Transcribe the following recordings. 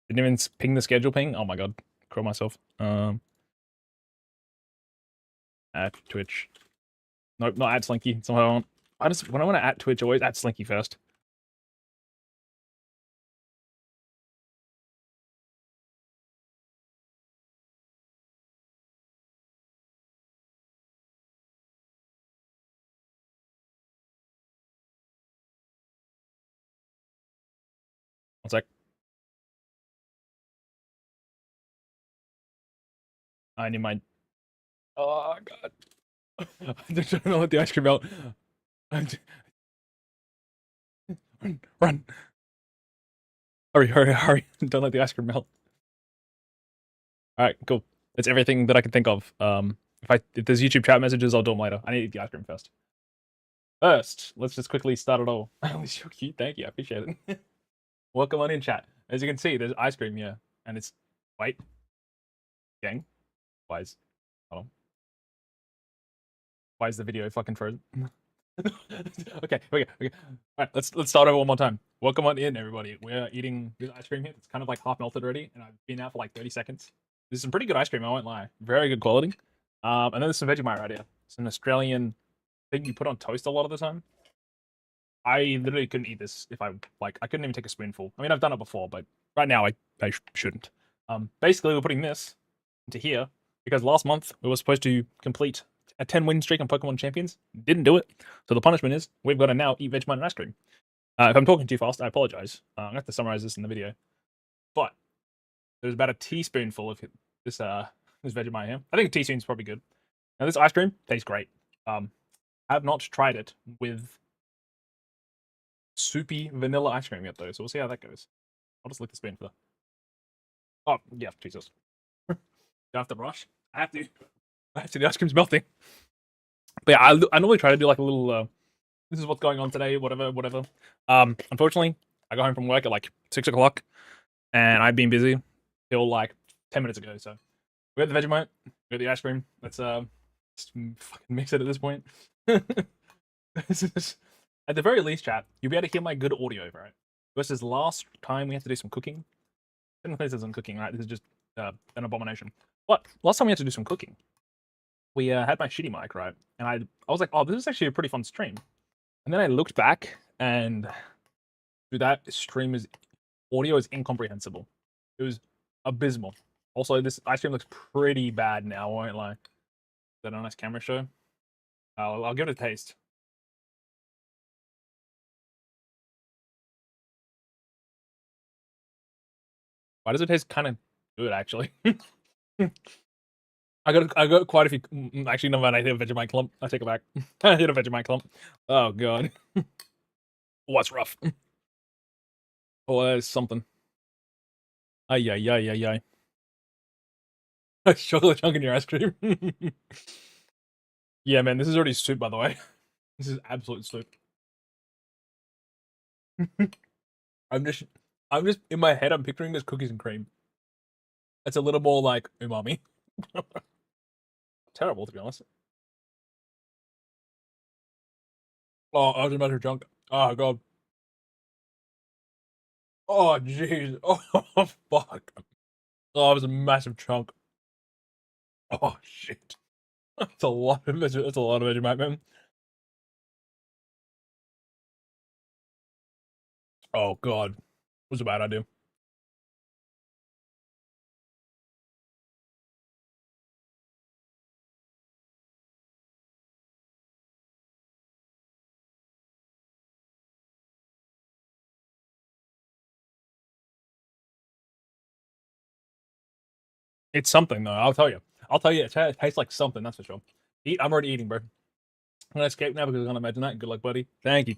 Didn't even ping the schedule ping. Oh my god, crow myself. At Twitch. Nope, not at Slinky. That's not what I want. When I want to at Twitch, always at Slinky first. One sec. I need my. Oh god. I'm just trying to let the ice cream melt. Run. Hurry, hurry, hurry. Don't let the ice cream melt. Alright, cool. That's everything that I can think of. If there's YouTube chat messages, I'll do them later. I need to eat the ice cream first. First, let's just quickly start it all. That was so cute. Thank you. I appreciate it. Welcome on in, chat. As you can see, there's ice cream here. And it's... Wait. Gang. Why is... Hold on. Why is the video fucking frozen? Okay. Alright, let's start over one more time. Welcome on in, everybody. We're eating this ice cream here. It's kind of like half melted already, and I've been out for like 30 seconds. This is some pretty good ice cream, I won't lie. Very good quality. And then there's some Vegemite right here. It's an Australian thing you put on toast a lot of the time. I literally couldn't eat this if I couldn't even take a spoonful. I mean, I've done it before, but right now I shouldn't. Basically, we're putting this into here because last month we were supposed to complete a 10-win streak on Pokemon Champions. Didn't do it. So the punishment is we've got to now eat Vegemite and ice cream. If I'm talking too fast, I apologize. I'm going to have to summarize this in the video. But there's about a teaspoonful of this Vegemite here. I think a teaspoon's probably good. Now, this ice cream tastes great. I have not tried it with soupy vanilla ice cream yet, though, so we'll see how that goes. I'll just lick the spoon for that. Oh, yeah, Jesus. Do I have to brush? I have to. The ice cream's melting. But yeah, I normally try to do like a little, this is what's going on today, whatever. Unfortunately, I got home from work at like 6 o'clock, and I've been busy till like 10 minutes ago, so we got the Vegemite, we got the ice cream. Let's just fucking mix it at this point. At the very least, chat, you'll be able to hear my good audio, right? Versus last time we had to do some cooking. Technically, this isn't cooking, right? This is just an abomination. But last time we had to do some cooking, we had my shitty mic, right? And I was like, oh, this is actually a pretty fun stream. And then I looked back, and dude, that stream audio is incomprehensible. It was abysmal. Also, this ice cream looks pretty bad now, I won't lie. Is that a nice camera show? I'll give it a taste. Why does it taste kind of good, actually? I got quite a few. Actually, no, man, I hit a Vegemite clump. I take it back. I hit a Vegemite clump. Oh god. What's rough? Oh, there's something. Ay. Chocolate chunk in your ice cream. Yeah, man, this is already soup, by the way. This is absolute soup. I'm just in my head. I'm picturing this cookies and cream. It's a little more like umami. Terrible, to be honest. Oh, I was about to chunk. Oh god. Oh jeez. Oh fuck. Oh, it was a massive chunk. Oh shit. That's a lot of Vegemite, man. Oh god. It was a bad idea. It's something though, I'll tell you. It tastes like something, that's for sure. I'm already eating, bro. I'm gonna escape now because I'm gonna imagine that. Good luck, buddy. Thank you.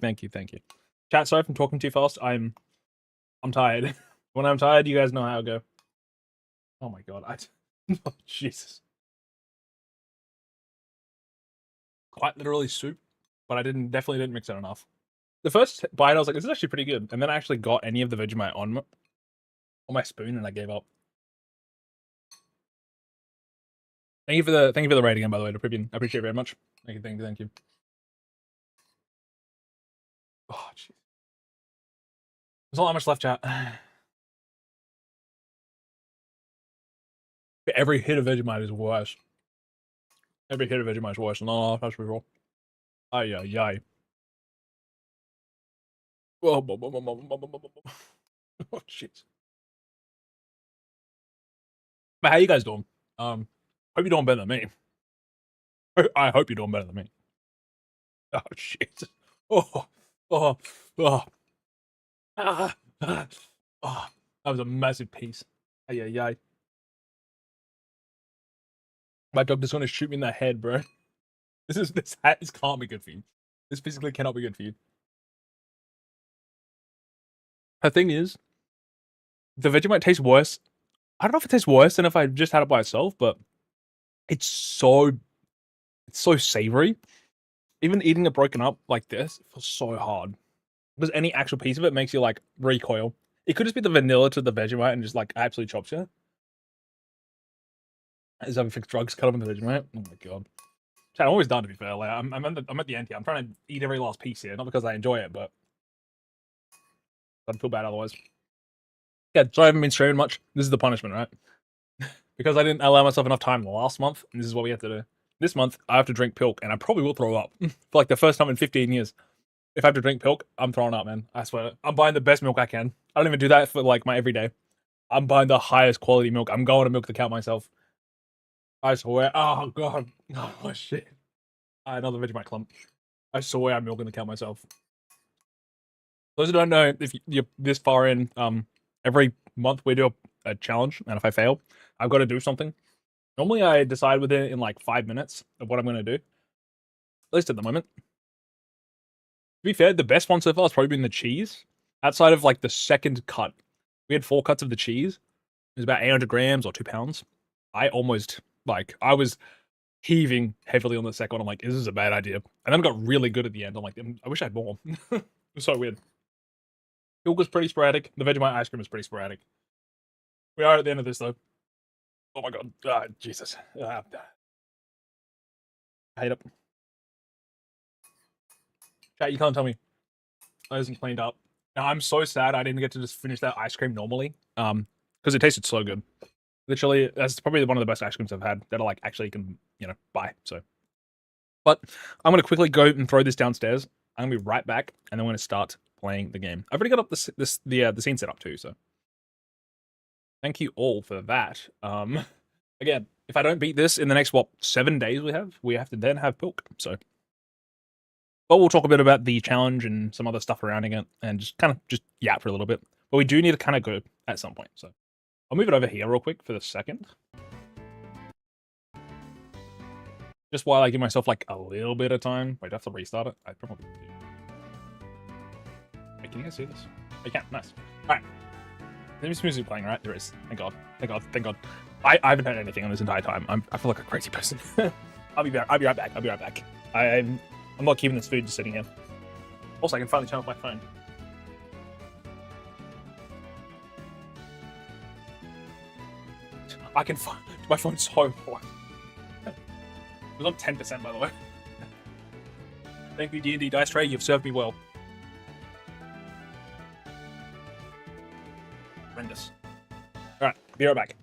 Chat, sorry if I'm talking too fast. I'm tired. When I'm tired, you guys know how I go. Oh my god, oh, Jesus. Quite literally soup, but I definitely didn't mix it enough. The first bite, I was like, this is actually pretty good. And then I actually got any of the Vegemite on my spoon and I gave up. Thank you for the rating again, by the way, to Pribian. I appreciate it very much. Thank you. Oh, jeez. There's not that much left, chat. every hit of Vegemite is worse. Every hit of Vegemite is worse. No, that's for sure. Ay, ay, ay. Oh, oh, shit. But how you guys doing? Hope you're doing better than me. I hope you're doing better than me. Oh, shit. Oh, oh, oh. Ah, ah, oh. That was a massive piece. Ay, ay, ay. My dog just want to shoot me in the head, bro. This can't be good for you. This physically cannot be good for you. The thing is, the Vegemite tastes worse. I don't know if it tastes worse than if I just had it by itself, but it's so savory. Even eating it broken up like this, it feels so hard. Because any actual piece of it makes you like recoil. It could just be the vanilla to the Vegemite and just like absolutely chops you. Is having fixed drugs cut up in the Vegemite? Oh my god. I'm always done, to be fair. Like I'm at the end here. I'm trying to eat every last piece here, not because I enjoy it, but I'd feel bad otherwise. Yeah, so I haven't been streaming much. This is the punishment, right? Because I didn't allow myself enough time last month, and this is what we have to do. This month, I have to drink pilk, and I probably will throw up. For like the first time in 15 years. If I have to drink pilk, I'm throwing up, man. I swear. I'm buying the best milk I can. I don't even do that for like my everyday. I'm buying the highest quality milk. I'm going to milk the cow myself. I swear. Oh, God. Oh, shit. Another Vegemite clump. I swear I'm milking the cow myself. Those who don't know, if you're this far in, every month we do a challenge, and if I fail, I've got to do something. Normally I decide within in like 5 minutes of what I'm going to do. At least at the moment. To be fair, the best one so far has probably been the cheese. Outside of like the second cut, we had 4 cuts of the cheese. It was about 800 grams or 2 pounds. I was heaving heavily on the second one. I'm like, this is a bad idea. And then I got really good at the end. I'm like, I wish I had more. It was so weird. Milk was pretty sporadic. The Vegemite ice cream was pretty sporadic. We are at the end of this though. Oh my god. Jesus. I hate it. Chat, you can't tell me I isn't cleaned up. Now, I'm so sad I didn't get to just finish that ice cream normally. Because it tasted so good. Literally, that's probably one of the best ice creams I've had that I like actually can, buy. So, but I'm gonna quickly go and throw this downstairs. I'm gonna be right back, and then we're gonna start playing the game. I've already got up the scene set up too. So, thank you all for that. Again, if I don't beat this in the next 7 days, we have to then have pilk. So, but we'll talk a bit about the challenge and some other stuff surrounding it, and just yap for a little bit. But we do need to kind of go at some point. So, I'll move it over here real quick for the second. Just while I give myself like a little bit of time. Wait, do I have to restart it? I probably do. Wait, can you guys see this? I can. Nice. Alright. There's music playing, right? There is. Thank God. Thank God. Thank God. I haven't heard anything on this entire time. I feel like a crazy person. I'll be right back. I'll be right back. I'm not keeping this food just sitting here. Also, I can finally turn off my phone. My phone's so poor. It was on 10%, by the way. Thank you, D&D Dice Tray. You've served me well. Horrendous. Alright, be right back.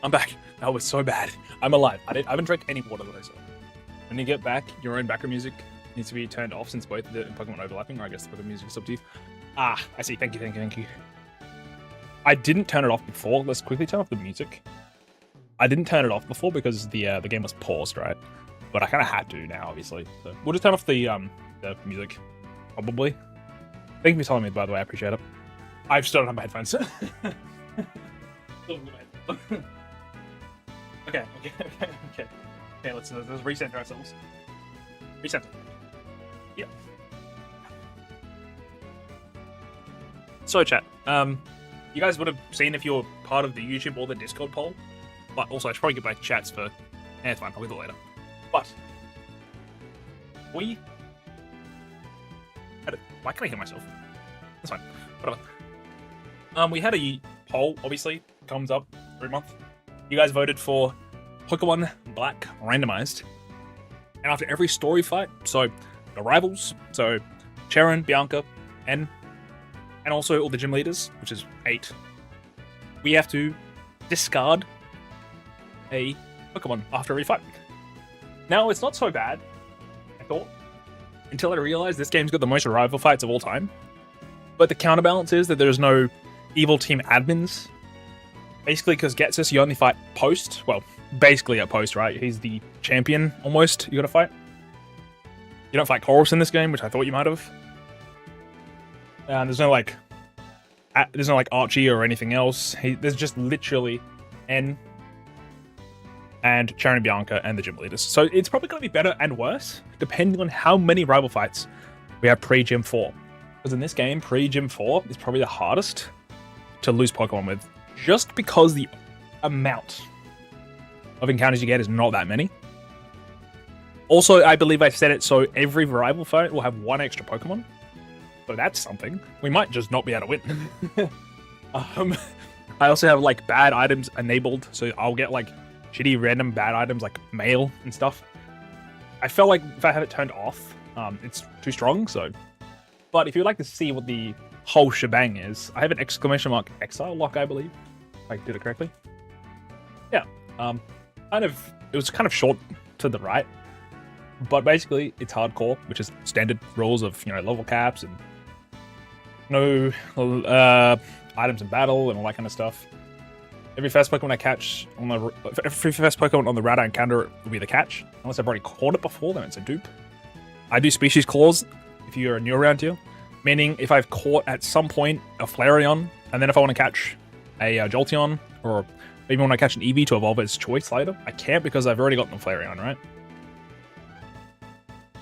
I'm back. That was so bad. I'm alive. I haven't drank any water today, so. When you get back, your own background music needs to be turned off since both the Pokemon are overlapping, or I guess the Pokemon music is up to you. Ah, I see. Thank you. I didn't turn it off before. Let's quickly turn off the music. I didn't turn it off before because the game was paused, right? But I kind of had to now, obviously. So we'll just turn off the music, probably. Thank you for telling me, by the way. I appreciate it. I've still don't have my headphones. Okay. Okay, let's recenter ourselves. Recenter. Yeah. So, chat. You guys would have seen if you're part of the YouTube or the Discord poll. But also, I should probably get back to chats for... it's fine. I'll do it later. But... Why can I hear myself? That's fine. Whatever. We had a poll, obviously. Comes up every month. You guys voted for Pokemon Black Randomized. And after every story fight, so the rivals, so Cheren, Bianca, and also all the gym leaders, which is 8, we have to discard a Pokemon after every fight. Now, it's not so bad, I thought, until I realized this game's got the most rival fights of all time. But the counterbalance is that there's no evil team admins. Basically, because Getsus, you only fight post. Well, basically at post, right? He's the champion, almost, you gotta fight. You don't fight Chorus in this game, which I thought you might have. And there's no, like, Archie or anything else. There's just literally N and Cheren, Bianca, and the gym leaders. So it's probably going to be better and worse, depending on how many rival fights we have pre-Gym 4. Because in this game, pre-Gym 4 is probably the hardest to lose Pokemon with, just because the amount of encounters you get is not that many. Also, I believe I said it, so every rival fight will have 1 extra Pokemon. So that's something. We might just not be able to win. I also have, like, bad items enabled, so I'll get, like, shitty random bad items like mail and stuff. I felt like if I have it turned off, it's too strong, so... But if you'd like to see what the whole shebang is, I have an ! ExileLocke, I believe. If I did it correctly. Yeah. It was kind of short to the right. But basically, it's hardcore, which is standard rules of, level caps and no items in battle and all that kind of stuff. Every first Pokemon I catch every first Pokemon on the route I encounter will be the catch. Unless I've already caught it before, then it's a dupe. I do species clause if you're new around here. Meaning if I've caught at some point a Flareon, and then if I want to catch a Jolteon, or even when I catch an Eevee to evolve its choice later, I can't because I've already gotten a Flareon, right?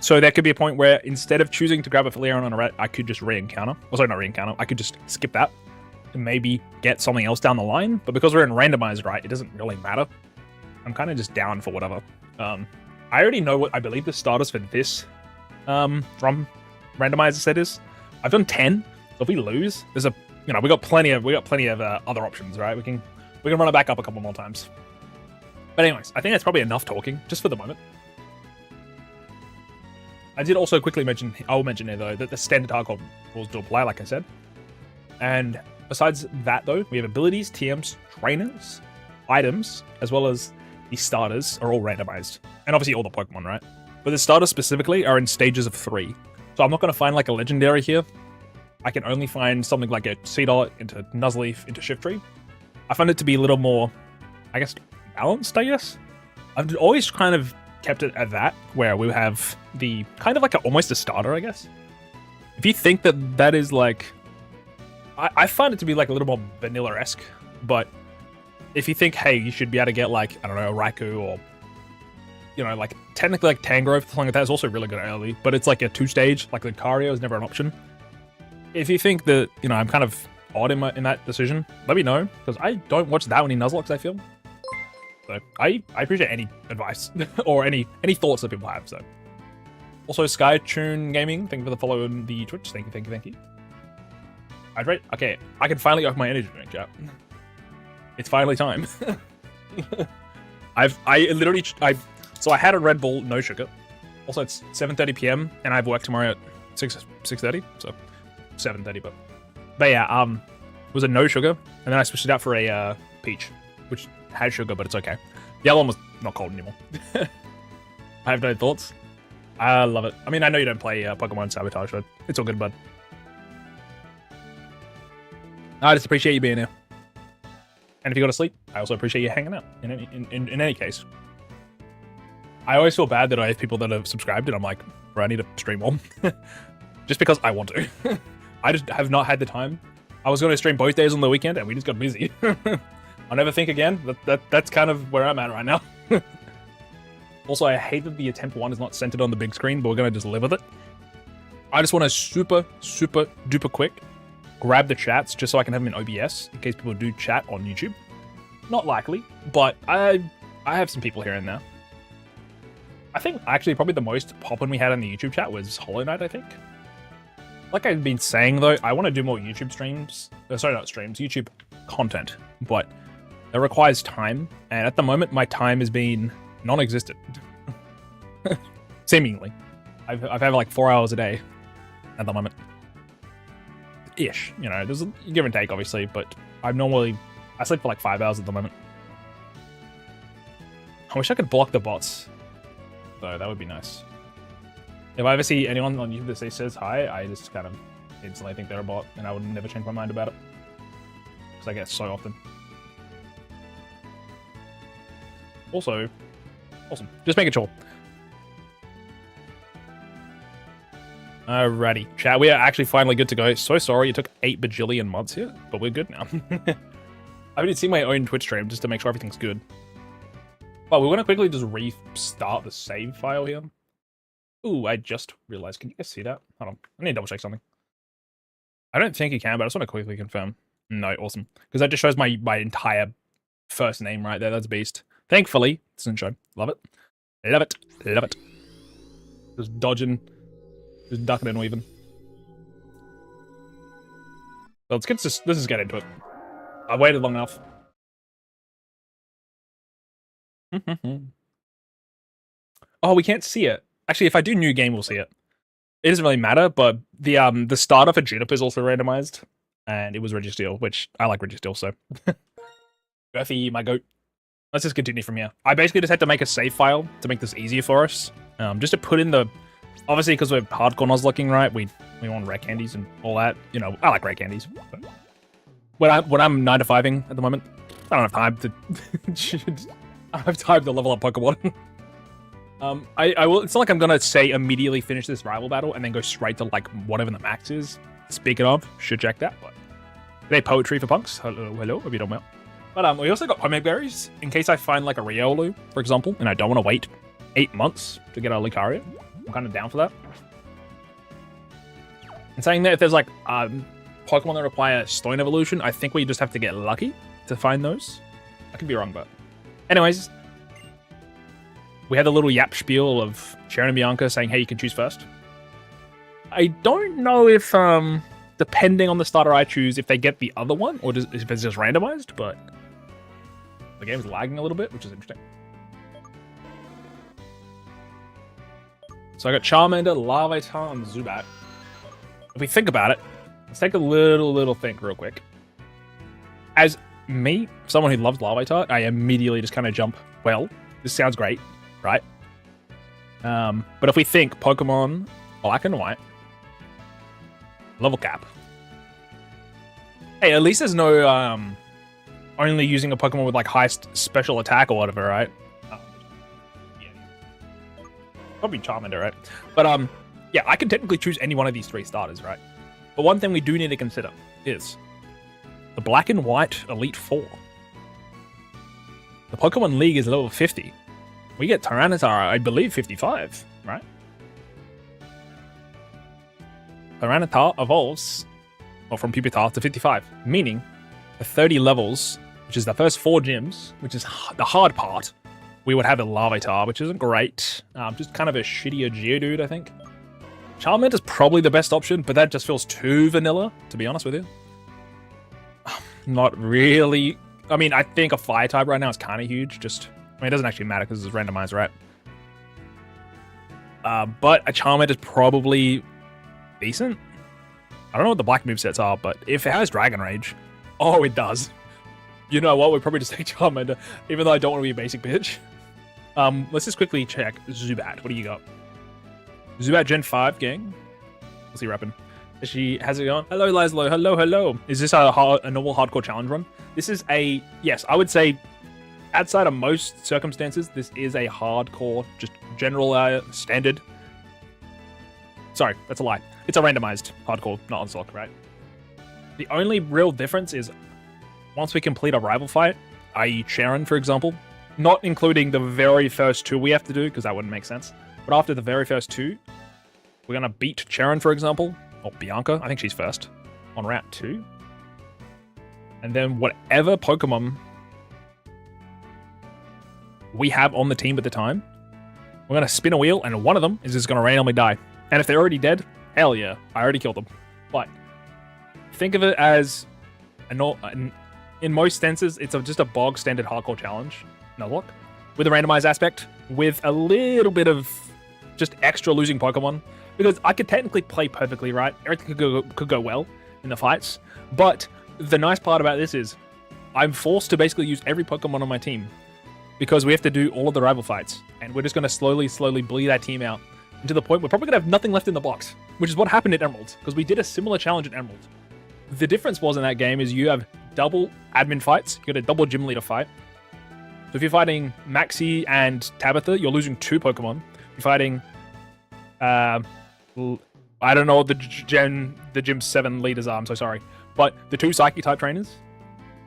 So there could be a point where instead of choosing to grab a Flareon on a rat, I could just re-encounter. Well, sorry, not re-encounter. I could just skip that and maybe get something else down the line. But because we're in randomized, right, it doesn't really matter. I'm kind of just down for whatever. I already know what I believe the starters for this from randomized set is. I've done 10, so if we lose, there's a we got plenty of other options, right? We can run it back up a couple more times. But anyways, I think that's probably enough talking just for the moment. I did also quickly mention, I'll mention here though, that the standard hardcore rules do apply, like I said. And besides that though, we have abilities, TMs, trainers, items, as well as the starters are all randomized. And obviously all the Pokemon, right? But the starters specifically are in stages of 3. So I'm not going to find like a legendary here. I can only find something like a Seedot into Nuzleaf into Shiftry. I find it to be a little more, I guess, balanced, I guess. I've always kind of kept it at that, where we have the kind of like almost a starter, I guess. If you think that is like... I find it to be like a little more vanilla-esque, but if you think, hey, you should be able to get like, I don't know, a Raikou or, like technically like Tangrowth, something like that is also really good early, but it's like a 2-stage, like the Lucario is never an option. If you think that, I'm kind of odd in that decision, let me know, because I don't watch that many Nuzlocks, I feel. So I appreciate any advice or any thoughts that people have, so. Also, Skytune Gaming, thank you for the follow on the Twitch. Thank you. Hydrate? Okay, I can finally open my energy drink, chat. It's finally time. So I had a Red Bull, no sugar. Also, it's 7:30 p.m. and I have work tomorrow at 6:30, so 7:30. But yeah, it was a no sugar, and then I switched it out for a peach, which had sugar, but it's okay. The other one was not cold anymore. I have no thoughts. I love it. I mean, I know you don't play Pokemon Sabotage, but it's all good, bud. I just appreciate you being here. And if you go to sleep, I also appreciate you hanging out. In any case, I always feel bad that I have people that have subscribed, and I'm like, bro, I need to stream more, just because I want to. I just have not had the time. I was going to stream both days on the weekend, and we just got busy. I'll never think again. That's kind of where I'm at right now. Also, I hate that the attempt 1 is not centered on the big screen, but we're going to just live with it. I just want to super duper quick grab the chats just so I can have them in OBS in case people do chat on YouTube. Not likely, but I have some people here and there. I think actually probably the most poppin' we had in the YouTube chat was Hollow Knight, I think. Like I've been saying though, I want to do more YouTube streams. Sorry, not streams, YouTube content, but it requires time, and at the moment my time has been non-existent. Seemingly. I've had like 4 hours a day at the moment. Ish, you know, there's a give and take obviously, but I sleep for like 5 hours at the moment. I wish I could block the bots, though. That would be nice. If I ever see anyone on YouTube that says hi, I just kind of instantly think they're a bot, and I would never change my mind about it. Because I get so often. Also, awesome. Just making sure. Alrighty, chat. We are actually finally good to go. So sorry it took 8 bajillion mods here, but we're good now. I haven't seen my own Twitch stream just to make sure everything's good. Well, we want to quickly just restart the save file here. Ooh, I just realized. Can you guys see that? Hold on. I need to double check something. I don't think you can, but I just want to quickly confirm. No, awesome. Because that just shows my entire first name right there. That's beast. Thankfully, it doesn't show. Love it. Love it. Love it. Just dodging. Just ducking and weaving. So let's just get into it. I've waited long enough. Oh, we can't see it. Actually, if I do new game, we'll see it. It doesn't really matter, but the starter for Juniper is also randomized, and it was Registeel, which I like Registeel, so. Berthy, my goat. Let's just continue from here. I basically just had to make a save file to make this easier for us. Just to put in the... Obviously, because we're hardcore Nuzlocking, right? We want rare candies and all that. You know, I like rare candies. But when I'm 9 to 5ing at the moment, I don't have time to... I don't have time to level up Pokemon. I will. It's not like I'm gonna say immediately finish this rival battle and then go straight to like whatever the max is. Speaking of, should check that. But today poetry for punks. Hello, hope you don't well. But we also got Pomeg berries in case I find like a Riolu, for example, and I don't want to wait 8 months to get a Lucario. I'm kind of down for that. And saying that if there's like Pokemon that require Stone Evolution, I think we just have to get lucky to find those. I could be wrong, but anyways. We had a little yap spiel of Cheren and Bianca saying, hey, you can choose first. I don't know if, depending on the starter I choose, if they get the other one, or if it's just randomized, but the game's lagging a little bit, which is interesting. So I got Charmander, Larvitar, and Zubat. If we think about it, let's take a little think real quick. As me, someone who loves Larvitar, I immediately just kind of jump, well, this sounds great. Right? But if we think Pokemon Black and White, level cap. Hey, at least there's no only using a Pokemon with like highest special attack or whatever, right? Yeah. Probably Charmander, right? But yeah, I can technically choose any one of these 3 starters, right? But one thing we do need to consider is the Black and White Elite Four. The Pokemon League is level 50. We get Tyranitar, I believe, 55, right? Tyranitar evolves from Pupitar to 55, meaning the 30 levels, which is the first 4 gyms, which is the hard part, we would have a Larvitar, which isn't great. Just kind of a shittier Geodude, I think. Charmander is probably the best option, but that just feels too vanilla, to be honest with you. Not really. I mean, I think a Fire type right now is kind of huge, just... I mean, it doesn't actually matter because it's randomized, right? But a Charmander is probably decent. I don't know what the black movesets are, but if it has Dragon Rage... Oh, it does. You know what? We'll probably just take Charmander, even though I don't want to be a basic bitch. Let's just quickly check Zubat. What do you got? Zubat Gen 5, gang. What's he rapping? How's it going? Hello, Laszlo. Hello, hello. Is this a normal hardcore challenge run? This is a... Yes, I would say, outside of most circumstances, this is a hardcore, just general standard. Sorry, that's a lie. It's a randomized hardcore, not Nuzlocke, right? The only real difference is once we complete a rival fight, i.e. Cheren, for example, not including the very first two we have to do, because that wouldn't make sense, but after the very first two, we're going to beat Cheren, for example, or Bianca, I think she's first, on route 2. And then whatever Pokemon we have on the team at the time, we're going to spin a wheel, and one of them is just going to randomly die. And if they're already dead, hell yeah, I already killed them. But think of it as, in most senses, it's just a bog standard hardcore challenge, Nuzlocke, with a randomized aspect, with a little bit of just extra losing Pokemon. Because I could technically play perfectly, right? Everything could go well in the fights. But the nice part about this is I'm forced to basically use every Pokemon on my team because we have to do all of the rival fights. And we're just going to slowly bleed our team out. And to the point we're probably going to have nothing left in the box, which is what happened at Emerald, because we did a similar challenge at Emerald. The difference was in that game is you have double admin fights, you get a double gym leader fight. So if you're fighting Maxi and Tabitha, you're losing 2 Pokemon. If you're fighting, I don't know what the Gym 7 leaders are, I'm so sorry. But the 2 Psychic type trainers,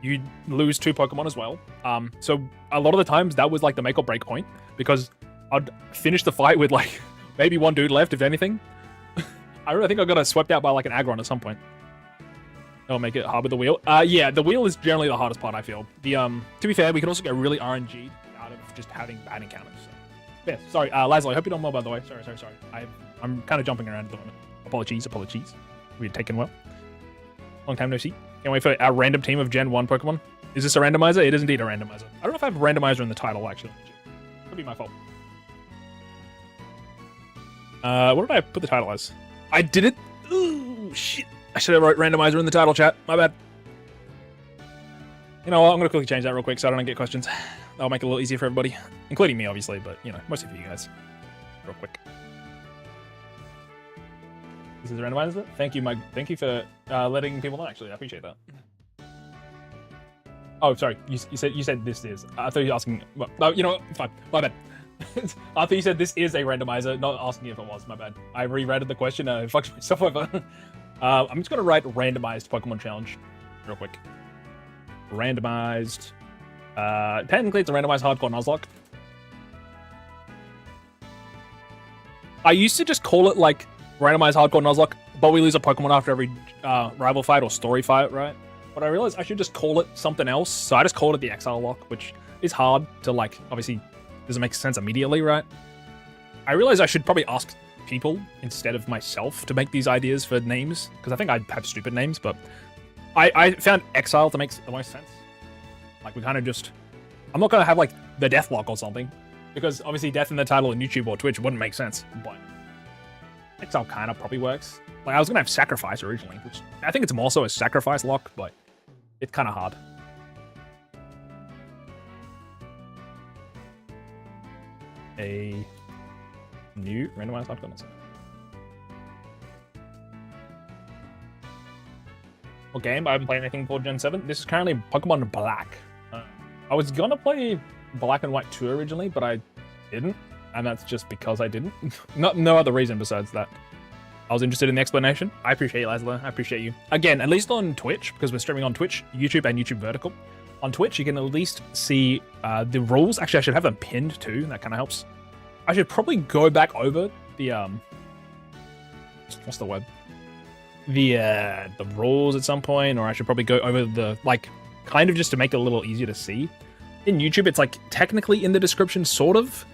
you lose 2 Pokemon as well. So a lot of the times that was like the make or break point, because I'd finish the fight with like maybe 1 dude left, if anything. I really think I got swept out by like an Aggron at some point. That'll make it hard with the wheel. Yeah, the wheel is generally the hardest part, I feel. To be fair, we can also get really RNG'd out of just having bad encounters. So. Yeah, sorry, Laszlo, I hope you're doing well, by the way. Sorry. I'm kind of jumping around at the moment. Apologies. We're taken well. Long time no see. Can't wait for our random team of Gen 1 Pokemon. Is this a randomizer? It is indeed a randomizer. I don't know if I have a randomizer in the title, actually. Could be my fault. What did I put the title as? I did it? Ooh, shit. I should have wrote randomizer in the title, chat. My bad. You know what? I'm going to quickly change that real quick so I don't get questions. That'll make it a little easier for everybody. Including me, obviously, but, you know, mostly for you guys. Real quick. This is a randomizer? Thank you, Mike. Thank you for letting people know, actually. I appreciate that. Oh, sorry. You said this is. I thought you were asking... Well, no, you know what? Fine. My bad. I thought you said this is a randomizer, not asking if it was. My bad. I reread the question. I fucked myself over. I'm just going to write randomized Pokemon challenge real quick. Randomized. Technically, it's a randomized hardcore Nuzlocke. I used to just call it like randomized hardcore Nuzlocke, but we lose a Pokemon after every rival fight or story fight, right? But I realized I should just call it something else, so I just called it the ExileLocke, which is hard to like, obviously, doesn't make sense immediately, right? I realized I should probably ask people instead of myself to make these ideas for names, because I think I have stupid names, but I found Exile to make the most sense. Like, we kind of just... I'm not going to have, like, the Deathlock or something, because obviously death in the title on YouTube or Twitch wouldn't make sense, but Exile kind of probably works. Like, I was going to have Sacrifice originally, which I think it's more so a Sacrifice lock, but it's kind of hard. A new randomized hardcore. What game? I haven't played anything for Gen 7. This is currently Pokemon Black. I was gonna play Black and White 2 originally, but I didn't, and that's just because I didn't. No other reason besides that. I was interested in the explanation. I appreciate you, Laszlo. I appreciate you. Again, at least on Twitch, because we're streaming on Twitch, YouTube, and YouTube Vertical. On Twitch, you can at least see the rules. Actually, I should have them pinned too. That kind of helps. I should probably go back over the what's the word? The rules at some point, or I should probably go over the like kind of just to make it a little easier to see. In YouTube, it's like technically in the description, sort of,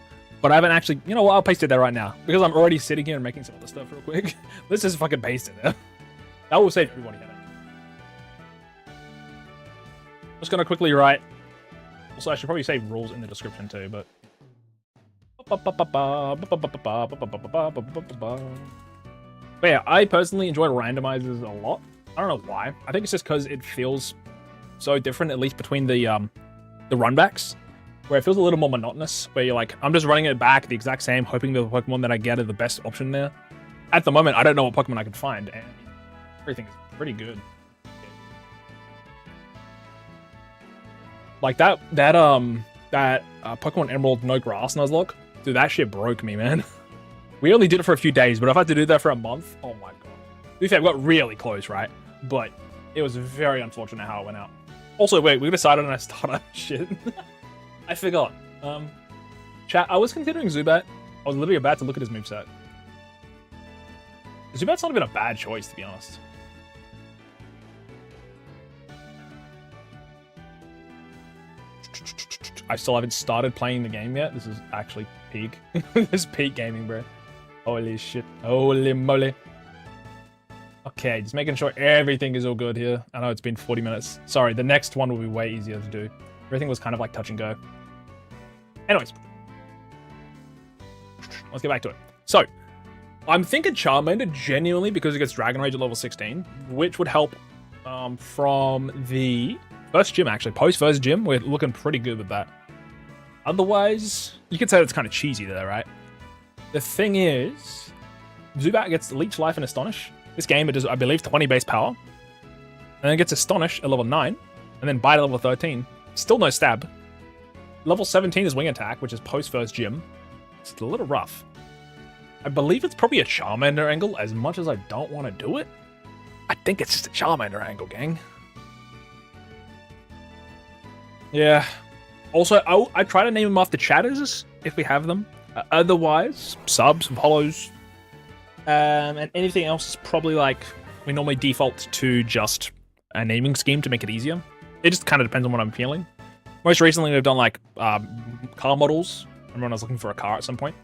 but I haven't actually. You know what? I'll paste it there right now because I'm already sitting here and making some other stuff real quick. Let's just fucking paste it there. That will save everybody headache. I'm just gonna quickly write. Also, I should probably save rules in the description too, but. But yeah, I personally enjoy randomizers a lot. I don't know why. I think it's just because it feels so different, at least between the runbacks, where it feels a little more monotonous, where you're like, I'm just running it back the exact same, hoping that the Pokemon that I get are the best option there. At the moment, I don't know what Pokemon I can find, and everything is pretty good. Like that Pokemon Emerald no grass Nuzlocke, dude, that shit broke me, man. We only did it for a few days, but if I had to do that for a month, oh my god. To be fair, we got really close, right? But it was very unfortunate how it went out. Also, wait, we decided on a starter. Shit. I forgot. Chat, I was considering Zubat. I was literally about to look at his moveset. Zubat's not even a bad choice, to be honest. I still haven't started playing the game yet. This is actually peak. This is peak gaming, bro. Holy shit. Holy moly. Okay, just making sure everything is all good here. I know it's been 40 minutes. Sorry, the next one will be way easier to do. Everything was kind of like touch and go. Anyways. Let's get back to it. So, I'm thinking Charmander genuinely because it gets Dragon Rage at level 16, which would help from the first gym, actually. Post-first gym, we're looking pretty good with that. Otherwise, you could say it's kind of cheesy there, right? The thing is, Zubat gets Leech Life and Astonish. This game, it does, I believe, 20 base power. And then it gets Astonish at level 9. And then Bite at level 13. Still no Stab. Level 17 is Wing Attack, which is post-first gym. It's a little rough. I believe it's probably a Charmander angle, as much as I don't want to do it. I think it's just a Charmander angle, gang. Yeah. Also, I try to name them after chatters, if we have them. Otherwise, subs, follows, and anything else is probably like, we normally default to just a naming scheme to make it easier. It just kind of depends on what I'm feeling. Most recently, we've done like car models. Everyone was looking for a car at some point.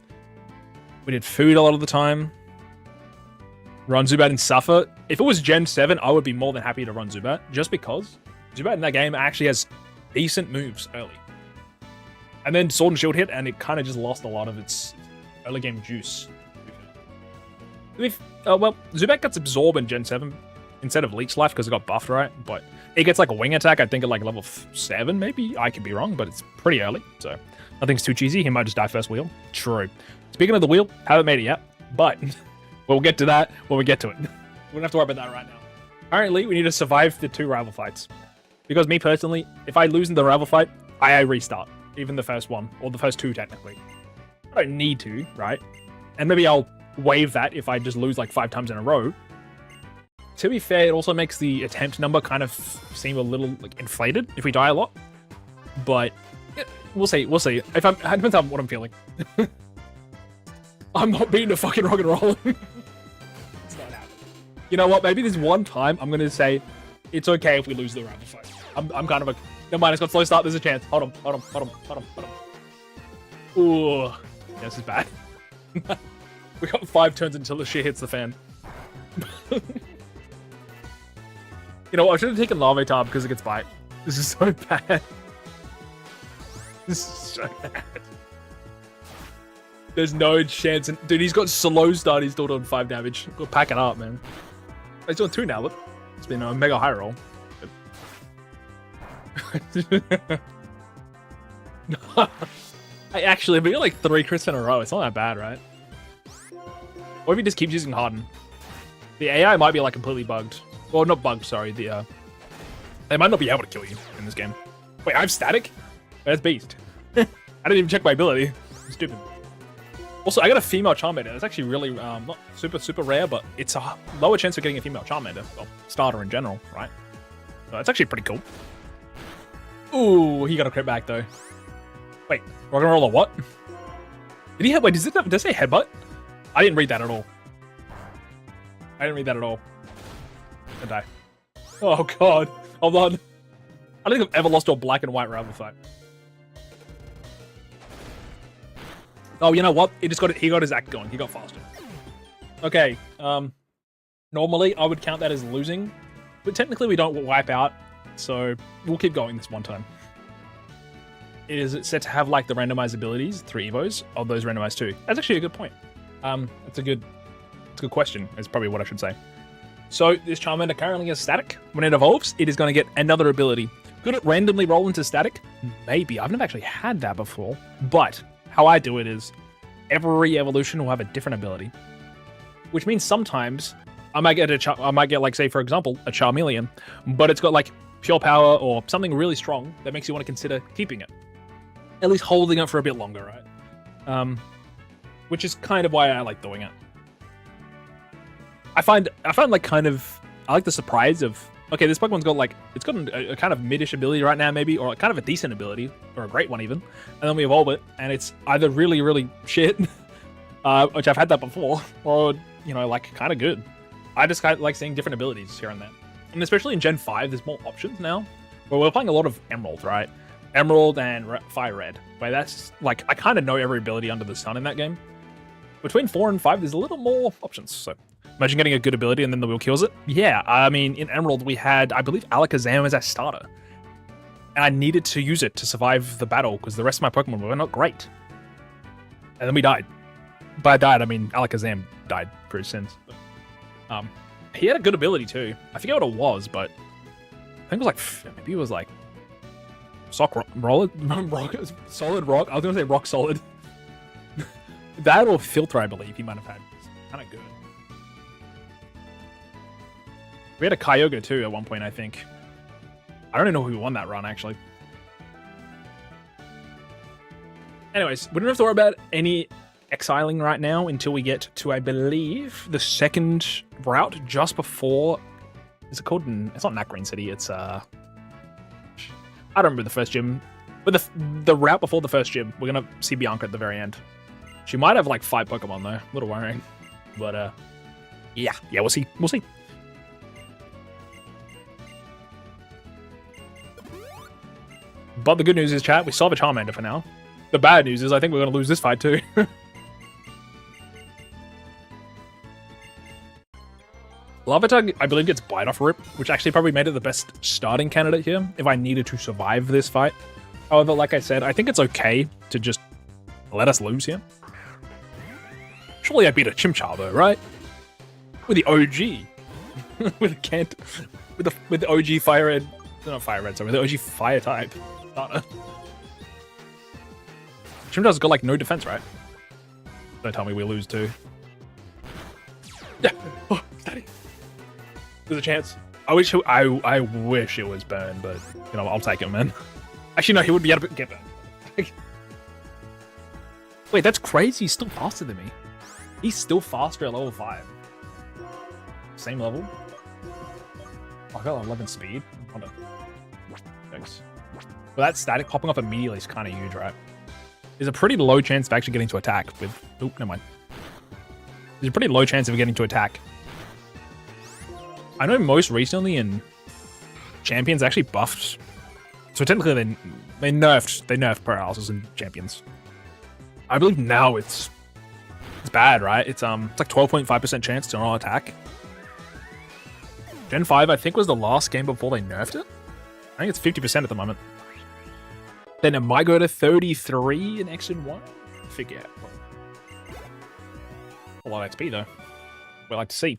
We did food a lot of the time. Run Zubat and Suffer. If it was Gen 7, I would be more than happy to run Zubat, just because Zubat in that game actually has decent moves early. And then Sword and Shield hit, and it kind of just lost a lot of its early game juice. Well, Zubat gets Absorb in Gen 7 instead of Leech Life because it got buffed, right? But it gets like a Wing Attack, I think at like level 7, maybe? I could be wrong, but it's pretty early, so nothing's too cheesy. He might just die first wheel. True. Speaking of the wheel, haven't made it yet, but we'll get to that when we get to it. We don't have to worry about that right now. Apparently, we need to survive the 2 rival fights. Because me personally, if I lose in the rival fight, I restart. Even the first one, or the first 2 technically. I don't need to, right? And maybe I'll waive that if I just lose like 5 times in a row. To be fair, it also makes the attempt number kind of seem a little like inflated if we die a lot. But yeah, we'll see. We'll see. It depends on what I'm feeling. I'm not being a fucking rock and roll. It's not happening. You know what? Maybe this one time I'm gonna say it's okay if we lose the rival fight. I'm kind of a. Never mind, it's got slow start. There's a chance. Hold on. Ooh, yeah, this is bad. We got 5 turns until the shit hits the fan. You know what? I should have taken Larvitar because it gets bite. This is so bad. This is so bad. There's no chance. Dude, he's got slow start. He's still doing 5 damage. Go pack it up, man. He's doing 2 now. Look, it's been a mega high roll. We got like 3 crits in a row. It's not that bad, right? Or if he just keeps using Harden. The AI might be like completely bugged. Well, not bugged, sorry. They might not be able to kill you in this game. Wait, I have static? That's beast. I didn't even check my ability. I'm stupid. Also, I got a female Charmander. That's actually really not super rare, but it's a lower chance of getting a female Charmander. Well, starter in general, right? So that's actually pretty cool. Ooh, he got a crit back though. Wait, rock and roll or what? Did he have? Wait, does it say headbutt? I didn't read that at all. I die. Oh god, hold on. I don't think I've ever lost to a black and white rival fight. Oh, you know what? He got his act going. He got faster. Okay. Normally I would count that as losing, but technically we don't wipe out, so we'll keep going this one time. Is it set to have like the randomized abilities, 3 evos, of those randomized 2? That's actually a good point. It's a good question, is probably what I should say. So this Charmander currently is static. When it evolves, it is going to get another ability, Could it randomly roll into static? Maybe. I've never actually had that before. But how I do it is every evolution will have a different ability, which means sometimes I might get like, say for example, a Charmeleon, but it's got like pure power or something really strong that makes you want to consider keeping it, at least holding it for a bit longer, right? Which is kind of why I like doing it. I find like kind of I like the surprise of, okay, this Pokemon's got like, it's got a kind of mid-ish ability right now maybe, or kind of a decent ability, or a great one even, and then we evolve it, and it's either really, really shit, which I've had that before, or, you know, like, kind of good. I just kind of like seeing different abilities here and there. And especially in Gen 5, there's more options now, where we're playing a lot of Emerald, right? Emerald and Fire Red, where that's, like, I kind of know every ability under the sun in that game. Between 4 and 5, there's a little more options, so... Imagine getting a good ability and then the wheel kills it. Yeah, I mean, in Emerald, we had, I believe, Alakazam as our starter. And I needed to use it to survive the battle, because the rest of my Pokemon were not great. And then we died. By died, I mean Alakazam died for his sins. He had a good ability, too. I forget what it was, but... I think it was like, maybe it was like... Solid Rock? I was going to say Rock Solid. That or Filter, I believe, he might have had. Kind of good. We had a Kyogre too at one point, I think. I don't even know who won that run, actually. Anyways, we don't have to worry about any exiling right now until we get to, I believe, the second route just before... Is it called... It's not Nacrane City, it's... I don't remember the first gym. But the route before the first gym, we're going to see Bianca at the very end. She might have like 5 Pokemon though. A little worrying. But, yeah, we'll see. We'll see. But the good news is, chat, we still have a Charmander for now. The bad news is I think we're going to lose this fight too. Larvitar, I believe, gets Bite off Rip, which actually probably made it the best starting candidate here if I needed to survive this fight. However, like I said, I think it's okay to just let us lose here. Surely I beat a Chimchar though, right? With the OG. with the OG Fire Red. Not Fire Red, sorry, with the OG Fire type. Chimchar's got like no defense, right? Don't tell me we lose too. Yeah. Oh, Daddy. There's a chance. I wish it was Burn, but you know, I'll take it, man. Actually, no, he would be able to get Burn. Wait, that's crazy. He's still faster than me. He's still faster at level 5. Same level. Oh, I got 11 speed. Hold on. Thanks. Well, that static popping off immediately is kind of huge, right? There's a pretty low chance of actually getting to attack with... Oop, never mind. There's a pretty low chance of getting to attack. I know most recently in Champions actually buffed. So technically they nerfed paralysis in Champions. I believe now it's bad, right? It's like 12.5% chance to not attack. Gen 5 I think was the last game before they nerfed it. I think it's 50% at the moment. Then it might go to 33 in X and 1. I forget. A lot of XP though. We'd like to see.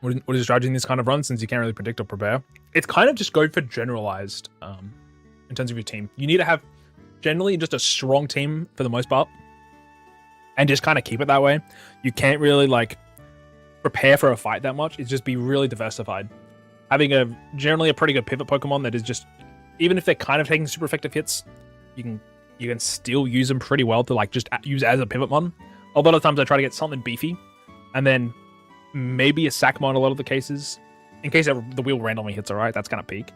What is your strategy in this kind of run, since you can't really predict or prepare? It's kind of just go for generalized in terms of your team. You need to have generally just a strong team for the most part. And just kind of keep it that way. You can't really like prepare for a fight that much. It's just be really diversified. Having generally a pretty good pivot Pokemon that is just, even if they're kind of taking super effective hits, you can still use them pretty well to like just use as a pivot mon. A lot of times I try to get something beefy, and then maybe a sack mon a lot of the cases, in case the wheel randomly hits, alright, that's kind of peak.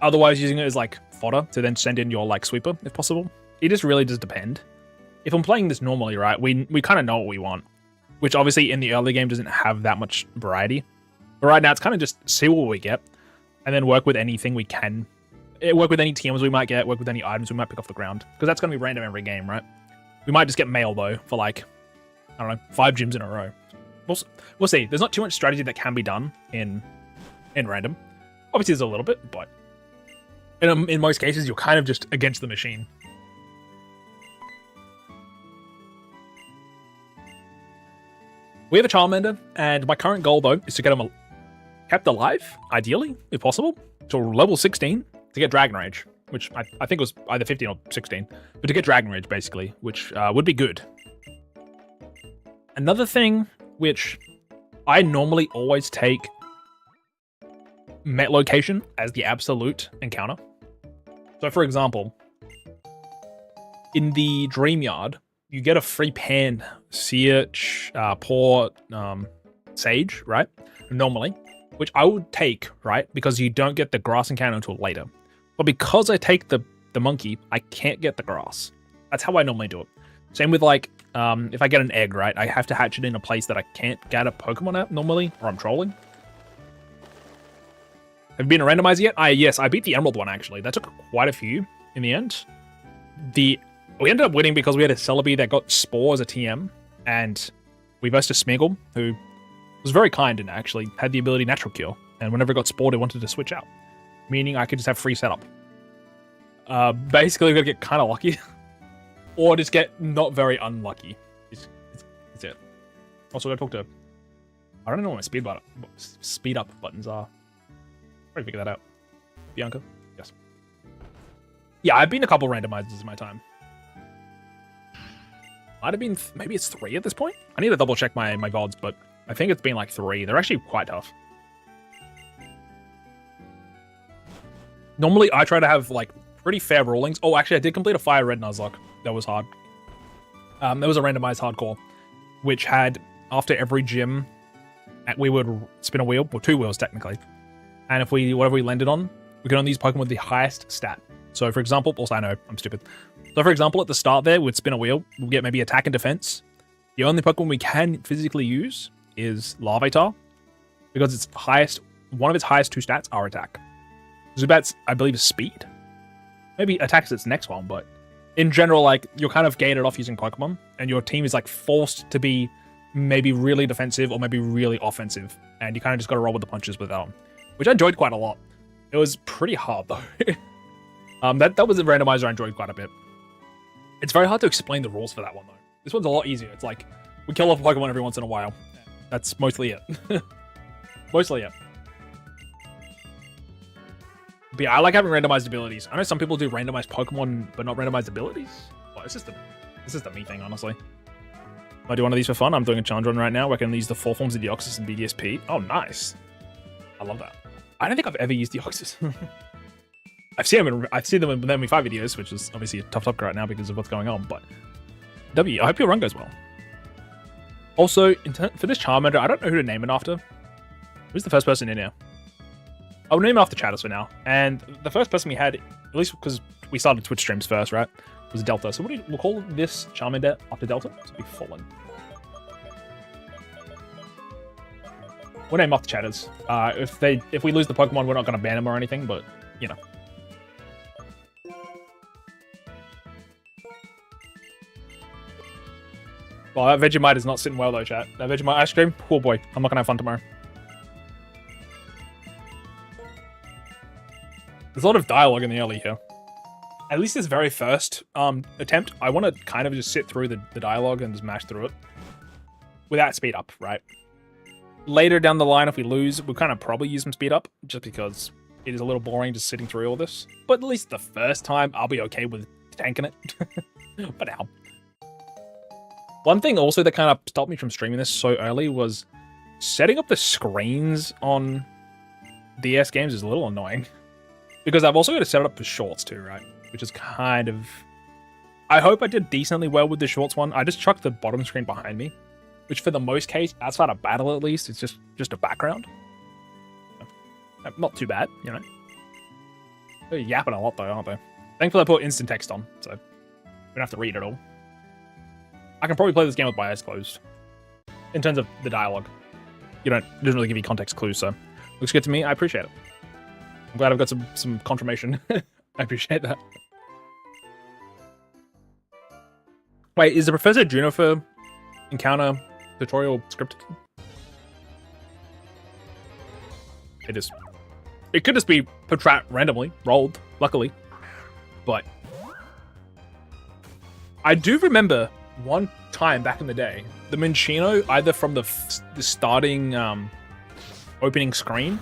Otherwise using it as like fodder to then send in your like sweeper if possible. It just really does depend. If I'm playing this normally, right, we kind of know what we want, which obviously in the early game doesn't have that much variety. But right now it's kind of just see what we get, and then work with anything we can. Work with any TMs we might get, work with any items we might pick off the ground, because that's going to be random every game, right? We might just get mail though for like, I don't know, 5 gyms in a row. We'll see. There's not too much strategy that can be done in random. Obviously there's a little bit, but in most cases you're kind of just against the machine. We have a Charmander, and my current goal, though, is to get him kept alive, ideally, if possible, to level 16 to get Dragon Rage, which I think was either 15 or 16, but to get Dragon Rage, basically, which would be good. Another thing, which I normally always take Met Location as the absolute encounter. So, for example, in the Dream Yard, you get a free pan, Search, Port, Sage, right? Normally, which I would take, right? Because you don't get the grass encounter until later. But because I take the monkey, I can't get the grass. That's how I normally do it. Same with like, if I get an egg, right? I have to hatch it in a place that I can't get a Pokemon at normally, or I'm trolling. Have you been a randomizer yet? Yes, I beat the Emerald one actually. That took quite a few in the end. We ended up winning because we had a Celebi that got Spore as a TM, and we versed a Smeagol, who was very kind and actually had the ability Natural Cure, and whenever it got Spored, it wanted to switch out, meaning I could just have free setup. Basically, we gotta get kind of lucky, or just get not very unlucky. It's it. Also, I gotta talk to... I don't know what my speed up buttons are. Probably figure that out. Bianca? Yes. Yeah, I've been a couple randomizers in my time. Might have been, maybe it's 3 at this point? I need to double check my VODs, but I think it's been like 3. They're actually quite tough. Normally, I try to have like pretty fair rulings. Oh, actually, I did complete a Fire Red Nuzlocke. That was hard. There was a randomized hardcore, which had, after every gym, we would spin a wheel, or 2 wheels technically. And if whatever we landed on, we could only use Pokemon with the highest stat. So for example, also I know, I'm stupid. So for example, at the start there, we'd spin a wheel, we'll get maybe attack and defense. The only Pokemon we can physically use is Larvitar, because its highest, one of its highest 2 stats are attack. Zubat's, I believe, is speed. Maybe attack is its next one, but in general, like, you're kind of gated off using Pokemon, and your team is like forced to be maybe really defensive or maybe really offensive, and you kind of just got to roll with the punches with that, which I enjoyed quite a lot. It was pretty hard though. That was a randomizer I enjoyed quite a bit. It's very hard to explain the rules for that one though. This one's a lot easier. It's like, we kill off a Pokemon every once in a while. That's mostly it. Mostly it. But yeah, I like having randomized abilities. I know some people do randomized Pokemon, but not randomized abilities. Well, it's just the me thing, honestly. I do one of these for fun. I'm doing a challenge run right now where I can use the 4 forms of Deoxys and BDSP. Oh, nice. I love that. I don't think I've ever used Deoxys. I've seen them in the ME5 videos, which is obviously a tough topic right now because of what's going on, but I hope your run goes well. Also, for this Charmander, I don't know who to name it after. Who's the first person in here? I'll name it after Chatters for now. And the first person we had, at least because we started Twitch streams first, right, was Delta. So we'll call this Charmander after Delta. So it'll be Fallen. We'll name off the Chatters. If we lose the Pokemon, we're not going to ban them or anything, but, you know. Well, that Vegemite is not sitting well, though, chat. That Vegemite ice cream? Oh, boy. I'm not going to have fun tomorrow. There's a lot of dialogue in the early here. At least this very first attempt, I want to kind of just sit through the dialogue and just mash through it. Without speed up, right? Later down the line, if we lose, we'll kind of probably use some speed up, just because it is a little boring just sitting through all this. But at least the first time, I'll be okay with tanking it. For now. One thing also that kind of stopped me from streaming this so early was setting up the screens on DS games is a little annoying. Because I've also got to set it up for shorts too, right? Which is kind of... I hope I did decently well with the shorts one. I just chucked the bottom screen behind me. Which for the most case, outside of battle at least, it's just a background. Not too bad, you know. They're yapping a lot though, aren't they? Thankfully I put instant text on, so we don't have to read it all. I can probably play this game with my eyes closed. In terms of the dialogue. It doesn't really give you context clues, so looks good to me. I appreciate it. I'm glad I've got some confirmation. I appreciate that. Wait, is the Professor Juniper encounter tutorial scripted? It could just be randomly rolled, luckily. But I do remember one time back in the day, the Minccino, either from the starting opening screen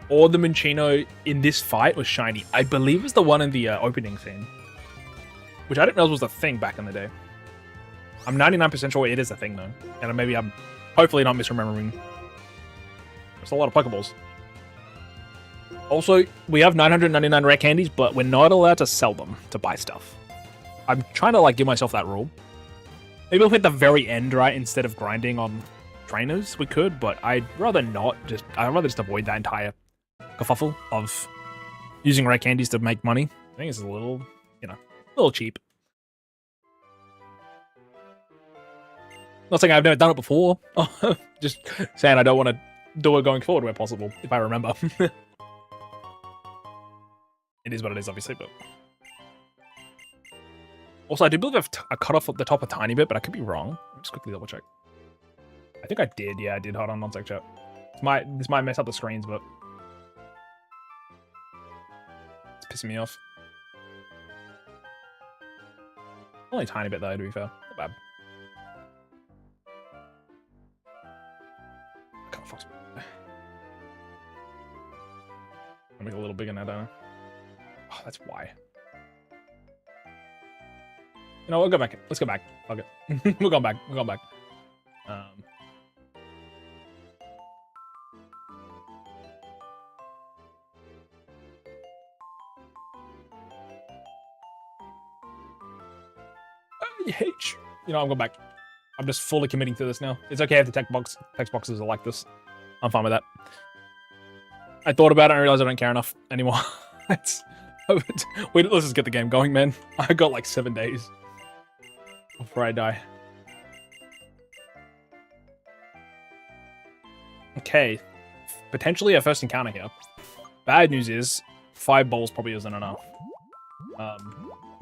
or the Minccino in this fight was shiny. I believe it's the one in the opening scene, which I didn't realize was a thing back in the day. I'm 99% sure it is a thing though, and maybe I'm hopefully not misremembering. There's a lot of Pokeballs. Also, we have 999 rare candies, but we're not allowed to sell them to buy stuff. I'm trying to like give myself that rule. Maybe we'll hit the very end, right? Instead of grinding on trainers, we could, but I'd rather not. I'd rather just avoid that entire kerfuffle of using rare candies to make money. I think it's a little, you know, a little cheap. Not saying I've never done it before. Just saying I don't want to do it going forward where possible, if I remember. It is what it is, obviously, but... Also, I do believe I cut off the top a tiny bit, but I could be wrong. Just quickly double check. I think I did. Yeah, I did. Hold on, one sec, chat. This might mess up the screens, but it's pissing me off. Only a tiny bit though, to be fair. Not bad. Come on, Fox. I'll make it a little bigger now, don't I? Oh, that's why. You know, we'll go back. Let's go back. Okay. We're going back. We're going back. You know, I'm going back. I'm just fully committing to this now. It's okay if the text boxes are like this. I'm fine with that. I thought about it and I realized I don't care enough anymore. Let's just get the game going, man. I got like 7 days before I die. Okay, potentially our first encounter here. Bad news is 5 balls probably isn't enough.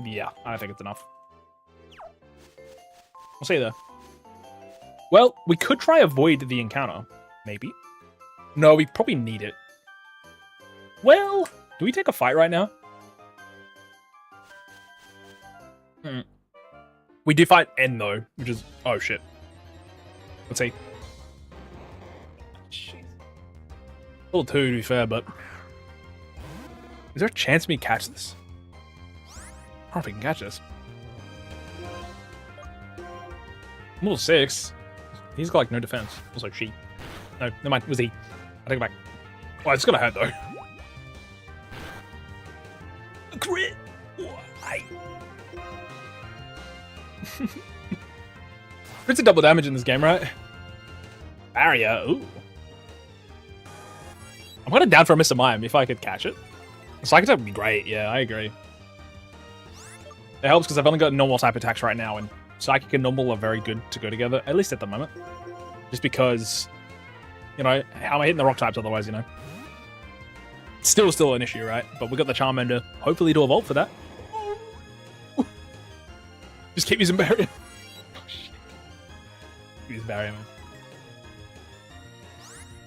Yeah, I don't think it's enough. I'll see you there. Well, we could try avoid the encounter, maybe. No, we probably need it. Well, do we take a fight right now? We do fight N though, which is... Oh, shit. Let's see. Jeez. A little too, to be fair, but... Is there a chance we catch this? I don't know if we can catch this. Level 6. He's got like no defense. Also, she. No, never mind. It was he. I take it back. Oh, it's gonna hurt though. Crit! Why? It's a double damage in this game, right? Barrier. Ooh. I'm kind of down for a Mr. Mime if I could catch it. Psychic attack would be great. Yeah, I agree. It helps because I've only got normal type attacks right now, and Psychic and normal are very good to go together, at least at the moment. Just because, you know, how am I hitting the rock types otherwise, you know? Still an issue, right? But we got the Charmander, hopefully to evolve for that. Just keep using Barrier. Oh, shit. Use Barrier, man.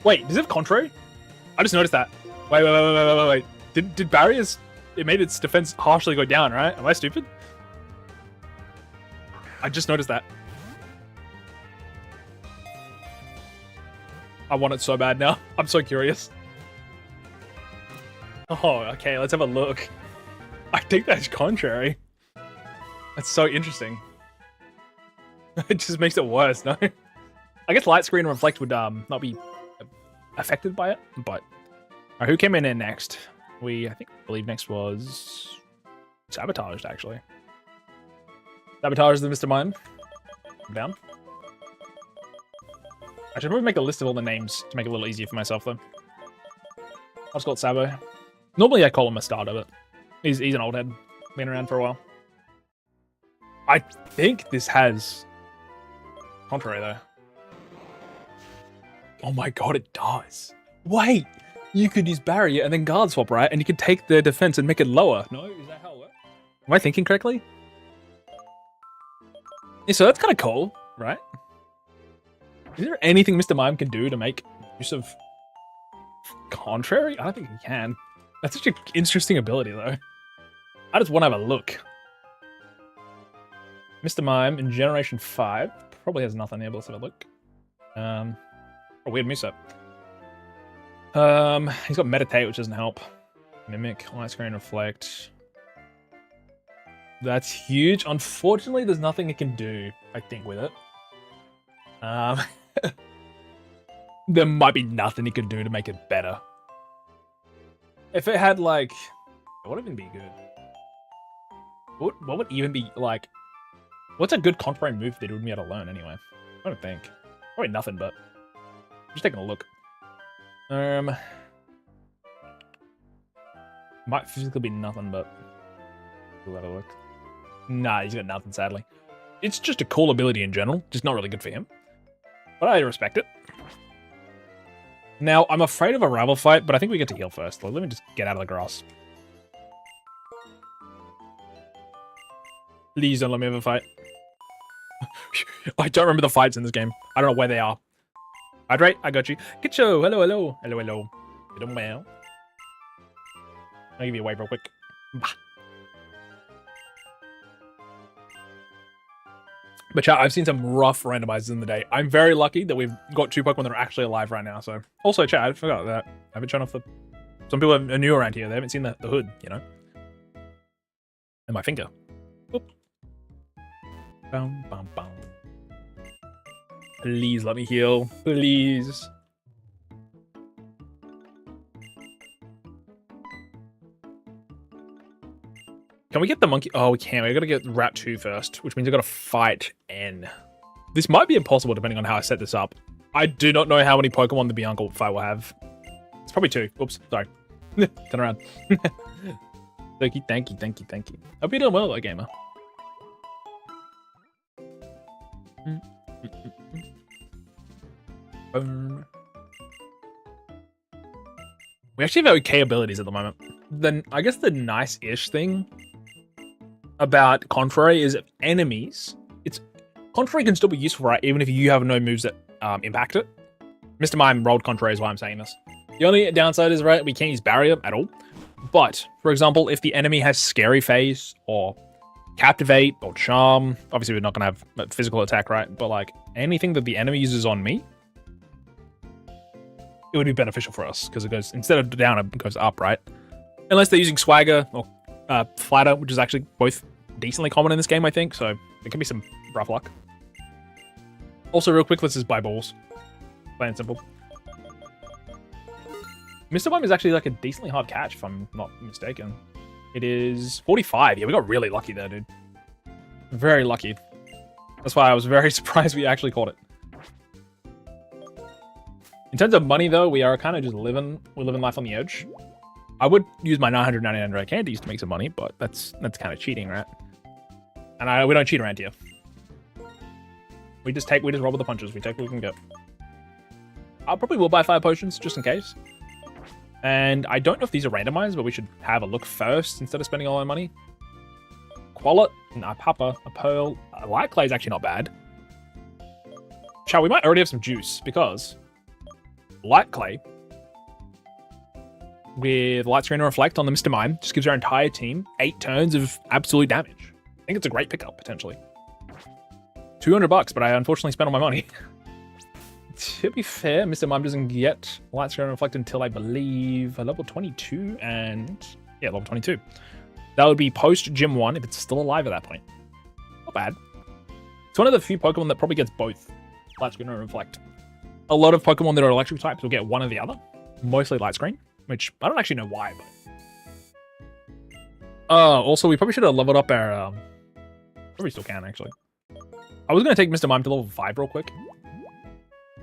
Wait, does it have Contrary? I just noticed that. Wait. Did Barriers... It made its defense harshly go down, right? Am I stupid? I just noticed that. I want it so bad now. I'm so curious. Oh, okay, let's have a look. I think that's contrary. That's so interesting. It just makes it worse, no? I guess light screen and reflect would not be affected by it, but... Alright, who came in there next? I believe next was... Sabotaged, actually. Sabotage the Mr. Mime. I'm down. I should probably make a list of all the names to make it a little easier for myself, though. I'll just call it Sabo. Normally I call him a starter, but he's an old head. Been around for a while. I think this has... Contrary, though. Oh my god, it does. Wait! You could use Barrier and then Guard Swap, right? And you could take the defense and make it lower. No? Is that how it works? Am I thinking correctly? Yeah, so that's kind of cool, right? Is there anything Mr. Mime can do to make use of Contrary? I don't think he can. That's such an interesting ability, though. I just want to have a look. Mr. Mime in Generation 5 probably has nothing here, but let's have a look. A weird mix-up. He's got Meditate, which doesn't help. Mimic, Light Screen, Reflect. That's huge. Unfortunately, there's nothing it can do, I think, with it. There might be nothing he could do to make it better. If it had, like... What would even be good? What would even be, like... What's a good contrary move that it would be able to learn, anyway? I don't think. Probably nothing, but... Just taking a look. Might physically be nothing, but... We'll have a look. Nah, he's got nothing, sadly. It's just a cool ability in general, just not really good for him. But I respect it. Now, I'm afraid of a rival fight, but I think we get to heal first. Let me just get out of the grass. Please don't let me have a fight. I don't remember the fights in this game. I don't know where they are. Hydrate, I got you. Get you. Hello, hello. Hello, hello. You doing well? I'll give you a wave real quick. Bah. But chat, I've seen some rough randomizers in the day. I'm very lucky that we've got 2 Pokemon that are actually alive right now. So, also, chat, I forgot that. I haven't shown off the... Some people are new around here. They haven't seen the hood, you know? And my finger. Oop. Bum, bum, bum. Please let me heal. Please. Can we get the monkey? Oh, we can. We gotta get Route 2 first, which means we gotta fight N. This might be impossible depending on how I set this up. I do not know how many Pokemon the Bianca fight will have. It's probably 2. Oops, sorry. Turn around. Thank you, thank you, thank you, thank you. Hope you're doing well, though, gamer. We actually have okay abilities at the moment. Then I guess the nice-ish thing about Contrary is enemies. Contrary can still be useful, right? Even if you have no moves that impact it. Mr. Mime rolled Contrary is why I'm saying this. The only downside is, right, we can't use Barrier at all. But, for example, if the enemy has Scary Face or Captivate or Charm, obviously we're not going to have a physical attack, right? But, like, anything that the enemy uses on me, it would be beneficial for us because it goes, instead of down, it goes up, right? Unless they're using Swagger or Flatter, which is actually both decently common in this game, I think. So there can be some rough luck. Also, real quick, let's just buy balls. Plain and simple. Mr. Mime is actually like a decently hard catch, if I'm not mistaken. It is 45. Yeah, we got really lucky there, dude. Very lucky. That's why I was very surprised we actually caught it. In terms of money, though, we are kind of just living life on the edge. I would use my 999 rare candies to make some money, but that's kind of cheating, right? And we don't cheat around here. We just roll with the punches. We take what we can get. I probably will buy 5 potions just in case. And I don't know if these are randomized, but we should have a look first instead of spending all our money. Qualit, a Papa, a Pearl, a Light Clay is actually not bad. Chow, we might already have some juice because Light Clay with Light Screen and Reflect on the Mr. Mime just gives our entire team 8 turns of absolute damage. I think it's a great pickup, potentially. $200, but I unfortunately spent all my money. To be fair, Mr. Mime doesn't get Light Screen and Reflect until, I believe, a level 22 and... Yeah, level 22. That would be post Gym 1 if it's still alive at that point. Not bad. It's one of the few Pokemon that probably gets both Light Screen and Reflect. A lot of Pokemon that are electric types will get one or the other. Mostly Light Screen, which I don't actually know why, but... also, we probably should have leveled up our... Probably still can, actually. I was going to take Mr. Mime to level 5 real quick.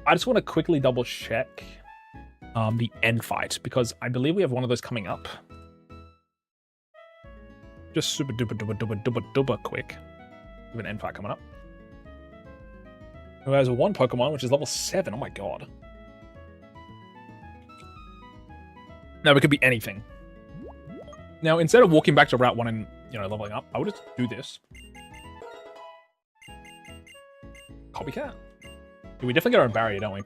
I just want to quickly double check the end fight, because I believe we have one of those coming up. Just super duper quick. We have an end fight coming up. Who has one Pokemon, which is level 7. Oh my god. Now, it could be anything. Now, instead of walking back to Route 1 and, leveling up, I would just do this. Copycat. We definitely get our own barrier, don't we?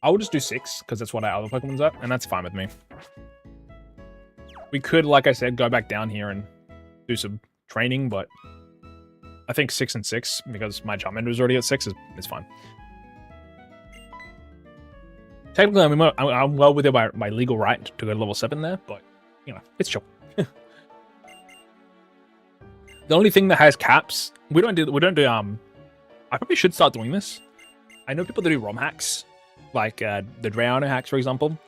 I will just do 6, because that's what our other Pokemon's at, and that's fine with me. We could, like I said, go back down here and do some training, but I think 6 and 6, because my Charmander is already at 6, is fine. Technically, I'm well within my legal right to go to level 7 there, but, you know, it's chill. The only thing that has caps, we don't do, I probably should start doing this. I know people that do ROM hacks, like the Drayano hacks, for example.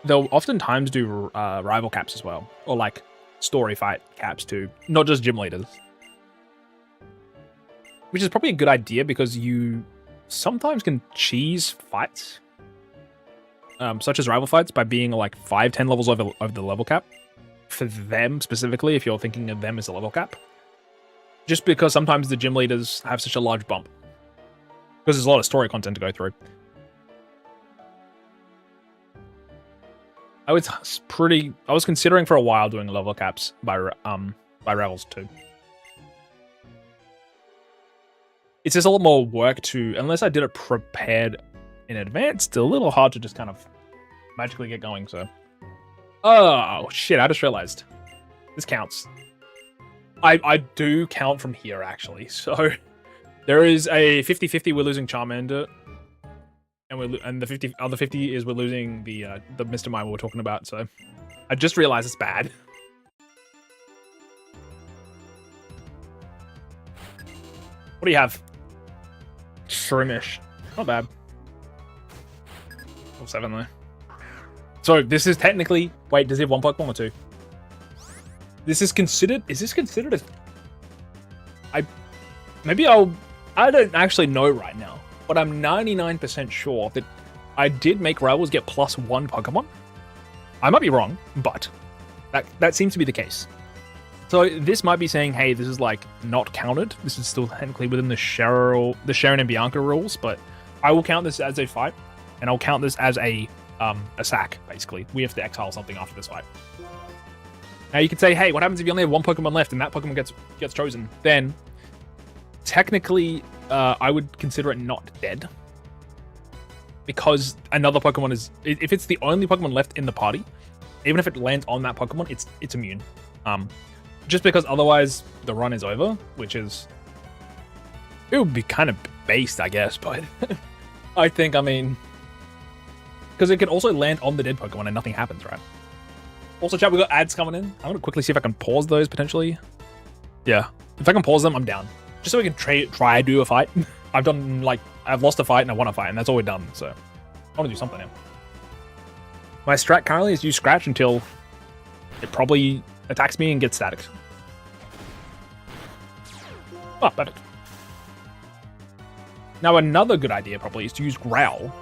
They'll oftentimes do rival caps as well, or like story fight caps too, not just gym leaders. Which is probably a good idea because you sometimes can cheese fights, such as rival fights, by being like 5-10 levels over the level cap. For them specifically, if you're thinking of them as a level cap. Just because sometimes the gym leaders have such a large bump. Because there's a lot of story content to go through. I was considering for a while doing level caps by rivals too. It's just a lot more work to, unless I did it prepared in advance, it's a little hard to just kind of magically get going, so. Oh, shit, I just realized. This counts. I do count from here, actually, so. There is a 50-50 we're losing Charmander. And the other 50 is we're losing the Mr. Mime we were talking about, so. I just realized it's bad. What do you have? Shrimish. Not bad. Level 7 there. So this is technically, wait, does he have 1 Pokemon or 2? This is considered, is this considered a, I don't actually know right now, but I'm 99% sure that I did make rivals get +1 Pokemon. I might be wrong, but that seems to be the case. So this might be saying, hey, this is like not counted. This is still technically within the Cheren and Bianca rules, but I will count this as a fight, and I'll count this as a sack, basically. We have to exile something after this fight. Now you could say, hey, what happens if you only have 1 Pokemon left and that Pokemon gets chosen? Then, technically, I would consider it not dead. Because another Pokemon is... If it's the only Pokemon left in the party, even if it lands on that Pokemon, it's immune. Just because otherwise the run is over, which is... It would be kind of based, I guess, but... I think, I mean... Because it can also land on the dead Pokemon and nothing happens, right? Also, chat, we got ads coming in. I'm going to quickly see if I can pause those, potentially. Yeah. If I can pause them, I'm down. Just so we can try to do a fight. I've lost a fight and I won a fight, and that's all we've done, so... I want to do something now. My strat currently is use Scratch until it probably attacks me and gets static. Oh, perfect. Now, another good idea probably is to use Growl,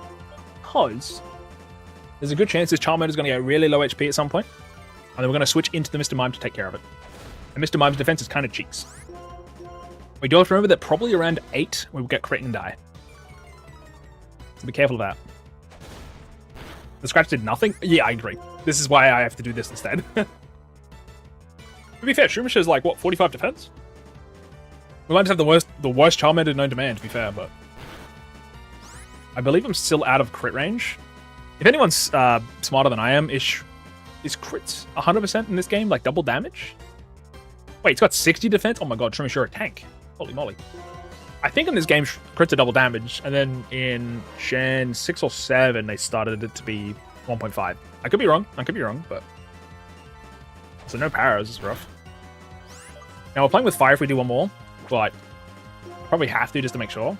because there's a good chance this Charmander is going to get really low HP at some point, and then we're going to switch into the Mr. Mime to take care of it. And Mr. Mime's defense is kind of cheeks. We do have to remember that probably around 8 we will get crit and die. So be careful of that. The Scratch did nothing? Yeah, I agree. This is why I have to do this instead. To be fair, Shroomish is like, what, 45 defense? We might just have the worst Charmander known to man, to be fair, but... I believe I'm still out of crit range. If anyone's smarter than I am, is crits 100% in this game, like double damage? Wait, it's got 60 defense? Oh my god, Shroomish, you're a tank. Holy moly. I think in this game, crits are double damage, and then in Gen 6 or 7, they started it to be 1.5. I could be wrong, but... So no paras, this is rough. Now we're playing with fire if we do one more, but probably have to just to make sure.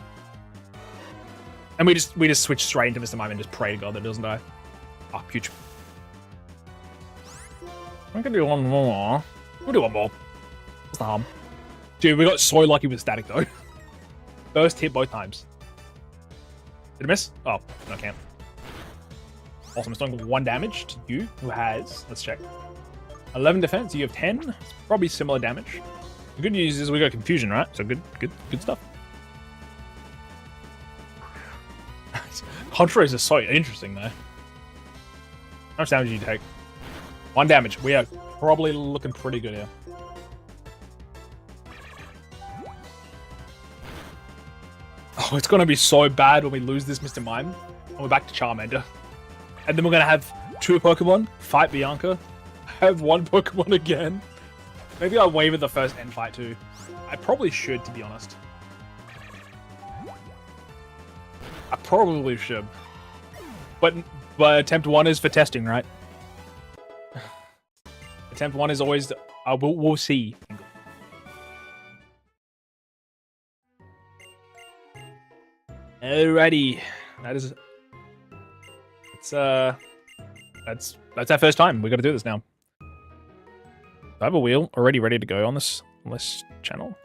And we just switch straight into Mr. Mime and just pray to God that it doesn't die. Ah, oh, huge. I'm gonna do one more. We'll do one more. What's the harm? Dude, we got so lucky with static though. First hit both times. Did I miss? Oh, no, I can't. Awesome, it's doing 1 damage to you, who has, let's check, 11 defense, you have 10. It's probably similar damage. The good news is we got confusion, right? So good stuff. Contraries are so interesting though. How much damage do you take? 1 damage. We are probably looking pretty good here. Oh, it's gonna be so bad when we lose this Mr. Mime. And we're back to Charmander. And then we're gonna have 2 Pokemon fight Bianca. have one Pokemon again. Maybe I'll wave at the first end fight too. I probably should, to be honest. I probably should. But attempt 1 is for testing, right? Attempt 1 is always... we'll see. Alrighty. That's our first time. We got to do this now. I have a wheel already ready to go on this channel.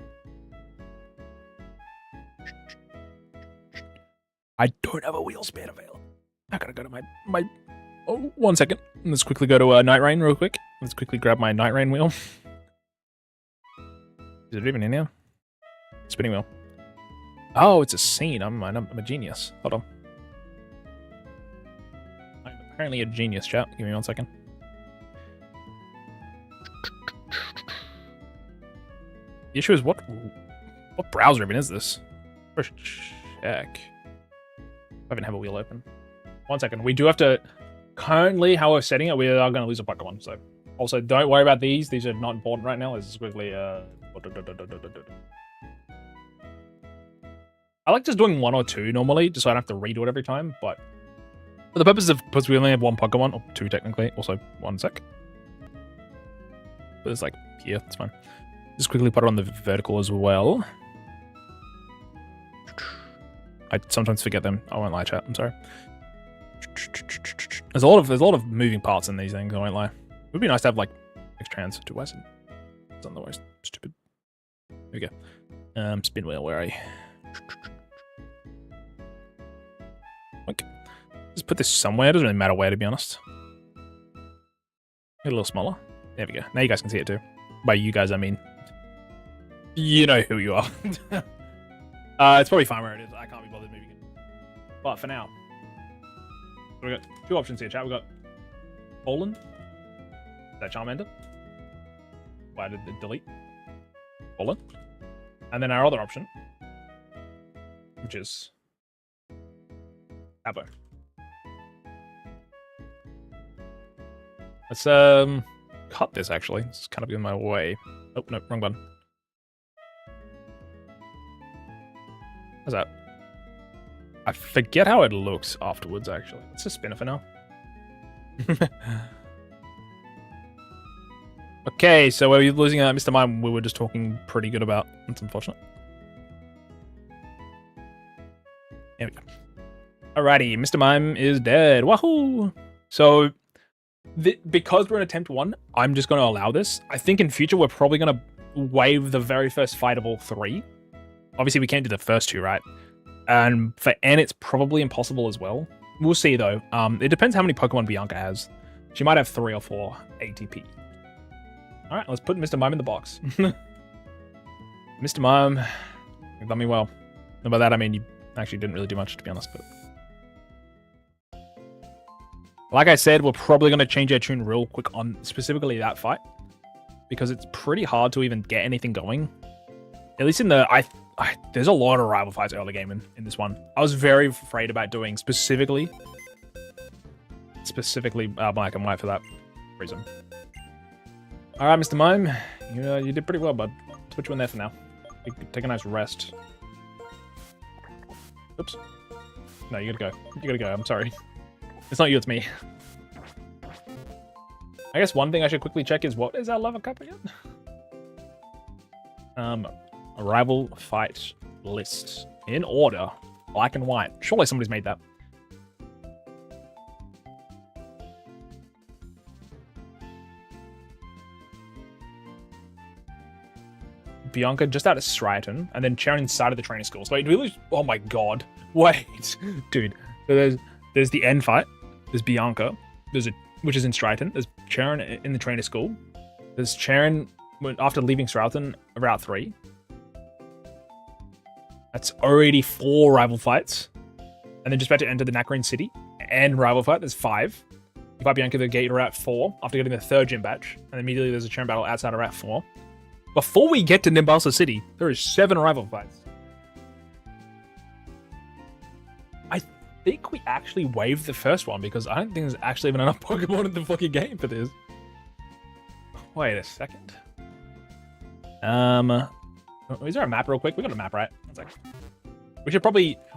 I don't have a wheel spare available. I gotta go to my. Oh, 1 second. Let's quickly go to Night Rain real quick. Let's quickly grab my Night Rain wheel. Is it even in here? Spinning wheel. Oh, it's a scene. I'm a genius. Hold on. I'm apparently a genius, chat. Give me 1 second. The issue is what browser even is this? First check. I even have a wheel open. 1 second. We do have to... Currently, how we're setting it, we are going to lose a Pokemon. So, also, don't worry about these. These are not important right now. Let's just quickly... I like just doing 1 or 2 normally, just so I don't have to redo it every time. But for the purpose of... Because we only have 1 Pokemon, or 2 technically. Also, 1 sec. But it's like here. It's fine. Just quickly put it on the vertical as well. I sometimes forget them. I won't lie, chat. I'm sorry. There's a lot of moving parts in these things. I won't lie. It would be nice to have like X-Trans to West. It's otherwise stupid. Here we go. Spin wheel. Where are you? Okay. Just put this somewhere. It doesn't really matter where, to be honest. Get a little smaller. There we go. Now you guys can see it too. By you guys, I mean, you know who you are. It's probably fine where it is. I can't be bothered moving it. But for now, we've got 2 options here, chat. We've got Poland. Is that Charmander? Why did it delete? Poland. And then our other option, which is Abo. Let's cut this actually. It's kind of in my way. Oh no, wrong button. How's that? I forget how it looks afterwards, actually. Let's just spin it for now. Okay, so we're losing Mr. Mime we were just talking pretty good about. That's unfortunate. There we go. Alrighty, Mr. Mime is dead. Wahoo! So, because we're in attempt 1, I'm just going to allow this. I think in future we're probably going to waive the very first fight of all 3. Obviously, we can't do the first 2, right? And for N, it's probably impossible as well. We'll see, though. It depends how many Pokemon Bianca has. She might have 3 or 4 ATP. All right, let's put Mr. Mime in the box. Mr. Mime, you've done me well. And by that, I mean you actually didn't really do much, to be honest. But like I said, we're probably going to change our tune real quick on specifically that fight. Because it's pretty hard to even get anything going. At least in the... there's a lot of rival fights early game in this one. I was very afraid about doing specifically black and white for that reason. All right, Mr. Mime, you did pretty well, bud. Let's put you in there for now. Take a nice rest. Oops. No, you gotta go. You gotta go. I'm sorry. It's not you, it's me. I guess one thing I should quickly check is what is our level cap again? A rival fight list in order, black and white. Surely somebody's made that. Bianca just out of Striaton, and then Cheren started the training school. So wait, do we lose? Oh my god! Wait, dude. So there's the end fight. There's Bianca. Which is in Striaton. There's Cheren in the trainer school. There's Cheren after leaving Striaton, Route 3. That's already 4 rival fights. And then just about to enter the Nacrane City and rival fight, there's 5. You fight Bianca the gate Route 4 after getting the 3rd gym badge. And immediately there's a Cheren battle outside of Route 4. Before we get to Nimbasa City, there is 7 rival fights. I think we actually waived the first one because I don't think there's actually even enough Pokemon in the fucking game for this. Wait a second. Is there a map real quick? We got a map, right? One sec.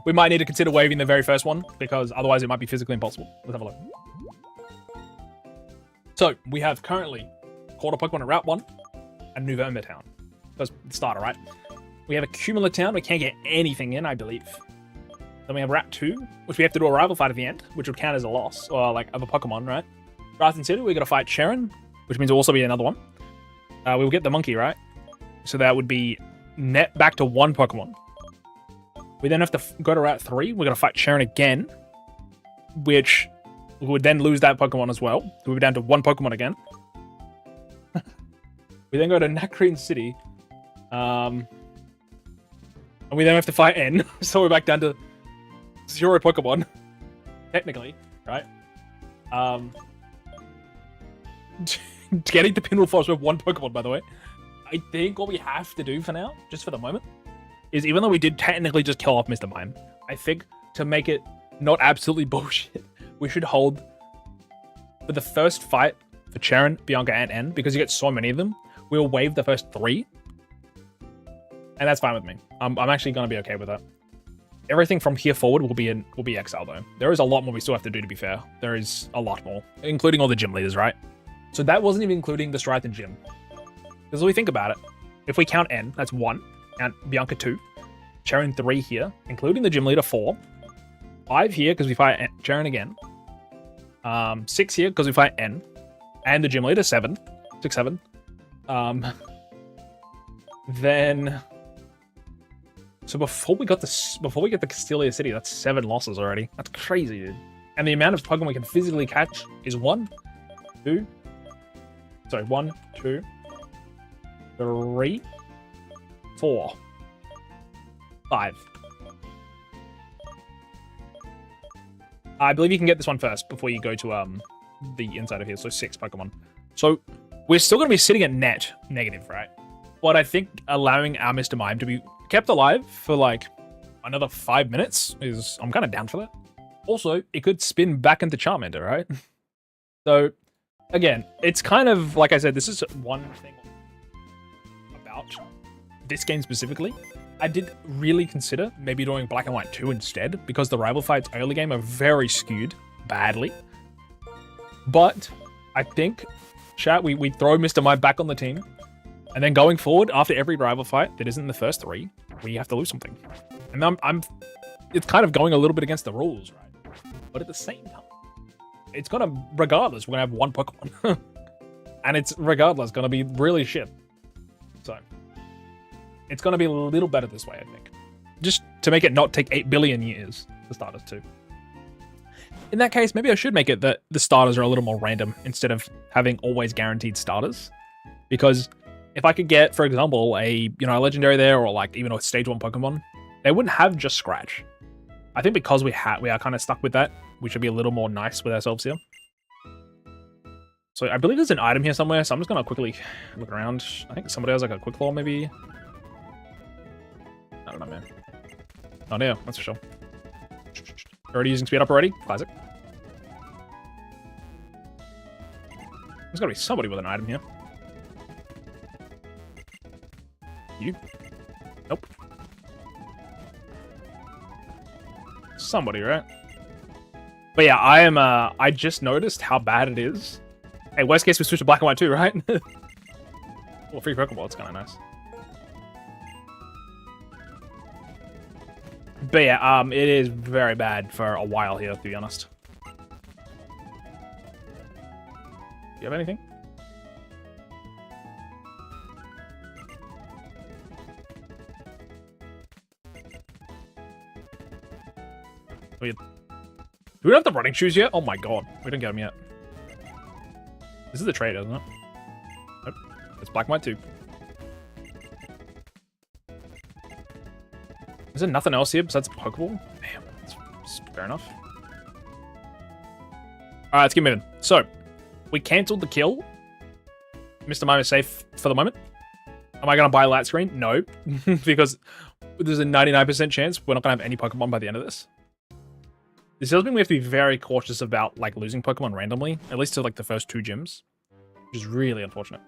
We might need to consider waiving the very first one because otherwise it might be physically impossible. Let's have a look. So we have currently caught a Pokemon at Route 1 and November Town. That's the starter, right? We have a Cumula Town. We can't get anything in, I believe. Then we have Route 2, which we have to do a rival fight at the end, which would count as a loss, or like of a Pokemon, right? Grafton City, we got to fight Cheren, which means it'll also be another one. We will get the monkey, right? So that would be net back to 1 Pokemon. We then have to go to Route 3. We're going to fight Cheren again, which we would then lose that Pokemon as well. So we'll be down to 1 Pokemon again. We then go to Nacrene City. And we then have to fight N. So we're back down to 0 Pokemon. Technically, right? Getting to Pinwheel Forest with 1 Pokemon, by the way. I think what we have to do for now, just for the moment, is even though we did technically just kill off Mr. Mime, I think to make it not absolutely bullshit, we should hold for the first fight for Cheren, Bianca, and N, because you get so many of them, we'll waive the first 3. And that's fine with me. I'm actually going to be okay with that. Everything from here forward will be exile, though. There is a lot more we still have to do, to be fair. There is a lot more, including all the gym leaders, right? So that wasn't even including the Stratton gym. Because if we think about it, if we count N, that's 1. Count Bianca 2. Cheren 3 here, including the gym leader 4. 5 here, because we fight Cheren again. 6 here, because we fight N. And the gym leader, 7. 6, 7. Then... So before we get the Castelia City, that's 7 losses already. That's crazy, dude. And the amount of Pokemon we can physically catch is 1, 2, 3, 4, 5. I believe you can get this one first before you go to the inside of here. So 6 Pokemon. So we're still going to be sitting at net negative, right? But I think allowing our Mr. Mime to be kept alive for like another 5 minutes is, I'm kind of down for that. Also, it could spin back into Charmander, right? So again, it's kind of, like I said, this is one thing about this game specifically. I did really consider maybe doing Black and White 2 instead, because the rival fights early game are very skewed badly. But I think, chat, we throw Mr. Mime back on the team. And then going forward, after every rival fight that isn't the first 3, we have to lose something. And it's kind of going a little bit against the rules, right? But at the same time, it's gonna, regardless, we're gonna have 1 Pokemon. And it's, regardless, gonna be really shit. So, it's gonna be a little better this way, I think. Just to make it not take 8 billion years for starters too. In that case, maybe I should make it that the starters are a little more random instead of having always guaranteed starters. Because if I could get, for example, a legendary there, or like even a stage 1 Pokemon, they wouldn't have just Scratch. I think because we are kind of stuck with that, we should be a little more nice with ourselves here. So I believe there's an item here somewhere, so I'm just gonna quickly look around. I think somebody has like a quick claw, maybe. I don't know, man. Oh yeah, that's for sure. Already using speed up already? Classic. There's gotta be somebody with an item here. You? Nope. Somebody, right? But yeah, I just noticed how bad it is. Hey, worst case we switch to Black and White too, right? Well, free Pokeball, it's kind of nice. But yeah, it is very bad for a while here, to be honest. Do you have anything? Do we have the running shoes yet? Oh my god, we didn't get them yet. This is the trade, isn't it? Nope. It's Black and White too. Is there nothing else here besides Pokeball? Damn, that's fair enough. Alright, let's keep moving. So, we cancelled the kill. Mr. Mime is safe for the moment. Am I going to buy a light screen? No. Because there's a 99% chance we're not going to have any Pokemon by the end of this. This tells me we have to be very cautious about like losing Pokemon randomly, at least to like the first 2 gyms, which is really unfortunate.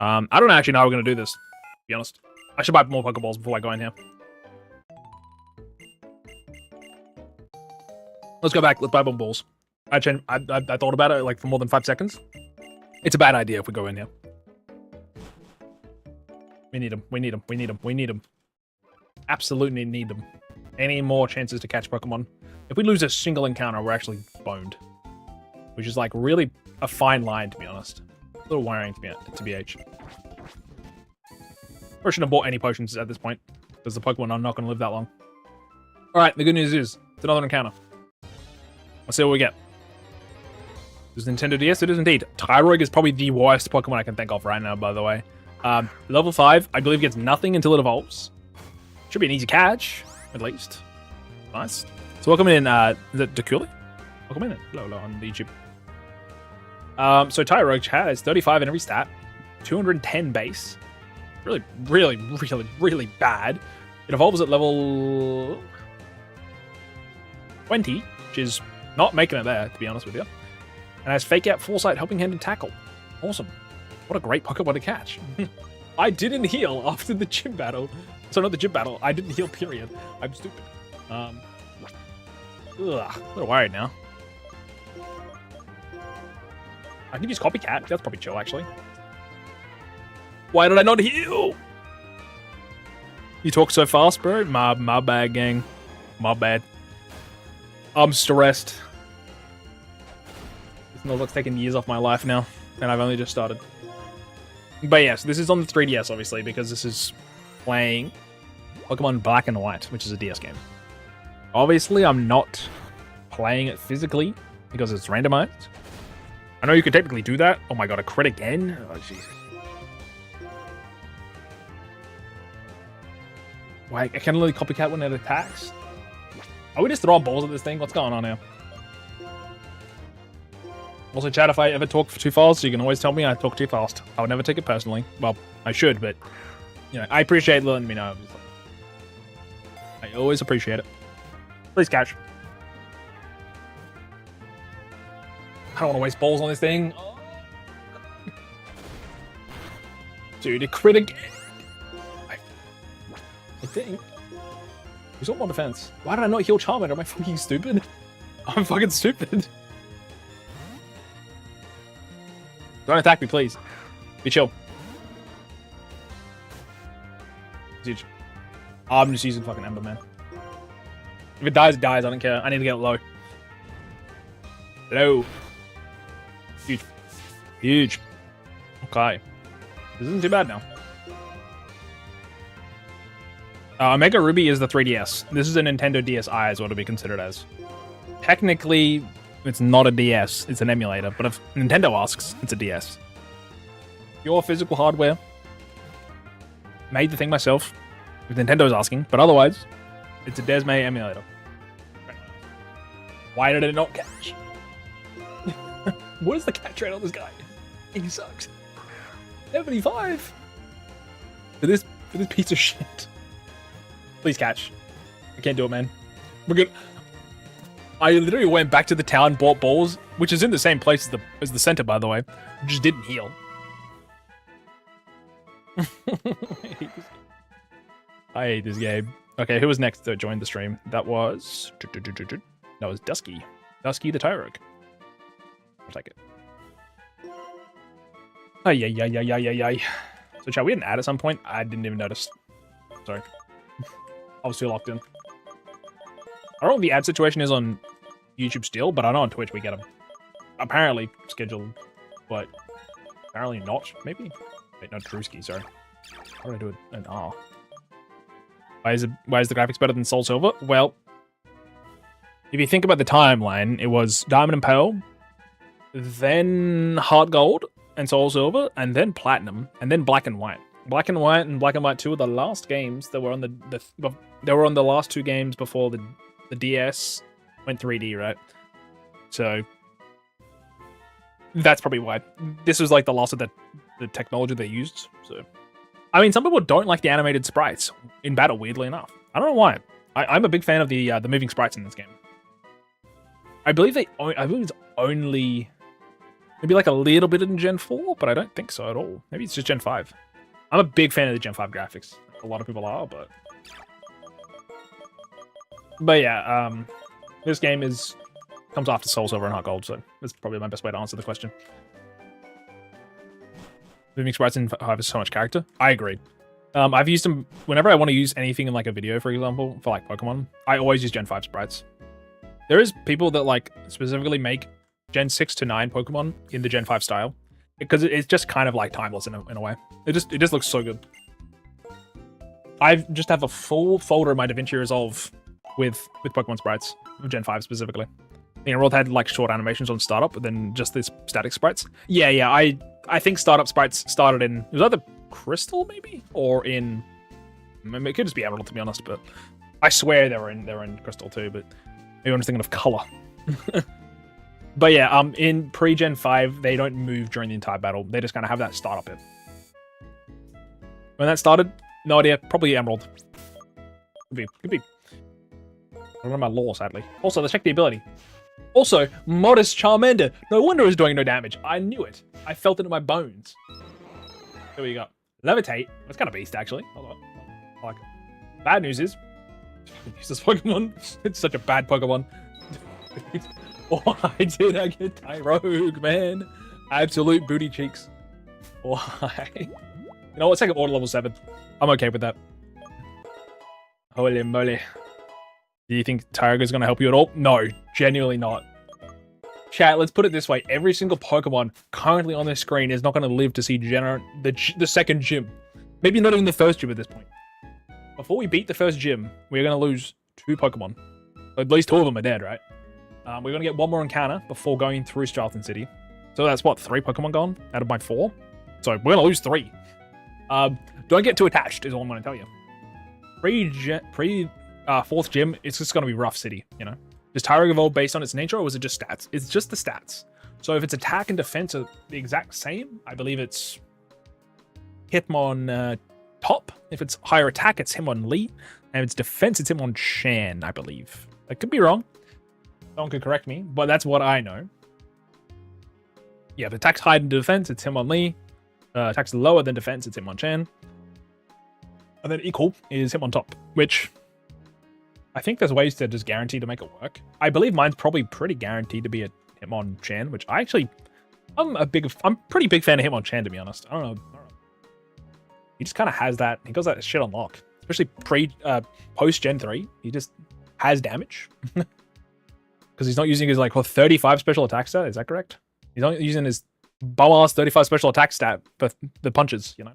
I don't actually know how we're going to do this, to be honest. I should buy more Pokeballs before I go in here. Let's go back. Let's buy more balls. I thought about it like for more than 5 seconds. It's a bad idea if we go in here. We need them. We need them. We need them. We need them. Absolutely need them. Any more chances to catch Pokemon? If we lose a single encounter, we're actually boned. Which is like really a fine line, to be honest. A little worrying to BH. Probably shouldn't have bought any potions at this point, because the Pokemon are not going to live that long. Alright, the good news is, it's another encounter. Let's see what we get. Is Nintendo DS? It is indeed. Tyrogue is probably the worst Pokemon I can think of right now, by the way. Level 5, I believe, gets nothing until it evolves. Should be an easy catch, at least. Nice. So welcome in, is it Deschy? Welcome in. Hello on YouTube. So Tyrogue has 35 in every stat, 210 base. Really, really, really, really bad. It evolves at level 20, which is not making it there, to be honest with you. And has Fake Out, Foresight, Helping Hand, and Tackle. Awesome. What a great Pokemon to catch. I didn't heal after the gym battle. So not the gym battle. I didn't heal, period. I'm stupid. I'm a little worried now. I can use Copycat. That's probably chill, actually. Why did I not heal? You talk so fast, bro. My bad, gang. My bad. I'm stressed. This Nuzlocke's taken years off my life now, and I've only just started. But yes, this is on the 3DS, obviously, because this is playing Pokemon Black and White, which is a DS game. Obviously, I'm not playing it physically because it's randomized. I know you could technically do that. Oh my god, a crit again? Oh, Jesus. Why, I can only Copycat when it attacks? Are we just throwing balls at this thing? What's going on here? Also, chat, if I ever talk too fast, you can always tell me I talk too fast. I would never take it personally. Well, I should, but, you know, I appreciate letting me know. I always appreciate it. Please catch. I don't want to waste balls on this thing. Dude, a crit again. I think. He's on one defense. Why did I not heal Charmander? Am I fucking stupid? I'm fucking stupid. Don't attack me, please. Be chill. Huge. Oh, I'm just using fucking Ember, man. If it dies, it dies. I don't care. I need to get it low. Low. Huge. Huge. Okay. This isn't too bad now. Omega Ruby is the 3DS. This is a Nintendo DSi is what it'll be considered as. Technically, it's not a DS. It's an emulator. But if Nintendo asks, it's a DS. Pure physical hardware. Made the thing myself. If Nintendo's asking. But otherwise, it's a Desmay emulator. Why did it not catch? What is the catch rate on this guy? He sucks. 75 for this piece of shit. Please catch. I can't do it, man. We're good. I literally went back to the town, bought balls, which is in the same place as the center, by the way. Just didn't heal. I hate this game. Okay, who was next to join the stream? That was Deschy. Deschy the Tyrogue. I'll take it. Ay. So shall we had an ad at some point? I didn't even notice. Sorry. I was too locked in. I don't know what the ad situation is on YouTube still, but I know on Twitch we get them. Apparently scheduled, but apparently not, maybe? Wait, no, Drewski, sorry. How do I do an R? Why is the graphics better than Soul Silver? Well, if you think about the timeline, it was Diamond and Pearl, then Heart Gold and Soul Silver, and then Platinum, and then Black and White. Black and White and Black and White 2 are the last games that were on the last two games before the DS went 3D, right? So that's probably why. This was like the last of the technology they used. So I mean, some people don't like the animated sprites in battle, weirdly enough. I don't know why. I'm a big fan of the moving sprites in this game. I believe it's only Maybe like a little bit in Gen 4, but I don't think so at all. Maybe it's just Gen 5. I'm a big fan of the Gen 5 graphics. A lot of people are, but... But yeah, this game comes after Soul Silver and Heart Gold, so that's probably my best way to answer the question. Moving sprites in 5 has so much character. I agree. I've used them whenever I want to use anything in like a video, for example, for like Pokemon. I always use Gen 5 sprites. There is people that like specifically make Gen 6 to 9 Pokemon in the Gen 5 style because it's just kind of like timeless in a way. It just looks so good. I just have a full folder in my DaVinci Resolve with Pokemon sprites, Gen 5 specifically. The Emerald had like short animations on startup, but then just this static sprites. Yeah. I think startup sprites started in, it was either Crystal maybe, or in, it could just be Emerald to be honest, but I swear they were in Crystal too, but maybe I'm just thinking of color. But yeah, in pre-Gen 5, they don't move during the entire battle. They just kind of have that startup bit. When that started, no idea. Probably Emerald. Could be. I don't know my lore, sadly. Also, let's check the ability. Also, Modest Charmander. No wonder it's doing no damage. I knew it. I felt it in my bones. Here we go. Levitate. That's kind of beast, actually. Hold on. I like it. Bad news is, use this Pokemon. It's such a bad Pokemon. Why did I get Tyrogue, man? Absolute booty cheeks. Why? You know what? Take up order level 7. I'm okay with that. Holy moly. Do you think Tyrogue is going to help you at all? No, genuinely not. Chat, let's put it this way. Every single Pokemon currently on this screen is not going to live to see the second gym. Maybe not even the first gym at this point. Before we beat the first gym, we're going to lose 2 Pokemon. At least 2 of them are dead, right? We're going to get 1 more encounter before going through Stralton City. So that's what, 3 Pokemon gone out of my 4? So we're going to lose 3. Don't get too attached is all I'm going to tell you. Fourth gym, it's just going to be rough city, you know? Does Tyrogue evolve based on its nature, or was it just stats? It's just the stats. So if its attack and defense are the exact same, I believe it's Hitmon top. If it's higher attack, it's Hitmonlee. And if it's defense, it's Hitmon Cheren, I believe. I could be wrong. Someone could correct me, but that's what I know. Yeah, if attack's higher than defense, it's Hitmonlee. Attack's lower than defense, it's Hitmon Cheren. And then equal is Hitmon top, which I think there's ways to just guarantee to make it work. I believe mine's probably pretty guaranteed to be a Hitmon Cheren, which I'm pretty big fan of Hitmon Cheren, to be honest. I don't know. He just kind of has that. He got that shit on lock, especially post Gen 3. He just has damage because he's not using his like 35 special attack stat. Is that correct? He's not using his bum ass 35 special attack stat for the punches. You know.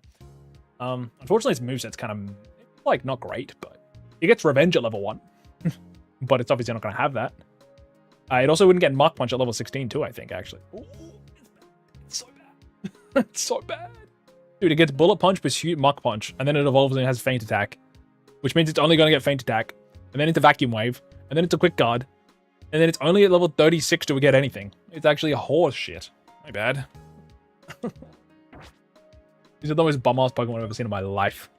Unfortunately, his moveset's kind of like not great, but he gets revenge at level 1. But it's obviously not going to have that. It also wouldn't get Mach Punch at level 16 too, I think, actually. Ooh, it's so bad. It's so bad. Dude, it gets Bullet Punch, Pursuit, Mach Punch, and then it evolves and it has Feint Attack, which means it's only going to get Feint Attack, and then into Vacuum Wave, and then into Quick Guard, and then it's only at level 36 to get anything. It's actually a horse shit. My bad. These are the most bum-ass Pokemon I've ever seen in my life.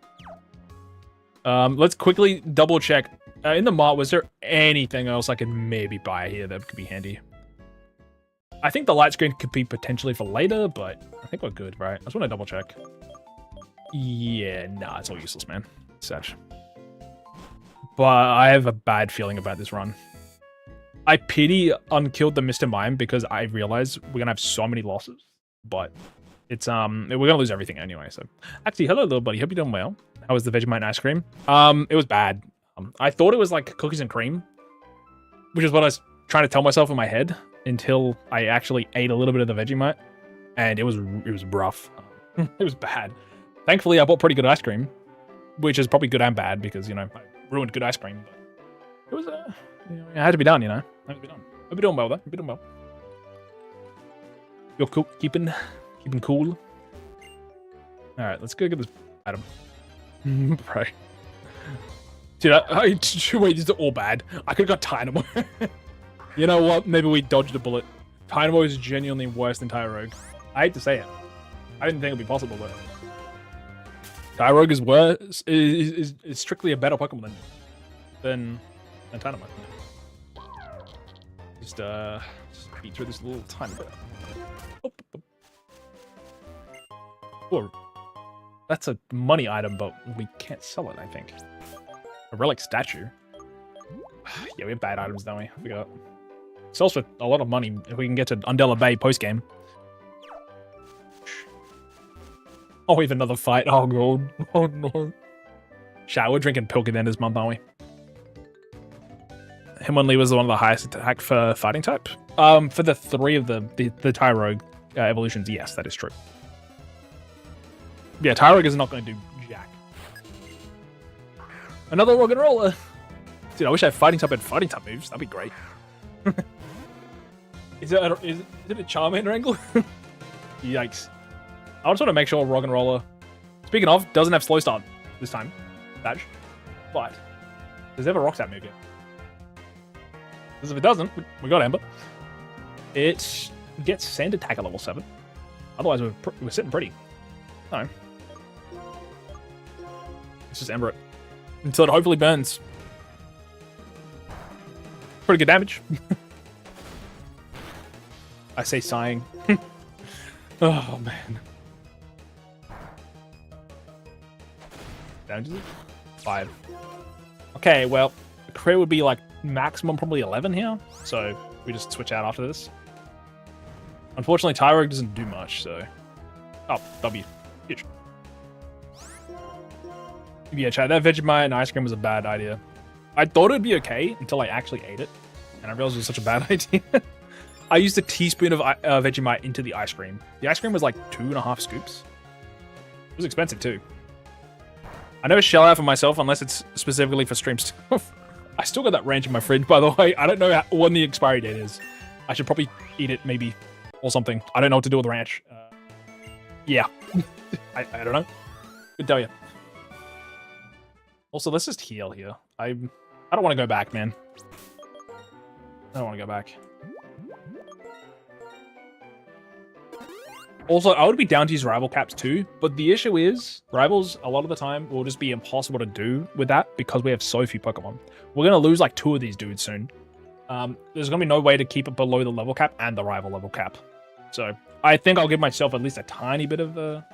Let's quickly double check. In the mart, was there anything else I could maybe buy here that could be handy? I think the light screen could be potentially for later, but I think we're good, right? I just want to double check. Yeah, nah, it's all useless, man. Such. But I have a bad feeling about this run. I pity Unkilled the Mr. Mime because I realize we're gonna have so many losses, but it's we're gonna lose everything anyway. So actually, hello little buddy, hope you're doing well. How was the Vegemite ice cream? It was bad. I thought it was like cookies and cream, which is what I was trying to tell myself in my head until I actually ate a little bit of the Vegemite, and it was rough. It was bad. Thankfully, I bought pretty good ice cream, which is probably good and bad because, you know, I ruined good ice cream. But it was you know, it had to be done, you know. It had to be done. Hope you're doing well though. Hope you're doing well. You're cool, keeping cool. All right, let's go get this item. Right. Dude, wait, these are all bad. I could have got Dynamo. You know what? Maybe we dodged a bullet. Dynamo is genuinely worse than Tyrogue. I hate to say it. I didn't think it'd be possible, but Tyrogue is worse. Is strictly a better Pokemon than Dynamo. Just beat through this little tiny bit. Oop. Ooh, that's a money item, but we can't sell it, I think. A relic statue. Yeah, we have bad items, don't we? We got sells for a lot of money if we can get to Undella Bay post-game. Oh, we have another fight. Oh, God. Oh, no. Shout, we're drinking Pilk again this month, aren't we? Hitmonlee was one of the highest attack for fighting type. For the 3 of the Tyrogue evolutions, yes, that is true. Yeah, Tyrogue is not going to do jack. Another Rock and Roller. Dude, I wish I had fighting type moves. That'd be great. Is it a Charmander angle? Yikes. I just want to make sure Rock and Roller, speaking of, doesn't have slow start this time. Badge. But does it have a Rock Stat move yet? Because if it doesn't, we got Ember. It gets Sand Attack at level 7. Otherwise, we're sitting pretty. No. Let's just Ember it. Until it hopefully burns. Pretty good damage. I say sighing. Oh, man. Damage is it? 5. Okay, well, the crit would be like maximum probably 11 here. So we just switch out after this. Unfortunately, Tyrogue doesn't do much, so... Oh, W. Huge. Yeah, chat, that Vegemite and ice cream was a bad idea. I thought it would be okay until I actually ate it. And I realized it was such a bad idea. I used a teaspoon of Vegemite into the ice cream. The ice cream was like 2.5 scoops. It was expensive too. I never shell out for myself unless it's specifically for stream stuff. I still got that ranch in my fridge, by the way. I don't know when the expiry date is. I should probably eat it maybe or something. I don't know what to do with the ranch. Yeah. I don't know. Could tell you. Also, let's just heal here. I don't want to go back, man. I don't want to go back. Also, I would be down to use rival caps too, but the issue is rivals a lot of the time will just be impossible to do with that because we have so few Pokemon. We're going to lose like 2 of these dudes soon. There's going to be no way to keep it below the level cap and the rival level cap. So I think I'll give myself at least a tiny bit of a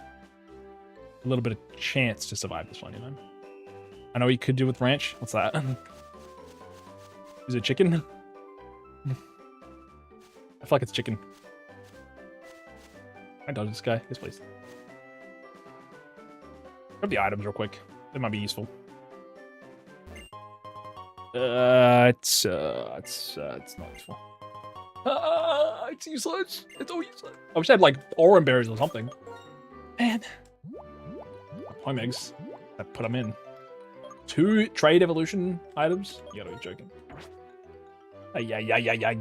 little bit of chance to survive this one, you know? I know what you could do with ranch. What's that? Is it chicken? I feel like it's chicken. I dodge this guy. Yes, please. Grab the items real quick. They might be useful. It's not useful. It's useless. It's all useless. I wish I had like orange berries or something. Man. Home eggs. I put them in. 2 trade evolution items? You gotta be joking. Ay.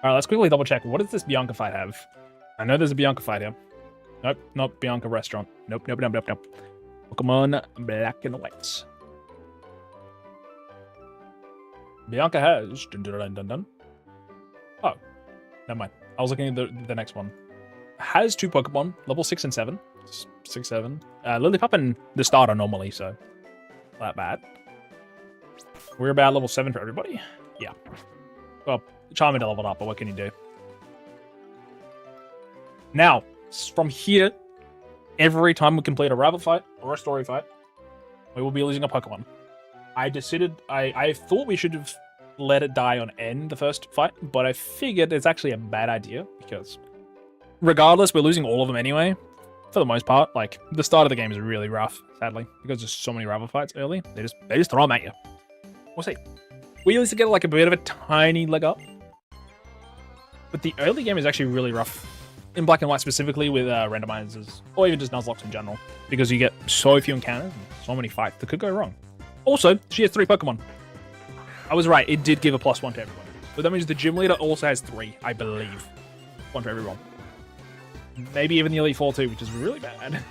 Alright, let's quickly double check. What does this Bianca fight have? I know there's a Bianca fight here. Nope, not Bianca restaurant. Nope. Pokemon Black and White. Bianca has... Dun. Oh, never mind. I was looking at the next one. Has 2 Pokemon, level 6 and 7. 6, 7. Lillipup and the starter normally, so not that bad. We're about level 7 for everybody. Yeah. Well, Charmander leveled up, but what can you do? Now, from here, every time we complete a rival fight or a story fight, we will be losing a Pokemon. I thought we should have let it die on N the first fight, but I figured it's actually a bad idea because regardless, we're losing all of them anyway. For the most part, like the start of the game is really rough, sadly, because there's so many rival fights early. They just throw them at you. We'll see. We used to get like a bit of a tiny leg up, but the early game is actually really rough in Black and White, specifically with randomizers or even just Nuzlocke in general, because you get so few encounters and so many fights that could go wrong. Also, she has 3 Pokemon. I was right; it did give a +1 to everybody, but that means the gym leader also has 3, I believe. 1 for everyone. Maybe even the Elite Four too, which is really bad.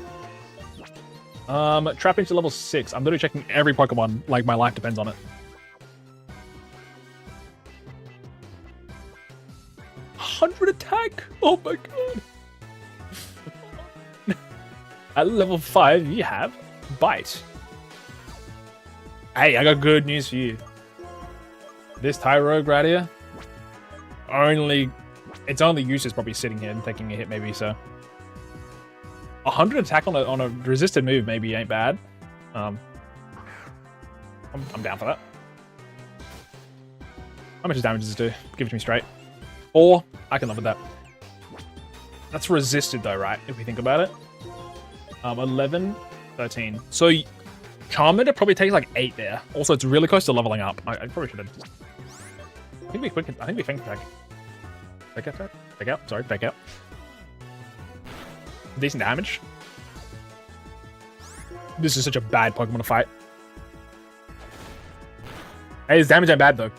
Trapping to level 6. I'm literally checking every Pokemon like my life depends on it. 100 attack! Oh my god! At level 5, you have Bite. Hey, I got good news for you. This Tyrogue right here, its only use is probably sitting here and taking a hit maybe, so. 100 attack on a resisted move maybe ain't bad. I'm down for that. How much damage does it do? Give it to me straight. Or I can live with that. That's resisted though, right? If we think about it. 11, 13. So Charmander probably takes like 8 there. Also, it's really close to leveling up. I probably should have. I think we think back. Back out. Sorry, back out. Decent damage. This is such a bad Pokemon to fight. Hey, his damage ain't bad though.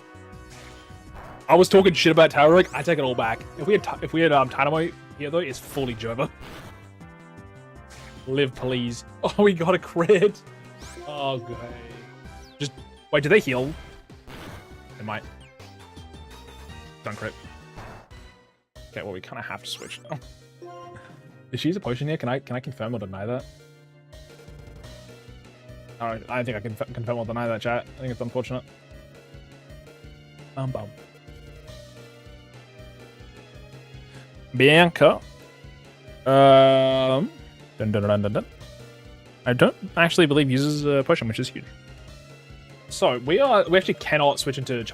I was talking shit about Tyranic. I take it all back. If we had Dynamo here though, it's fully Jova. Live, please. Oh, we got a crit. Oh, good. Just wait. Do they heal? They might. Don't crit. Okay, well we kind of have to switch now. If she use a potion here, can I confirm or deny that? I don't think I can confirm or deny that, chat. I think it's unfortunate. Bum. Bianca. Dun. I don't actually believe uses a potion, which is huge. So we actually cannot switch into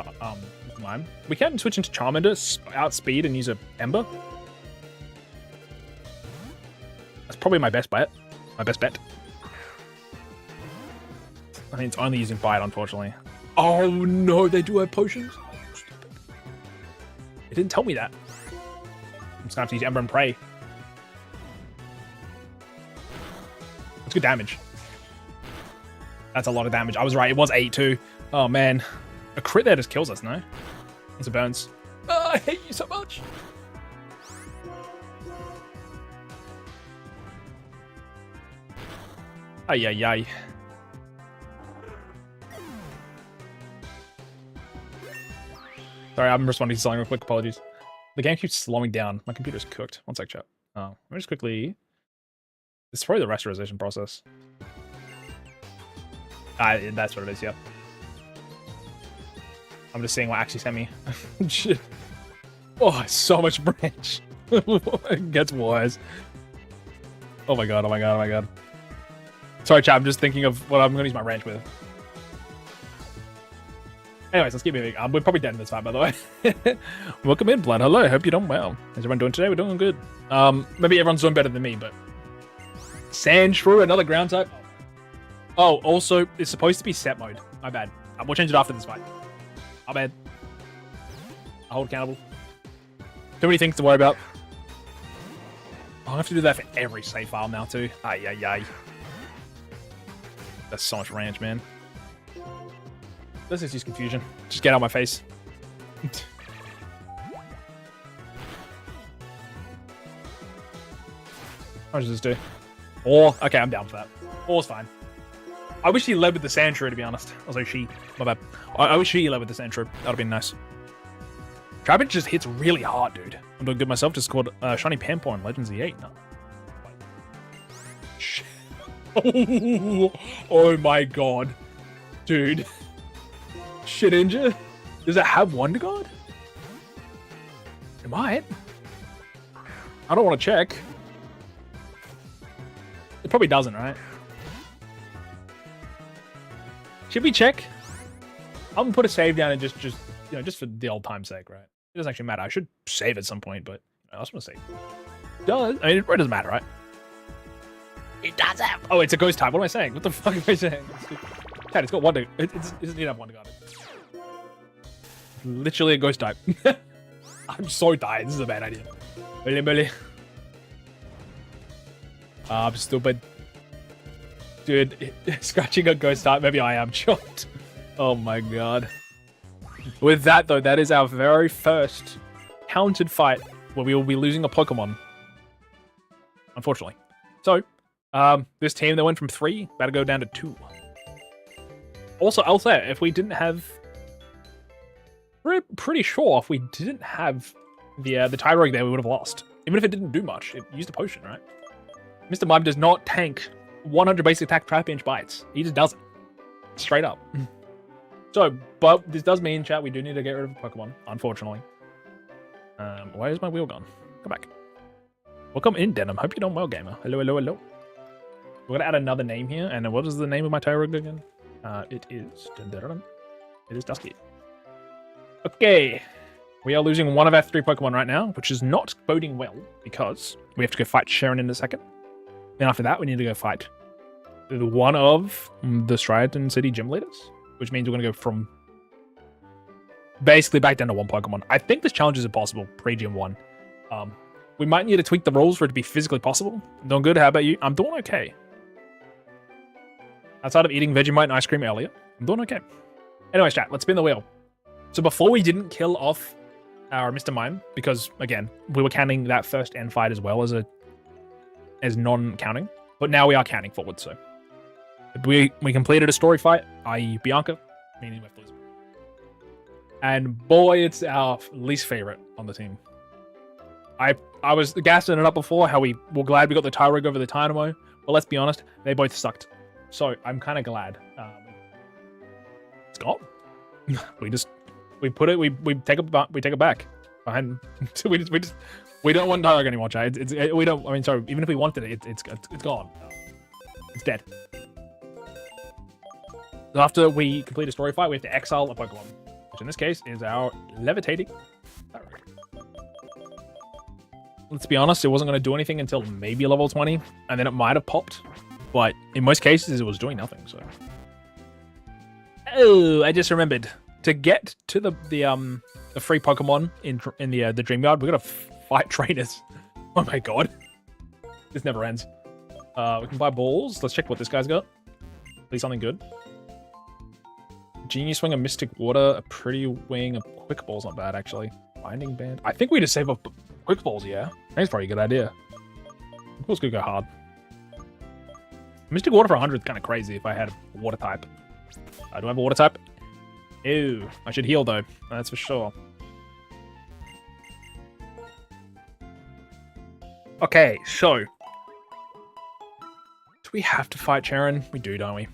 Mime. We can switch into Charmander, outspeed, and use a Ember. That's probably my best bet. My best bet. I mean, it's only using Bite, unfortunately. Oh no, they do have potions. It didn't tell me that. I'm just gonna have to use Ember and Prey. That's good damage. That's a lot of damage. I was right. It was 8 too. Oh man, a crit there just kills us. No, it's a burns. Oh, I hate you so much. Ay. Sorry, I'm responding to something real quick. Apologies. The game keeps slowing down. My computer's cooked. One sec, chat. Oh, let me just quickly. It's probably the rasterization process. That's what it is. Yep. I'm just seeing what actually sent me. Shit. Oh, so much branch. It gets worse. Oh my god. Sorry, chat. I'm just thinking of what I'm going to use my ranch with. Anyways, let's keep moving. We're probably dead in this fight, by the way. Welcome in, Blood. Hello. Hope you're doing well. How's everyone doing today? We're doing good. Maybe everyone's doing better than me, but Sandshrew, another ground type. Oh, also, it's supposed to be set mode. My bad. We'll change it after this fight. My bad. I hold accountable. Too many things to worry about. I'll have to do that for every save file now, too. Ay. That's so much ranch, man. Let's just use confusion. Just get out of my face. How does this do? Or, okay, I'm down for that. Or's fine. I wish he led with the Sandshrew, to be honest. Also, my bad. I wish he led with the Sandshrew. That would have been nice. Trapinch just hits really hard, dude. I'm doing good myself. Just scored Shiny Pampo on Legends E8. No. Oh my god. Dude. Shit injure? Does it have Wonder Guard? It might. I don't want to check. It probably doesn't, right? Should we check? I'm gonna put a save down and just for the old time's sake, right? It doesn't actually matter. I should save at some point, but I just want to save. It does. I mean, it doesn't matter, right? It does have. Oh, it's a ghost type. What am I saying? What the fuck am I saying? Chad, it's got Wonder. It doesn't need to have Wonder Guard. Literally a ghost type. I'm so tired. This is a bad idea. Bully. I'm stupid. Dude, scratching a ghost type. Maybe I am shocked. Oh my god. With that, though, that is our very first counted fight where we will be losing a Pokemon. Unfortunately. So, this team, they went from 3, about to go down to 2. Also, I'll say, if we didn't have... We're pretty sure if we didn't have the Tyrogue there, we would have lost. Even if it didn't do much. It used a potion, right? Mr. Mime does not tank 100 basic attack Trapinch bites. He just doesn't. Straight up. So, but this does mean, chat, we do need to get rid of a Pokemon, unfortunately. Why is my wheel gone? Come back. Welcome in, Denim. Hope you're doing well, gamer. Hello, hello, hello. We're gonna add another name here, and what is the name of my Tyrug again? It is... It is Dusky. Okay. We are losing one of our 3 Pokemon right now, which is not boding well, because we have to go fight Cheren in a second. Then after that, we need to go fight one of the Striaton City gym leaders, which means we're going to go from basically back down to 1 Pokemon. I think this challenge is impossible pre-Gym 1. We might need to tweak the rules for it to be physically possible. I'm doing good. How about you? I'm doing okay. Outside of eating Vegemite and ice cream earlier, I'm doing okay. Anyways, chat, let's spin the wheel. So before we didn't kill off our Mr. Mime, because, again, we were counting that first end fight as well as non-counting. But now we are counting forward, so. We completed a story fight, i.e. Bianca, meaning we have to lose. And boy, it's our least favorite on the team. I was gassing it up before, how we were glad we got the Tyrug over the Dynamo, but let's be honest, they both sucked. So I'm kind of glad. It's gone. we take it back. Behind, we don't want Tyrug anymore, chat. We don't. I mean, sorry. Even if we wanted it, it's gone. It's dead. So after we complete a story fight, we have to exile a Pokemon, which in this case is our levitating Tyrug. Let's be honest, it wasn't going to do anything until maybe level 20, and then it might have popped. But in most cases, it was doing nothing. So, oh, I just remembered to get to the free Pokemon in the Dream Yard, we gotta fight trainers. Oh my god, this never ends. We can buy balls. Let's check what this guy's got. Please something good. Genius Swing, a Mystic Water, a Pretty Wing, a Quick Ball's not bad actually. Binding Band. I think we just save up Quick Balls. Yeah, that's probably a good idea. Quick Balls could go hard. Mystic Water for 100 is kind of crazy if I had a Water type. I do have a Water type. Ew, I should heal though. That's for sure. Okay, so do we have to fight Cheren? We do, don't we?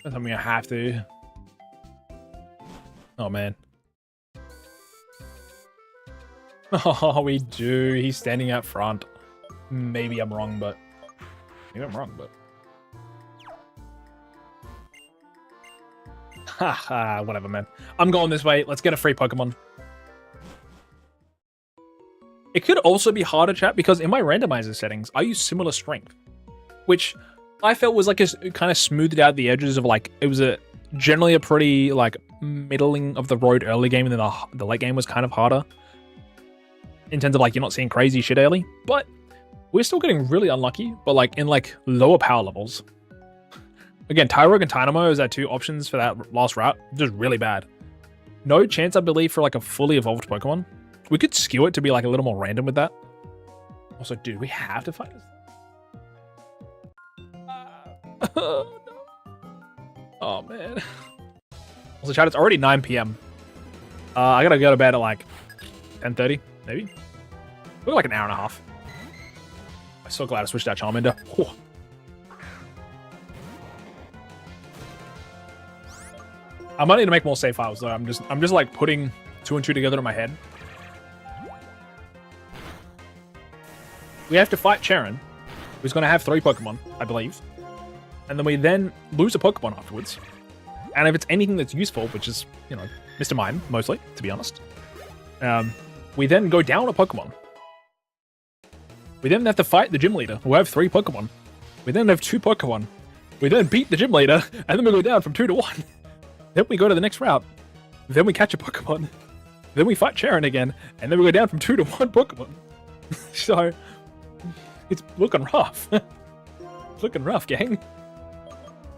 That's something we have to. Oh man. Oh, we do. He's standing out front. Maybe I'm wrong, but haha, whatever, man. I'm going this way. Let's get a free Pokemon. It could also be harder, chat, because in my randomizer settings, I use similar strength, which I felt was like a kind of smoothed out the edges of like, it was generally a pretty like middling of the road early game, and then the late game was kind of harder in terms of like, you're not seeing crazy shit early, but we're still getting really unlucky, but like in like lower power levels. Again, Tyrug and Dynamo is our 2 options for that last route. Just really bad. No chance, I believe, for like a fully evolved Pokemon. We could skew it to be like a little more random with that. Also, dude, we have to fight this. Oh, man. Also, chat, it's already 9 p.m. I gotta go to bed at like 10:30, maybe. We're like an hour and a half. I'm so glad I switched out Charmander. Whew. I might need to make more save files though. I'm just like putting 2 and 2 together in my head. We have to fight Cheren, who's going to have 3 Pokemon, I believe. And then we then lose a Pokemon afterwards. And if it's anything that's useful, which is, you know, Mr. Mime, mostly, to be honest, we then go down a Pokemon. We then have to fight the gym leader, who have 3 Pokemon. We then have 2 Pokemon. We then beat the gym leader, and then we go down from 2 to 1. Then we go to the next route. Then we catch a Pokemon. Then we fight Cheren again. And then we go down from 2 to 1 Pokemon. So, it's looking rough. It's looking rough, gang.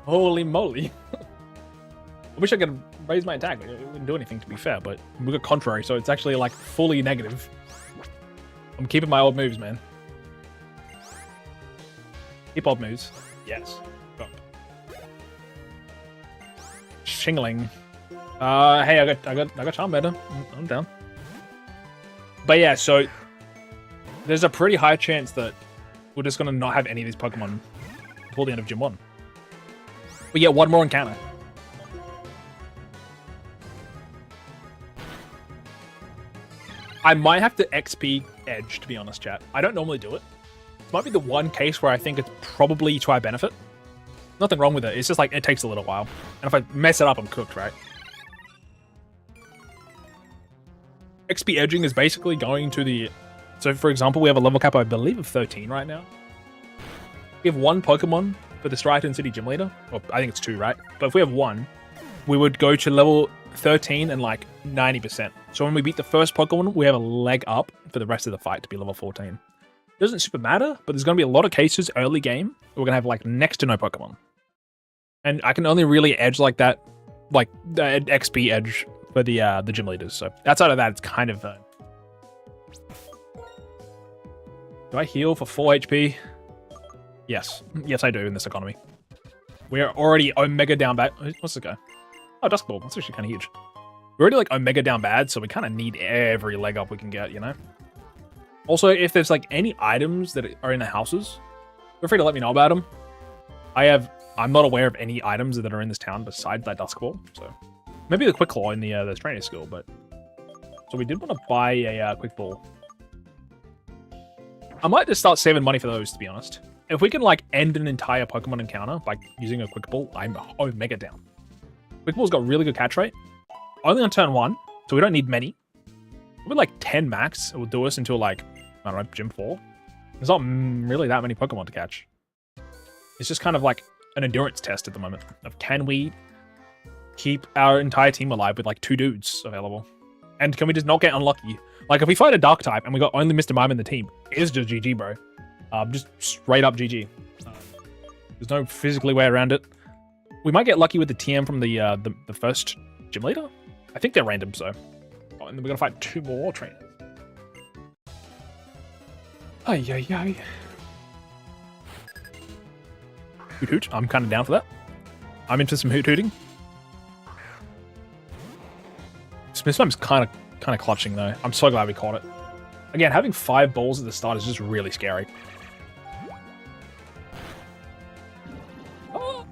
Holy moly. I wish I could raise my attack. It wouldn't do anything, to be fair, but we got contrary, so it's actually like fully negative. I'm keeping my old moves, man. Keep old moves. Yes. Shingling. Hey, I got Charmander. I'm down. But yeah, so there's a pretty high chance that we're just gonna not have any of these Pokemon until the end of Gym 1. We get 1 more encounter. I might have to XP Edge, to be honest, chat. I don't normally do it, might be the one case where I think it's probably to our benefit. Nothing wrong with it. It's just like it takes a little while. And if I mess it up, I'm cooked, right? XP edging is basically going to the... So, for example, we have a level cap, I believe, of 13 right now. We have one Pokemon for the Striaton City Gym Leader. Well, I think it's 2, right? But if we have one, we would go to level 13 and like 90%. So when we beat the first Pokemon, we have a leg up for the rest of the fight to be level 14. It doesn't super matter, but there's going to be a lot of cases early game where we're going to have like next to no Pokemon. And I can only really edge like that, like the XP edge for the gym leaders. So outside of that, it's kind of... Do I heal for 4 HP? Yes. Yes, I do in this economy. We are already Omega down bad. What's this guy? Oh, Dusk Ball. That's actually kind of huge. We're already like Omega down bad, so we kind of need every leg up we can get, you know? Also, if there's like any items that are in the houses, feel free to let me know about them. I'm not aware of any items that are in this town besides that Dusk Ball, so maybe the Quick Claw in the trainer skill, but so we did want to buy a Quick Ball. I might just start saving money for those, to be honest. If we can like end an entire Pokemon encounter by using a Quick Ball, I'm Omega down. Quick Ball's got really good catch rate, only on turn 1, so we don't need many. With like 10 max, it will do us until like, I don't know, Gym 4. There's not really that many Pokemon to catch. It's just kind of like an endurance test at the moment of can we keep our entire team alive with like 2 dudes available, and can we just not get unlucky? Like if we fight a dark type and we got only Mr. Mime in the team, it's just GG, bro. Just straight up GG. There's no physically way around it. We might get lucky with the TM from the first gym leader. I think they're random, so. Oh, and then we're gonna fight 2 more trainers. Ay ay ay. Hoot hoot. I'm kind of down for that. I'm into some hoot hooting. Smithsmime's kind of clutching though. I'm so glad we caught it. Again, having 5 balls at the start is just really scary. Oh.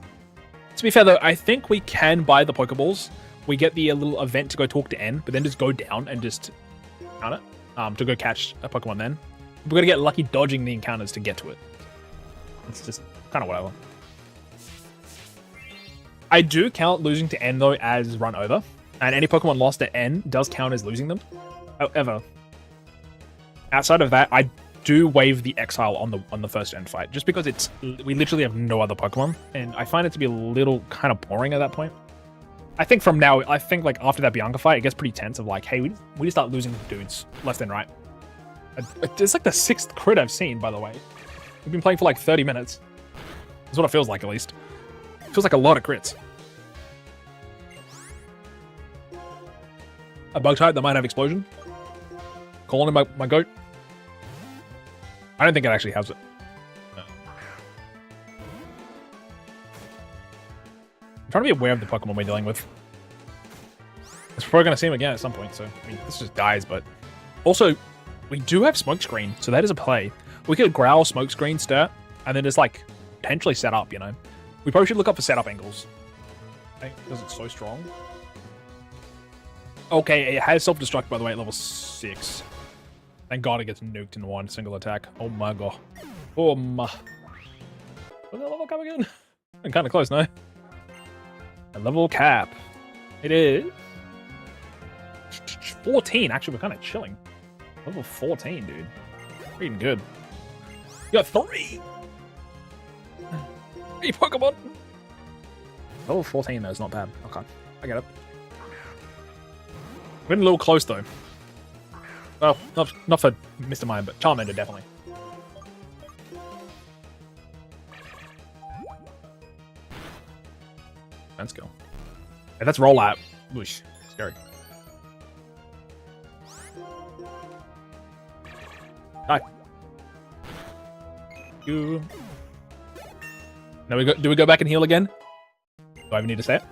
To be fair though, I think we can buy the Pokeballs. We get the little event to go talk to N, but then just go down and just count it to go catch a Pokemon then. We're going to get lucky dodging the encounters to get to it. It's just kind of what I want. I do count losing to N though as run over, and any Pokemon lost to N does count as losing them. However, outside of that, I do waive the exile on the first end fight, just because we literally have no other Pokemon, and I find it to be a little kind of boring at that point. I think from now, like after that Bianca fight, it gets pretty tense of like, hey, we just start losing dudes left and right. It's like the 6th crit I've seen, by the way. We've been playing for like 30 minutes. That's what it feels like, at least. It feels like a lot of crits. A bug type that might have explosion. Calling him my goat. I don't think it actually has it. No. I'm trying to be aware of the Pokemon we're dealing with. It's probably going to see him again at some point, so I mean, this just dies, but... Also, we do have Smokescreen, so that is a play. We could Growl, Smokescreen, Stir, and then just like potentially set up, you know? We probably should look up for setup angles. Okay, because it's so strong. Okay, it has self-destruct, by the way, at level 6. Thank God it gets nuked in one single attack. Oh my god. Oh my. Where's that level cap again? I'm kind of close now. A level cap. It is 14. Actually, we're kind of chilling. Level 14, dude. Pretty good. You got 3! 3 Pokemon! Level 14, though, is not bad. Okay, I get it. We're getting a little close, though. Well, not for Mr. Mime, but Charmander, definitely. Let's go. Hey, that's roll out. Whoosh. Scary. Hi. You. Now do we go back and heal again? Do I even need to say it?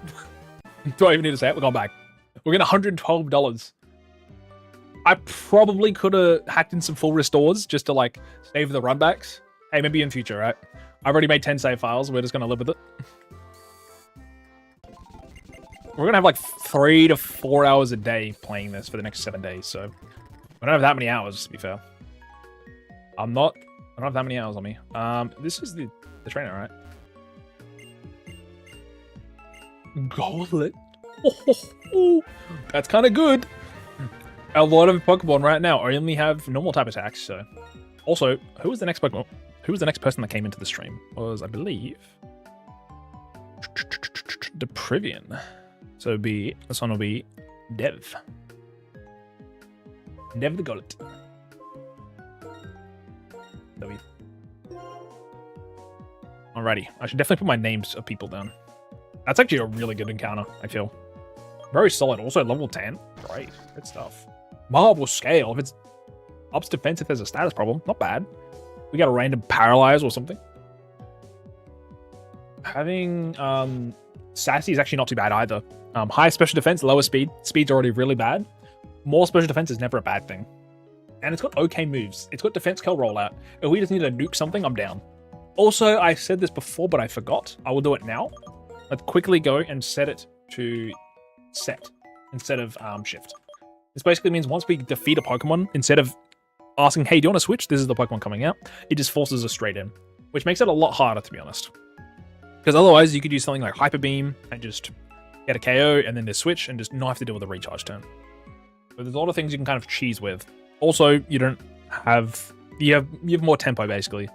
Do I even need to say it? We're going back. We're getting $112. I probably could have hacked in some full restores just to like save the runbacks. Hey, maybe in future, right? I've already made 10 save files. We're just going to live with it. We're going to have like 3 to 4 hours a day playing this for the next 7 days. So we don't have that many hours, to be fair. I'm not I don't have that many hours on me. This is the trainer, right? Goblet. Oh, that's kind of good. A lot of Pokemon right now only have normal type attacks. So, also, who was the next Pokemon? Who was the next person that came into the stream? Was, I believe, the Privian. So this one will be Dev. Dev the Gullet. Alrighty, I should definitely put my names of people down. That's actually a really good encounter, I feel. Very solid. Also level 10. Great. Good stuff. Marble Scale. If it's ups defense if there's a status problem. Not bad. We got a random paralyze or something. Having Sassy is actually not too bad either. High special defense, lower speed. Speed's already really bad. More special defense is never a bad thing. And it's got okay moves. It's got defense kill rollout. If we just need to nuke something, I'm down. Also, I said this before, but I forgot. I will do it now. Let's quickly go and set it to set instead of shift. This basically means once we defeat a Pokemon, instead of asking, hey, do you want to switch? This is the Pokemon coming out. It just forces us straight in, which makes it a lot harder, to be honest. Because otherwise, you could use something like Hyper Beam and just get a KO and then just switch and just not have to deal with a recharge turn. So there's a lot of things you can kind of cheese with. Also, you have more tempo, basically,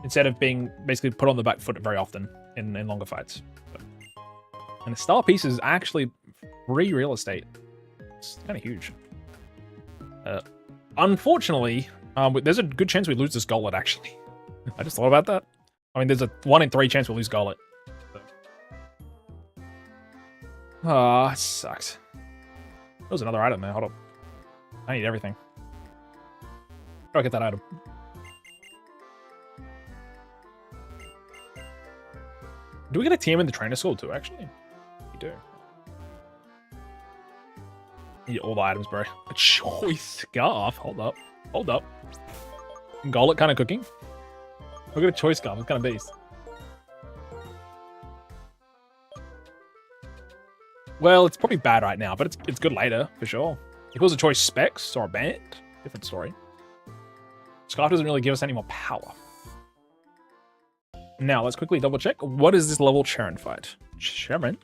instead of being basically put on the back foot very often in longer fights. And the star piece is actually free real estate. It's kind of huge. Unfortunately, there's a good chance we lose this Gollet, actually. I just thought about that. I mean, there's a 1 in 3 chance we'll lose Gollet. Ah, it sucks. There's another item there. Hold up. I need everything. Try to get that item. Do we get a TM in the trainer school too, actually? We do. Need all the items, bro. A choice scarf. Hold up. Hold up. Gollet kind of cooking. Look at a choice scarf. It's kind of beast. Well, it's probably bad right now, but it's good later, for sure. If it was a choice specs or a band, different story. Scarf doesn't really give us any more power. Now, let's quickly double check. What is this level Cheren fight? Cheren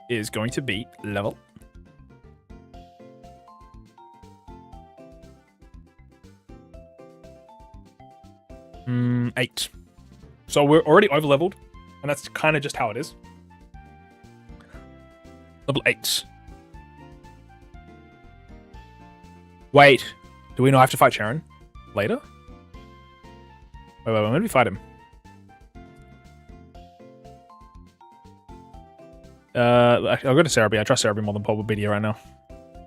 is going to be level 8. So we're already over leveled, and that's kind of just how it is. Level 8. Wait, do we not have to fight Cheren later? Wait, when did we fight him? I'll go to Cerebi. I trust Cerebi more than Bulbapedia right now.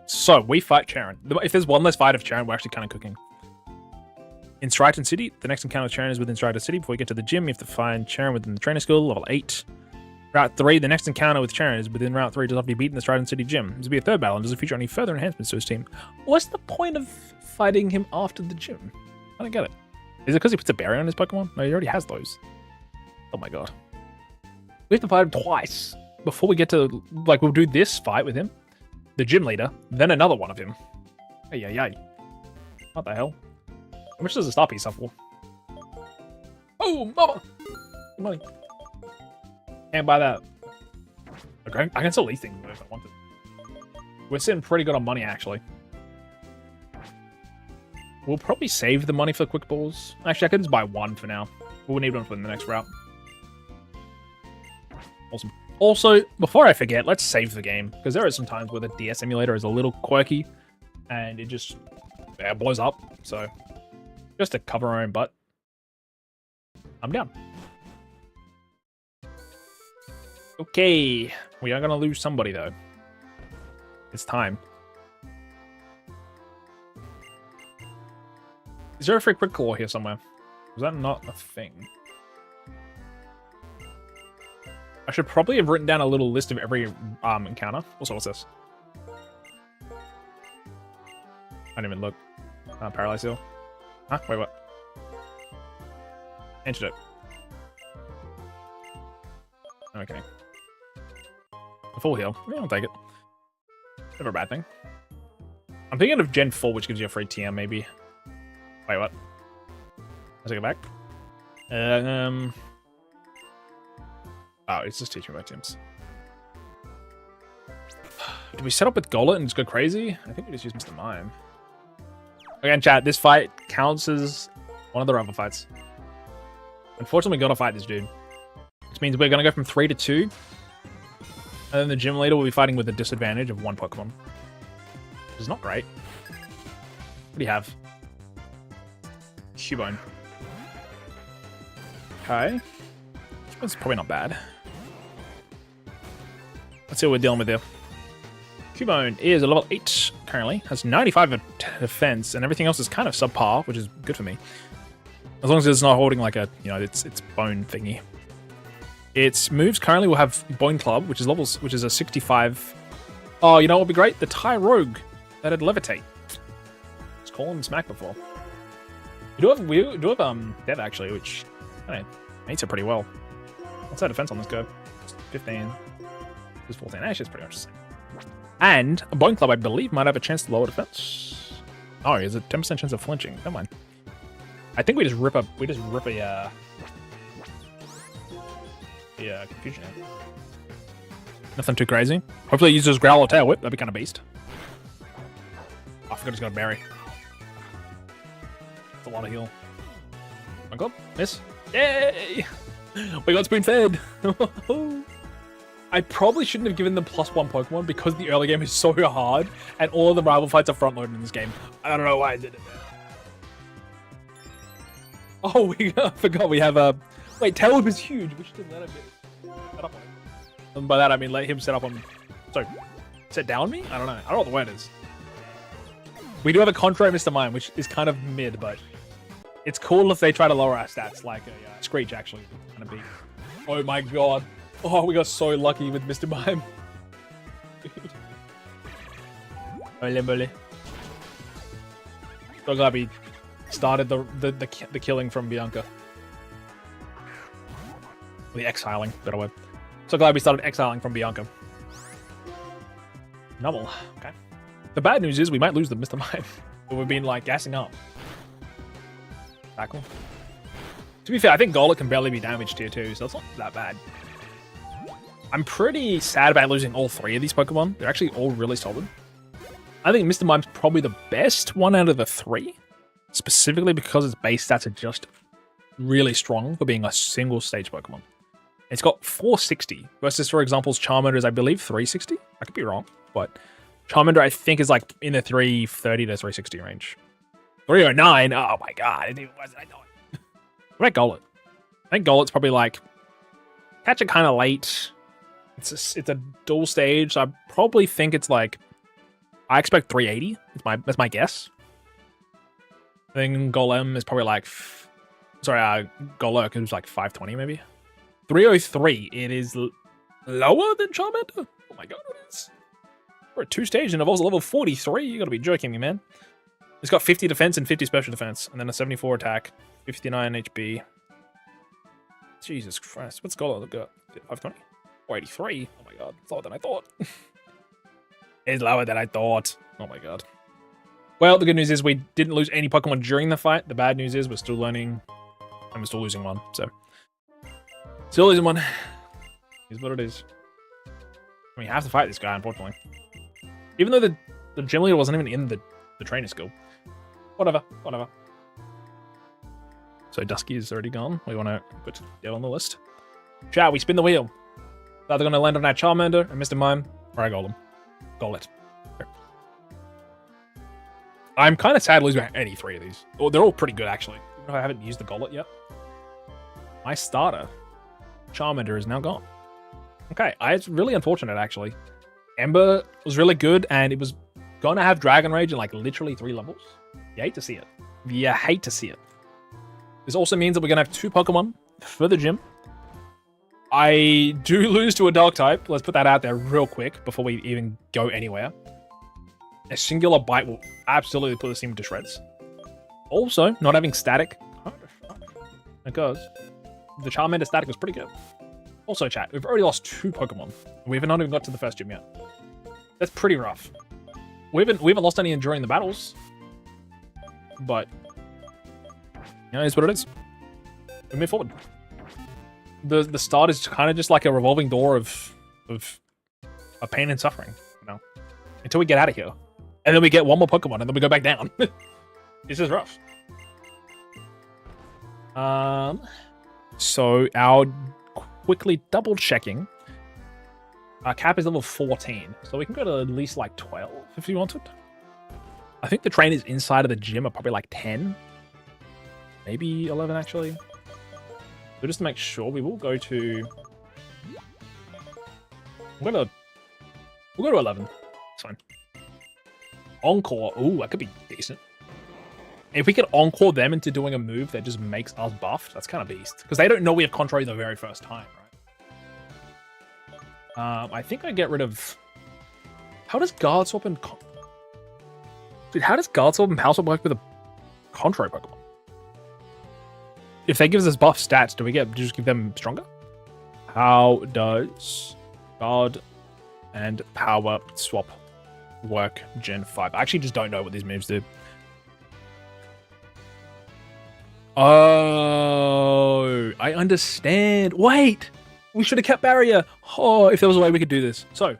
So, we fight Cheren. If there's one less fight of Cheren, we're actually kind of cooking. In Striaton City, the next encounter with Cheren is within Striaton City. Before you get to the gym, you have to find Cheren within the trainer school, level 8. Route 3, the next encounter with Cheren is within Route 3. Does have to be beaten in the Striaton City gym. This will be a third battle and doesn't feature any further enhancements to his team. What's the point of fighting him after the gym? I don't get it. Is it because he puts a berry on his Pokemon? No, he already has those. Oh my god. We have to fight him twice before we get to, like, we'll do this fight with him, the gym leader, then another one of him. Ay. What the hell? How much does a star piece sell for? Oh, mama! Good money. Can't buy that. Okay, I can sell these things if I wanted. We're sitting pretty good on money, actually. We'll probably save the money for quick balls. Actually, I could just buy one for now. We'll need one for the next route. Awesome. Also, before I forget, let's save the game, because there are some times where the DS emulator is a little quirky, and it just blows up. So, just to cover our own butt, I'm down. Okay, we are going to lose somebody, though. It's time. Is there a free quick claw here somewhere? Was that not a thing? I should probably have written down a little list of every encounter. Also, what's this? I didn't even look. Paralyze Seal. Huh? Wait, what? Antidote. Okay. A full heal. Yeah, I'll take it. Never a bad thing. I'm thinking of Gen 4, which gives you a free TM, maybe. Wait, what? Let's take it back. Oh, it's just teaching me about teams. Do we set up with Gollet and just go crazy? I think we just use Mr. Mime. Again, chat, this fight counts as one of the rival fights. Unfortunately, we gotta fight this dude. Which means we're gonna go from 3 to 2. And then the gym leader will be fighting with a disadvantage of 1 Pokemon. Which is not great. What do you have? Cubone. Okay. That's probably not bad. Let's see what we're dealing with here. Cubone is a level 8 currently, has 95 defense, and everything else is kind of subpar, which is good for me. As long as it's not holding like a, you know, its bone thingy. Its moves currently will have Bone Club, which is a 65. Oh, you know what would be great? The Tyrogue that'd levitate. Just call him smack before. We do have Dev actually, which kind of mates it pretty well. What's our defense on this go? 15. This is 14. Actually, it's pretty much the same. And a Bone Club, I believe, might have a chance to lower defense. Oh, he has a 10% chance of flinching. Never mind. I think we just rip a confusion out. Nothing too crazy. Hopefully he uses Growl or Tail Whip. That'd be kind of beast. Oh, I forgot he's got a berry. That's a lot of heal. Oh my god, miss. Yay! We got spoon fed. I probably shouldn't have given them +1 Pokemon because the early game is so hard and all of the rival fights are front loaded in this game. I don't know why I did it. Oh, I forgot we have a... Wait, Tail Whip is huge. We should have let him set up on him. And by that I mean let him set up on... Sorry, set down me? I don't know. I don't know what the word is. We do have a Contrary Mr. Mime, which is kind of mid, but it's cool if they try to lower our stats, like a Screech actually. Kind of big. Oh my god. Oh, we got so lucky with Mr. Mime. Ole. So glad we started the killing from Bianca. The exiling, better word. So glad we started exiling from Bianca. Novel. Okay. The bad news is we might lose the Mr. Mime. But we've been like gassing up. Tackle. To be fair, I think Golett can barely be damaged tier 2, so it's not that bad. I'm pretty sad about losing all 3 of these Pokemon. They're actually all really solid. I think Mr. Mime's probably the best one out of the 3. Specifically because its base stats are just really strong for being a single stage Pokemon. It's got 460 versus, for example, Charmander is, I believe, 360. I could be wrong, but Charmander, I think, is like in the 330 to 360 range. 309? Oh my god, it even worse than I thought. What about Golett? I think Gollett's probably like... Catch it kind of late. It's a dual stage, so I probably think it's like... I expect 380. That's my guess. I think Golem is probably like... Sorry, Golurk is like 520 maybe. 303. It is lower than Charmander? Oh my god, it is. For a 2-stage and involves a level 43. You gotta be joking me, man. It's got 50 defense and 50 special defense, and then a 74 attack, 59 HP. Jesus Christ, what's Golurk got? 520? 483? Oh my god, it's lower than I thought. It's lower than I thought. Oh my god. Well, the good news is we didn't lose any Pokemon during the fight. The bad news is we're still learning, and we're still losing one, so. Still losing one. Is what it is. We have to fight this guy, unfortunately. Even though the gym leader wasn't even in the trainer skill. Whatever. So Dusky is already gone. We want to put Dev on the list. Chat, we spin the wheel. It's either going to land on our Charmander and Mr. Mime, or our Golem. Golett. I'm kind of sad losing any 3 of these. Well, they're all pretty good, actually. Even though I haven't used the Golett yet. My starter, Charmander, is now gone. Okay, it's really unfortunate, actually. Ember was really good, and it was going to have Dragon Rage in, like, literally 3 levels. You hate to see it. You hate to see it. This also means that we're going to have 2 Pokemon for the gym. I do lose to a Dark type. Let's put that out there real quick before we even go anywhere. A singular bite will absolutely put this team to shreds. Also, not having static. Because the Charmander static was pretty good. Also, chat, we've already lost 2 Pokemon. We haven't even got to the first gym yet. That's pretty rough. We haven't lost any during the battles. But know, it's what it is. We move forward. The start is kind of just like a revolving door of pain and suffering, you know, until we get out of here, and then we get one more Pokemon, and then we go back down. This is rough. So our quickly double checking. Our cap is level 14, so we can go to at least like 12 if you wanted. I think the trainers inside of the gym are probably like 10, maybe 11 actually. So just to make sure, we will go to. We'll go to 11. It's fine. Encore. Ooh, that could be decent. If we could encore them into doing a move that just makes us buffed, that's kind of beast. Because they don't know we have Contrary the very first time, right? I think I get rid of. How does Guard Swap and dude? How does Guard Swap and Power Swap work with a Contrary Pokemon? If they give us buff stats, do we just give them stronger? How does Guard and Power Swap work Gen 5? I actually just don't know what these moves do. Oh, I understand. Wait, we should have kept Barrier. Oh, if there was a way we could do this. So,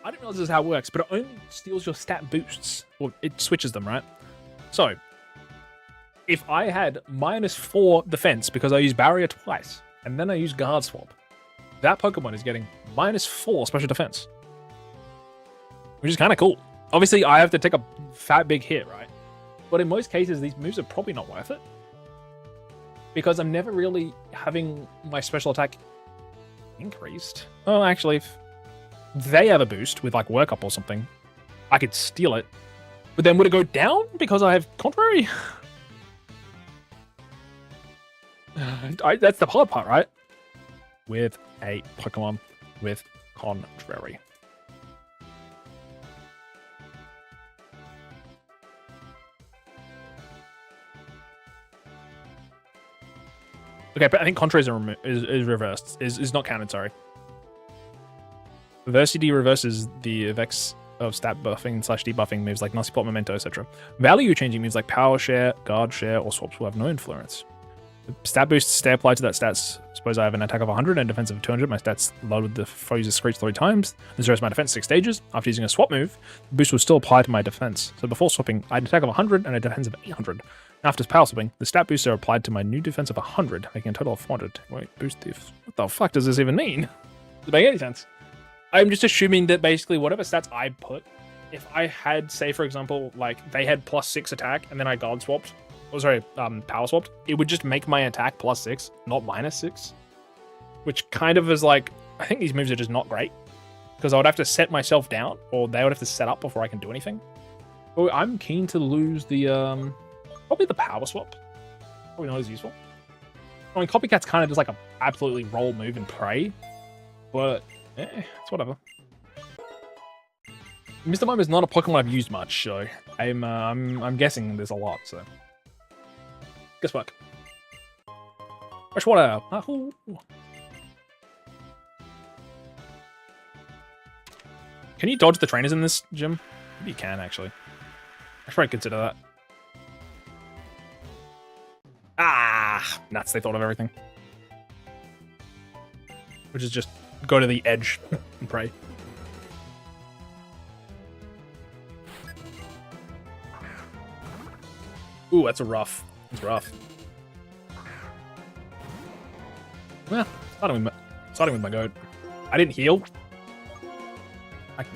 I didn't realize this is how it works, but it only steals your stat boosts. Or it switches them, right? So, if I had -4 defense because I used Barrier twice, and then I use Guard Swap, that Pokemon is getting -4 special defense. Which is kind of cool. Obviously, I have to take a fat big hit, right? But in most cases, these moves are probably not worth it. Because I'm never really having my special attack increased. Oh, actually, if they have a boost with like Work Up or something, I could steal it. But then would it go down because I have Contrary? That's the hard part, right? With a Pokemon with Contrary. Okay, but I think Contrary is reversed. Is not counted, sorry. Diversity reverses the effects of stat buffing / debuffing moves like Nasty Plot, Memento, etc. Value changing moves like Power Share, Guard Share, or Swaps will have no influence. The stat boosts stay applied to that stats. Suppose I have an attack of 100 and defense of 200. My stats loaded the Frozen Screech 3 times. This zeroes my defense 6 stages. After using a swap move, the boost will still apply to my defense. So before swapping, I had an attack of 100 and a defense of 800. After power swapping, the stat boosts are applied to my new defense of 100, making a total of 400. Wait, boost diff. What the fuck does this even mean? Does it make any sense? I'm just assuming that basically whatever stats I put, if I had, say for example, like they had +6 attack and then I guard swapped, power swapped, it would just make my attack +6, not -6. Which kind of is like, I think these moves are just not great. Because I would have to set myself down, or they would have to set up before I can do anything. But I'm keen to lose the, probably the power swap. Probably not as useful. I mean, Copycat's kind of just like a absolutely roll move and pray. But, it's whatever. Mr. Mime is not a Pokemon I've used much, so I'm guessing there's a lot, so. Guess what? Freshwater! Ahoo! Can you dodge the trainers in this gym? Maybe you can, actually. I should probably consider that. Ah! Nuts, they thought of everything. Which is just go to the edge and pray. Ooh, that's a rough. It's rough. Well, starting with my goat. I didn't heal.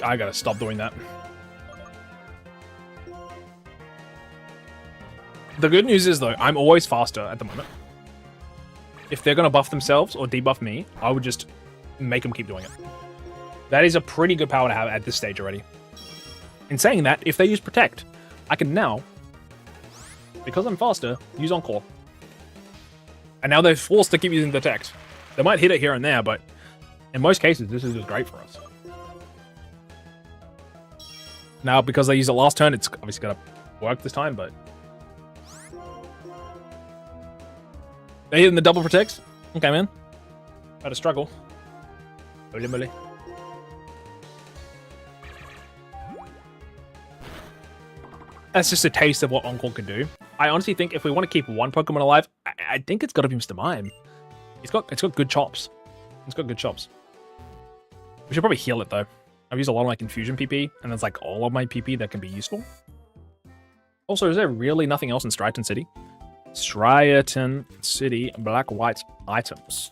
I gotta stop doing that. The good news is, though, I'm always faster at the moment. If they're gonna buff themselves or debuff me, I would just make them keep doing it. That is a pretty good power to have at this stage already. In saying that, if they use Protect, I can now, because I'm faster, use Encore. And now they're forced to keep using Detect. They might hit it here and there, but in most cases, this is just great for us. Now, because they use it last turn, it's obviously gonna work this time, but... They hit in the double protect? Okay, man. Had a struggle. Holy moly. That's just a taste of what Encore can do. I honestly think if we want to keep one Pokemon alive, I think it's got to be Mr. Mime. It's got good chops. It's got good chops. We should probably heal it though. I've used a lot of my Confusion PP, and there's like all of my PP that can be useful. Also, is there really nothing else in Striaton City? Striaton City black-white items.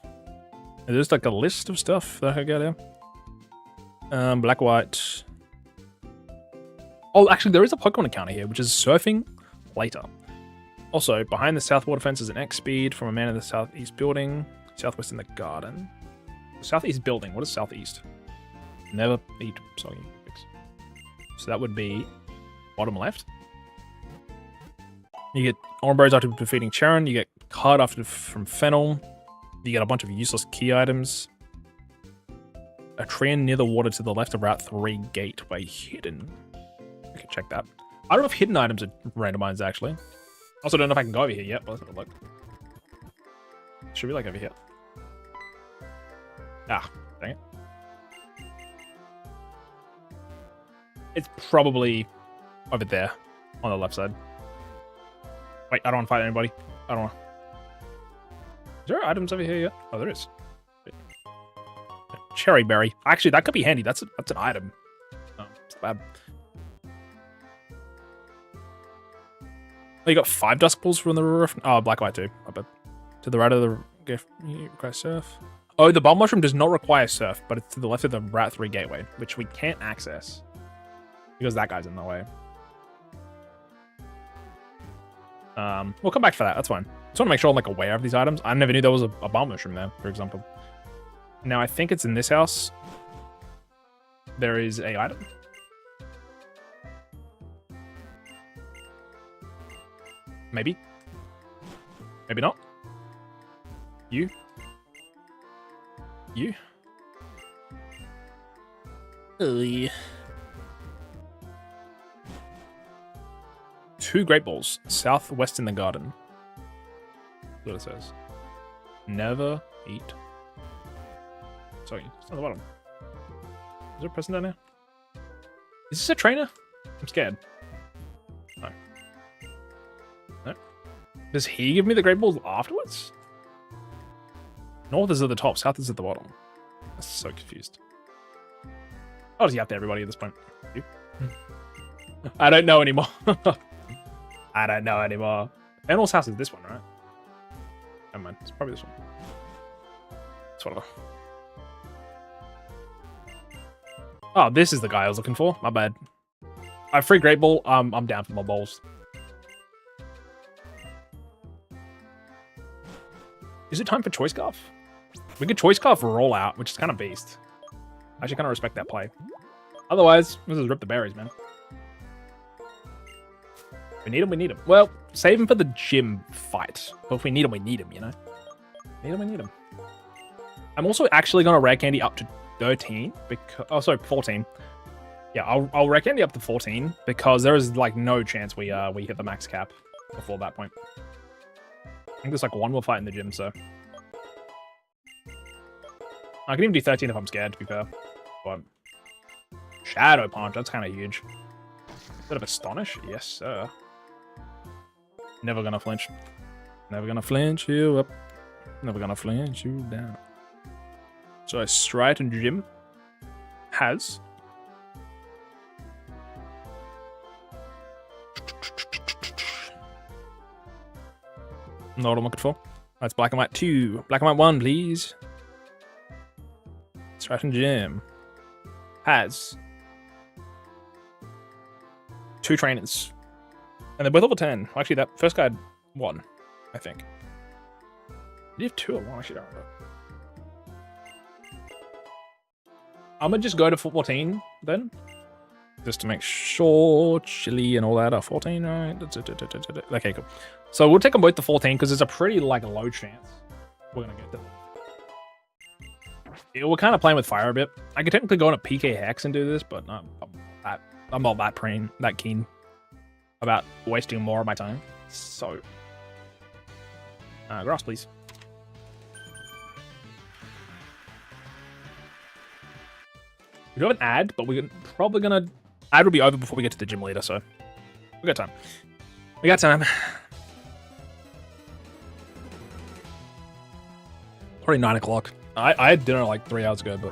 There's like a list of stuff that I could get there. Black-white. Oh, actually, there is a Pokemon encounter here, which is surfing later. Also, behind the south water fence is an X speed from a man in the southeast building. Southwest in the garden. Southeast building. What is southeast? Never eat soggy fix. So that would be bottom left. You get Oranberries after defeating Cheren. You get Card after from Fennel. You get a bunch of useless key items. A tree near the water to the left of Route 3 gateway hidden. I can check that. I don't know if hidden items are randomized actually. Also don't know if I can go over here yet, but let's have a look. Should be like over here. Ah, dang it. It's probably over there on the left side. Wait, I don't want to fight anybody. I don't want. Is there items over here yet? Oh, there is. Cherry berry. Actually, that could be handy. That's an item. Oh, it's bad. Oh, you got 5 dusk balls from the roof. Oh, black white too. I bet. To the right of the gift, you require surf. Oh, the bomb mushroom does not require surf, but it's to the left of the Route 3 gateway, which we can't access because that guy's in the way. We'll come back for that. That's fine. Just want to make sure I'm like aware of these items. I never knew there was a bomb mushroom there, for example. Now I think it's in this house. There is a item. Maybe. Maybe not. You. 2 great balls. Southwest in the garden. That's what it says. Never eat. Sorry, it's on the bottom. Is there a person down there? Is this a trainer? I'm scared. No. No. Does he give me the great balls afterwards? North is at the top, south is at the bottom. I'm so confused. I'll just yap to everybody at this point. You? I don't know anymore. I don't know anymore. Animal's house is this one, right? Never mind. It's probably this one. It's whatever. Oh, this is the guy I was looking for. My bad. I have free great ball. I'm down for my balls. Is it time for choice scarf? We could choice scarf roll out, which is kind of beast. I actually kind of respect that play. Otherwise, let's just rip the berries, man. If we need them, we need them. Well, save them for the gym fight. But if we need them, we need them, you know? Need them, we need them. I'm also actually going to rare candy up to 13 because... Oh, sorry, 14. Yeah, I'll rare candy up to 14 because there is, like, no chance we hit the max cap before that point. I think there's, like, one more fight in the gym, so... I can even do 13 if I'm scared, to be fair. But... Shadow Punch, that's kind of huge. Bit of Astonish? Yes, sir. Never gonna flinch. Never gonna flinch you up. Never gonna flinch you down. So a Striaton Gym has... Not what I'm looking for. That's black and white 2. Black and white 1, please. Striaton Gym has 2 trainers. And they're both level 10. Well, actually, that first guy had 1, I think. Did he have 2 or 1? Actually, I don't remember. I'm gonna just go to 14 then. Just to make sure Chili and all that are 14, right? Okay, cool. So we'll take them both to 14 because it's a pretty like low chance we're gonna get them. Yeah, we're kind of playing with fire a bit. I could technically go on a PK Hex and do this, but I'm not that keen about wasting more of my time. So, grass, please. We do have an ad, but we're probably gonna... Ad will be over before we get to the gym leader, so... We got time. We got time. Probably 9 o'clock. I had dinner like 3 hours ago, but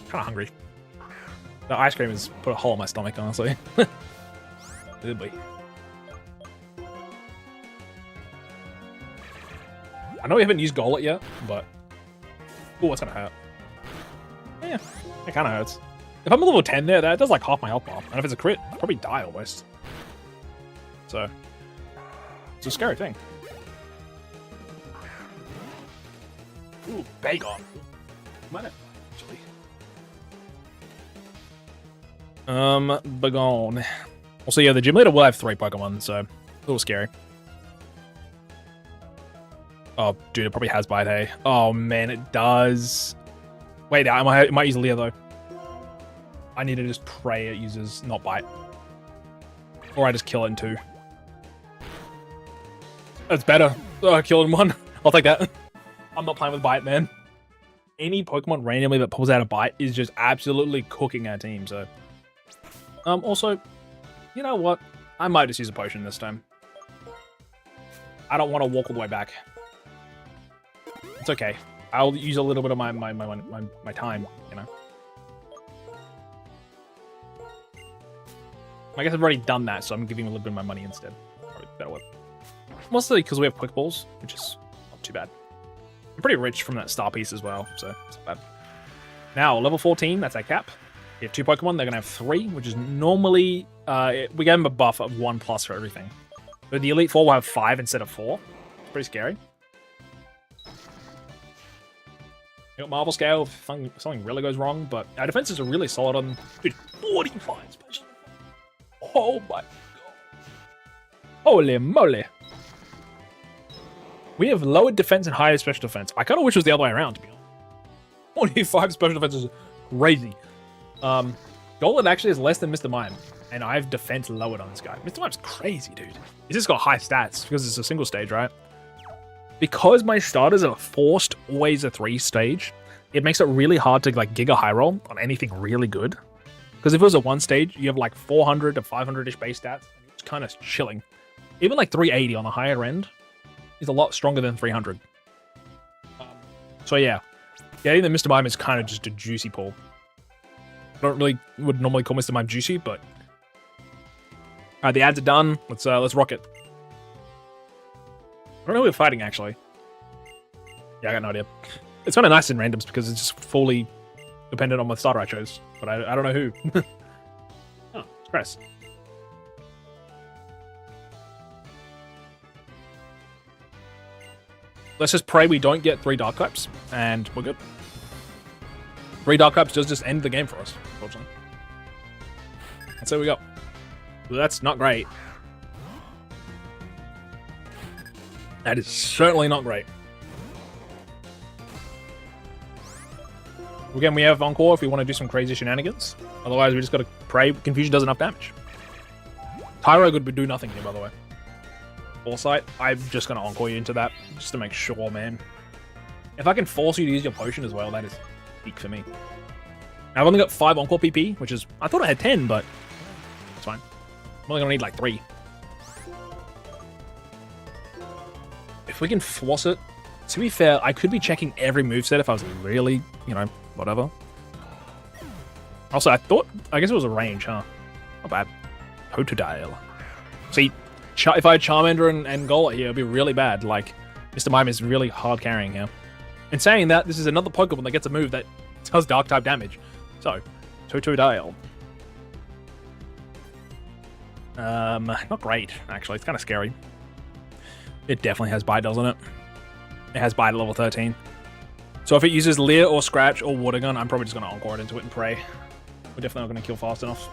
kind of hungry. The ice cream has put a hole in my stomach, honestly. Good boy. I know we haven't used Gollet yet, but oh, it's gonna hurt. Yeah, it kind of hurts. If I'm a level 10 there, that does like half my health bar. And if it's a crit, I'll probably die almost. So it's a scary thing. Ooh, Bagon. Might have actually. Bagon. Also, yeah, the gym leader will have 3 Pokemon, so a little scary. Oh, dude, it probably has Bite, hey. Oh, man, it does. Wait, it might use Leer, though. I need to just pray it uses not Bite. Or I just kill it in 2. That's better. Oh, kill it in 1. I'll take that. I'm not playing with Bite, man. Any Pokemon randomly that pulls out a Bite is just absolutely cooking our team, so... also, you know what? I might just use a potion this time. I don't want to walk all the way back. It's okay. I'll use a little bit of my time, you know? I guess I've already done that, so I'm giving a little bit of my money instead. Probably better way. Mostly because we have quick balls, which is not too bad. I'm pretty rich from that star piece as well, so it's not bad. Now, level 14, that's our cap. We have 2 Pokemon, they're going to have 3, which is normally... we gave them a buff of 1+ for everything. But the Elite 4 will have 5 instead of 4. It's pretty scary. We got Marble Scale if something really goes wrong, but our defenses are really solid on... Dude, 45 special. Oh my god. Holy moly. We have lower defense and higher special defense. I kind of wish it was the other way around, to be honest. 45 special defense is crazy. Golden actually is less than Mr. Mime, and I have defense lowered on this guy. Mr. Mime's crazy, dude. He's just got high stats because it's a single stage, right? Because my starters are forced always a 3 stage, it makes it really hard to like Giga High Roll on anything really good. Because if it was a 1 stage, you have like 400 to 500-ish base stats. It's kind of chilling. Even like 380 on the higher end is a lot stronger than 300. So yeah, getting the Mr. Mime is kind of just a juicy pull. I would normally call Mr. Mime juicy, but alright, the ads are done. Let's rock it. I don't know who we're fighting actually. Yeah, I got no idea. It's kind of nice in randoms because it's just fully dependent on what starter I chose, but I don't know who. Oh, it's Cress. Let's just pray we don't get 3 Dark types, and we're good. 3 Dark types does just end the game for us, unfortunately. And so we go. Well, that's not great. That is certainly not great. Again, we have Encore if we want to do some crazy shenanigans. Otherwise, we just got to pray Confusion does enough damage. Tyro would do nothing here, by the way. Foresight, I'm just going to Encore you into that, just to make sure, man. If I can force you to use your potion as well, that is peak for me. Now, I've only got 5 Encore PP, which is... I thought I had 10, but... It's fine. I'm only going to need like 3. If we can force it... To be fair, I could be checking every moveset if I was really, you know, whatever. Also, I guess it was a range, huh? Not bad. Totodile. See, if I had Charmander and Golett here, it'd be really bad. Like, Mr. Mime is really hard carrying here. And saying that, this is another Pokemon that gets a move that does Dark-type damage. So, Totodile. Not great, actually. It's kind of scary. It definitely has Bite, doesn't it? It has Bite at level 13. So if it uses Leer or Scratch or Water Gun, I'm probably just going to Encore it into it and pray. We're definitely not going to kill fast enough.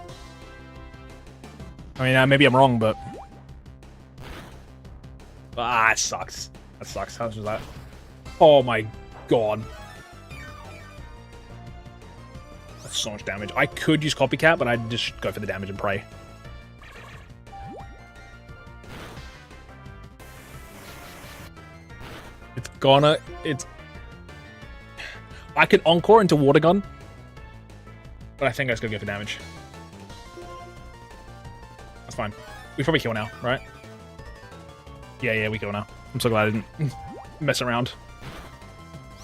I mean, maybe I'm wrong, but... Ah, it sucks. That sucks. How much was that? Oh my god. That's so much damage. I could use Copycat, but I'd just go for the damage and pray. It's... I could Encore into Water Gun, but I think I just gotta go for damage. That's fine. We probably kill now, right? Yeah, we kill now. I'm so glad I didn't. mess around.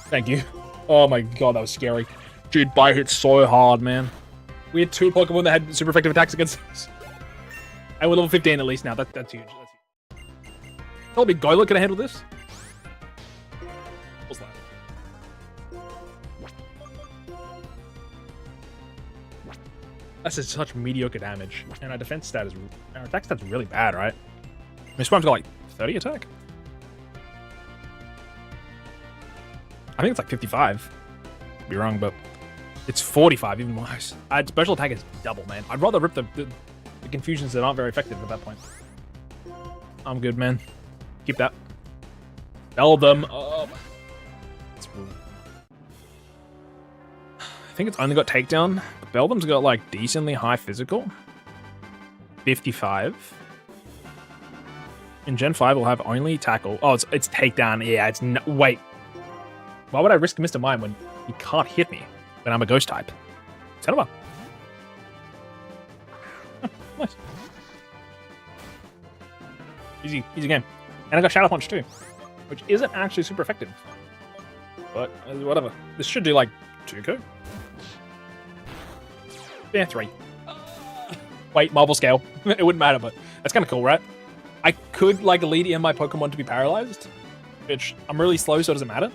Thank you. Oh my god, that was scary. Dude, bite hit so hard, man. We had 2 Pokemon that had super effective attacks against us. And we're level 15 at least now. That's huge. That's huge. Tell me, Golett can I handle this? What's that? That's just such mediocre damage. And our defense stat is... Our attack stat's really bad, right? Miss Prime's got like 30 attack? I think it's like 55. Could be wrong, but it's 45, even worse. Special attack is double, man. I'd rather rip the confusions that aren't very effective at that point. I'm good, man. Keep that. Bell them up. I think it's only got takedown. Beldum's got like decently high physical. 55. In Gen 5, we'll have only tackle. Oh, it's takedown. Yeah, it's no... Wait. Why would I risk Mr. Mime when he can't hit me when I'm a ghost type? Set him up. Nice. Easy game. And I got Shadow Punch too, which isn't actually super effective. But whatever. This should do like 2 co. Yeah, 3. Wait, marble scale. It wouldn't matter, but that's kind of cool, right? I could like lead in my Pokemon to be paralyzed, which I'm really slow, so it doesn't matter.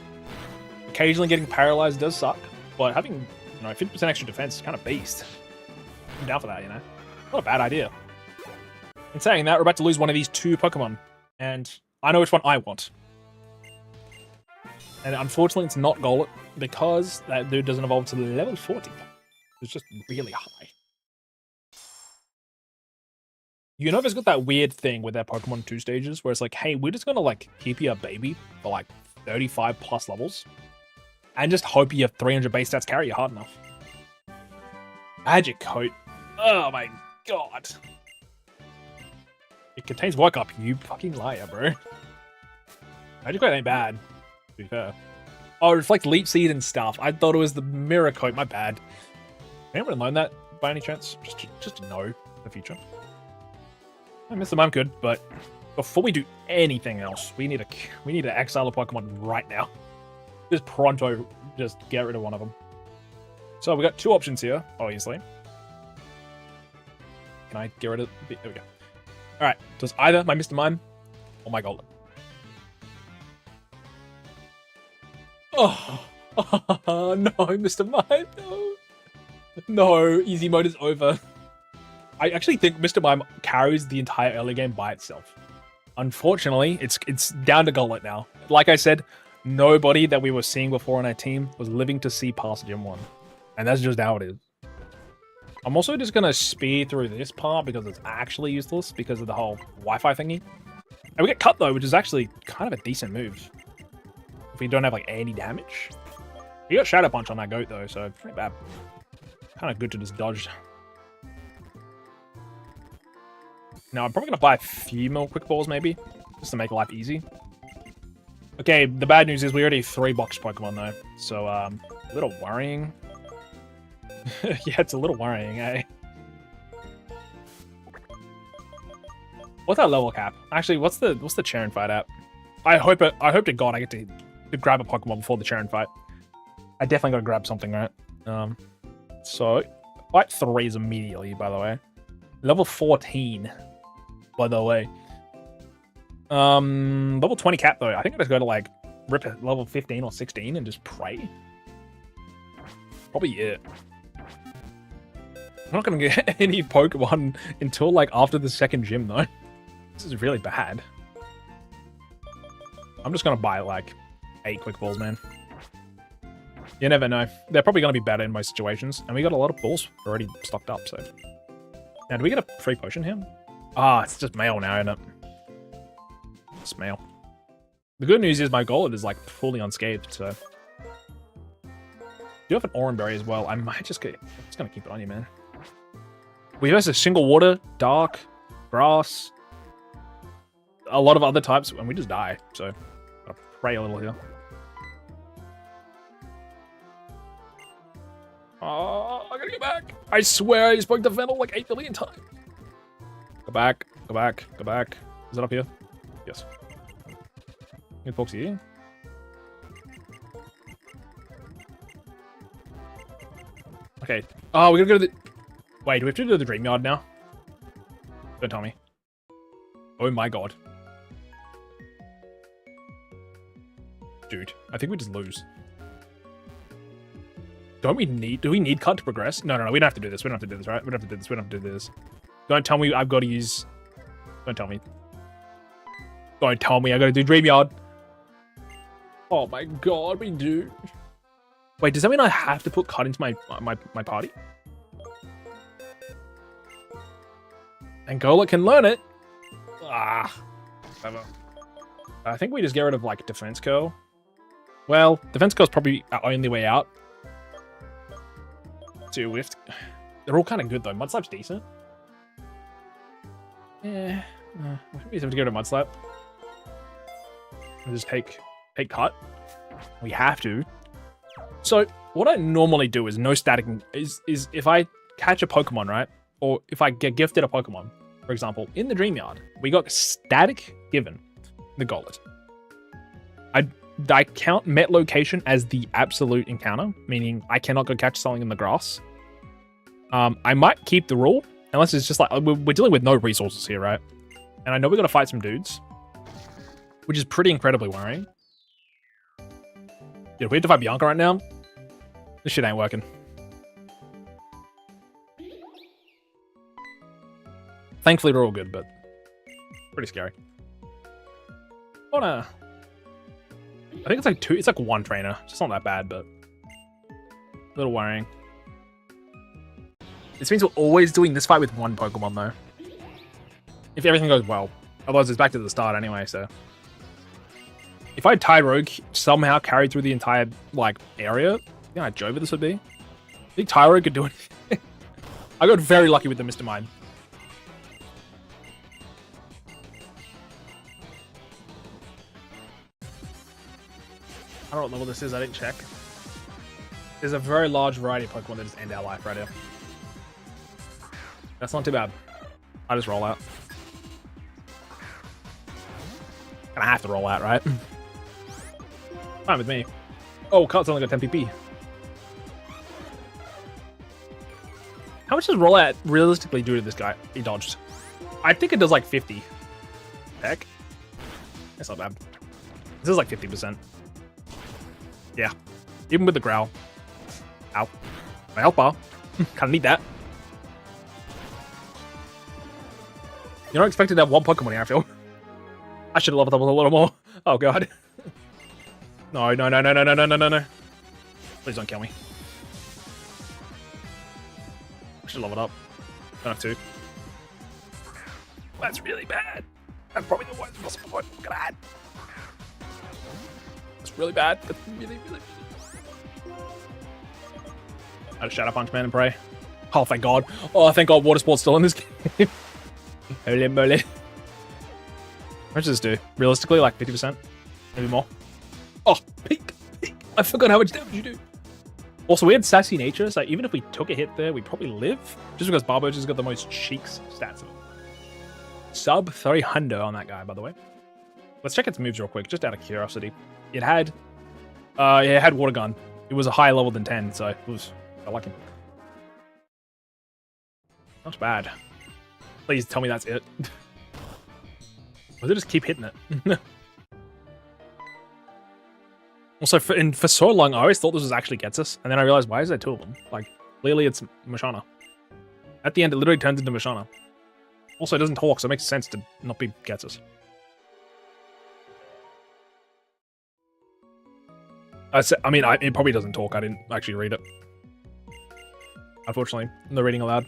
Occasionally getting paralyzed does suck, but having 50% extra defense is kind of beast. I'm down for that, Not a bad idea. In saying that, we're about to lose one of these 2 Pokemon, and I know which one I want. And unfortunately, it's not Golett, because that dude doesn't evolve to level 40. It's just really high. Unova's got that weird thing with their Pokemon 2 stages, where it's like, hey, we're just gonna like keep you a baby for like 35 plus levels, and just hope your 300 base stats carry you hard enough. Magic Coat. Oh my god. It contains Work Up, you fucking liar, bro. Magic Coat ain't bad, to be fair. Oh, it reflects Leap Seed and stuff. I thought it was the Mirror Coat, my bad. Anyone learn that by any chance? Just to know in the future. I miss them, I'm good, but before we do anything else, we need to exile a Pokemon right now. Just pronto, just get rid of one of them. So we got 2 options here, obviously. Can I get rid of... There we go. Alright, so it's either my Mr. Mime or my Golett. Oh, no, Mr. Mime, no. No, easy mode is over. I actually think Mr. Mime carries the entire early game by itself. Unfortunately, it's down to Golett now. Like I said, nobody that we were seeing before on our team was living to see past Gym 1. And that's just how it is. I'm also just going to speed through this part because it's actually useless because of the whole Wi-Fi thingy. And we get Cut though, which is actually kind of a decent move. If we don't have like any damage. We got Shadow Punch on that goat though, so pretty bad. Kind of good to just dodge. Now I'm probably going to buy a few more Quick Balls maybe, just to make life easy. Okay, the bad news is we already have 3-box Pokemon though, so a little worrying. Yeah, it's a little worrying, eh? What's our level cap? Actually, what's the Cheren fight at? I hope to God I get to grab a Pokemon before the Cheren fight. I definitely gotta grab something, right? So fight 3 is immediately, by the way. Level 14, by the way. Level 20 cap though. I think I just go to like rip at level 15 or 16 and just pray. Probably it. I'm not gonna get any Pokemon until like after the 2nd gym though. This is really bad. I'm just gonna buy like 8 Quick Balls, man. You never know. They're probably gonna be better in most situations, and we got a lot of balls already stocked up. So now, do we get a free potion here? Ah, it's just mail now, isn't it? It's mail. The good news is my Golett is like fully unscathed, so. You have an Oran Berry as well. I might just get. I'm just gonna keep it on you, man. We have a single water, dark, grass, a lot of other types, and we just die. So, I'll pray a little here. Oh, I gotta get back. I swear I spoke to Venal like 8 billion times. Go back, go back, go back. Is it up here? Yes. Good folks here. Okay. Oh, we're gonna go to the... Wait, do we have to do the dream yard now? Don't tell me. Oh my god. Dude, I think we just lose. Do we need cut to progress? No, we don't have to do this. We don't have to do this, right? We don't have to do this. We don't have to do this. Don't tell me I've got to use... Don't tell me. Don't tell me I got to do dream yard. Oh my god, we do. Wait, does that mean I have to put cut into my party? And Gola can learn it. Ah, whatever. I think we just get rid of like defense curl. Well, defense curl is probably our only way out. So we have to... They're all kind of good though. Mudslap's decent. Yeah, we have to go to Mudslap. And just take cut. We have to. So what I normally do is no static is if I catch a Pokemon, right? Or if I get gifted a Pokemon, for example, in the Dream Yard, we got static given the Gollet. I count met location as the absolute encounter, meaning I cannot go catch something in the grass. I might keep the rule, unless it's just like, we're dealing with no resources here, right? And I know we got to fight some dudes, which is pretty incredibly worrying. Dude, we have to fight Bianca right now. This shit ain't working. Thankfully, we're all good, but pretty scary. Oh no. I think it's like two. It's like one trainer. It's not that bad, but a little worrying. This means we're always doing this fight with one Pokemon, though. If everything goes well. Otherwise, it's back to the start anyway, so. If I Tide Rogue somehow carried through the entire, like, area, you know how Jova this would be? I think Tide Rogue could do it. I got very lucky with the Mr. Mime. I don't know what level this is, I didn't check. There's a very large variety of Pokemon that just end our life right here. That's not too bad. I just roll out. Gonna have to roll out, right? Fine with me. Oh, Cut's only got 10 PP. How much does rollout realistically do to this guy? He dodged. I think it does like 50. Heck. That's not bad. This is like 50%. Yeah. Even with the growl. Ow. My health bar. Kinda need that. You're not expected to have one Pokemon here, I feel. I should have leveled up a little more. Oh god. No. Please don't kill me. I should level it up. Don't have to. That's really bad. That's probably the worst possible point. God. That's really bad. That's really bad. I just Shadow Punch, man, and pray. Oh, thank God. Oh, thank God Water Sport's still in this game. Holy moly. How much does this do? Realistically, like 50%? Maybe more? Oh, peak. I forgot how much damage you do. Also, we had Sassy Nature, so even if we took a hit there, we'd probably live. Just because Barboach has got the most cheeks stats of it. Sub 300 on that guy, by the way. Let's check its moves real quick, just out of curiosity. It had Water Gun. It was a higher level than 10, so it was lucky. Not bad. Please tell me that's it. Or they just keep hitting it. Also, for so long, I always thought this was actually Getsus, and then I realized, why is there two of them? Like, clearly it's Mashana. At the end, it literally turns into Mashana. Also, it doesn't talk, so it makes sense to not be Getsus. I mean, it probably doesn't talk. I didn't actually read it. Unfortunately, I'm not reading aloud.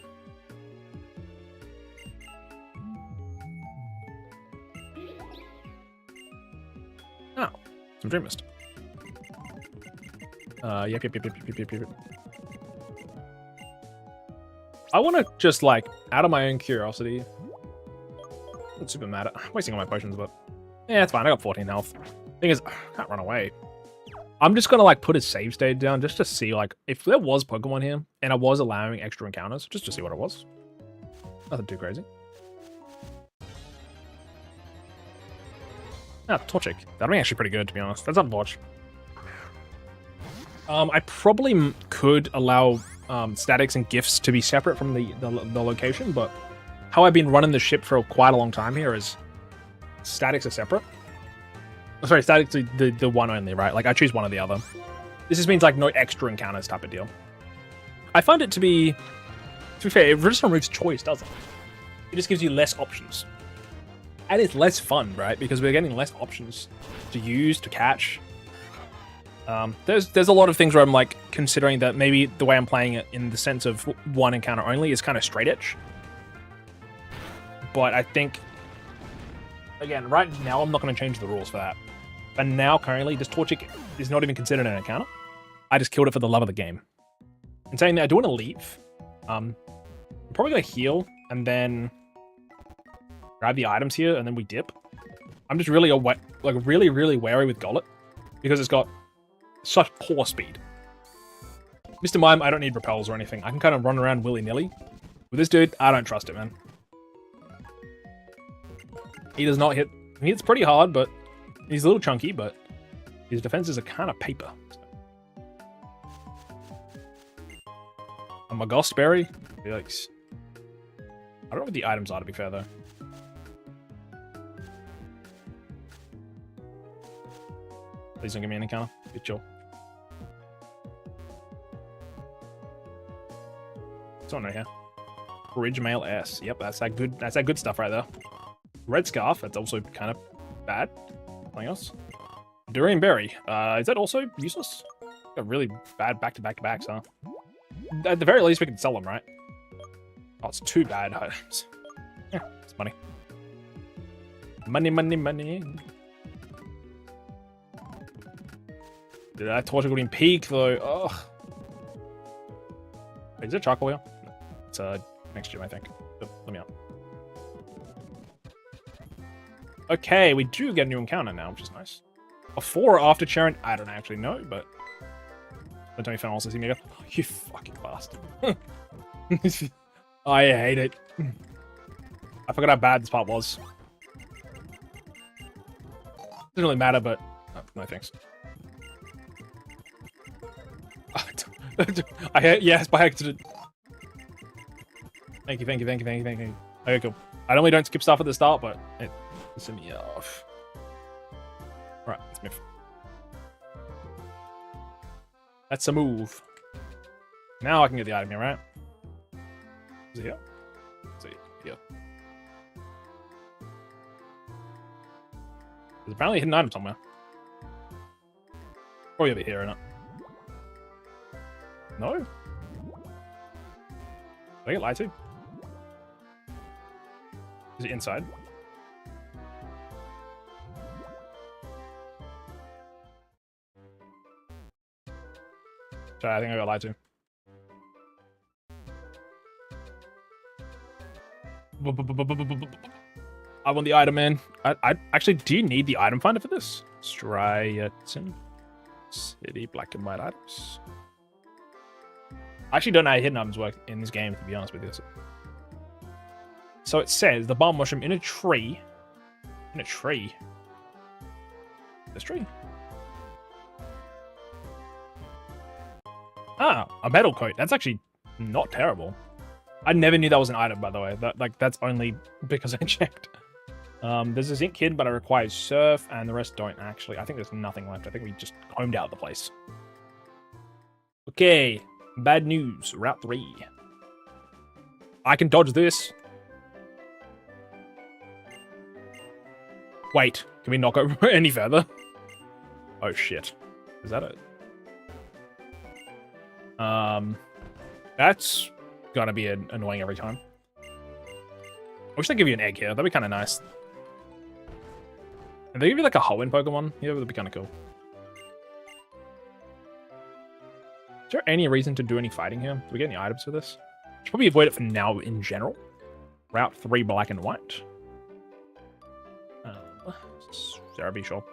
Oh, some Dream Mist. Yep. I want to just, like, out of my own curiosity. I'm not super mad at wasting all my potions, but yeah, it's fine. I got 14 health. Thing is, I can't run away. I'm just gonna, like, put a save state down just to see, like, if there was Pokemon here and I was allowing extra encounters, just to see what it was. Nothing too crazy. Ah, Torchic. That'd be actually pretty good, to be honest. That's unfortunate. I probably could allow statics and gifts to be separate from the location, but how I've been running the ship for quite a long time here is statics are separate. Sorry, statics are the one only, right? Like I choose one or the other. This just means like no extra encounters type of deal. I find it to be fair, it just removes choice, doesn't it? It just gives you less options. And it's less fun, right? Because we're getting less options to use, to catch. There's a lot of things where I'm like considering that maybe the way I'm playing it in the sense of one encounter only is kind of straight edge. But I think, again, right now I'm not going to change the rules for that. And now currently this Torchic is not even considered an encounter. I just killed it for the love of the game. And saying that, I do want to leave. I'm probably going to heal and then grab the items here and then we dip. I'm just really really wary with Gollet because it's got such poor speed. Mr. Mime, I don't need repels or anything. I can kind of run around willy-nilly. With this dude, I don't trust it, man. He does not hit. He hits pretty hard, but he's a little chunky, but his defenses are kind of paper. And my Ghost Berry, yikes. I don't know what the items are, to be fair, though. Please don't give me an encounter. Good chill. What's on right here? Bridge Mail S. Yep, that's that good. That's that good stuff right there. Red Scarf. That's also kind of bad. Something else. Durian Berry. Is that also useless? Got really bad back-to-back-to-backs, huh? At the very least, we can sell them, right? Oh, it's too bad items. Yeah, it's money. Money, money, money. Did that Torchic wouldn't peak though? Ugh. Wait, is it charcoal here? No. It's next gym, I think. Oh, let me out. Okay, we do get a new encounter now, which is nice. Before or after Cheren? I don't actually know, but don't tell me if anyone else has seen me go, oh, you fucking bastard. I hate it. I forgot how bad this part was. Doesn't really matter, but no thanks. I hit yes by accident. Thank you, thank you, thank you, thank you, thank you. Okay, cool. I normally don't skip stuff at the start, but it pisses me off. Alright, let's move. That's a move. Now I can get the item here, right? Is it here? Is it here? There's apparently a hidden item somewhere. Probably over here, isn't it? No? Did I get lied to? Is it inside? Sorry, I think I got lied to. I want the item, man. I actually, do you need the item finder for this? Striatin. City black and white items. I actually don't know how hidden items work in this game, to be honest with you. So it says the bomb mushroom in a tree. In a tree? This tree? Ah, a metal coat. That's actually not terrible. I never knew that was an item, by the way. That's only because I checked. There's a zinc kid, but it requires surf, and the rest don't actually. I think there's nothing left. I think we just combed out the place. Okay, bad news. Route 3. I can dodge this. Wait, can we not go any further? Oh shit. Is that it? That's gonna be annoying every time. I wish they'd give you an egg here. That'd be kind of nice. If they give you like a Hoenn Pokemon here, that'd be kind of cool. Is there any reason to do any fighting here? Do we get any items for this? Should probably avoid it for now in general. Route 3 black and white. Cerebi, sure.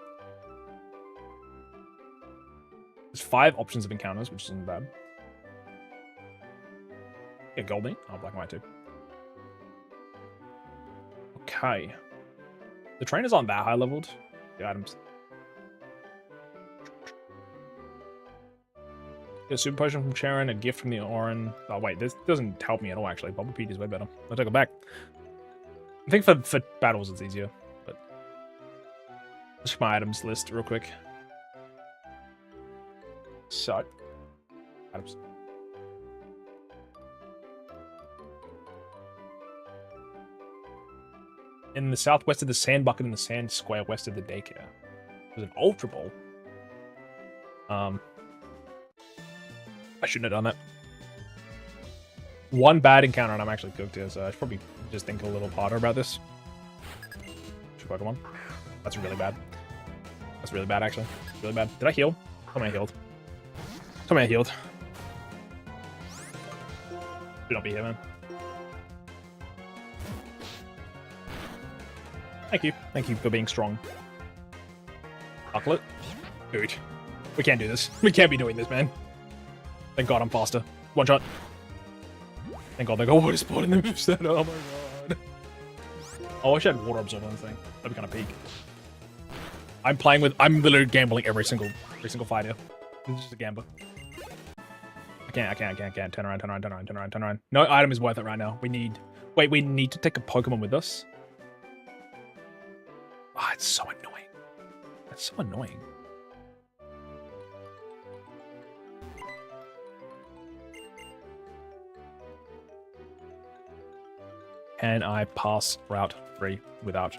There's 5 options of encounters, which isn't bad. Yeah, gold meat. Oh, black and white too. Okay. The trainers aren't that high leveled. The items. A super potion from Cheren, a gift from the Oran. Oh wait, this doesn't help me at all actually. Bubble Pete is way better. I'll take it back. I think for battles it's easier, but let's check my items list real quick. So, items. In the southwest of the sand bucket in the sand square west of the daycare. There's an Ultra Ball. I shouldn't have done that. One bad encounter and I'm actually cooked here, so I should probably just think a little harder about this. Should Pokemon. That's really bad. That's really bad, actually. Really bad. Did I heal? Tell me I healed. Tell me I healed. Should not be here, man. Thank you. Thank you for being strong. Bucklet? Dude. We can't do this. We can't be doing this, man. Thank God I'm faster. One shot. Thank God they got water sport in the moveset. Oh my God. Oh, I wish I had water absorb on this thing. That'd be kind of peak. I'm literally gambling every single fight here. This is just a gamble. I can't. Turn around. No item is worth it right now. We need to take a Pokemon with us. Ah, it's so annoying. That's so annoying. Can I pass Route 3 without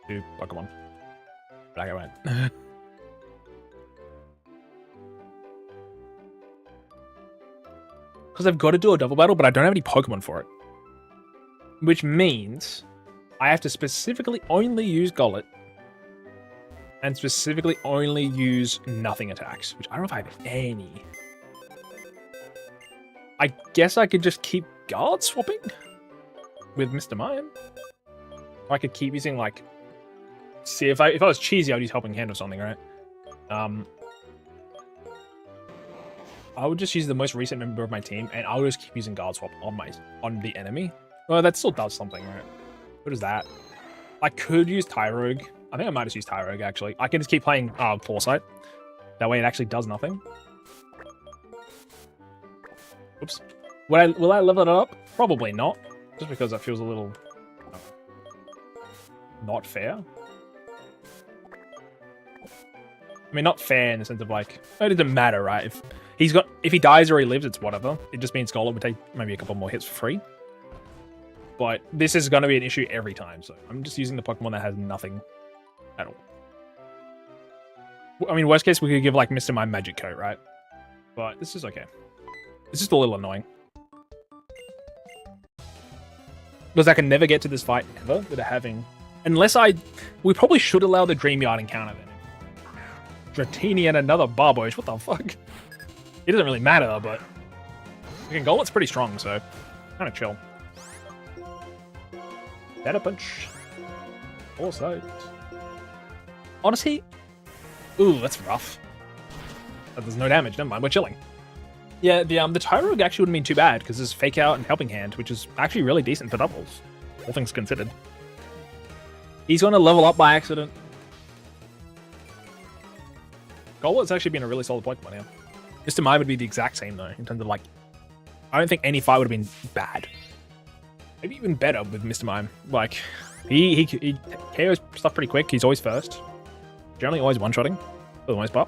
2 Pokemon? But I won't. Because I've got to do a double battle, but I don't have any Pokemon for it. Which means I have to specifically only use Golett. And specifically only use nothing attacks, which I don't know if I have any. I guess I could just keep guard swapping with Mr. Mime. Or I could keep using, like... See, if I was cheesy, I'd use Helping Hand or something, right? I would just use the most recent member of my team, and I would just keep using guard swap on the enemy. Well, that still does something, right? What is that? I could use Tyrogue. I think I might just use Tyrogue, actually. I can just keep playing Foresight. That way it actually does nothing. Oops. Will I level it up? Probably not. Just because that feels a little... not fair. I mean, not fair in the sense of, like... It doesn't matter, right? If he dies or he lives, it's whatever. It just means Golem would take maybe a couple more hits for free. But this is going to be an issue every time, so I'm just using the Pokemon that has nothing at all. I mean, worst case, we could give, like, Mr. Mime Magic Coat, right? But this is okay. It's just a little annoying. Because I can never get to this fight ever without having... Unless we probably should allow the Dream Yard encounter then. Dratini and another Barboach, what the fuck? It doesn't really matter, but... Again, Golett's pretty strong, so... Kind of chill. Better punch. Foresight. Honestly... Ooh, that's rough. But there's no damage, never mind, we're chilling. Yeah, the Tyrogue actually wouldn't mean too bad, because there's Fake Out and Helping Hand, which is actually really decent for doubles. All things considered. He's going to level up by accident. Golett's actually been a really solid Pokemon here. Mr. Mime would be the exact same, though, in terms of, like... I don't think any fight would have been bad. Maybe even better with Mr. Mime. Like, he KOs stuff pretty quick. He's always first. Generally always one-shotting, for the most part.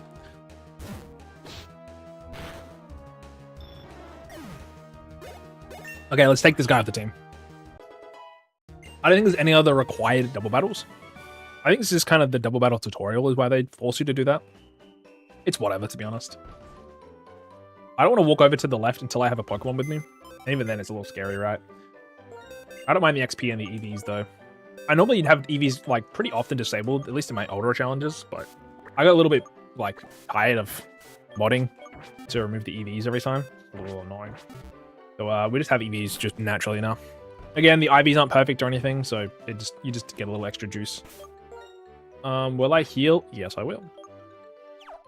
Okay, let's take this guy off the team. I don't think there's any other required double battles. I think this is kind of the double battle tutorial is why they force you to do that. It's whatever, to be honest. I don't want to walk over to the left until I have a Pokemon with me. And even then, it's a little scary, right? I don't mind the XP and the EVs, though. I normally have EVs, like, pretty often disabled, at least in my older challenges, but I got a little bit, like, tired of modding to remove the EVs every time. It's a little annoying. So, we just have EVs just naturally now. Again, the IVs aren't perfect or anything, so you just get a little extra juice. Will I heal? Yes, I will.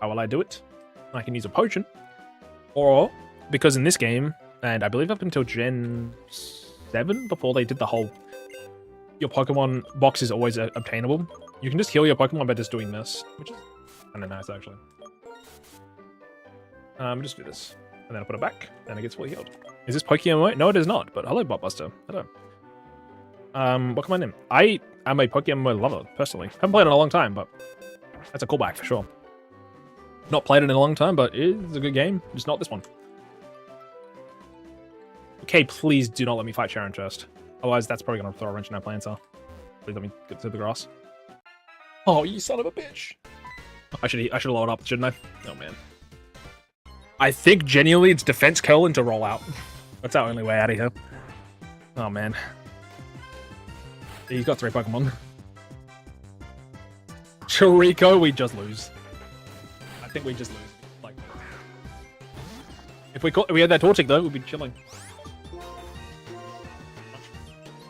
How will I do it? I can use a potion. Or, because in this game, and I believe up until Gen 7, before they did the whole... Your Pokemon box is always obtainable. You can just heal your Pokemon by just doing this, which is kind of nice, actually. Just do this. And then I'll put it back, then it gets fully healed. Is this Pokemon mode? No, it is not, but hello, Botbuster. Hello. What can I name? I am a Pokemon mode lover, personally. Haven't played it in a long time, but that's a callback for sure. Not played it in a long time, but it's a good game. Just not this one. Okay, please do not let me fight Cheren first. Otherwise, that's probably going to throw a wrench in our plans, huh? Please let me get to the grass. Oh, you son of a bitch. I should load up, shouldn't I? Oh, man. I think, genuinely, it's defense colon to roll out. That's our only way out of here. Oh, man. He's got 3 Pokemon. Chirico, we just lose. I think we just lose. Like, if we had that Torchic, though, we'd be chilling.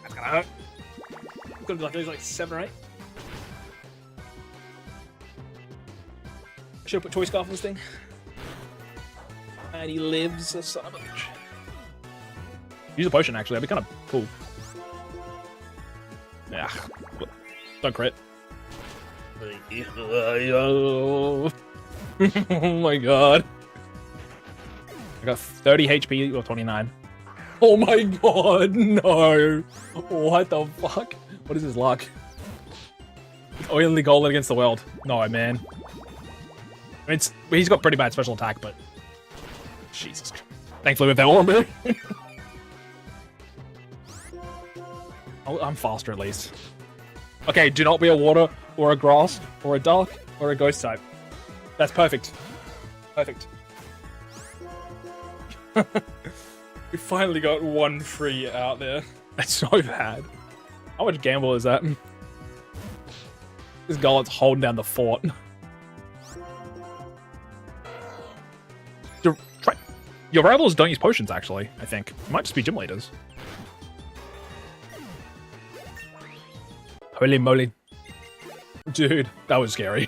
That's gonna hurt. It's gonna be like, there's like 7 or 8. I should have put Choice Scarf on this thing. And he lives, a son of a bitch. Use a potion, actually. That'd be kind of cool. Yeah. Don't crit. Oh my god. I got 30 HP or 29. Oh my god, no. What the fuck? What is his luck? Oily golden against the world. No, man. I mean, he's got pretty bad special attack, but... Jesus. Thankfully with that Ormond. I'm faster at least. Okay, do not be a water, or a grass, or a dark, or a ghost type. That's perfect. Perfect. We finally got 1 free out there. That's so bad. How much gamble is that? This Gullet's holding down the fort. Your rivals don't use potions, actually, I think. It might just be gym leaders. Holy moly. Dude, that was scary.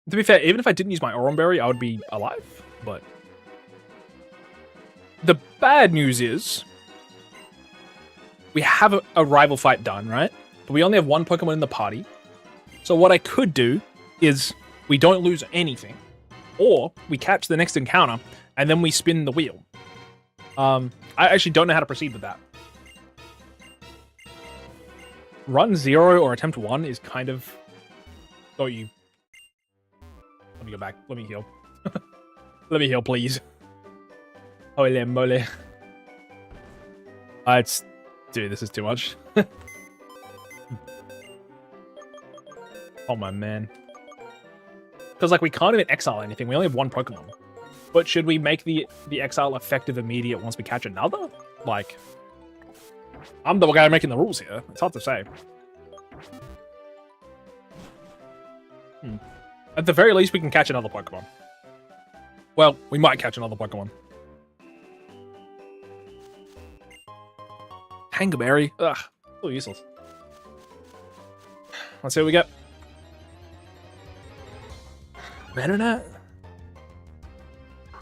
To be fair, even if I didn't use my Oranberry, I would be alive, but... The bad news is... We have a rival fight done, right? But we only have 1 Pokemon in the party. So what I could do is we don't lose anything, or we catch the next encounter, and then we spin the wheel. I actually don't know how to proceed with that. Run 0 or attempt 1 is kind of... Oh, you... Let me go back. Let me heal. Let me heal, please. Holy moly. It's... Dude, this is too much. Oh, my man. Because, like, we can't even exile anything. We only have 1 Pokemon. But should we make the exile effective immediate once we catch another? Like... I'm the guy making the rules here. It's hard to say. At the very least, we can catch another Pokemon. Well, we might catch another Pokemon. Tangerberry. Ugh. So useless. Let's see what we get. Venonat?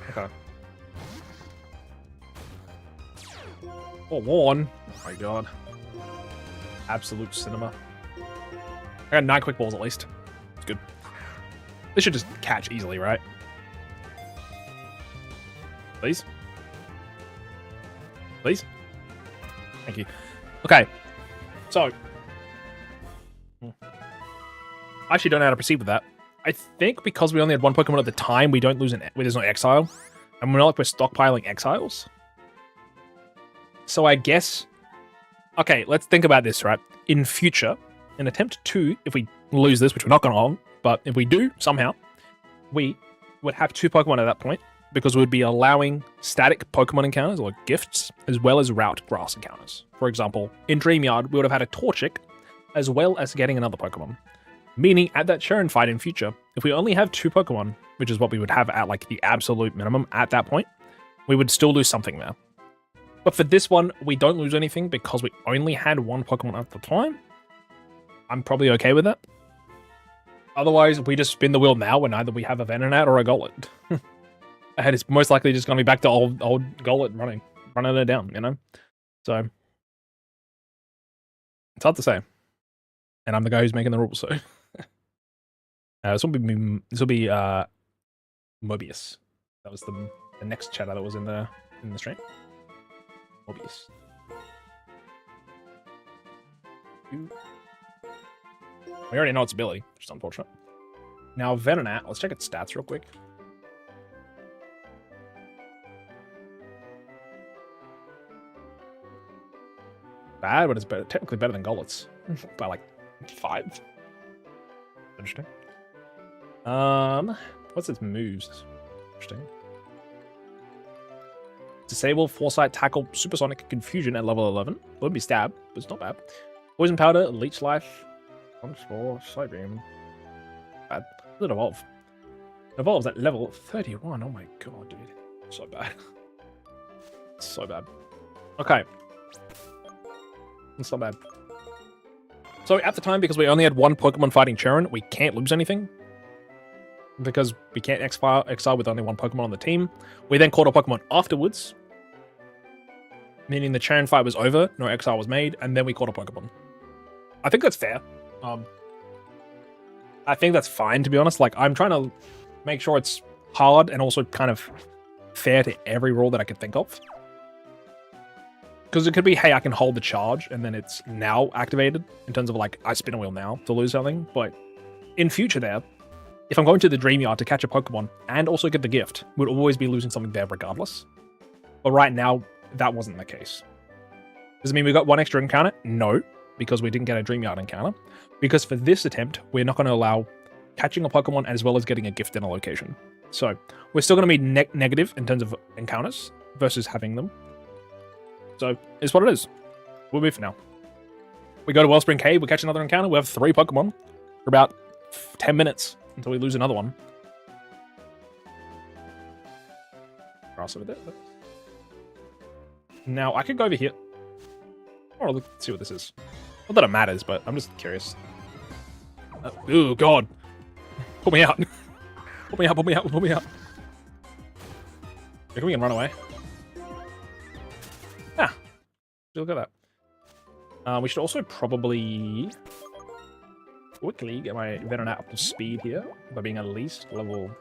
Okay. Oh my god. Absolute cinema. I got 9 quick balls at least. It's good. This should just catch easily, right? Please? Please? Thank you. Okay. So. I actually don't know how to proceed with that. I think because we only had 1 Pokemon at the time, we don't lose there's no exile. And we're not like we're stockpiling exiles. So I guess... Okay, let's think about this, right? In future, in attempt 2, if we lose this, which we're not going to, but if we do, somehow, we would have 2 Pokemon at that point, because we would be allowing static Pokemon encounters, or gifts, as well as route grass encounters. For example, in Dreamyard, we would have had a Torchic, as well as getting another Pokemon. Meaning, at that Cheren fight in future, if we only have 2 Pokemon, which is what we would have at like the absolute minimum at that point, we would still lose something there. But for this one, we don't lose anything because we only had 1 Pokemon at the time. I'm probably okay with that. Otherwise, we just spin the wheel now and either we have a Venonat or a Golett. And it's most likely just going to be back to old Golett running it down, you know? So, it's hard to say. And I'm the guy who's making the rules, so. This will be Mobius. That was the next chatter that was in the stream. Obvious. We already know its ability, which is unfortunate. Now Venonat, let's check its stats real quick. Bad, but it's better, technically better than Golit's by like 5. Interesting. What's its moves? Interesting. Disable, Foresight, Tackle, Supersonic, Confusion at level 11. Wouldn't be Stab, but it's not bad. Poison Powder, Leech Life, Punch 4, Side Beam. Bad. Does it evolve? It evolves at level 31. Oh my god, dude. So bad. So bad. Okay. It's not bad. So at the time, because we only had one Pokemon fighting Cheren, we can't lose anything. Because we can't exile with only one Pokemon on the team. We then caught a Pokemon afterwards. Meaning the Cheren fight was over, no exile was made, and then we caught a Pokemon. I think that's fair. I think that's fine, to be honest. Like, I'm trying to make sure it's hard and also kind of fair to every rule that I could think of. Because it could be, hey, I can hold the charge, and then it's now activated, in terms of, like, I spin a wheel now to lose something. But in future there, if I'm going to the Dream Yard to catch a Pokemon and also get the gift, we'd always be losing something there regardless. But right now, that wasn't the case. Does it mean we got one extra encounter? No, because we didn't get a Dream Yard encounter. Because for this attempt, we're not going to allow catching a Pokemon as well as getting a gift in a location. So we're still going to be negative in terms of encounters versus having them. So it's what it is. We'll be for now. We go to Wellspring Cave, we catch another encounter, we have 3 Pokemon for about 10 minutes until we lose another one. Grass over there. Now I could go over here. Or let's see what this is. Not that it matters, but I'm just curious. Oh god. Put me out. Put me out, put me out, put me out. Reckon we can run away. Ah. Look at that. We should also probably quickly get my Venonat up to speed here by being at least level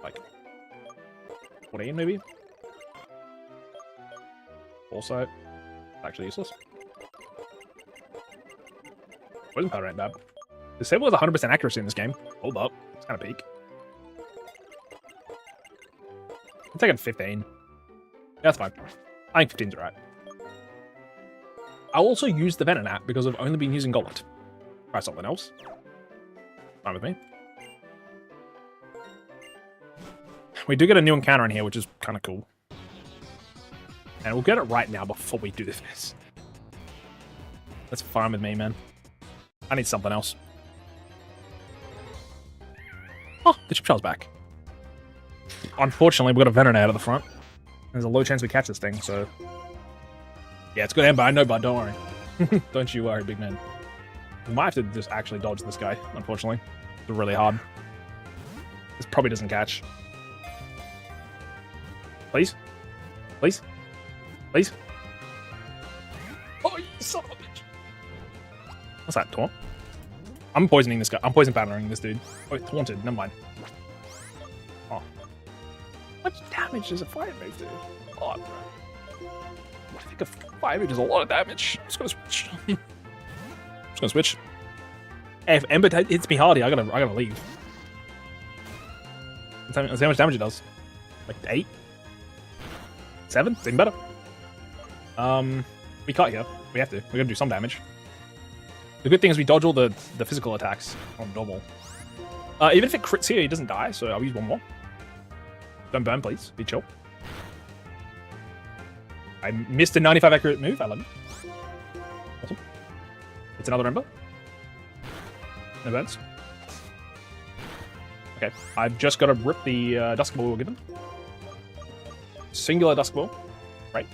like 14 maybe. Also, actually useless. Poison Powder ain't bad. Disable has 100% accuracy in this game. Hold up. It's kind of peak. I'm taking 15. That's fine. I think 15's alright. I'll also use the Venonat because I've only been using Golett. Try something else. Fine with me. We do get a new encounter in here, which is kind of cool. And we'll get it right now before we do this. That's fine with me, man. I need something else. Oh, the Chip Shell's back. Unfortunately, we've got a Venonat out of the front. There's a low chance we catch this thing, so... Yeah, it's good, Ember. I know, bud. Don't worry. Don't you worry, big man. We might have to just actually dodge this guy, unfortunately. It's really hard. This probably doesn't catch. Please? Please? Please? Oh, you son of a bitch. What's that, Taunt? I'm poisoning this guy. I'm poison powdering this dude. Oh, Taunted. Never mind. Oh. How much damage does a fire move do? Oh, bro. I think a fire move does a lot of damage. I'm just gonna switch. Just gonna switch. Hey, if Ember hits me hardy, I gotta leave. That's how much damage it does. Like 8? 7? It's even better. We can't here. We have to. We're gonna do some damage. The good thing is we dodge all the physical attacks on normal. Even if it crits here, he doesn't die, so I'll use one more. Don't burn, please. Be chill. I missed a 95 accurate move. I love it. Awesome. It's another Ember. No burns. Okay, I've just got to rip the Dusk Ball we were given. Singular Dusk Ball. Right.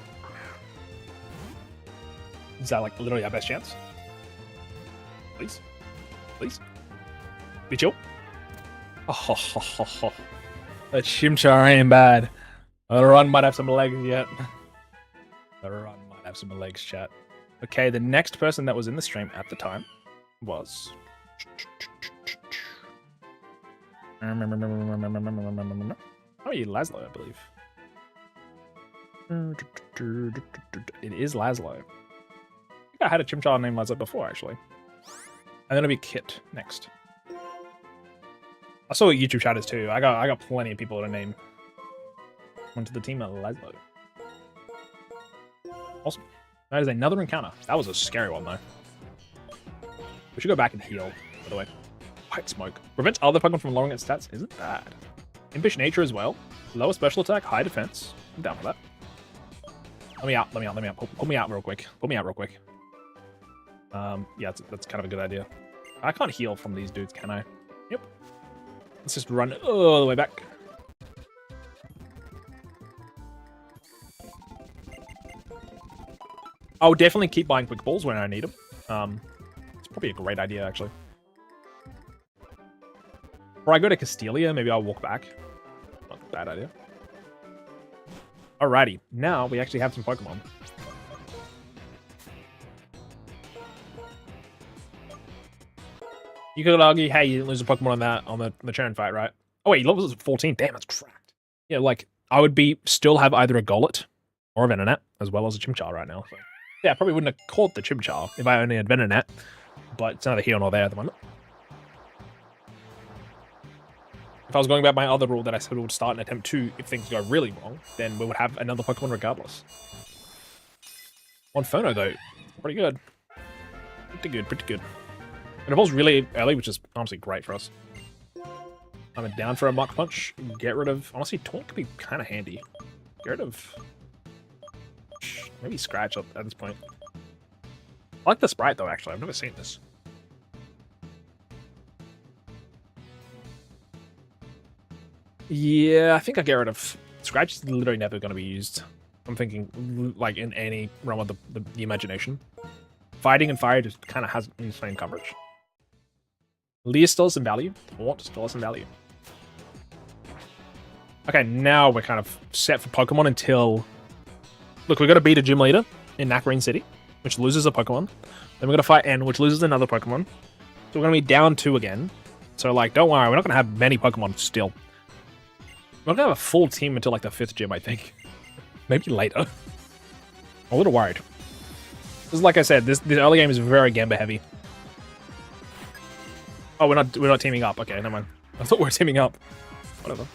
Is that like literally our best chance? Please. Please. Be chill. Oh, ho, ho, ho, ho. That Chimchar ain't bad. The run might have some legs yet. The run might have some legs, chat. Okay, the next person that was in the stream at the time was... Oh, you Laszlo, I believe. It is Laszlo. I think I had a Chimchar named Laszlo before, actually. And then it'll be Kit next. I saw what YouTube chat is too. I got plenty of people to name onto the team of Laszlo. Awesome. That is another encounter. That was a scary one though. We should go back and heal, by the way. White smoke. Prevents other Pokemon from lowering its stats isn't bad. Impish nature as well. Lower special attack, high defense. I'm down for that. Let me out. Pull me out real quick. Yeah, that's kind of a good idea. I can't heal from these dudes, can I? Yep. Let's just run all the way back. I'll definitely keep buying quick balls when I need them. It's probably a great idea, actually. Before I go to Castelia, maybe I'll walk back. Not a bad idea. Alrighty, now we actually have some Pokemon. You could argue, hey, you didn't lose a Pokemon on the Cheren fight, right? Oh wait, levels 14. Damn, that's cracked. Yeah, like I would still have either a Golett or a Venonat as well as a Chimchar right now. So yeah, I probably wouldn't have caught the Chimchar if I only had Venonat, but it's neither here nor there at the moment. If I was going back my other rule that I said we would start an attempt 2 if things go really wrong, then we would have another Pokemon regardless. One Phono though, pretty good. Pretty good. It evolves really early, which is honestly great for us. I'm down for a Mach Punch. Get rid of... Honestly, Taunt could be kind of handy. Get rid of... Maybe Scratch at this point. I like the sprite, though, actually. I've never seen this. Yeah, I think I get rid of... Scratch is literally never going to be used. I'm thinking, like, in any realm of the imagination. Fighting and Fire just kind of has insane coverage. Leer still has some value. Taunt still has some value. Okay, now we're kind of set for Pokemon until... Look, we've got to beat a gym leader in Nacrene City, which loses a Pokemon. Then we've got to fight N, which loses another Pokemon. So we're going to be down 2 again. So, like, don't worry, we're not going to have many Pokemon still. We're not going to have a full team until, like, the 5th gym, I think. Maybe later. I'm a little worried. Because, like I said, this early game is very Gamba heavy. Oh, we're not teaming up. Okay, never mind. I thought we were teaming up. Whatever.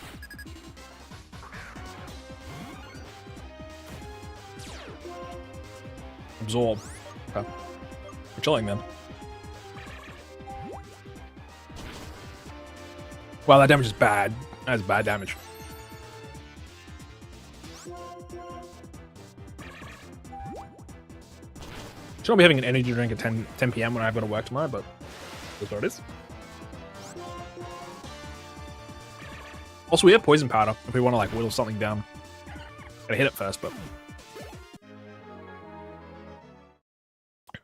Absorb. Okay. We're chilling then. Wow, that damage is bad. That's bad damage. Should not be having an energy drink at 10 PM when I've got to work tomorrow, but that's what it is. Also, we have Poison Powder if we want to, like, whittle something down. Gotta hit it first, but...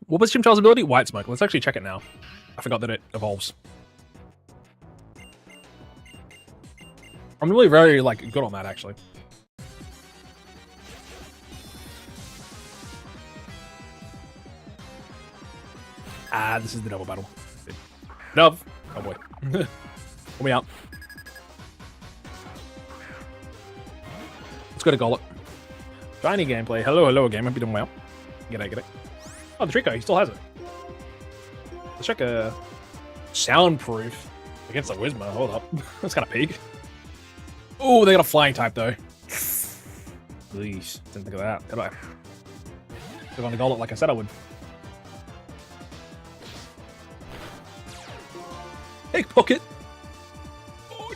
What was Chimchar's ability? White Smoke. Let's actually check it now. I forgot that it evolves. I'm really very, like, good on that, actually. Ah, this is the double battle. Dove. Oh boy. Pull me out. Let's go to Golett. Shiny gameplay. Hello game. Hope you're doing well. Get it. Oh, the Trico. He still has it. Let's check a soundproof against the Whismur. Hold up. That's kind of peak. Oh, they got a flying type though. Please. Didn't think of that. Did I? If on the Golett like I said I would. Pickpocket! Oh.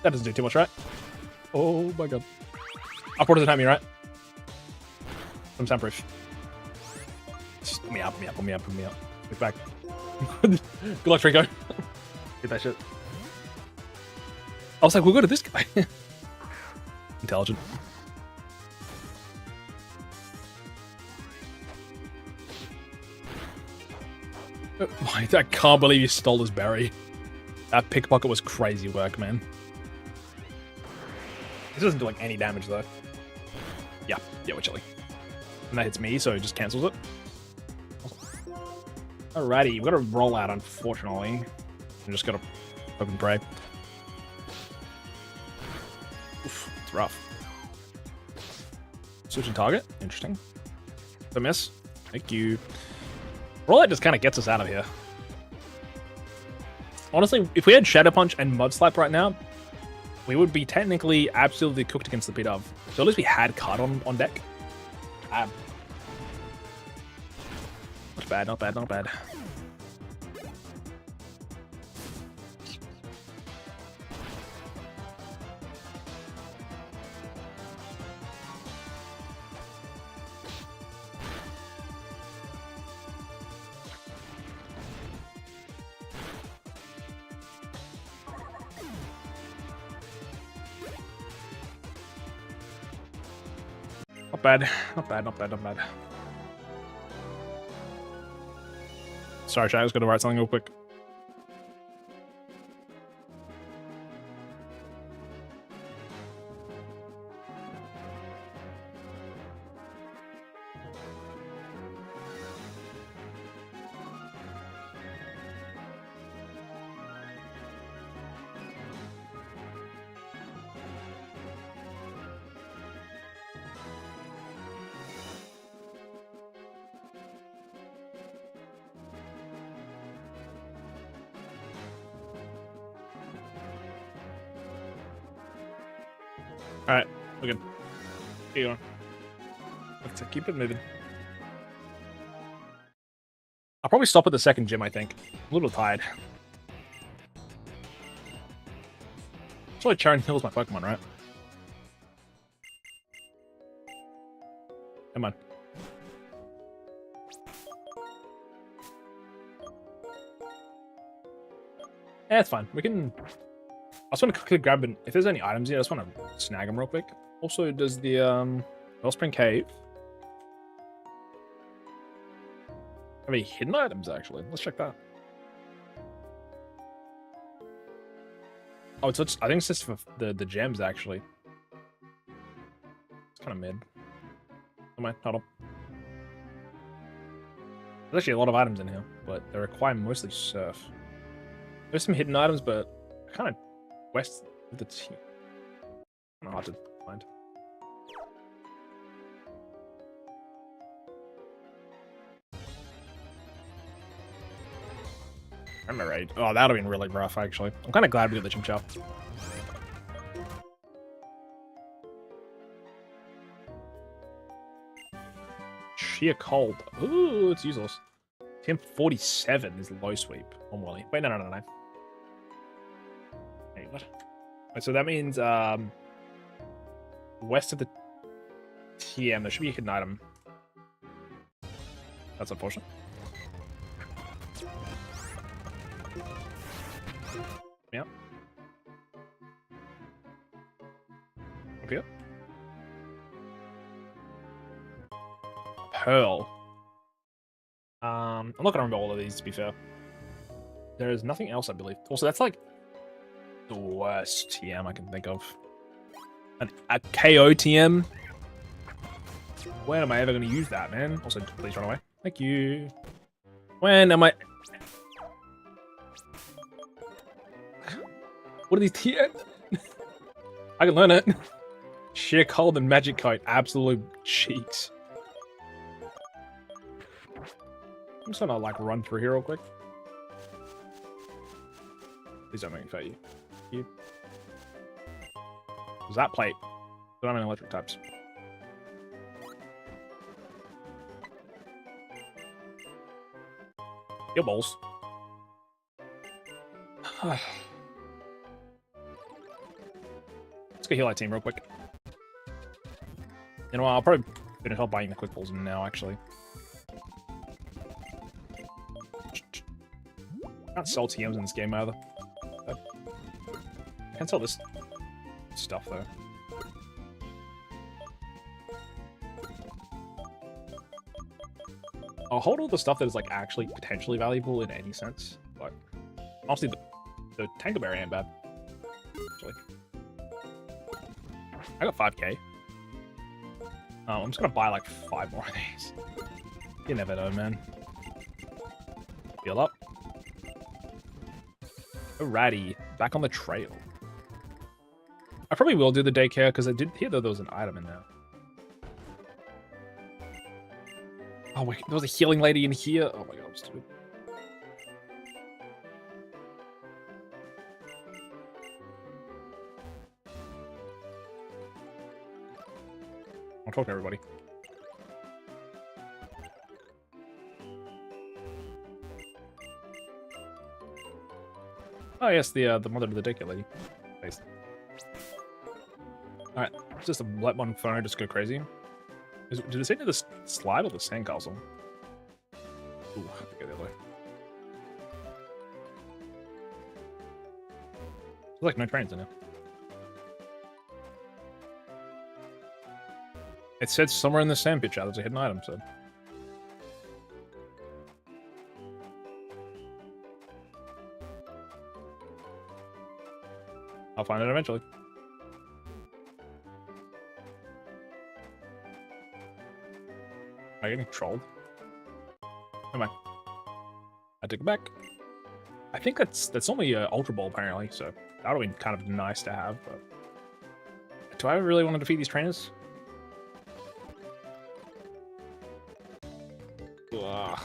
That doesn't do too much, right? Oh my god. Upward doesn't have me, right? I'm soundproof. Just put me out. Get back. Good luck, Trico. Get that shit. I was like, we'll go to this guy. Intelligent. I can't believe you stole this berry. That pickpocket was crazy work, man. This doesn't do like any damage though. Yeah, we're chilling. And that hits me, so it just cancels it. Awesome. Alrighty, we've got to roll out, unfortunately. I'm just gonna Hope and pray. Oof, it's rough. Switching target. Interesting. The miss. Thank you. Roll that just kind of gets us out of here. Honestly, if we had Shadow Punch and Mudslap right now, we would be technically absolutely cooked against the P-Dove. So at least we had card on deck. Not bad, not bad, not bad. Not bad, not bad, not bad, not bad. Sorry, chat, I was going to write something real quick. Alright, we're good. Keep going. Let's keep it moving. I'll probably stop at the second gym, I think. A little tired. That's why Cheren heals my Pokemon, right? Come on. Yeah, it's fine. We can... I just want to quickly grab it. If there's any items here, I just want to snag them real quick. Also, does the Wellspring Cave have any hidden items, actually? Let's check that. Oh, I think it's just for the gems, actually. It's kind of mid. Come on, hold on. There's actually a lot of items in here, but they require mostly surf. There's some hidden items, but kind of west of the team. Hard to find. I'm alright. Oh, that would have been really rough, actually. I'm kind of glad we got the Chimchar. Sheer Cold. Ooh, it's useless. Temp 47 is low sweep on Wally. Wait, no. Hey, what? Wait, so that means west of the TM, there should be a hidden item. That's unfortunate. Yeah. Up here. Pearl. I'm not gonna remember all of these, to be fair. There is nothing else, I believe. Also, that's like the worst TM I can think of. A KO TM? When am I ever going to use that, man? Also, please run away. Thank you. When am I... What are these TMs? I can learn it. Sheer Cold and Magic Coat. Absolute cheeks. I'm just gonna, like, run through here real quick. Please don't make me fight you. You. Was that plate? I don't have any electric types. Your balls. Let's go heal our team real quick. You know what, I'll probably finish off buying the quick balls now, actually. Can't sell TMs in this game either. Can't sell this stuff though. I'll hold all the stuff that is like actually potentially valuable in any sense. Like, honestly, the Tankerberry ain't bad. Actually, I got 5k. I'm just gonna buy like 5 more of these. You never know, man. Heal up. Alrighty, back on the trail. I probably will do the daycare because I did hear that there was an item in there. Oh wait, there was a healing lady in here. Oh my god, I'm stupid. I'll talk to everybody. Oh yes, the mother of the daycare lady. Nice. All right, just let one phone just go crazy. Did it say near the slide or the sandcastle? Ooh, I have to go the other way. There's like no trains in here. It said somewhere in the sand pit chat there's a hidden item, so. I'll find it eventually. Am I getting trolled? Am I? I take it back. I think that's only an Ultra Ball apparently, so that would be kind of nice to have, but do I really want to defeat these trainers? Ugh.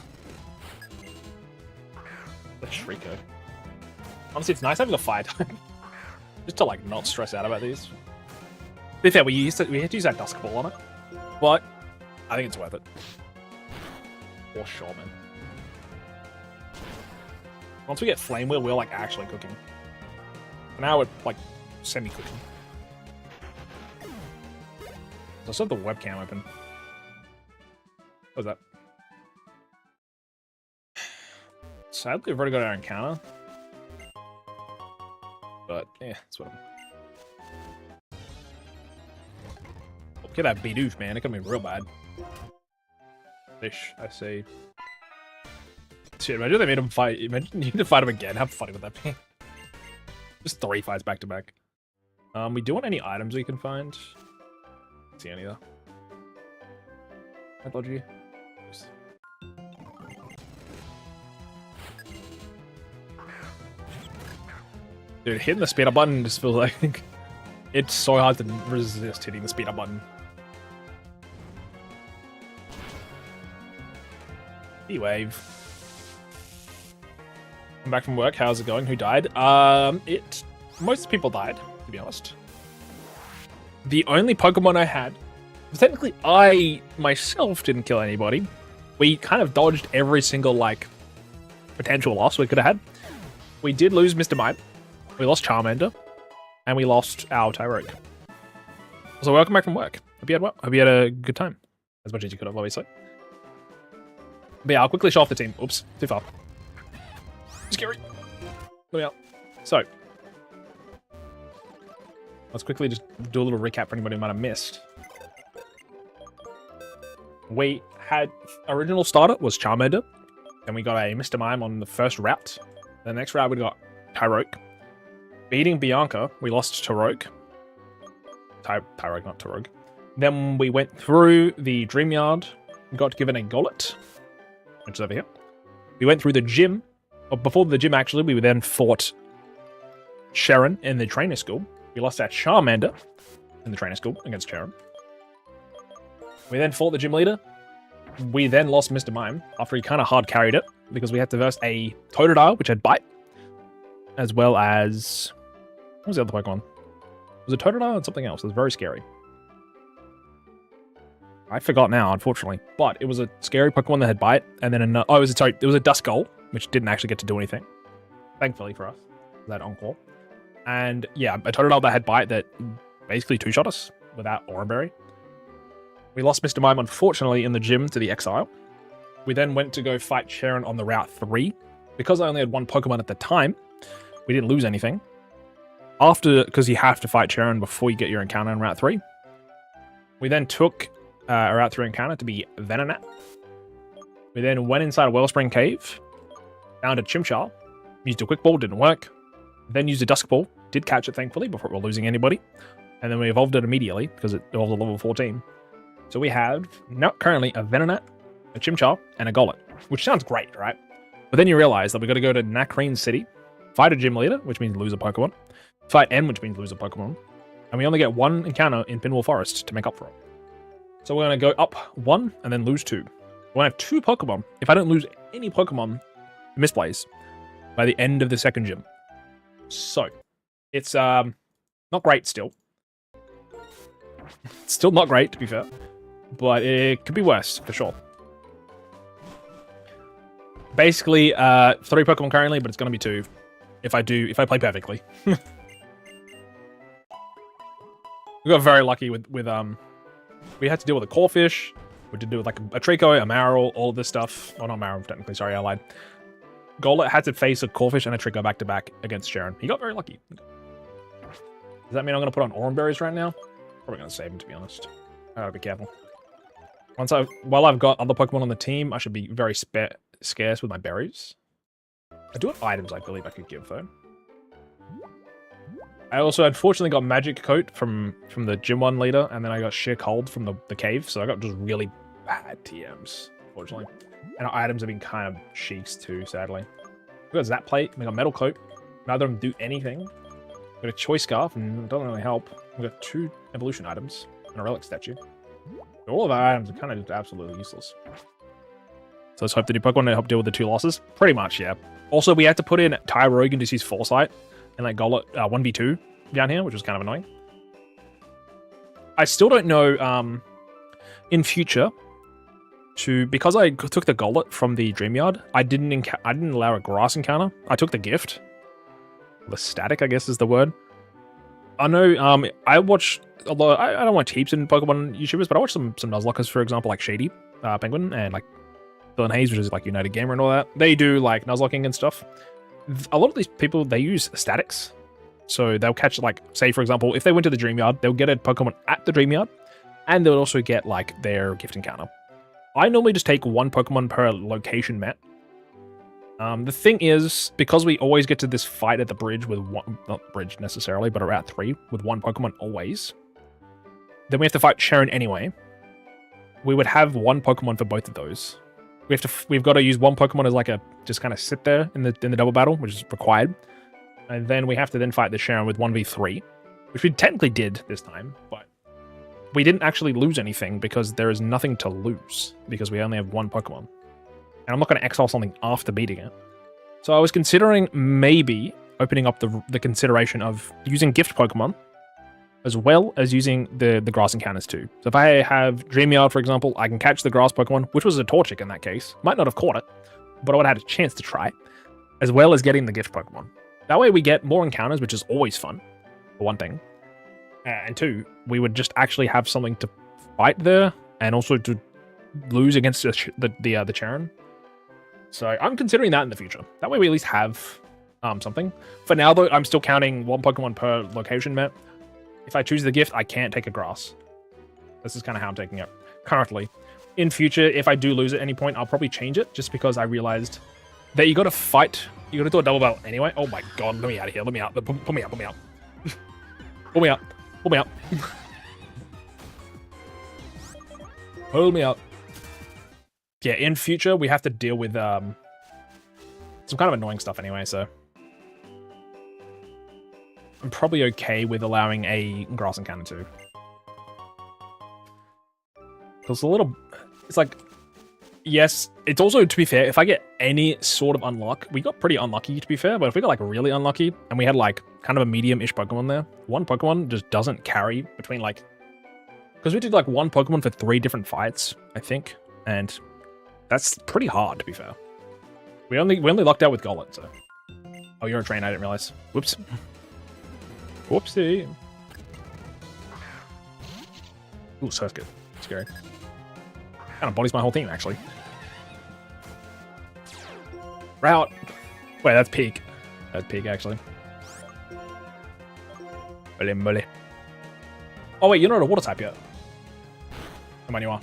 The Shrieker. Honestly, it's nice having a fire time. Just to like not stress out about these. To be fair, we had to use that Dusk Ball on it, but I think it's worth it. For sure, man. Once we get Flame Wheel, we're like actually cooking. Now we're like semi-cooking. I still have the webcam open. What was that? Sadly, we've already got our encounter. But, yeah, that's what Look at that Bidoof, man. It could be real bad. Fish, I say. Shit, imagine they made him fight. Imagine you need to fight him again. How funny would that be? Just 3 fights back to back. We do want any items we can find. Can't see any though. I told you. Dude, hitting the speed up button just feels like it's so hard to resist hitting the speed up button. E-wave. I'm back from work. How's it going? Who died? Most people died, to be honest. The only Pokemon I had, technically I myself didn't kill anybody. We kind of dodged every single like potential loss we could have had. We did lose Mr. Mime. We lost Charmander, and we lost our Tyrogue. So welcome back from work. Hope you had a good time, as much as you could have, obviously. But yeah, I'll quickly show off the team. Oops, too far. Scary. Let me out. So, let's quickly just do a little recap for anybody who might have missed. We had original starter was Charmander, then we got a Mr. Mime on the first route. The next route we got Tyrogue. Beating Bianca, we lost Tyrogue. Tyrogue, not Tyrogue. Then we went through the Dream Yard. We got given a Golett, which is over here. We went through the gym. Or before the gym, actually, we then fought Cheren in the trainer school. We lost our Charmander in the trainer school against Cheren. We then fought the gym leader. We then lost Mr. Mime after he kind of hard carried it because we had to verse a Totodile, which had Bite, as well as... What was the other Pokemon? Was it Totodile and something else? It was very scary. I forgot now, unfortunately. But it was a scary Pokemon that had Bite, and then it was a Duskull, which didn't actually get to do anything. Thankfully for us. That Encore. And yeah, a Totodile that had Bite that basically two-shot us without Oranberry. We lost Mr. Mime, unfortunately, in the gym to the Exile. We then went to go fight Cheren on the Route 3. Because I only had one Pokemon at the time, we didn't lose anything. Because you have to fight Cheren before you get your encounter in Route 3. We then took a Route 3 encounter to be Venonat. We then went inside a Wellspring Cave, found a Chimchar, used a Quick Ball, didn't work. Then used a Dusk Ball, did catch it thankfully before we were losing anybody. And then we evolved it immediately because it evolved to level 14. So we have now currently a Venonat, a Chimchar, and a Golett, which sounds great, right? But then you realize that we've got to go to Nakreen City fight a gym leader, which means lose a Pokemon, fight N, which means lose a Pokemon, and we only get one encounter in Pinwheel Forest to make up for it. So we're going to go up 1 and then lose 2. We're going to have 2 Pokemon if I don't lose any Pokemon in misplays by the end of the second gym. So, it's not great still. It's still not great, to be fair. But it could be worse, for sure. Basically, 3 Pokemon currently, but it's going to be 2 if I play perfectly. We got very lucky with we had to deal with a Corphish, we did deal with like a Trico, a Marill, all of this stuff. Oh, not Marill, technically, sorry, I lied. Golett had to face a Corphish and a Trico back-to-back against Cheren. He got very lucky. Does that mean I'm going to put on Oran Berries right now? Probably going to save him, to be honest. I gotta be careful. While I've got other Pokemon on the team, I should be very scarce with my berries. I do have items I believe I could give, though. I also unfortunately got Magic Coat from the Gym 1 leader, and then I got Sheer Cold from the cave, so I got just really bad TMs, unfortunately. And our items have been kind of cheeks too, sadly. We got Zap Plate, we got Metal Coat. Neither of them do anything. We got a Choice Scarf, and it doesn't really help. We got 2 evolution items and a relic statue. All of our items are kind of just absolutely useless. So let's hope the new Pokemon to help deal with the 2 losses. Pretty much, yeah. Also, we had to put in Tyrogue into his Foresight and like Golett 1v2 down here, which was kind of annoying. I still don't know in future because I took the Golett from the Dreamyard, I didn't allow a grass encounter. I took the gift. The static, I guess, is the word. I know I watch a lot. I don't watch heaps in Pokemon YouTubers, but I watch some Nuzlockers, for example, like Shady Penguin and like Dylan Hayes, which is like United Gamer and all that. They do like Nuzlocking and stuff. A lot of these people, they use statics. So they'll catch, like, say, for example, if they went to the Dreamyard, they'll get a Pokemon at the Dreamyard, and they'll also get, like, their gift encounter. I normally just take 1 Pokemon per location met. The thing is, because we always get to this fight at the bridge with one, not bridge necessarily, but Route 3, with 1 Pokemon always, then we have to fight Cheren anyway. We would have 1 Pokemon for both of those. We've got to use 1 Pokemon as like a just kind of sit there in the double battle, which is required, and then we have to then fight the Cheren with 1v3, which we technically did this time, but we didn't actually lose anything because there is nothing to lose because we only have 1 Pokemon, and I'm not going to exile something after beating it. So I was considering maybe opening up the consideration of using gift Pokemon as well as using the grass encounters too. So if I have Dreamyard, for example, I can catch the grass Pokemon, which was a Torchic in that case. Might not have caught it, but I would have had a chance to try, as well as getting the gift Pokemon. That way we get more encounters, which is always fun, for one thing. And 2, we would just actually have something to fight there, and also to lose against the Cheren. So I'm considering that in the future. That way we at least have something. For now, though, I'm still counting 1 Pokemon per location met. If I choose the gift, I can't take a grass. This is kind of how I'm taking it currently. In future, if I do lose at any point, I'll probably change it just because I realized that you got to fight. You got to do a double battle anyway. Oh my god, let me out of here. Let me out. Pull me out. Pull me out. Pull me out. Pull me out. Pull me out. Yeah, in future, we have to deal with some kind of annoying stuff anyway, so I'm probably okay with allowing a grass encounter too. Because it's like, yes, it's also, to be fair, if I get any sort of unluck, we got pretty unlucky to be fair, but if we got like really unlucky and we had like kind of a medium-ish Pokemon there, 1 Pokemon just doesn't carry between like, because we did like 1 Pokemon for 3 different fights, I think, and that's pretty hard to be fair. We only lucked out with Golett, so. Oh, you're a train, I didn't realize. Whoops. Whoopsie. Ooh, so that's good. Scary. Kind of bodies my whole team, actually. Route. Wait, that's peak. That's peak, actually. Bully. Oh, wait, you're not a water type yet. Come on, you are.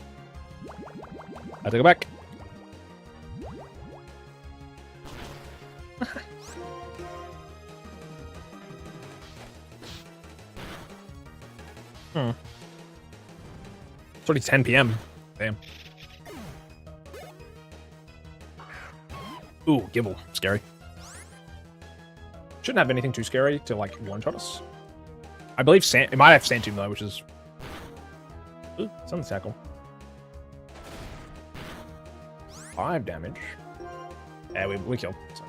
I take it back. It's already 10 PM. Damn. Ooh, Gibble. Scary. Shouldn't have anything too scary to like one-shot us. I believe it might have Sand Tomb though, which is... Ooh, Sun's Tackle. 5 damage. Yeah, we killed. So.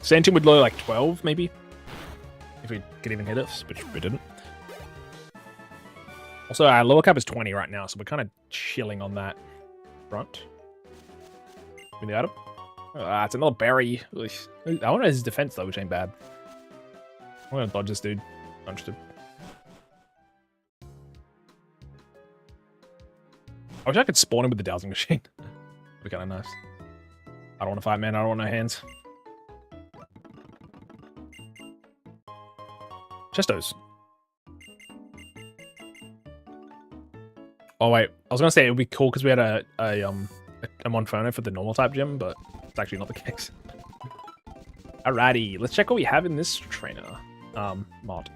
Sand Tomb would low like 12 maybe. If we could even hit us, which we didn't. Also, our lower cap is 20 right now, so we're kind of chilling on that front. With the item. It's another berry. I wonder his defense though, which ain't bad. I'm gonna dodge this dude. I'm interested. I wish I could spawn him with the dowsing machine. That'd be kind of nice. I don't want to fight, man. I don't want no hands. Chestos. Oh wait, I was gonna say it would be cool because we had a Monferno for the normal type gym, but it's actually not the case. Alrighty, let's check what we have in this trainer mod.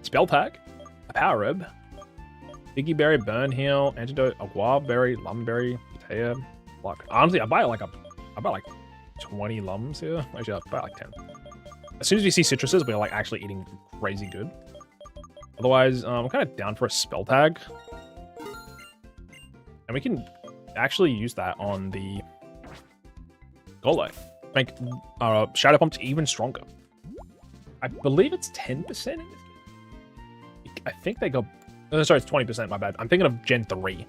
Spell Pack, a Power Rib, Biggie Berry, Burn Heal, Antidote, a Wild Berry, Lumberry, Potato, Luck. Honestly, I buy like 20 lums here. Actually, I buy like 10. As soon as we see citruses, we're like actually eating crazy good. Otherwise, I'm kind of down for a Spell Tag. And we can actually use that on the Golem. Make Shadow Pumped even stronger. I believe it's 10% in this game. I think they go... Oh, sorry, it's 20%, my bad. I'm thinking of Gen 3.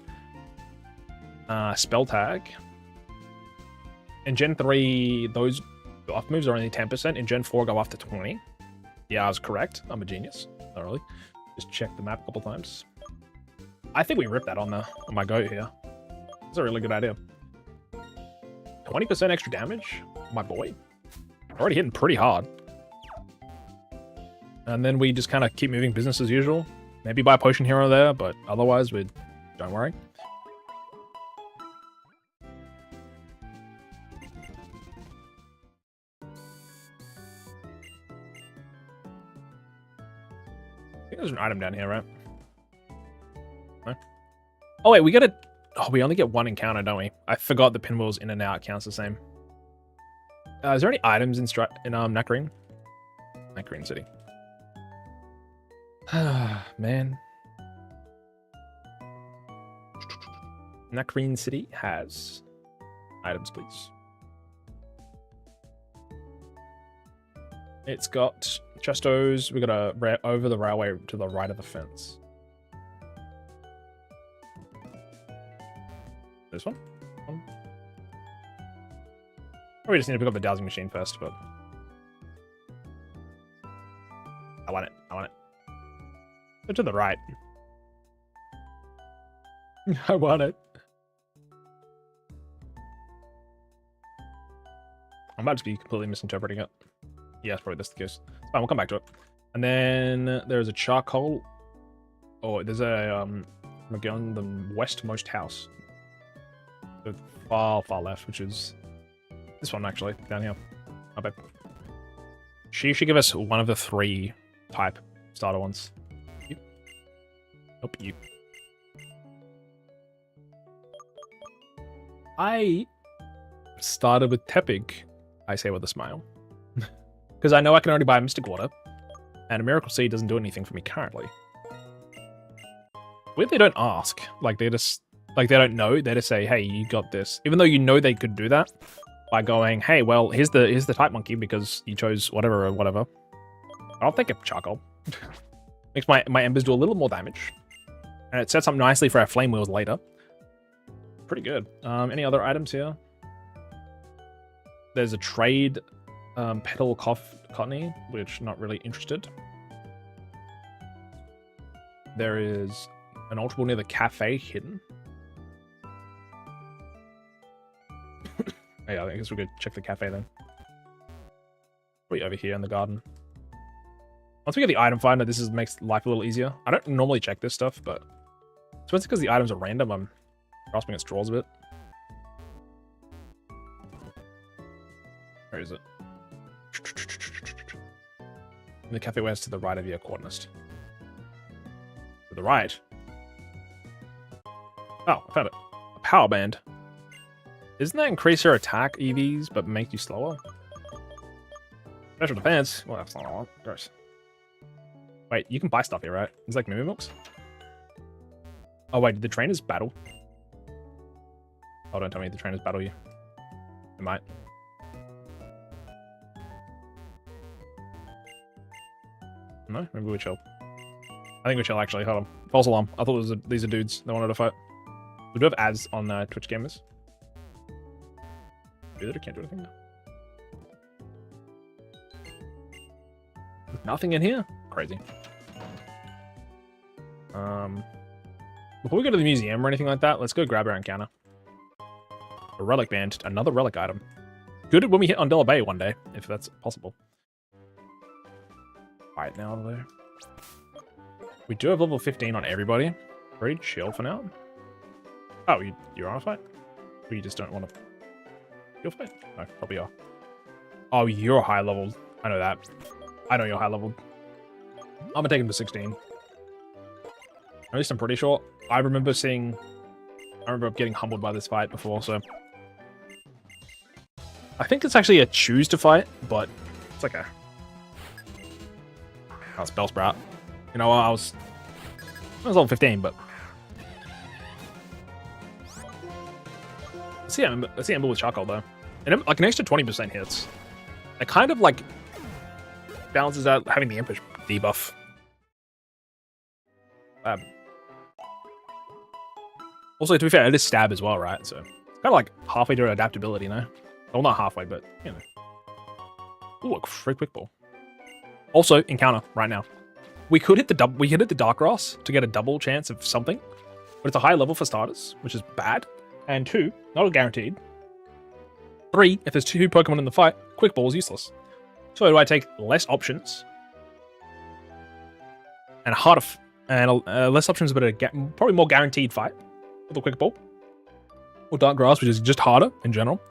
Spell Tag. In Gen 3, those buff moves are only 10%. In Gen 4, go up to 20. Yeah, I was correct. I'm a genius. Thoroughly. Just check the map a couple times. I think we ripped that on my goat here. That's a really good idea. 20% extra damage? My boy. Already hitting pretty hard. And then we just kind of keep moving business as usual. Maybe buy a potion here or there, but otherwise, don't worry. I think there's an item down here, right? No? Oh, wait, we gotta... Oh, we only get one encounter, don't we? I forgot the pinwheels in and out counts the same. Is there any items in Nacreen? Nacreen City. Man. Nacreen City has items, please. It's got chestos. We got a over the railway to the right of the fence. This one? Probably just need to pick up the dowsing machine first, but I want it. I want it. Go to the right. I want it. I might just be completely misinterpreting it. Yeah, it's probably this the case. It's fine, we'll come back to it. And then there's a charcoal. Oh, there's a on the westmost house. The far left, which is this one actually, down here. I bet. She should give us one of the 3 type starter ones. You. Nope, you. I started with Tepig, I say with a smile. Because I know I can only buy Mystic Water, and a Miracle Seed doesn't do anything for me currently. Weird they don't ask. Like, they don't know. They just say, hey, you got this. Even though you know they could do that by going, hey, well, here's the type monkey because you chose whatever or whatever. I'll take a charcoal. Makes my embers do a little more damage. And it sets up nicely for our flame wheels later. Pretty good. Any other items here? There's a trade petal cottony, which not really interested. There is an ultra ball near the cafe hidden. Yeah, I guess we could check the cafe then. Probably over here in the garden. Once we get the item finder, this makes life a little easier. I don't normally check this stuff, but so it's because the items are random. I'm grasping at straws a bit. Where is it? The cafe warehouse to the right of your coordinate. To the right? Oh, I found it. A power band. Doesn't that increase your attack EVs but make you slower? Special defense? Well, that's not what I want. Gross. Wait, you can buy stuff here, right? It's like Moo Milks? Oh, wait, did the trainers battle? Oh, don't tell me the trainers battle you. They might. No? Maybe we chill. I think we chill, actually. Hold on. False alarm. I thought these are dudes that wanted to fight. We do have ads on Twitch gamers. Do that or can't do anything now? Nothing in here? Crazy. Before we go to the museum or anything like that, let's go grab our encounter. A relic band, another relic item. Good when we hit Undella Bay one day, if that's possible. Right now, though. We do have level 15 on everybody. Pretty chill for now. Oh, you're on a fight? Or you just don't want to... You'll fight? No, probably are. Oh, you're high leveled. I know that. I know you're high leveled. I'm gonna take him to 16. At least I'm pretty sure. I remember getting humbled by this fight before, so... I think it's actually a choose to fight, but it's like a... Oh, spell sprout. You know, I was level 15, but... Let's see Ember with charcoal, though. And like an extra 20% hits. It kind of like balances out having the impish debuff. Also, to be fair, it is stab as well, right? So it's kind of like halfway to adaptability, you know? Well, not halfway, but you know. Ooh, a free quick ball. Also, encounter right now. We could hit the dark grass to get a double chance of something, but it's a high level for starters, which is bad. And 2, not guaranteed. 3, if there's 2 Pokemon in the fight, quick ball is useless. So do I take less options and harder less options, but probably more guaranteed fight with a quick ball, or dark grass, which is just harder in general,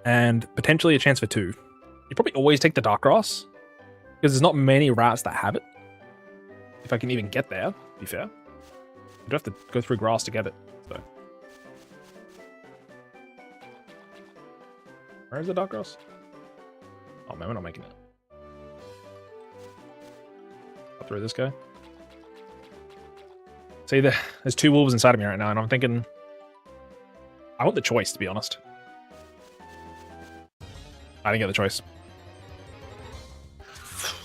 and potentially a chance for 2. You probably always take the dark grass because there's not many routes that have it. If I can even get there, to be fair, you do have to go through grass to get it. So. Where is the dark grass? Oh man, we're not making it. Up through this guy. See, there's 2 wolves inside of me right now, and I'm thinking... I want the choice, to be honest. I didn't get the choice.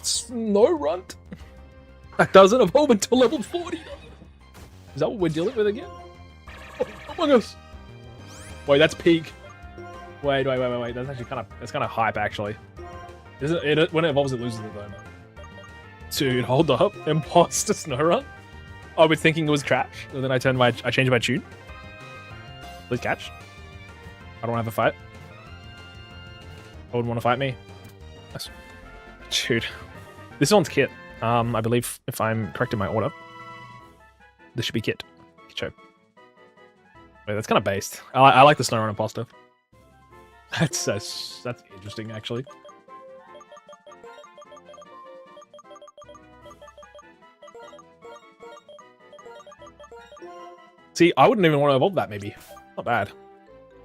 Snow Runt? That doesn't evolve until level 40. Is that what we're dealing with again? Oh my gosh. Wait, that's peak. Wait. That's actually kind of hype, actually. Isn't it? When it evolves, it loses it though. Dude, hold up. Imposter Snow Run? I was thinking it was trash, and then I changed my tune. Please catch. I don't want to have a fight. I wouldn't want to fight me. Yes. Dude. This one's Kit. I believe, if I'm correct in my order, this should be Kit. Wait, that's kind of based. I like the Snow Run imposter. That's interesting, actually. See, I wouldn't even want to evolve that, maybe. Not bad.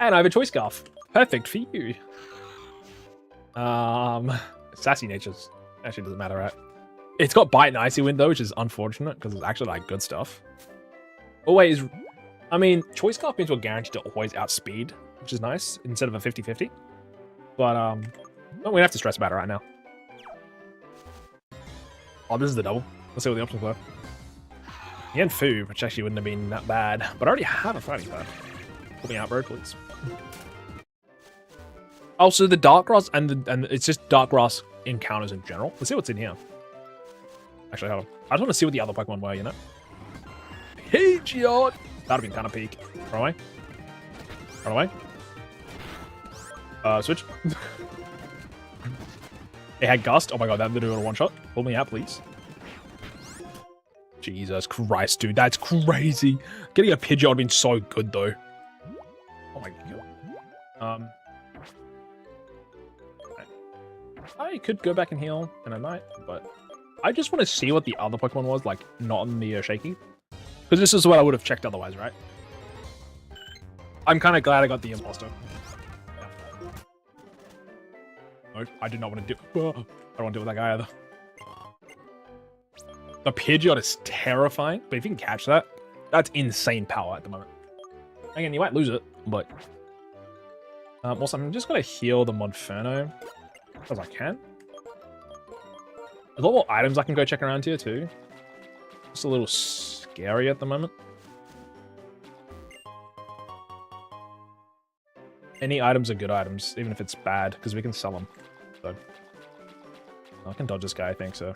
And I have a choice scarf. Perfect for you. Sassy natures. Actually doesn't matter, right? It's got Bite and Icy Wind, though, which is unfortunate, because it's actually, like, good stuff. Oh, wait, I mean, choice scarf means we're guaranteed to always outspeed, which is nice, instead of a 50-50. But, we don't have to stress about it right now. Oh, this is the double. Let's see what the options were. He had food, which actually wouldn't have been that bad. But I already have a fighting type. Put me out, bro, please. Also, the dark grass and it's just dark grass encounters in general. Let's see what's in here. Actually, hold on. I just want to see what the other Pokemon were, you know? Hey, Geod! That'd have been kind of peak. Run away. Run away. Switch. It had Gust. Oh my god, that literally got a one-shot. Pull me out, please. Jesus Christ, dude, that's crazy. Getting a Pidgeot would have been so good, though. Oh my god. I could go back and heal, and I might, but I just want to see what the other Pokemon was, like, not in the Shaky. Because this is what I would have checked otherwise, right? I'm kind of glad I got the Imposter. No I do not want to do. I don't want to deal with that guy either. The Pidgeot is terrifying, but if you can catch that, that's insane power at the moment. Again, you might lose it, but also I'm just gonna heal the Monferno as I can. There's a lot more items I can go check around here too. Just a little scary at the moment. Any items are good items, even if it's bad, because we can sell them. So I can dodge this guy, I think so.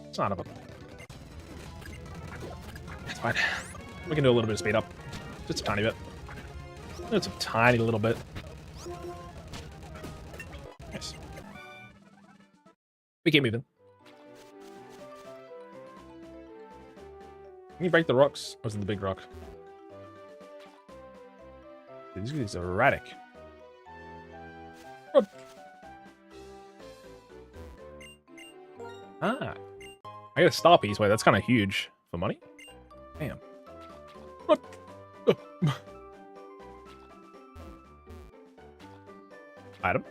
It's not a problem. It's fine. We can do a little bit of speed up. Just a tiny bit. Just a tiny little bit. Nice. We keep moving. Can you break the rocks? Or is it the big rock? Dude, these guys are erratic. Run. Ah. I got a star piece. Wait, that's kind of huge. For money? Damn. Run. Item.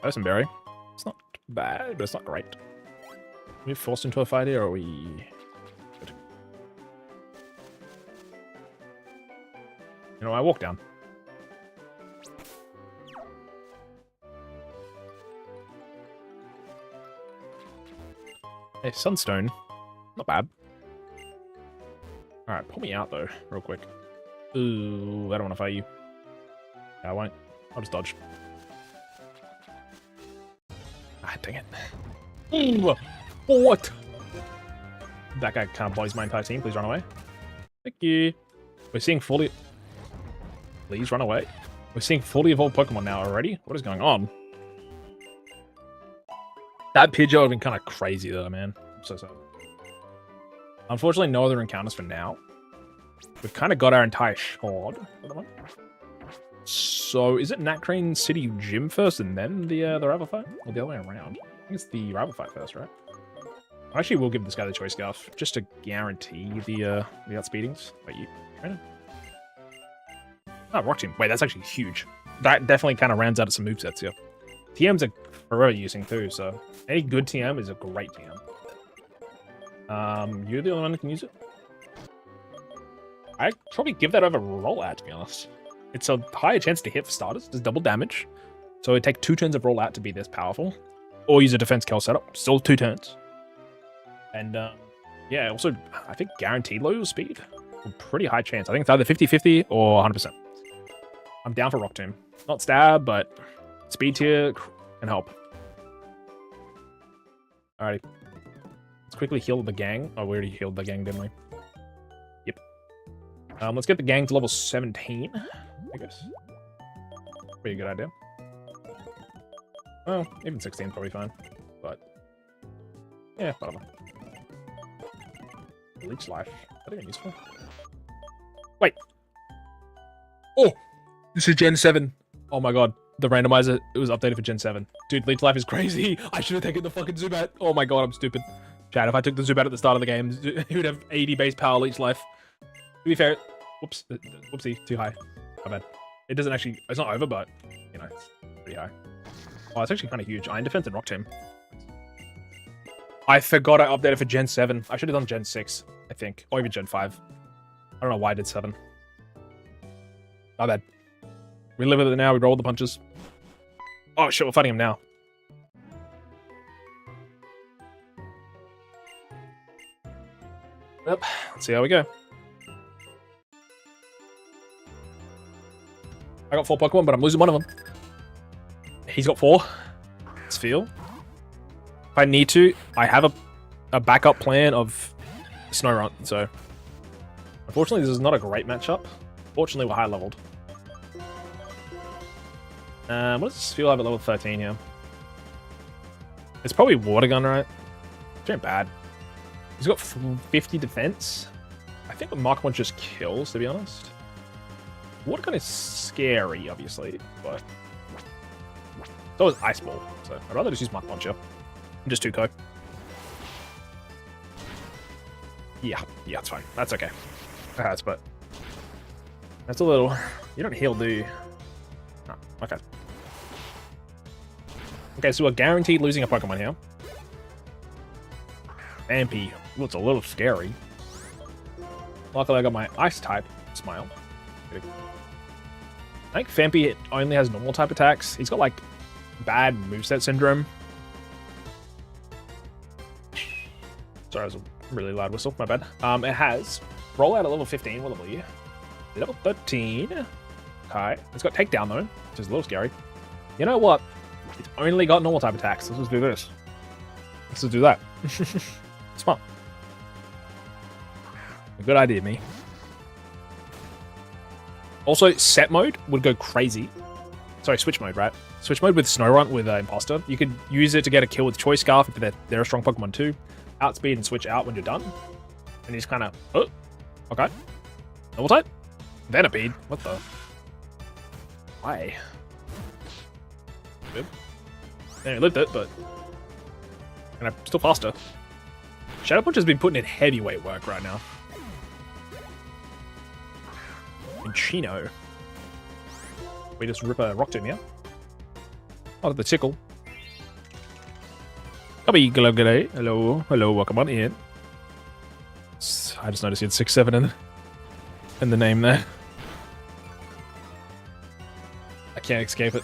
Person berry. It's not bad, but it's not great. Are we forced into a fight here, or are we... Good. You know, I walk down. Hey, Sunstone. Not bad. Alright, pull me out, though, real quick. Ooh, I don't want to fight you. Yeah, I won't. I'll just dodge. Ah, dang it. Ooh, what? That guy kind of blows my entire team. Please run away. Thank you. We're seeing fully... Please run away. We're seeing fully evolved Pokemon now already? What is going on? That Pidgeot would have been kind of crazy, though, man. I'm so sad. Unfortunately, no other encounters for now. We've kind of got our entire shard for the moment. So, is it Nacrane City Gym first and then the rival fight? Or the other way around? I think it's the rival fight first, right? Actually, we'll give this guy the choice scarf just to guarantee the outspeedings. Wait, you Cheren? Oh, Rock Tomb. Wait, that's actually huge. That definitely kind of rounds out of some movesets here. TMs are forever using too, so any good TM is a great TM. You're the only one that can use it. I'd probably give that over rollout, to be honest. It's a higher chance to hit for starters. Does double damage. So it'd take 2 turns of rollout to be this powerful. Or use a defense kill setup. Still 2 turns. And yeah, also, I think guaranteed low speed. A pretty high chance. I think it's either 50-50 or 100%. I'm down for Rock Tomb. Not stab, but speed tier can help. Alrighty. Let's quickly heal the gang. Oh, we already healed the gang, didn't we? Yep. Let's get the gang to level 17, I guess. Pretty good idea. Well, even 16 probably fine. But yeah, whatever. Leech life. Is that even useful? Wait. Oh! This is Gen 7. Oh my god. The randomizer, it was updated for Gen 7. Dude, Leech life is crazy. I should have taken the fucking Zubat. Oh my god, I'm stupid. Chad, if I took the Zubat at the start of the game, he would have 80 base power Leech life. To be fair, whoops, whoopsie, too high. My bad. It doesn't actually, it's not over, but, you know, it's pretty high. Oh, it's actually kind of huge. Iron Defense and Rock Tomb. I forgot I updated for Gen 7. I should have done Gen 6, I think. Or even Gen 5. I don't know why I did 7. My bad. We live with it now. We roll the punches. Oh, shit. We're fighting him now. Yep. Let's see how we go. I got 4 Pokemon, but I'm losing one of them. He's got 4. Let's feel. If I need to, I have a backup plan of Snow Run, so... Unfortunately, this is not a great matchup. Fortunately, we're high leveled. What does this feel like at level 13 here? It's probably Water Gun, right? It's not bad. He's got 50 defense. I think the Mark 1 just kills, to be honest. Water Gun is scary, obviously, but... So is Ice Ball, so I'd rather just use Mark Puncher. I'm just 2-co. Yeah, it's fine. That's okay. That hurts, but... That's a little... You don't heal, do you? No, okay. Okay, so we're guaranteed losing a Pokemon here. Vampy. Ooh, it's a little scary. Luckily, I got my Ice type. Smile. I think Vampy only has normal type attacks. He's got, like, bad moveset syndrome. Sorry, that was a really loud whistle. My bad. It has roll out at level 15. What level are you? Level 13. Okay. It's got takedown, though, which is a little scary. You know what? It's only got normal type attacks. Let's just do this. Let's just do that. Smart. A good idea, me. Also, set mode would go crazy. Sorry, switch mode, right? Switch mode with Snorunt with Imposter. You could use it to get a kill with Choice Scarf if they're a strong Pokemon too. Outspeed and switch out when you're done. And you just kind of... Oh, okay. Double type? Venipede? What the... Why? Good. Yeah, he lived it, but... And I'm still faster. Shadow Punch has been putting in heavyweight work right now. And Chino. We just rip a Rock Tomb here. Oh, the tickle. Hello, hello, welcome on in. I just noticed you had 6-7 in the name there. I can't escape it.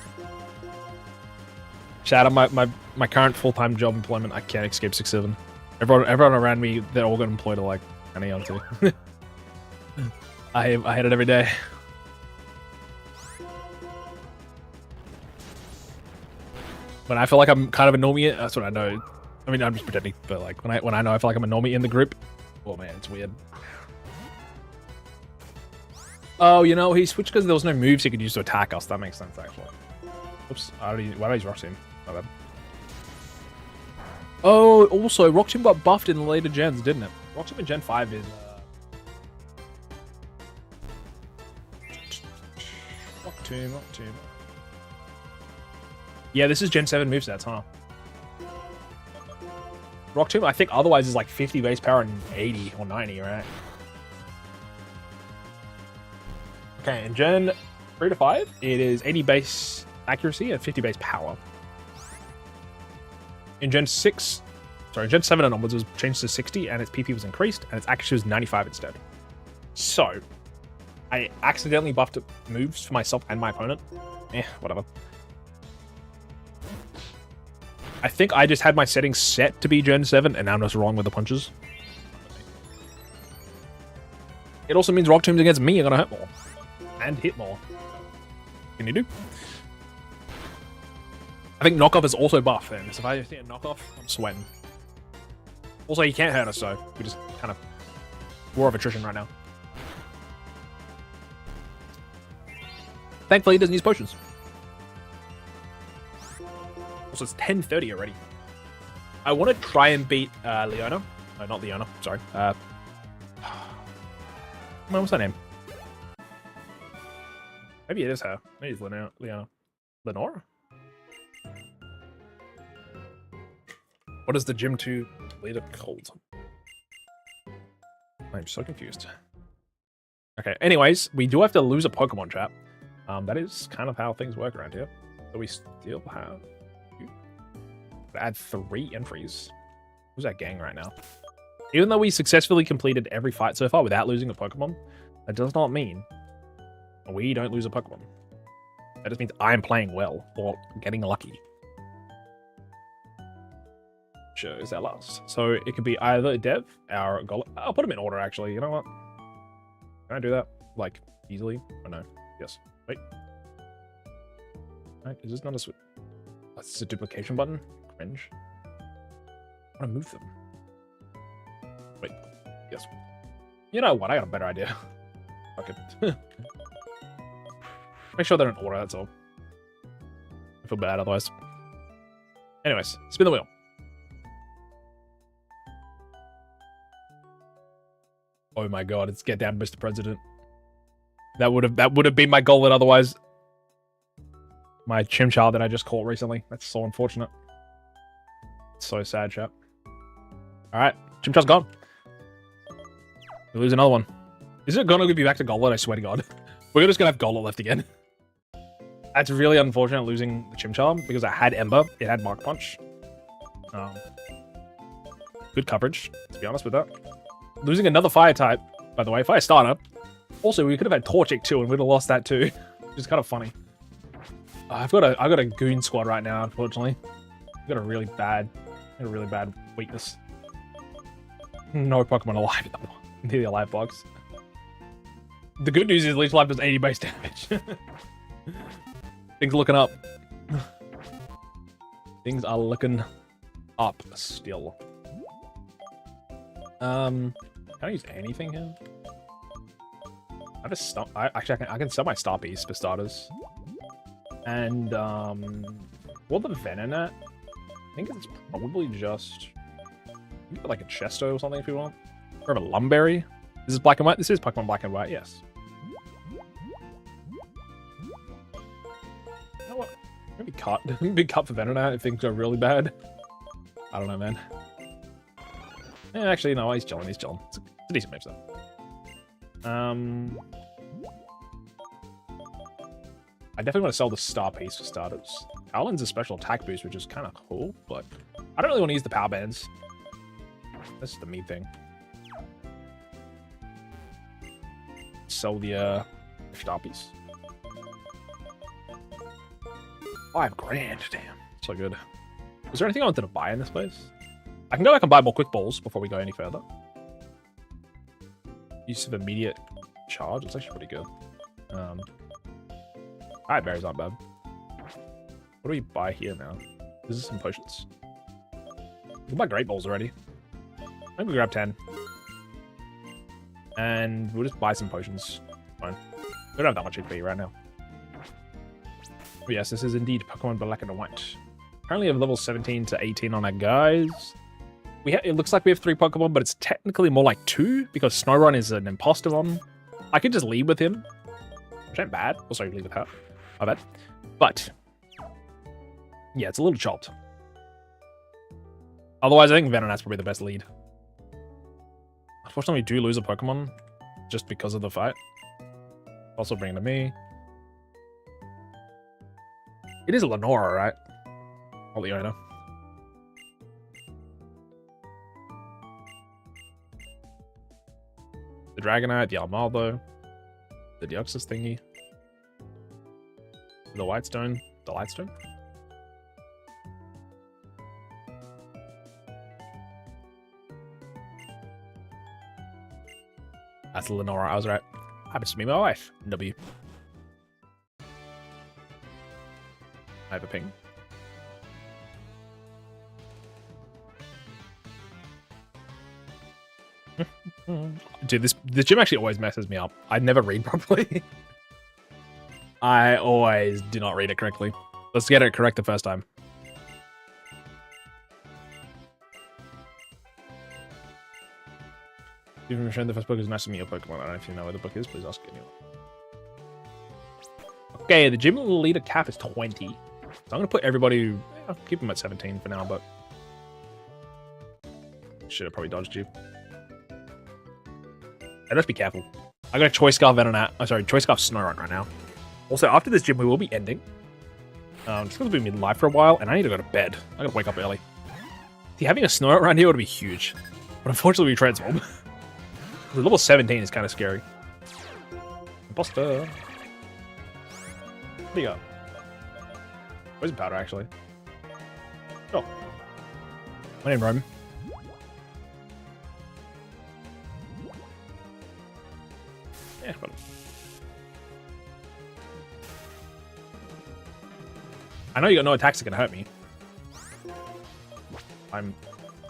Shout out my current full-time job employment. I can't escape 6-7. Everyone around me, they're all got employed at like an eon too. I hate it every day. When I feel like I'm kind of a normie, that's what I know. I mean, I'm just pretending, but like when I know I feel like I'm a normie in the group, oh man, it's weird. Oh, you know, he switched because there was no moves he could use to attack us. That makes sense, actually. Oops, why did I use Rock Tomb? My bad. Oh, also, Rock Tomb got buffed in the later gens, didn't it? Rock Tomb in Gen 5 is... Rock Tomb. Yeah, this is Gen 7 movesets, huh? Rock Tomb, I think otherwise is like 50 base power and 80 or 90, right? Okay, in Gen 3 to 5, it is 80 base accuracy and 50 base power. In Gen 7 and onwards, it was changed to 60 and its PP was increased and its accuracy was 95 instead. So, I accidentally buffed moves for myself and my opponent. Whatever. I think I just had my settings set to be Gen 7 and now I'm just wrong with the punches. It also means Rock Tombs against me are gonna hurt more. And hit more. What can you do? I think knockoff is also buff, and so if I see a knockoff, I'm sweating. Also, he can't hurt us, so we just kind of war of attrition right now. Thankfully, he doesn't use potions. Also, it's 10:30 already. I want to try and beat Leona. No, not Leona. Sorry. What's her name? Maybe it is her. Maybe it's Leona. Lenora? What is the Gym 2 leader called? I'm so confused. Okay, anyways, we do have to lose a Pokemon, chat. That is kind of how things work around here. But we still have... add 3 entries. Who's that gang right now? Even though we successfully completed every fight so far without losing a Pokemon, that does not mean we don't lose a Pokemon. That just means I'm playing well or getting lucky. Sure, is our last. So it could be either Dev, our Golem. I'll put them in order, actually. You know what? Can I do that? Like, easily? Oh, no. Yes. Wait. Right, is this not a switch? Oh, it's a duplication button? Cringe. I want to move them. Wait. Yes. You know what? I got a better idea. Fuck it. Make sure they're in order, that's all. I feel bad otherwise. Anyways, spin the wheel. Oh my god, it's get down, Mr. President. That would have been my goal, and otherwise my Chimchar that I just caught recently. That's so unfortunate. It's so sad, chap. Alright, Chimchar's gone. We lose another one. Is it gonna be back to Gollet? I swear to god. We're just gonna have Gollet left again. That's really unfortunate losing the Chimchar because it had Ember, it had Mark Punch. Good coverage, to be honest with that. Losing another fire type, by the way, fire starter. Also, we could have had Torchic too, and we'd have lost that too, which is kind of funny. I've got a goon squad right now, unfortunately. I've got a really bad weakness. No Pokemon alive in the alive box. The good news is Leech Life does 80 base damage. Things are looking up. Things are looking up still. Can I use anything here? I can sell my Star Piece for starters. And what the Venonat? I think it's probably just like a Chesto or something if you want. Or a Lumberry. This is black and white. This is Pokemon Black and White, yes. You know what? Maybe cut. Big cut for Venonat if things go really bad. I don't know, man. Yeah, actually, no, he's chilling. He's chilling. It's a decent mix, though. I definitely want to sell the Star Piece for starters. Howlin's a special attack boost, which is kind of cool, but I don't really want to use the power bands. That's the me thing. Sell the Star Piece. 5 grand, damn. So good. Is there anything I wanted to buy in this place? I can go back and buy more quick balls before we go any further. Use of immediate charge, it's actually pretty good. Alright, berries aren't bad. What do we buy here now? This is some potions. We can buy great balls already. I think we grab 10. And we'll just buy some potions. Fine. We don't have that much HP right now. But yes, this is indeed Pokemon Black and White. Currently have level 17 to 18 on our guys. It looks like we have 3 Pokemon, but it's technically more like 2 because Snorunt is an imposter one. I could just lead with him, which ain't bad. Also, lead with her. I bet. But yeah, it's a little chopped. Otherwise, I think Venonat's probably the best lead. Unfortunately, we do lose a Pokemon just because of the fight. Also bring it to me. It is Lenora, right? Or Leona. The Dragonite, the Armaldo, the Deoxys thingy, the Whitestone, the Lightstone. That's Lenora, I was right. Happens to be my wife. W. I have a ping. Dude, this gym actually always messes me up. I never read properly. I always do not read it correctly. Let's get it correct the first time. Even shown the first book is nice to meet your Pokemon. I don't know if you know where the book is. Please ask anyone. Okay, the gym leader cap is 20. So I'm going to put everybody... I'll keep them at 17 for now, but... Should have probably dodged you. Hey, let's be careful. I got a Choice Scarf Venonat. Oh, sorry, Choice Scarf Snorunt right now. Also, after this gym, we will be ending. Just going to be mid-life for a while, and I need to go to bed. I got to wake up early. See, having a Snorunt around here would be huge. But unfortunately, we transform. The level 17 is kind of scary. Imposter. What do you got? Poison powder, actually. Oh. My name, Rome. Yeah, but... I know you got no attacks that can hurt me. I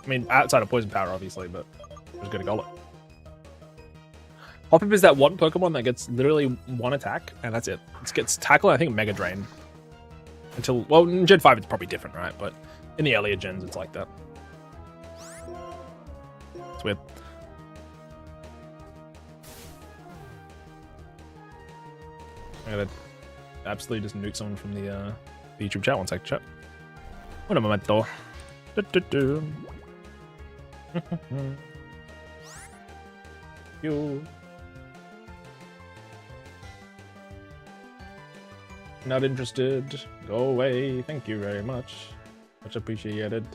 mean, outside of poison powder, obviously, but I'm just gonna go it. Hoppip is that one Pokemon that gets literally one attack, and that's it. It gets tackle, I think Mega Drain. Until, well, in Gen 5 it's probably different, right? But in the earlier gens, it's like that. It's weird. I'm gonna absolutely just nuke someone from the YouTube chat. One sec, chat. Un momento. You. Not interested. Go away. Thank you very much. Much appreciated.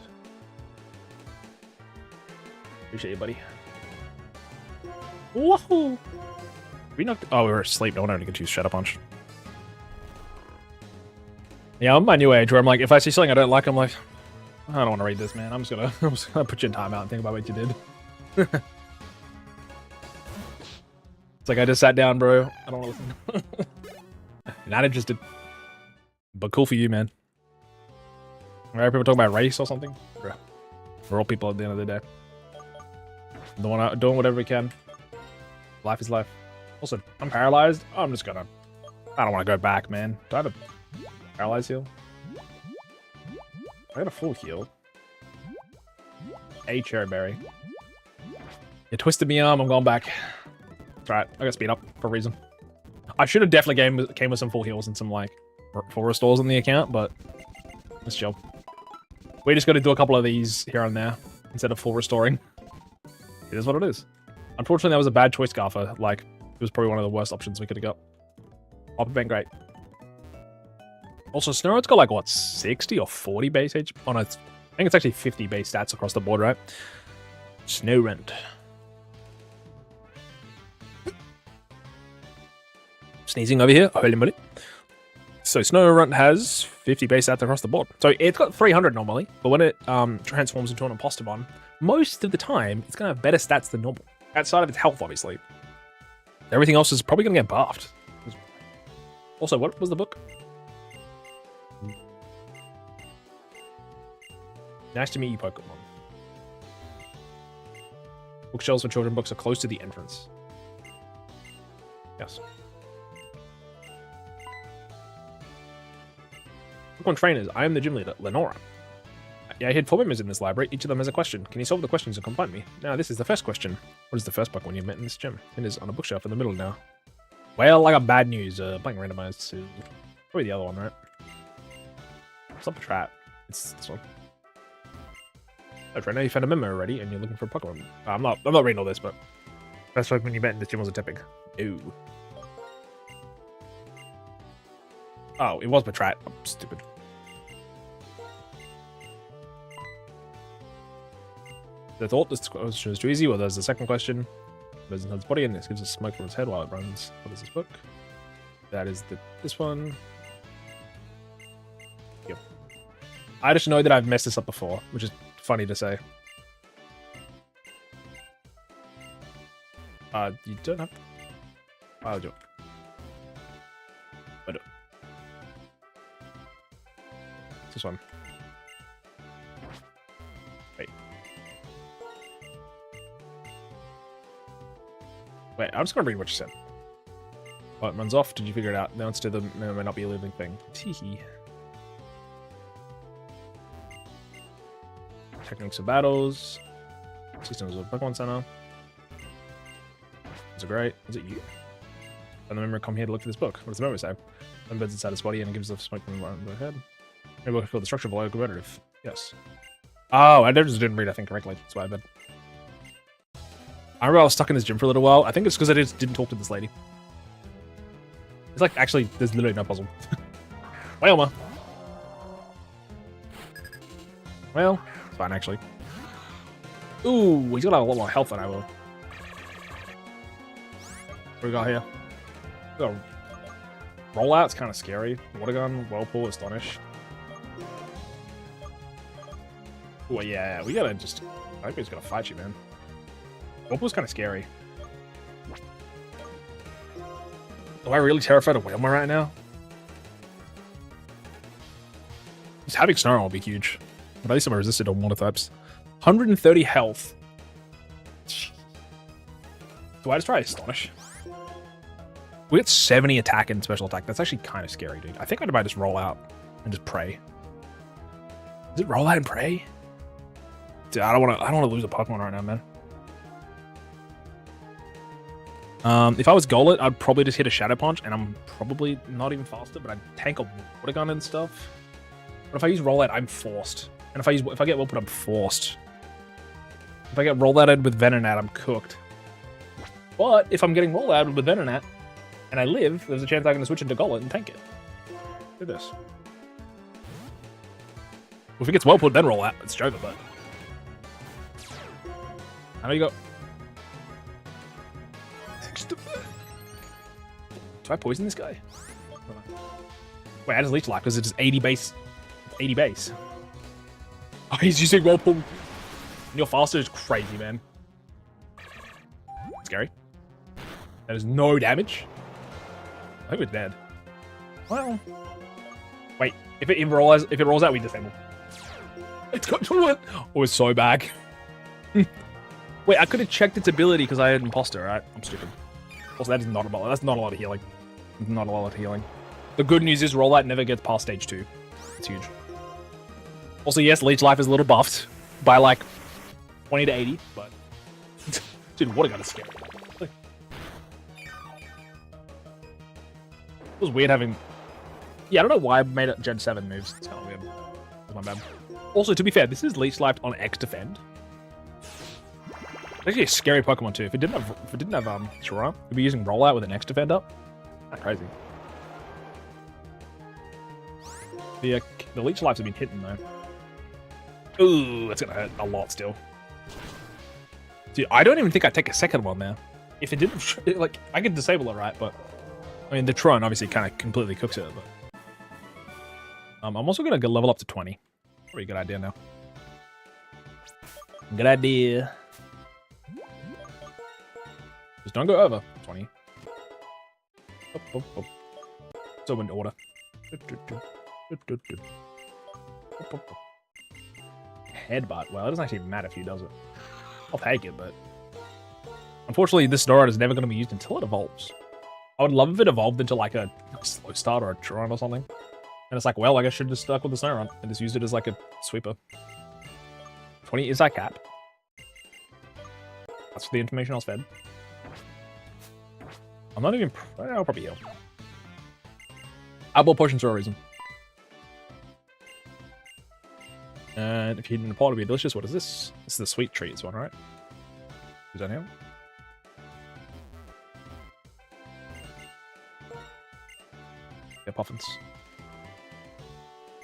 Appreciate you, buddy. Woohoo! We knocked. Oh, we were asleep. No wonder I could choose Shadow Punch. Yeah, I'm my new age where I'm like, if I see something I don't like, I'm like, I don't want to read this, man. I'm just gonna put you in timeout and think about what you did. It's like I just sat down, bro. I don't want to listen. Not interested. But cool for you, man. Alright, people talking about race or something? Bro. We're all people at the end of the day. Doing whatever we can. Life is life. Also, I'm paralyzed. Oh, I'm just gonna... I don't want to go back, man. Do I have a paralyzed heal? I got a full heal. A cherry berry. You twisted me arm, I'm going back. That's right, I got speed up for a reason. I should have definitely came with some full heals and some, like, full restores on the account, but let's chill. We just got to do a couple of these here and there instead of full restoring. It is what it is. Unfortunately, that was a bad choice, Garfa. Like, it was probably one of the worst options we could have got. Hopper been great. Also, Snowrod's got like, what, 60 or 40 base HP? Oh, no, I think it's actually 50 base stats across the board, right? Snowrent. Sneezing over here. Holy moly. So Snowrent has 50 base stats across the board. So it's got 300 normally, but when it transforms into an Impostomon, most of the time, it's going to have better stats than normal. Outside of its health, obviously. Everything else is probably going to get buffed. Also, what was the book? Nice to meet you, Pokemon. Bookshelves for children books are close to the entrance. Yes. Pokemon trainers, I am the gym leader, Lenora. Yeah, I hid 4 members in this library. Each of them has a question. Can you solve the questions and come find me? Now, this is the first question. What is the first Pokemon you met in this gym? It is on a bookshelf in the middle now. Well, I got bad news. Playing randomized is probably the other one, right? It's not the trap. It's this one. Oh, Trainer, you found a memo already, and you're looking for a Pokemon. I'm not reading all this, but first Pokemon you met in this gym was a Tepig. No. Oh, it was Patrat. I'm stupid. The thought this question is too easy. Well, there's the second question. There's his body, and this gives us smoke from his head while it runs. What is this book? That is this one. Yep. I just know that I've messed this up before, which is funny to say. You don't have to. I'll do it. I'll do it. This one. Wait, I'm just gonna read what you said. What runs off? Did you figure it out? The answer to them may or may not be a living thing. Teehee. Techniques of battles. Systems of Pokemon Center. Those are great. Is it you? And the memory come here to look for this book. What does the memory say? Embeds inside his body and gives off smoke from the head. Maybe we'll call the structure below competitive. Yes. Oh, I just didn't read, I think, correctly. That's why I bet. I remember I was stuck in this gym for a little while. I think it's because I just didn't talk to this lady. It's like, actually, there's literally no puzzle. Well, ma. Well, it's fine, actually. Ooh, he's got a lot more health than I will. What do we got here? We got Rollout's kind of scary. Water Gun, Whirlpool, Astonish. Oh, yeah, we gotta just... I think he's gonna fight you, man. Whirlpool's kind of scary. Am I really terrified of Whalmer right now? Just having Snarl will be huge. But at least I'm resisted on water types. 130 health. Do I just try Astonish? We get 70 attack and special attack. That's actually kind of scary, dude. I think I might just roll out and just pray. Is it roll out and pray? Dude, I don't want to lose a Pokemon right now, man. If I was Golett, I'd probably just hit a Shadow Punch, and I'm probably not even faster, but I'd tank a Water Gun and stuff. But if I use Rollout, I'm forced. And if I get Whirlpool, I'm forced. If I get Rollouted with Venonat, I'm cooked. But if I'm getting Rollouted with Venonat, and I live, there's a chance I can switch into Golett and tank it. Do this. Well, if it gets well put, then roll out. It's over, but how do you go? Extra. Do I poison this guy? Wait, how does leech life? Because it's 80 base. 80 base. Oh, he's using whirlpool. And your faster is crazy, man. Scary. That is no damage. I think we're dead. Well, wait. If it rolls out, we disable. It's got to it. Oh, it's so bad. Wait, I could have checked its ability because I had imposter, right? I'm stupid. Also, that is not a lot. That's not a lot of healing. Not a lot of healing. The good news is rollout never gets past stage 2. It's huge. Also, yes, leech life is a little buffed by like 20 to 80, but dude, water gun is scary. It was weird having. Yeah, I don't know why I made it Gen 7 moves. It's kind of weird. That's my bad. Also, to be fair, this is leech lifed on X defend. It's actually a scary Pokemon too. If it didn't have Cheren, we'd be using rollout with an X defend up. That's crazy. The leech lives have been hitting though. Ooh, that's gonna hurt a lot still. Dude, I don't even think I'd take a second one now. If it didn't, like, I could disable it, right? But I mean, the Tron obviously kind of completely cooks it. But I'm also gonna go level up to 20. Pretty good idea now. Good idea. Just don't go over 20. So in order. Headbutt. Well, it doesn't actually matter if he does it. I'll take it, but unfortunately, this Snorunt is never going to be used until it evolves. I would love if it evolved into like a slow start or a Cheren or something. And it's like, well, I guess I should have just stuck with the Snorunt and just used it as like a sweeper. 20 is our cap. That's the information I was fed. I'm not even. I'll probably heal. Eyeball potions for a reason. And if you hit in the pot, it'll be delicious. What is this? This is the sweet treats one, right? Is that him? Yeah, puffins.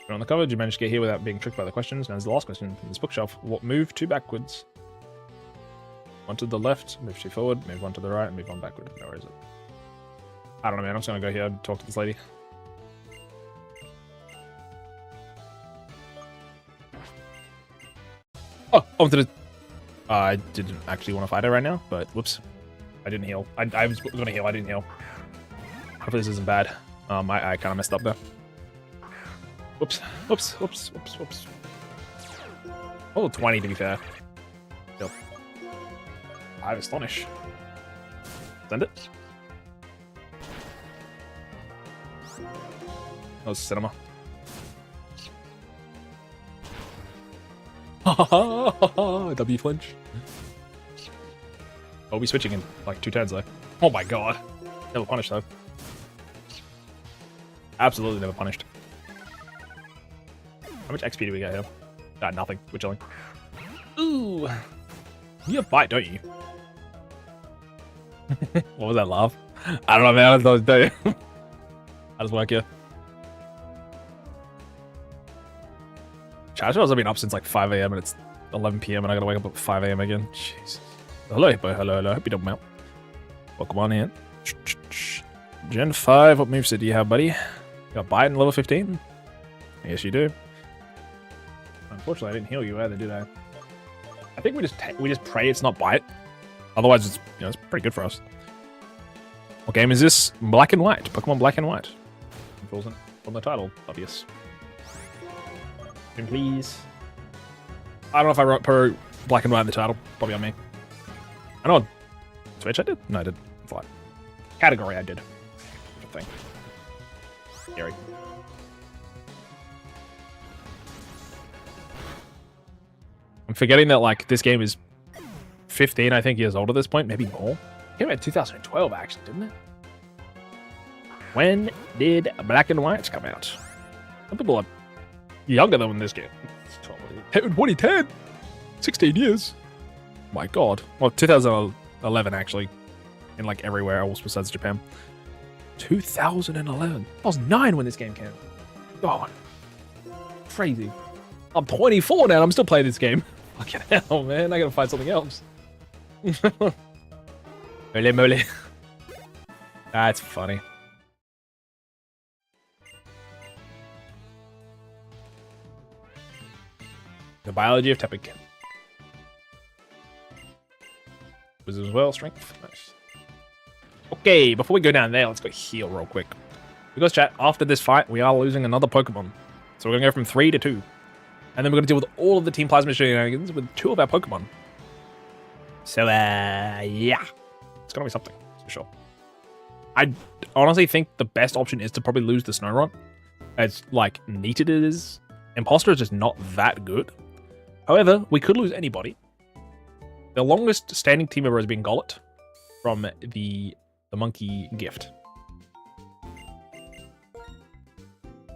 You're on the cover. Did you manage to get here without being tricked by the questions? Now there's the last question from this bookshelf. What move 2 backwards? 1 to the left, move 2 forward, move 1 to the right, and move 1 backward. No, where is it? I don't know, man. I'm just gonna go here and talk to this lady. Oh, I wanted to. I didn't actually want to fight her right now, but whoops. I didn't heal. I was gonna heal, I didn't heal. Hopefully this isn't bad. I kind of messed up there. Whoops. Whoops. Whoops. Whoops. Whoops. Oh, 20 to be fair. Yep. I astonish. Send it. That was cinema. W flinch. I'll be switching in like 2 turns though. Oh my god. Never punished though. Absolutely never punished. How much XP do we get here? Nothing. We're chilling. Ooh. You have bite, don't you? What was that laugh? I don't know, man. I don't know. I just work here. Charge I've been up since like 5 AM and it's 11 PM and I gotta wake up at 5 AM again. Jeez. Hello, boy. Hello, hello. Hope you don't melt. Welcome on in. Gen 5, what moveset do you have, buddy? You got bite in level 15? Yes, you do. Unfortunately, I didn't heal you either, did I? I think we just pray it's not bite. Otherwise, it's it's pretty good for us. What game is this? Black and White. Pokemon Black and White. It falls on the title, obvious. Please. I don't know if I wrote per Black and White in the title. Probably on me. I know. Switch I did? No, I did. Fine. Category I did. Thing. Scary. I'm forgetting that like this game is 15, I think, years old at this point, maybe more. It came out in 2012, actually, didn't it? When did Black and White come out? Some people are younger than when this game. 2010. 16 years. My god. Well, 2011 actually. In like everywhere else besides Japan. 2011. I was 9 when this game came. God. Crazy. I'm 24 now and I'm still playing this game. Fucking hell, man. I gotta find something else. Mole mole. That's funny. The biology of Tepic. Was as well, strength. Nice. Okay, before we go down there, let's go heal real quick. Because chat, after this fight, we are losing another Pokemon. So we're gonna go from 3 to 2. And then we're gonna deal with all of the Team Plasma shenanigans with 2 of our Pokemon. So yeah. It's gonna be something, for sure. I honestly think the best option is to probably lose the Snorunt. As like neat it is. Imposter is just not that good. However, we could lose anybody. The longest standing team member has been Gollet from the monkey gift.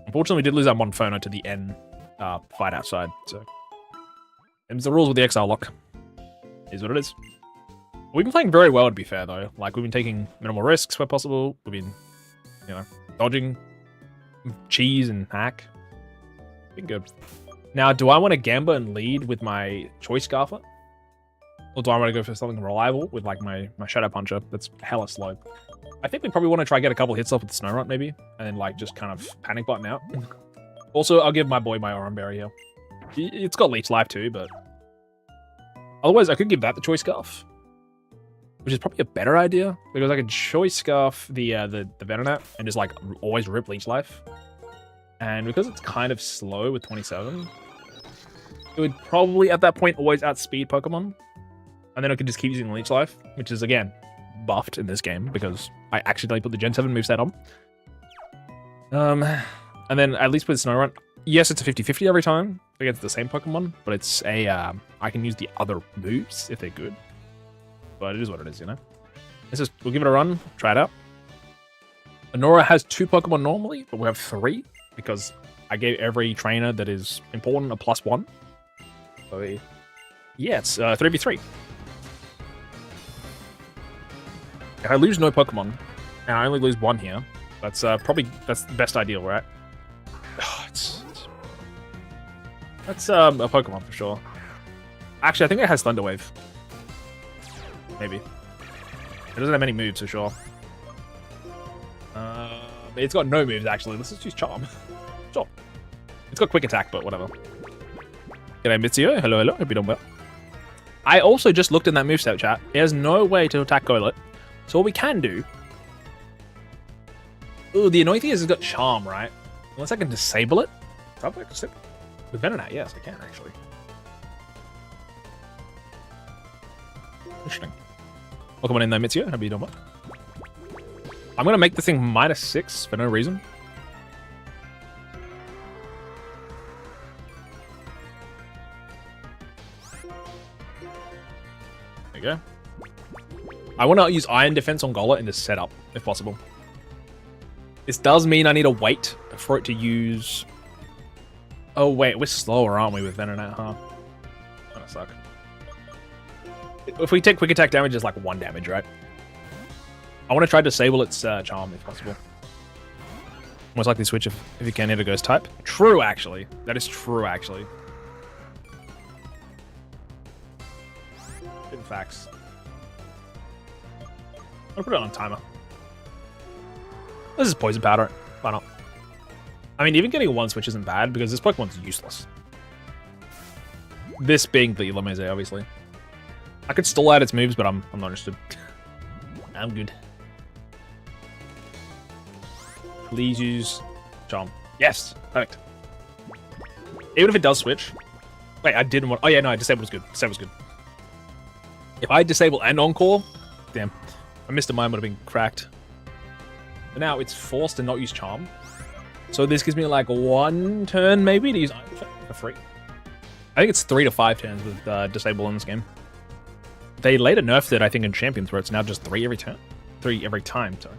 Unfortunately, we did lose our Monferno to the end fight outside. So, it's the rules with the ExileLocke. Is what it is. We've been playing very well, to be fair, though. Like, we've been taking minimal risks where possible. We've been, you know, dodging cheese and hack. Been good. Now, do I want to gamble and lead with my Choice Scarfer? Or do I want to go for something reliable with, like, my Shadow Puncher that's hella slow? I think we probably want to try get a couple hits off with the Snorunt, maybe. And then, like, just kind of panic button out. Also, I'll give my boy my Oran Berry here. It's got Leech Life, too, but... Otherwise, I could give that the Choice Scarf. Which is probably a better idea. Because I could Choice Scarf the Venonat and just, like, always rip Leech Life. And because it's kind of slow with 27, it would probably, at that point, always outspeed Pokemon. And then I could just keep using Leech Life, which is, again, buffed in this game because I accidentally put the Gen 7 moveset on. And then, at least with Snorunt, yes, it's a 50-50 every time against the same Pokemon, but it's a, I can use the other moves if they're good. But it is what it is, you know? We'll give it a run, try it out. Honora has 2 Pokemon normally, but we have 3. Because I gave every trainer that is important a +1. So, yeah, it's 3v3. If I lose no Pokemon, and I only lose 1 here, that's probably the best ideal, right? That's a Pokemon for sure. Actually, I think it has Thunder Wave. Maybe. It doesn't have any moves for sure. It's got no moves, actually. Let's just use Charm. Sure. It's got Quick Attack, but whatever. G'day, Mitsuyo. Hello, hello. Hope you're doing well. I also just looked in that moveset chat. There's no way to attack Golett. So what we can do... Ooh, the annoying thing is it's got Charm, right? Unless I can disable it. With Venonat, yes, I can, actually. Interesting. Welcome on in there, Mitsuyo. Hope you're doing well. I'm going to make this thing -6 for no reason. There you go. I want to use Iron Defense on Golett and just set up, if possible. This does mean I need to wait for it to use... Oh, wait, we're slower, aren't we, with Venonat, huh? Gonna suck. If we take Quick Attack damage, it's like 1 damage, right? I want to try to disable its Charm, if possible. Most likely switch if you can, never Ghost type. True, actually. That is true, actually. Hidden facts. I'll put it on timer. This is Poison Powder. Why not? I mean, even getting 1 switch isn't bad, because this Pokemon's useless. This being the Lameze, obviously. I could stall out its moves, but I'm not interested. I'm good. Please use Charm. Yes! Perfect. Even if it does switch... Wait, I didn't want... Oh yeah, no, Disable was good. Disable was good. If I disable and Encore... Damn. I missed a mine would have been cracked. But now it's forced to not use Charm. So this gives me like 1 turn maybe to use Iron Defense for free. I think it's 3 to 5 turns with Disable in this game. They later nerfed it, I think, in Champions, where it's now just 3 every turn. 3 every time, sorry.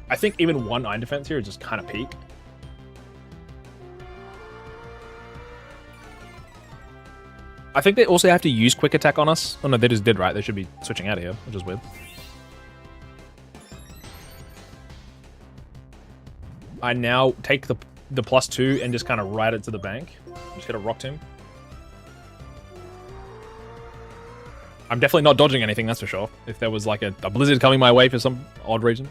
I think even 1 Iron Defense here is just kind of peak. I think they also have to use Quick Attack on us. Oh no, they just did, right? They should be switching out of here, which is weird. I now take the +2 and just kind of ride it to the bank. Just get a Rock Tomb. I'm definitely not dodging anything, that's for sure. If there was like a blizzard coming my way for some odd reason.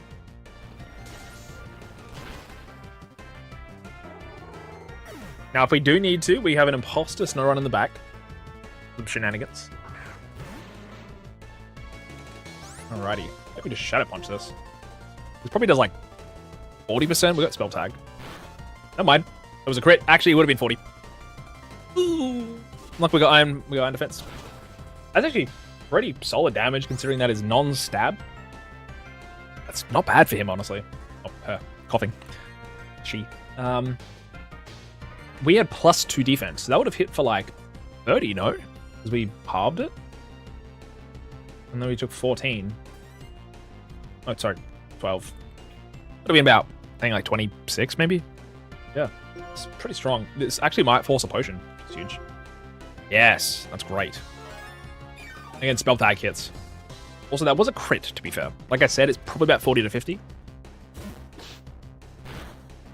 Now, if we do need to, we have an imposter snow run in the back. Some shenanigans. Alrighty. Maybe we just Shadow Punch this. This probably does like 40%. We got Spell Tag. Never mind. It was a crit. Actually, it would have been 40. Ooh. Look, we got Iron Defense. That's actually pretty solid damage considering that is non-stab. That's not bad for him, honestly. Oh, her. Coughing. She. We had +2 defense. So that would have hit for like 30, no? Because we halved it. And then we took 14. Oh, sorry. 12. Would have been about, I think, like 26, maybe? Yeah. It's pretty strong. This actually might force a potion. It's huge. Yes. That's great. Again, Spell Tag hits. Also, that was a crit, to be fair. Like I said, it's probably about 40 to 50.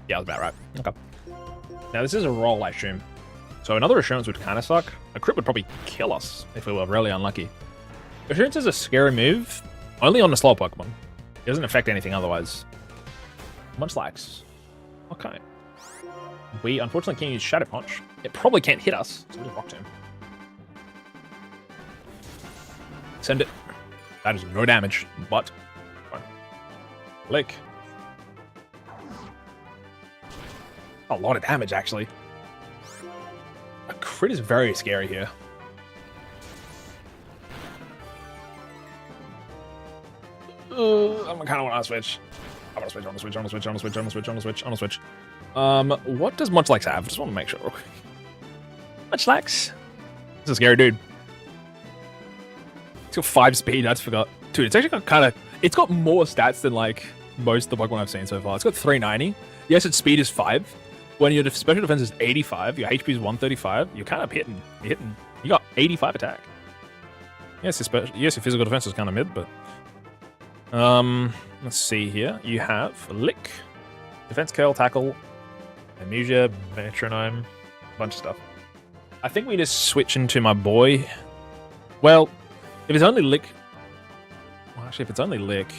Yeah, that's about right. Okay. Now, this is a roll, I assume. So another Assurance would kind of suck. A crit would probably kill us if we were really unlucky. Assurance is a scary move, only on the slow Pokemon. It doesn't affect anything otherwise. Munchlax. Okay. We unfortunately can't use Shadow Punch. It probably can't hit us, so we'll just Rock Tomb. Send it. That is no damage, but... Lick. A lot of damage, actually. A crit is very scary here. I kind of want to switch. I want to switch, I want to switch, I want to switch, I want to switch, I want to switch, I want to switch, I want to switch. What does Munchlax have? Just want to make sure real quick. Munchlax. This is a scary dude. It's got 5 speed, I just forgot. Dude, it's actually got kind of... It's got more stats than, like, most of the Pokemon I've seen so far. It's got 390. Yes, its speed is 5. When your special defense is 85, your HP is 135, you're kind of hitting. You're hitting. You got 85 attack. Yes, your physical defense is kind of mid, but... let's see here. You have Lick, Defense Curl, Tackle, Amnesia, Metronome, a bunch of stuff. I think we just switch into my boy. Well, if it's only Lick... Well, actually, if it's only Lick...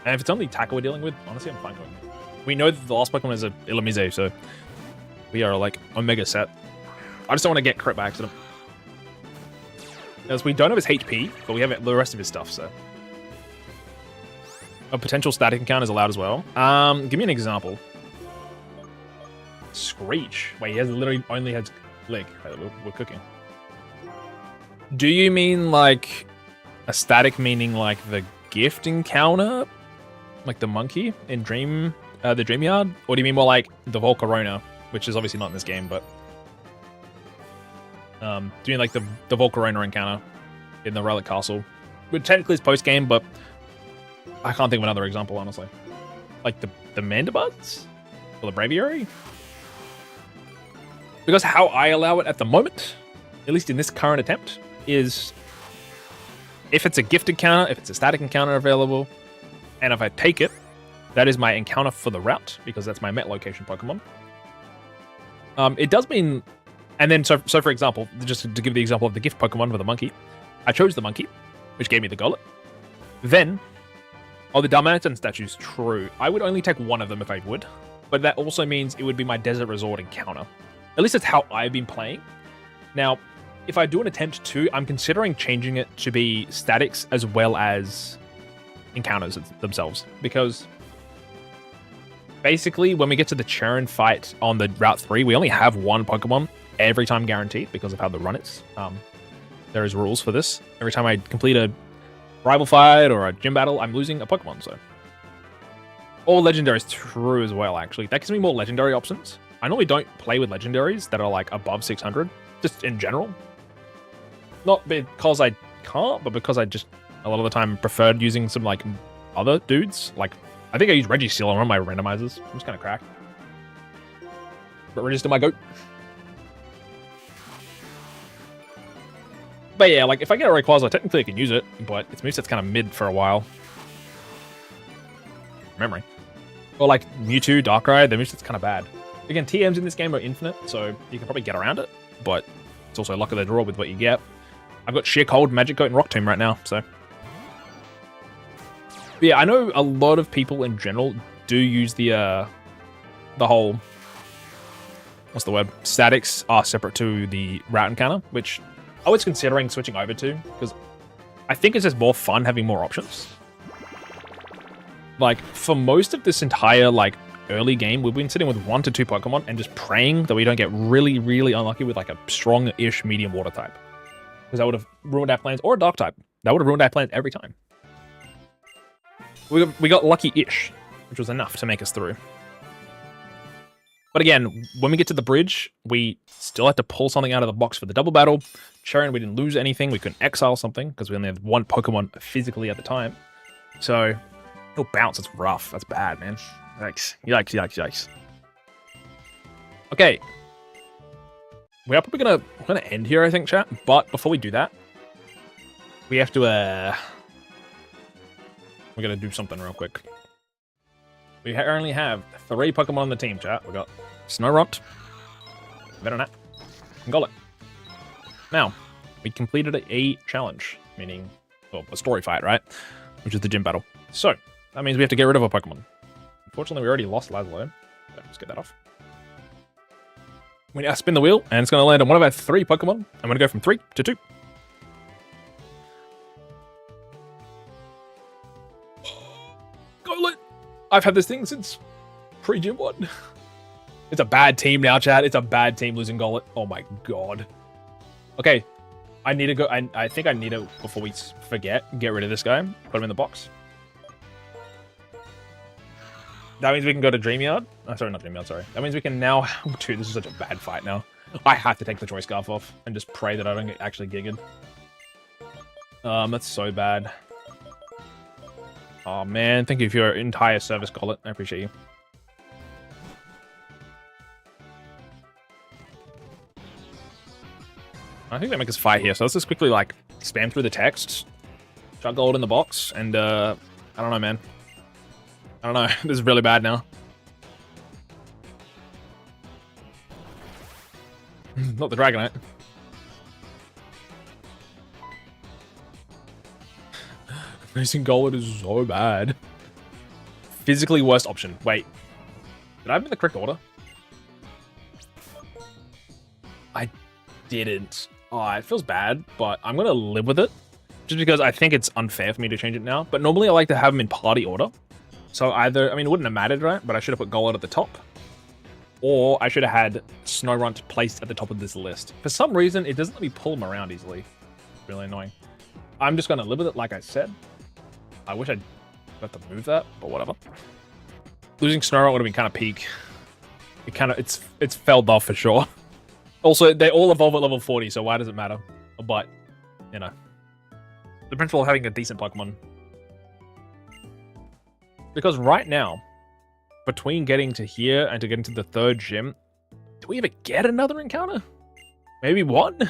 And if it's only Tackle we're dealing with, honestly, I'm fine going. We know that the last Pokemon is a Illumise, so we are like Omega set. I just don't want to get crit by accident. Because we don't have his HP, but we have the rest of his stuff, so. A potential static encounter is allowed as well. Give me an example. Screech. Wait, he has literally only has Lick. Wait, we're cooking. Do you mean like a static meaning like the gift encounter? Like the monkey in the Dream Yard? Or do you mean more like the Volcarona, which is obviously not in this game, but... do you mean like the Volcarona encounter in the Relic Castle? Which technically is post-game, but I can't think of another example, honestly. Like the Mandibuds? Or the Braviary? Because how I allow it at the moment, at least in this current attempt, is if it's a gift encounter, if it's a static encounter available, and if I take it, that is my encounter for the route, because that's my Met location Pokemon. It does mean... And then, so for example, just to give the example of the gift Pokemon with the monkey, I chose the monkey, which gave me the Gollet. Then, the Darmanitan statue's true. I would only take one of them if I would, but that also means it would be my Desert Resort encounter. At least that's how I've been playing. Now, if I do an attempt to, I'm considering changing it to be statics as well as encounters themselves, because basically when we get to the Cheren fight on the Route 3, we only have one Pokemon every time guaranteed because of how the run is. There is rules for this. Every time I complete a rival fight or a gym battle, I'm losing a Pokemon, so. All legendary is true as well, actually. That gives me more legendary options. I normally don't play with legendaries that are like above 600, just in general. Not because I can't, but because I just a lot of the time preferred using some like other dudes. Like I think I use Registeel on one of my randomizers. I'm just kind of cracked. But register my goat. But yeah, like if I get a Rayquaza, technically I can use it, but its moveset's kind of mid for a while. Memory. Or like Mewtwo, Darkrai, then it's kind of bad. Again, TMs in this game are infinite, so you can probably get around it, but it's also luck of the draw with what you get. I've got Sheer Cold, Magic Coat, and Rock Tomb right now, so. But yeah, I know a lot of people in general do use the whole, what's the word? Statics are separate to the route encounter, which I was considering switching over to, because I think it's just more fun having more options. Like, for most of this entire, like, early game, we've been sitting with 1 to 2 Pokemon and just praying that we don't get really, really unlucky with, like, a strong-ish medium water type. Because that would have ruined our plans, or a dark type. That would have ruined our plans every time. We got lucky-ish, which was enough to make us through. But again, when we get to the bridge, we still had to pull something out of the box for the double battle. Cheren, we didn't lose anything. We couldn't exile something, because we only had 1 Pokemon physically at the time. So, no bounce, that's rough. That's bad, man. Yikes. Yikes, yikes, yikes. Okay. We are probably gonna end here, I think, chat. But before we do that, we have to we're gonna do something real quick. We only have 3 Pokemon on the team, chat. We got Snorunt, Venonat, and Golett. Now, we completed a challenge, meaning, well, a story fight, right? Which is the gym battle. So, that means we have to get rid of a Pokemon. Unfortunately, we already lost Lazlo. Let's get that off. We now spin the wheel, and it's going to land on one of our 3 Pokemon. I'm going to go from 3 to 2. Golett! I've had this thing since pre-gym 1. It's a bad team now, chat. It's a bad team losing Golett. Oh my god. Okay. I need to go. I think I need to, before we forget, get rid of this guy. Put him in the box. That means we can go to Dreamyard. Oh, sorry, not Dreamyard, sorry. That means we can now... Dude, this is such a bad fight now. I have to take the Choice Scarf off and just pray that I don't get actually gigged. That's so bad. Oh, man. Thank you for your entire service, Golett. I appreciate you. I think they make us fight here, so let's just quickly, like, spam through the text. Chuck Gold in the box, and, I don't know, man. I don't know. This is really bad now. Not the Dragonite. Facing Golett is so bad. Physically worst option. Wait. Did I have in the correct order? I didn't. Oh, it feels bad, but I'm going to live with it. Just because I think it's unfair for me to change it now. But normally I like to have them in party order. So either, I mean, it wouldn't have mattered, right? But I should have put Golett at the top. Or I should have had Snorunt placed at the top of this list. For some reason, it doesn't let me pull them around easily. Really annoying. I'm just going to live with it, like I said. I wish I'd got to move that, but whatever. Losing Snorunt would have been kind of peak. It's felled off for sure. Also, they all evolve at level 40, so why does it matter? But, you know. The principle of having a decent Pokemon. Because right now, between getting to here and to getting to the 3rd gym, do we ever get another encounter? Maybe 1?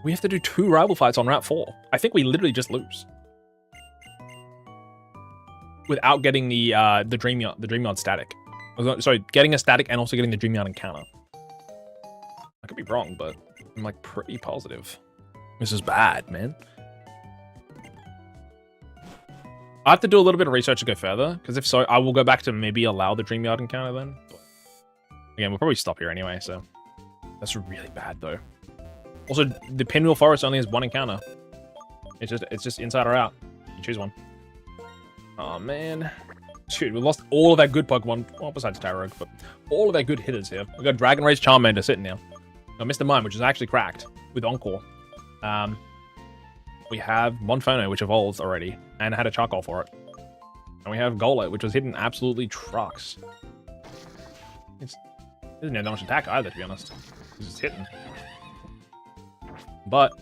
We have to do 2 rival fights on Route 4. I think we literally just lose. Without getting the Dreamyard static. Sorry, getting a static and also getting the Dreamyard encounter. I could be wrong, but I'm like pretty positive. This is bad, man. I have to do a little bit of research to go further, because if so, I will go back to maybe allow the Dreamyard encounter then. But again, we'll probably stop here anyway, so that's really bad though. Also, the Pinwheel Forest only has 1 encounter. It's just inside or out. You choose one. Oh man. Dude, we lost all of our good Pokemon. Well, besides Tarot, but all of our good hitters here. We've got Dragon Rage Charmander sitting now. Now, Mr. Mime, which is actually cracked with Encore. We have Monferno, which evolved already, and had a charcoal for it. And we have Golett, which was hitting absolutely trucks. It doesn't have that much attack either, to be honest. It's just hitting. But,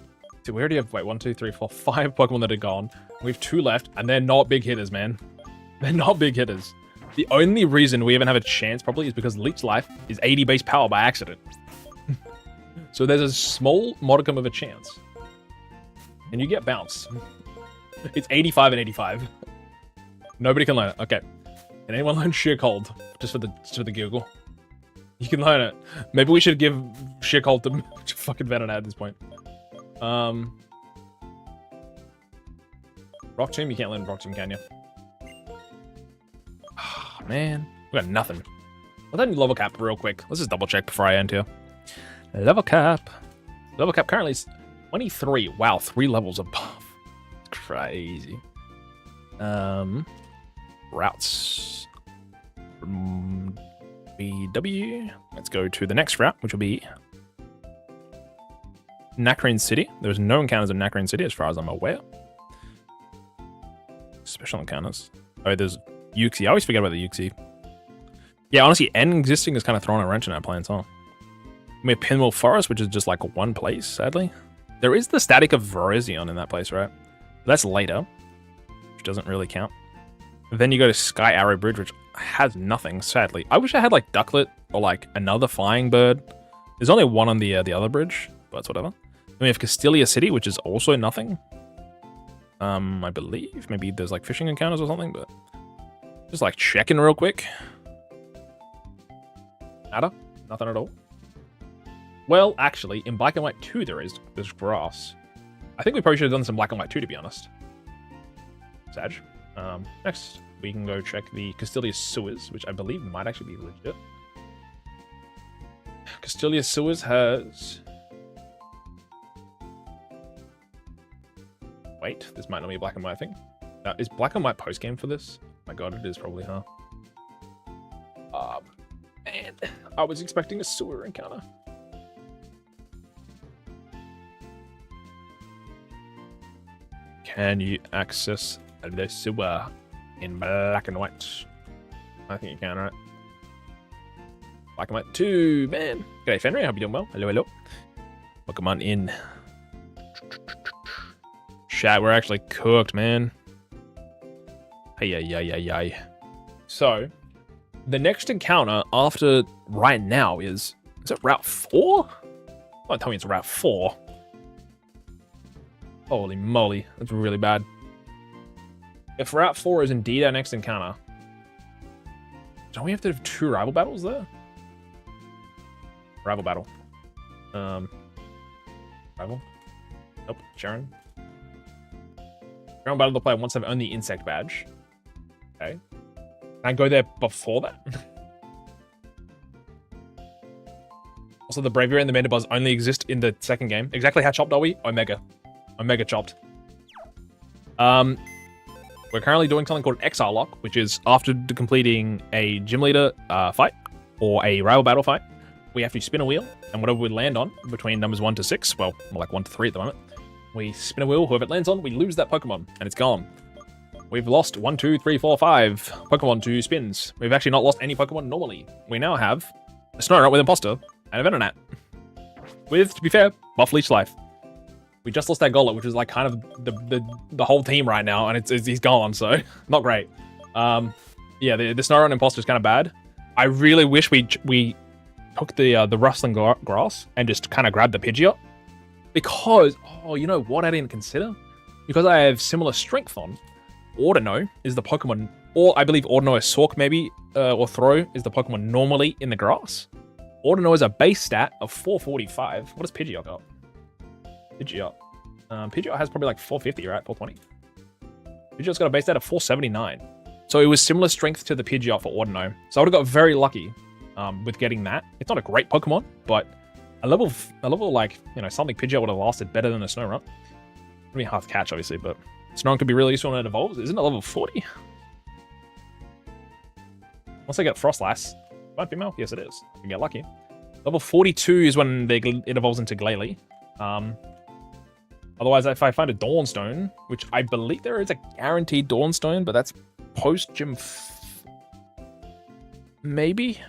dude, we already have, wait, 1, 2, 3, 4, 5 Pokemon that are gone. We have 2 left, and they're not big hitters, man. They're not big hitters. The only reason we even have a chance, probably, is because Leech Life is 80 base power by accident. So there's a small modicum of a chance. And you get bounce. It's 85 and 85. Nobody can learn it. Okay. Can anyone learn sheer cold? Just for the giggle. You can learn it. Maybe we should give sheer cold to fucking Venonat at this point. Rock Tomb? You can't learn Rock Tomb, can you? Oh, man. We got nothing. Well, then level cap real quick. Let's just double check before I end here. Level cap. Level cap currently is 23. Wow, 3 levels above. Crazy. Routes. BW. Let's go to the next route, which will be Nacrene City. There's no encounters in Nacrene City as far as I'm aware. Special encounters. Oh, there's Yuxi. I always forget about the Yuxi. Yeah, honestly, N existing is kind of throwing a wrench in our plans, huh? We have Pinwheel Forest, which is just like one place, sadly. There is the Static of Virizion in that place, right? That's later, which doesn't really count. Then you go to Sky Arrow Bridge, which has nothing, sadly. I wish I had like Ducklet or like another flying bird. There's only one on the other bridge, but it's whatever. Then we have Castilia City, which is also nothing. I believe maybe there's like fishing encounters or something, but just like checking real quick. Nada, nothing at all. Well, actually, in Black and White 2 there's grass. I think we probably should have done some Black and White 2, to be honest. Sag. Next, we can go check the Castilia Sewers, which I believe might actually be legit. Castilia Sewers has... Wait, this might not be a Black and White thing. Is Black and White post-game for this? Oh my god, it is probably, huh? Man, I was expecting a sewer encounter. Can you access the sewer in Black and White? I think you can, right? Black and White 2, man. G'day, Fenrir. Hope you're doing well. Hello, hello. Welcome on in. Chat, we're actually cooked, man. Hey. So, the next encounter after right now is it Route 4? Don't tell me it's Route 4. Holy moly, that's really bad. If Route 4 is indeed our next encounter, don't we have to have 2 rival battles there? Rival battle. Rival? Nope, Cheren. Rival battle the player wants to have only insect badge. Okay. Can I go there before that? Also, the Braviary and the Mandibuzz only exist in the second game. Exactly how chopped are we? Omega. Omega chopped. We're currently doing something called ExileLocke, which is after completing a gym leader fight or a rival battle fight, we have to spin a wheel, and whatever we land on between numbers 1 to 6, well, more like 1 to 3 at the moment, we spin a wheel. Whoever it lands on, we lose that Pokemon, and it's gone. We've lost 1, 2, 3, 4, 5 Pokemon to spins. We've actually not lost any Pokemon normally. We now have a Snorunt with Imposter and a Venonat with, to be fair, Buff Leech Life. We just lost that Golett, which is like kind of the whole team right now, and he's gone, so not great. Yeah, the Snorunt Imposter is kind of bad. I really wish we took the rustling grass and just kind of grabbed the Pidgeot, because you know what I didn't consider? Because I have similar strength on. Ordino is the Pokemon, or I believe Ordino is Sork maybe, or Throw is the Pokemon normally in the grass. Ordino is a base stat of 445. What does Pidgeot got? Pidgeot. Pidgeot has probably like 450, right? 420. Pidgeot's got a base stat of 479. So it was similar strength to the Pidgeot for Ordino. So I would have got very lucky with getting that. It's not a great Pokemon, but a level like, you know, something Pidgeot would have lasted better than a Snorunt. It'd be hard to catch, obviously, but Snorunt could be really useful when it evolves. Isn't it level 40? Once I get Frostlass, might be female? Yes, it is. I can get lucky. Level 42 is when it evolves into Glalie. Otherwise, if I find a Dawnstone, which I believe there is a guaranteed Dawnstone, but that's post-gym... Maybe?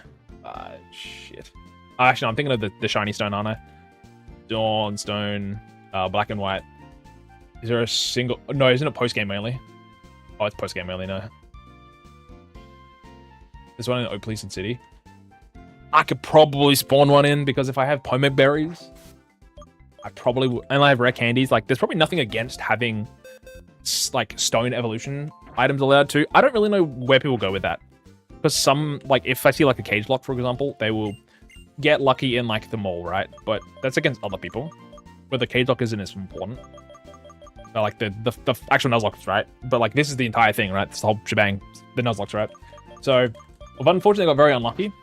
Shit. Actually, no, I'm thinking of the shiny stone, aren't I? Dawnstone, black and white. Is there a single... No, isn't it post-game only? Oh, it's post-game only, no. There's one in Oakleeson City. I could probably spawn one in, because if I have Pomeg berries, I probably would. And I have rare candies. Like, there's probably nothing against having, like, stone evolution items allowed too. I don't really know where people go with that. Because some, like, if I see, like, a cage lock, for example, they will get lucky in, like, the mall, right? But that's against other people. Where the cage lock isn't as important. So, like, the actual Nuzlocke, right? But, like, this is the entire thing, right? This whole shebang, the Nuzlocke, right? So, I've unfortunately got very unlucky.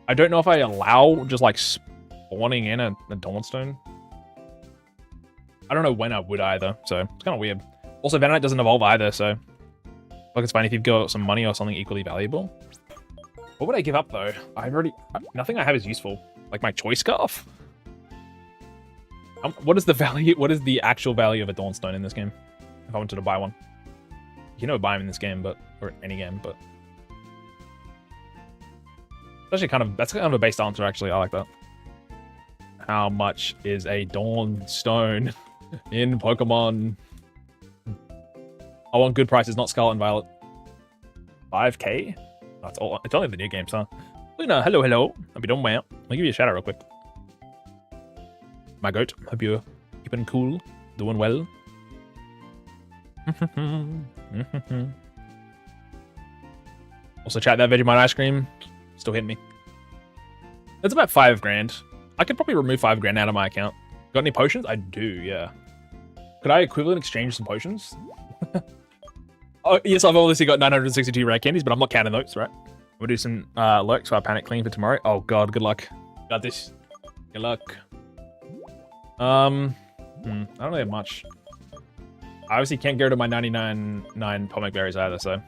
I don't know if I allow just, like, spawning in a Dawnstone. I don't know when I would either, so it's kind of weird. Also, Vanite doesn't evolve either, so... Like, it's fine if you've got some money or something equally valuable. What would I give up, though? I've already... Nothing I have is useful. Like, my choice scarf? What is the value... What is the actual value of a Dawnstone in this game? If I wanted to buy one. You know, buy them in this game, but... Or any game, but... It's actually kind of... That's kind of a base answer, actually. I like that. How much is a Dawnstone in Pokemon? I want good prices, not Scarlet and Violet. 5k? That's all. It's only the new games, huh? Luna, hello, hello. Hope you doing well. I'll give you a shout out real quick. My goat, hope you're keeping cool, doing well. Also, chat, that Vegemite ice cream still hitting me. That's about 5 grand. I could probably remove 5 grand out of my account. Got any potions? I do, yeah. Could I equivalent exchange some potions? Oh, yes, I've obviously got 962 rare candies, but I'm not counting those, right? We'll do some lurks for our panic clean for tomorrow. Oh god, good luck. Got this. Good luck. I don't really have much. I obviously can't go to my 99.9 Pomic Berries either, so...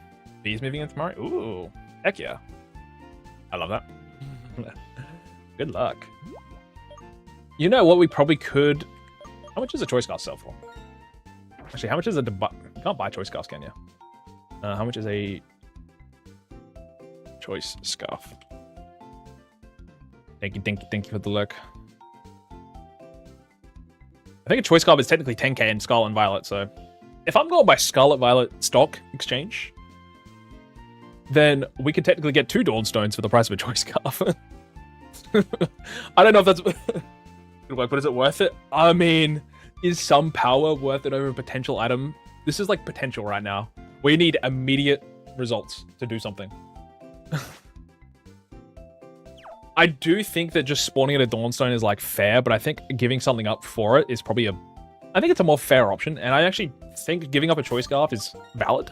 Bees moving in tomorrow? Ooh, heck yeah. I love that. Good luck. You know what we probably could... How much does a choice scarf sell for? Actually, how much is a... You can't buy choice scarves, can you? How much is a choice scarf? Thank you for the look. I think a choice scarf is technically 10k in Scarlet and Violet, so if I'm going by Scarlet Violet stock exchange, then we could technically get 2 Dawnstones for the price of a choice scarf. I don't know if that's but is it worth it? I mean, is some power worth it over a potential item? This is like potential right now. We need immediate results to do something. I do think that just spawning at a Dawnstone is like fair, but I think giving something up for it is probably I think it's a more fair option, and I actually think giving up a choice scarf is valid.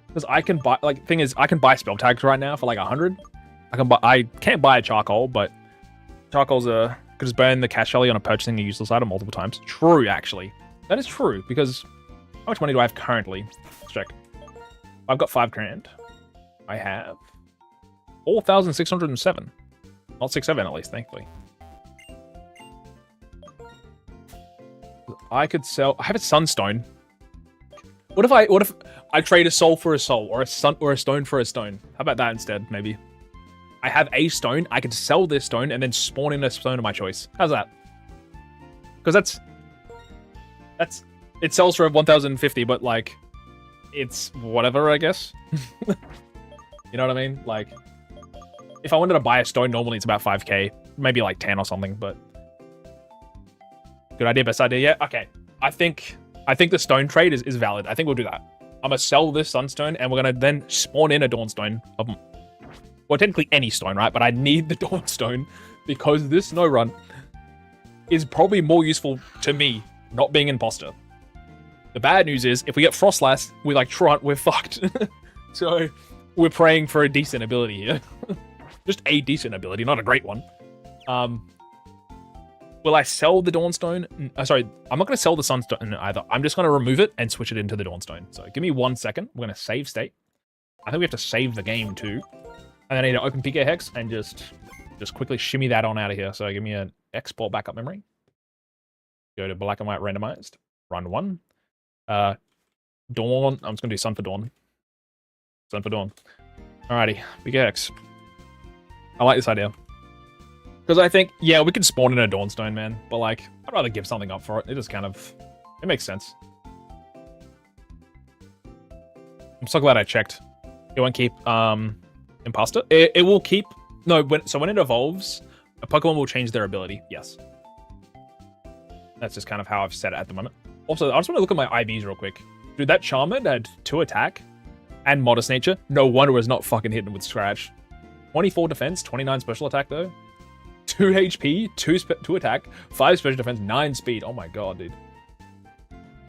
Because I can buy, like, thing is, I can buy spell tags right now for like 100. I can't buy a charcoal, but charcoal's could just burn the cash value on a purchasing a useless item multiple times. True, actually. That is true, because how much money do I have currently? Let's check. I've got 5 grand. I have 4,607. Not 6,700 at least, thankfully. I could sell... I have a sunstone. What if I trade a soul for a soul, or a stone for a stone? How about that instead, maybe? I have a stone, I could sell this stone and then spawn in a stone of my choice. How's that? Because that's it sells for 1,050, but like it's whatever, I guess. You know what I mean? Like if I wanted to buy a stone, normally it's about 5k, maybe like 10 or something, but good idea, best idea yet? Okay. I think the stone trade is valid. I think we'll do that. I'm gonna sell this sunstone and we're gonna then spawn in a dawnstone of, well, technically any stone, right? But I need the dawnstone because this snow run is probably more useful to me not being imposter. The bad news is if we get Frostlass with like Truant, we're fucked. So we're praying for a decent ability here. Just a decent ability, not a great one. Will I sell the Dawnstone? Sorry, I'm not going to sell the Sunstone either. I'm just going to remove it and switch it into the Dawnstone. So give me 1 second. We're going to save state. I think we have to save the game too. And then I need to open PK Hex and just quickly shimmy that on out of here. So give me an export backup memory. Go to black and white randomized. Run 1. Dawn. I'm just going to do Sun for Dawn. Sun for Dawn. Alrighty. PK Hex. I like this idea. Because I think, yeah, we can spawn in a Dawnstone, man. But, like, I'd rather give something up for it. It just kind of... It makes sense. I'm so glad I checked. It won't keep, Imposter? It will keep... No, when it evolves, a Pokemon will change their ability. Yes. That's just kind of how I've set it at the moment. Also, I just want to look at my IVs real quick. Dude, that Charmed had 2 attack and modest nature. No wonder it's not fucking hitting with scratch. 24 defense, 29 special attack though. 2 HP, 2 attack, 5 special defense, 9 speed. Oh my god, dude.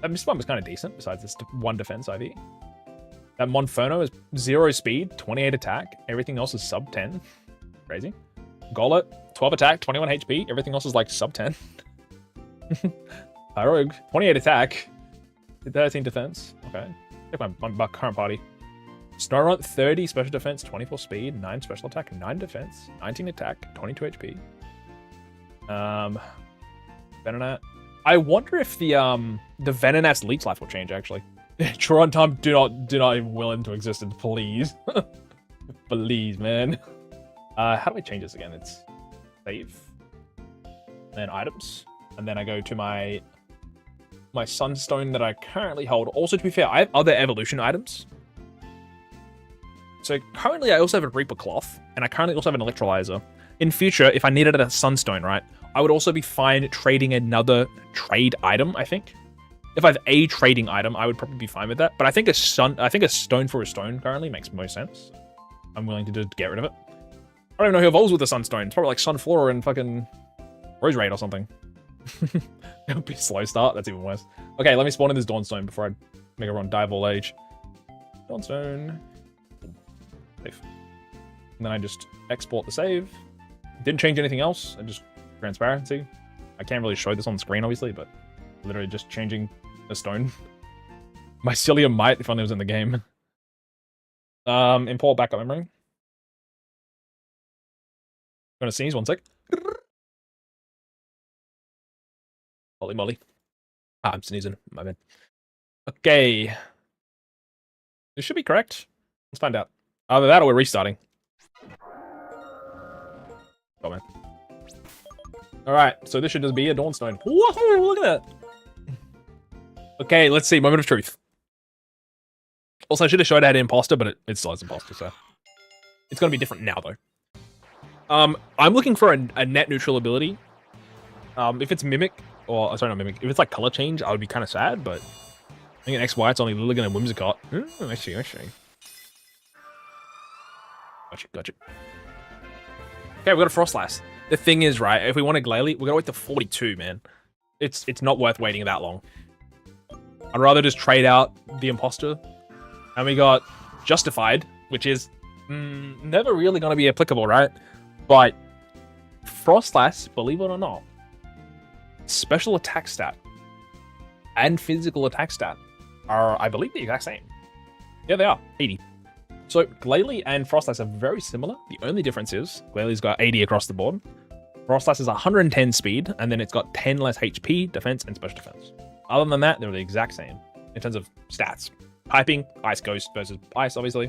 That Mist Bomb is kind of decent, besides this 1 defense IV. That Monferno is 0 speed, 28 attack. Everything else is sub 10. Crazy. Gollet, 12 attack, 21 HP. Everything else is like sub 10. Pyrogue, 28 attack, 13 defense. Okay. Check my current party. Snowrunt, 30 special defense, 24 speed, 9 special attack, 9 defense, 19 attack, 22 HP. Venonat. I wonder if the Venonat's leech life will change actually. Cheren time, do not even will into existence, please. Please, man. How do I change this again? It's save. Then items. And then I go to my Sunstone that I currently hold. Also, to be fair, I have other evolution items. So currently I also have a Reaper Cloth, and I currently also have an Electrolyzer. In future, if I needed a Sunstone, right, I would also be fine trading another trade item, I think. If I have a trading item, I would probably be fine with that. But I think a stone for a stone currently makes most sense. I'm willing to just get rid of it. I don't even know who evolves with a Sunstone. It's probably like Sunflora and fucking Rose Raid or something. It would be a slow start. That's even worse. Okay, let me spawn in this Dawnstone before I make everyone die of old age. Dawnstone. Safe. And then I just export the save. Didn't change anything else. I just transparency. I can't really show this on the screen, obviously, but literally just changing a stone. Mycelium might, if only it was in the game. Import backup memory. Gonna sneeze, 1 sec. Holy moly. I'm sneezing. My bad. Okay. This should be correct. Let's find out. Either that or we're restarting. Oh, man. Alright, so this should just be a Dawnstone. Whoa, look at that. Okay, let's see. Moment of truth. Also, I should have showed I had Imposter, but it still has Imposter, so... It's going to be different now, though. I'm looking for a net neutral ability. If it's Mimic, or... Sorry, not Mimic. If it's like color change, I would be kind of sad, but... I think an XY, it's only Lilligan and Whimsicott. I see. Gotcha. Okay, we got a Frostlass. The thing is, right, if we want a Glalie, we gotta wait to 42, man. It's not worth waiting that long. I'd rather just trade out the Imposter. And we got Justified, which is never really gonna be applicable, right? But Frostlass, believe it or not, special attack stat and physical attack stat are, I believe, the exact same. Yeah, they are. 80. So Glalie and Frostlass are very similar. The only difference is Glalie's got 80 across the board. Frostlass is 110 speed, and then it's got 10 less HP, defense, and special defense. Other than that, they're the exact same in terms of stats. Typing, Ice Ghost versus Ice, obviously,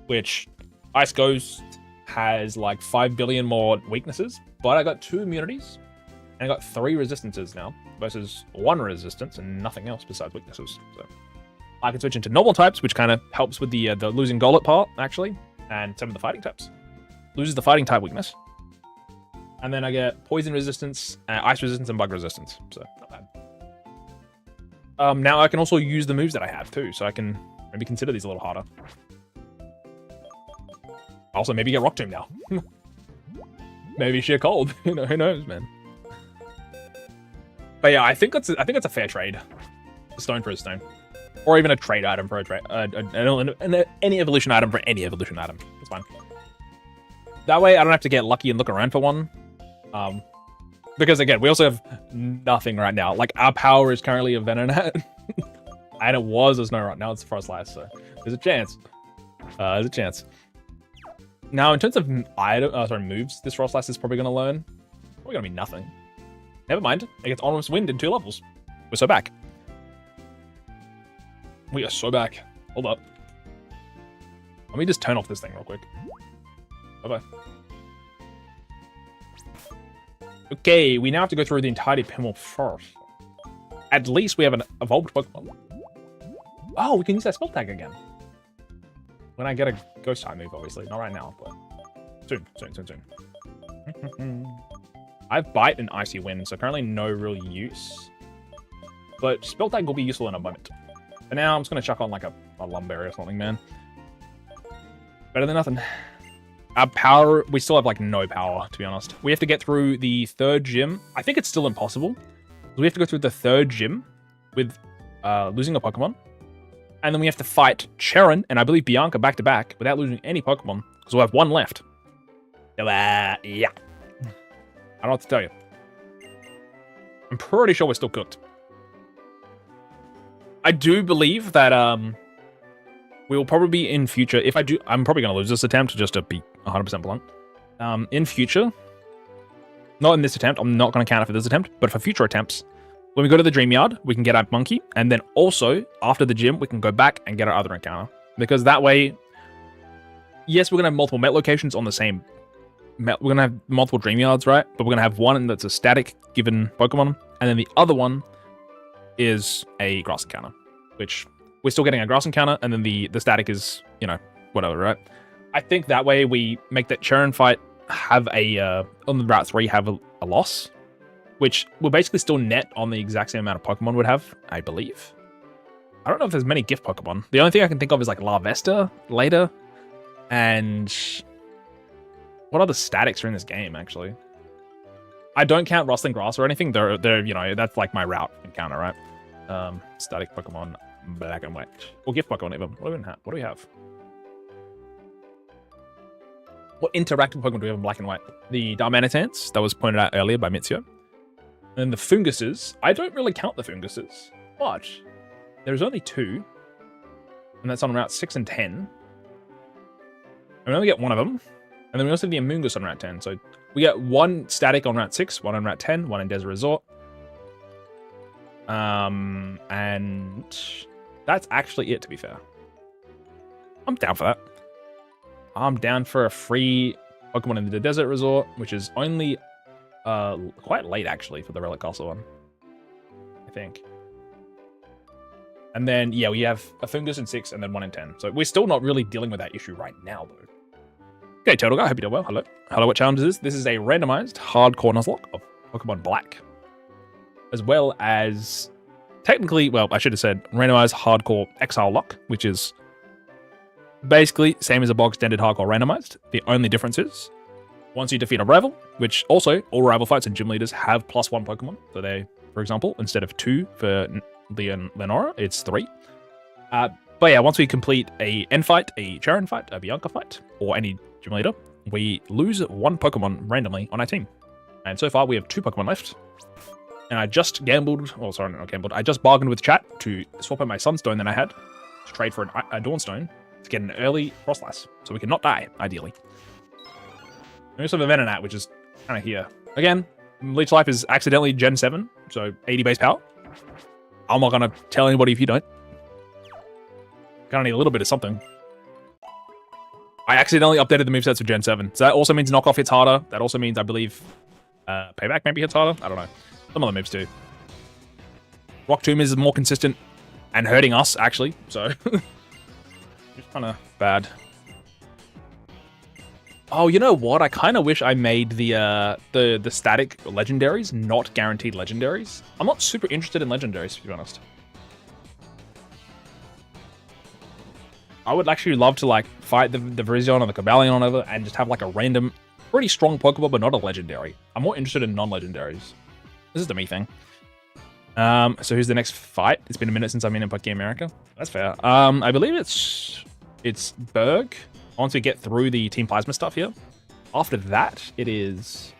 which Ice Ghost has like 5 billion more weaknesses, but I got 2 immunities, and I got 3 resistances now, versus 1 resistance and nothing else besides weaknesses. So I can switch into normal types, which kind of helps with the losing Gollet part, actually, and some of the fighting types. Loses the fighting type weakness. And then I get poison resistance, ice resistance, and bug resistance. So, not bad. Now I can also use the moves that I have, too, so I can maybe consider these a little harder. Also, maybe get Rock Tomb now. Maybe Sheer Cold. Who knows, man. But yeah, I think it's a fair trade. A stone for a stone. Or even a trade item for a trade. Any evolution item for any evolution item. It's fine. That way, I don't have to get lucky and look around for one. Because again, we also have nothing right now. Like, our power is currently a Venonat. And it was a Snowrunt. Now it's a Frostlass, so there's a chance. There's a chance. Now, in terms of moves, this Frostlass is probably going to learn. Probably going to be nothing. Never mind. It gets Ominous Wind in 2 levels. We're so back. We are so back. Hold up. Let me just turn off this thing real quick. Bye-bye. Okay, we now have to go through the entirety of Pimmel first. At least we have an evolved Pokemon. Oh, we can use that spell tag again. When I get a ghost type move, obviously. Not right now, but soon. I have Bite and Icy Wind, so currently no real use. But spell tag will be useful in a moment. But now I'm just going to chuck on like a lumberry or something, man. Better than nothing. Our power, we still have like no power, to be honest. We have to get through the 3rd gym. I think it's still impossible. We have to go through the 3rd gym with losing a Pokemon. And then we have to fight Cheren and I believe Bianca back to back without losing any Pokemon. Because we'll have 1 left. Yeah. I don't know what to tell you. I'm pretty sure we're still cooked. I do believe that we will probably be in future. If I do, I'm probably going to lose this attempt just to be 100% blunt. In future, not in this attempt, I'm not going to count it for this attempt, but for future attempts, when we go to the dream yard, we can get our monkey, and then also after the gym, we can go back and get our other encounter. Because that way, yes, we're going to have multiple Met locations on the same Met. We're going to have multiple dream yards, right? But we're going to have one that's a static given Pokemon, and then the other one is a grass encounter, which we're still getting a grass encounter, and then the static is, you know, whatever, right? I think that way we make that Cheren fight have a, on the Route 3, have a loss, which will basically still net on the exact same amount of Pokemon would have, I believe. I don't know if there's many gift Pokemon. The only thing I can think of is like Larvesta later, and what other statics are in this game, actually? I don't count Rustling Grass or anything. They're you know, that's like my route encounter, right? Static Pokemon, black and white. Or gift Pokemon even. What do we have? What interactive Pokemon do we have in black and white? The Darmanitans, that was pointed out earlier by Mitsuyo. And then the Funguses. I don't really count the Funguses, but there's only 2. And that's on Route 6 and 10. And we only get 1 of them. And then we also have the Amoonguss on Route 10. So we get 1 static on Route 6, 1 on Route 10, 1 in Desert Resort. And that's actually it, to be fair. I'm down for that. I'm down for a free Pokemon in the Desert Resort, which is only quite late, actually, for the Relic Castle one, I think. And then, yeah, we have a Fungus in 6 and then 1 in 10. So we're still not really dealing with that issue right now, though. Okay, Turtle Guy, hope you're doing well. Hello. Hello, what challenge is this? This is a randomized hardcore Nuzlocke of Pokemon Black. As well as, technically, well, I should have said randomized hardcore ExileLocke, which is basically same as a bog standard hardcore randomized. The only difference is, once you defeat a rival, which also all rival fights and gym leaders have +1 Pokemon. So they, for example, instead of 2 for Lenora, it's 3. But yeah, once we complete a N fight, a Cheren fight, a Bianca fight, or any gym leader, we lose 1 Pokemon randomly on our team. And so far we have 2 Pokemon left. And I just gambled, oh sorry, not gambled, I just bargained with chat to swap out my Sunstone that I had to trade for a Dawnstone to get an early Frostlass, so we can not die, ideally. We also have a Venonat, which is kind of here. Again, Leech Life is accidentally Gen 7, so 80 base power. I'm not going to tell anybody if you don't. Kind of need a little bit of something. I accidentally updated the movesets for Gen 7, so that also means Knockoff hits harder. That also means, I believe, Payback maybe hits harder. I don't know. Some other moves too. Rock Tomb is more consistent and hurting us, actually, so just kind of bad. Oh, you know what? I kind of wish I made the static legendaries not guaranteed legendaries. I'm not super interested in legendaries, to be honest. I would actually love to like fight the Virizion or the Cobalion over and just have like a random, pretty strong Pokeball, but not a legendary. I'm more interested in non-legendaries. This is the me thing. So who's the next fight? It's been a minute since I've been in Pokemon America. That's fair. I believe it's Berg. Once we get through the Team Plasma stuff here. After that, it is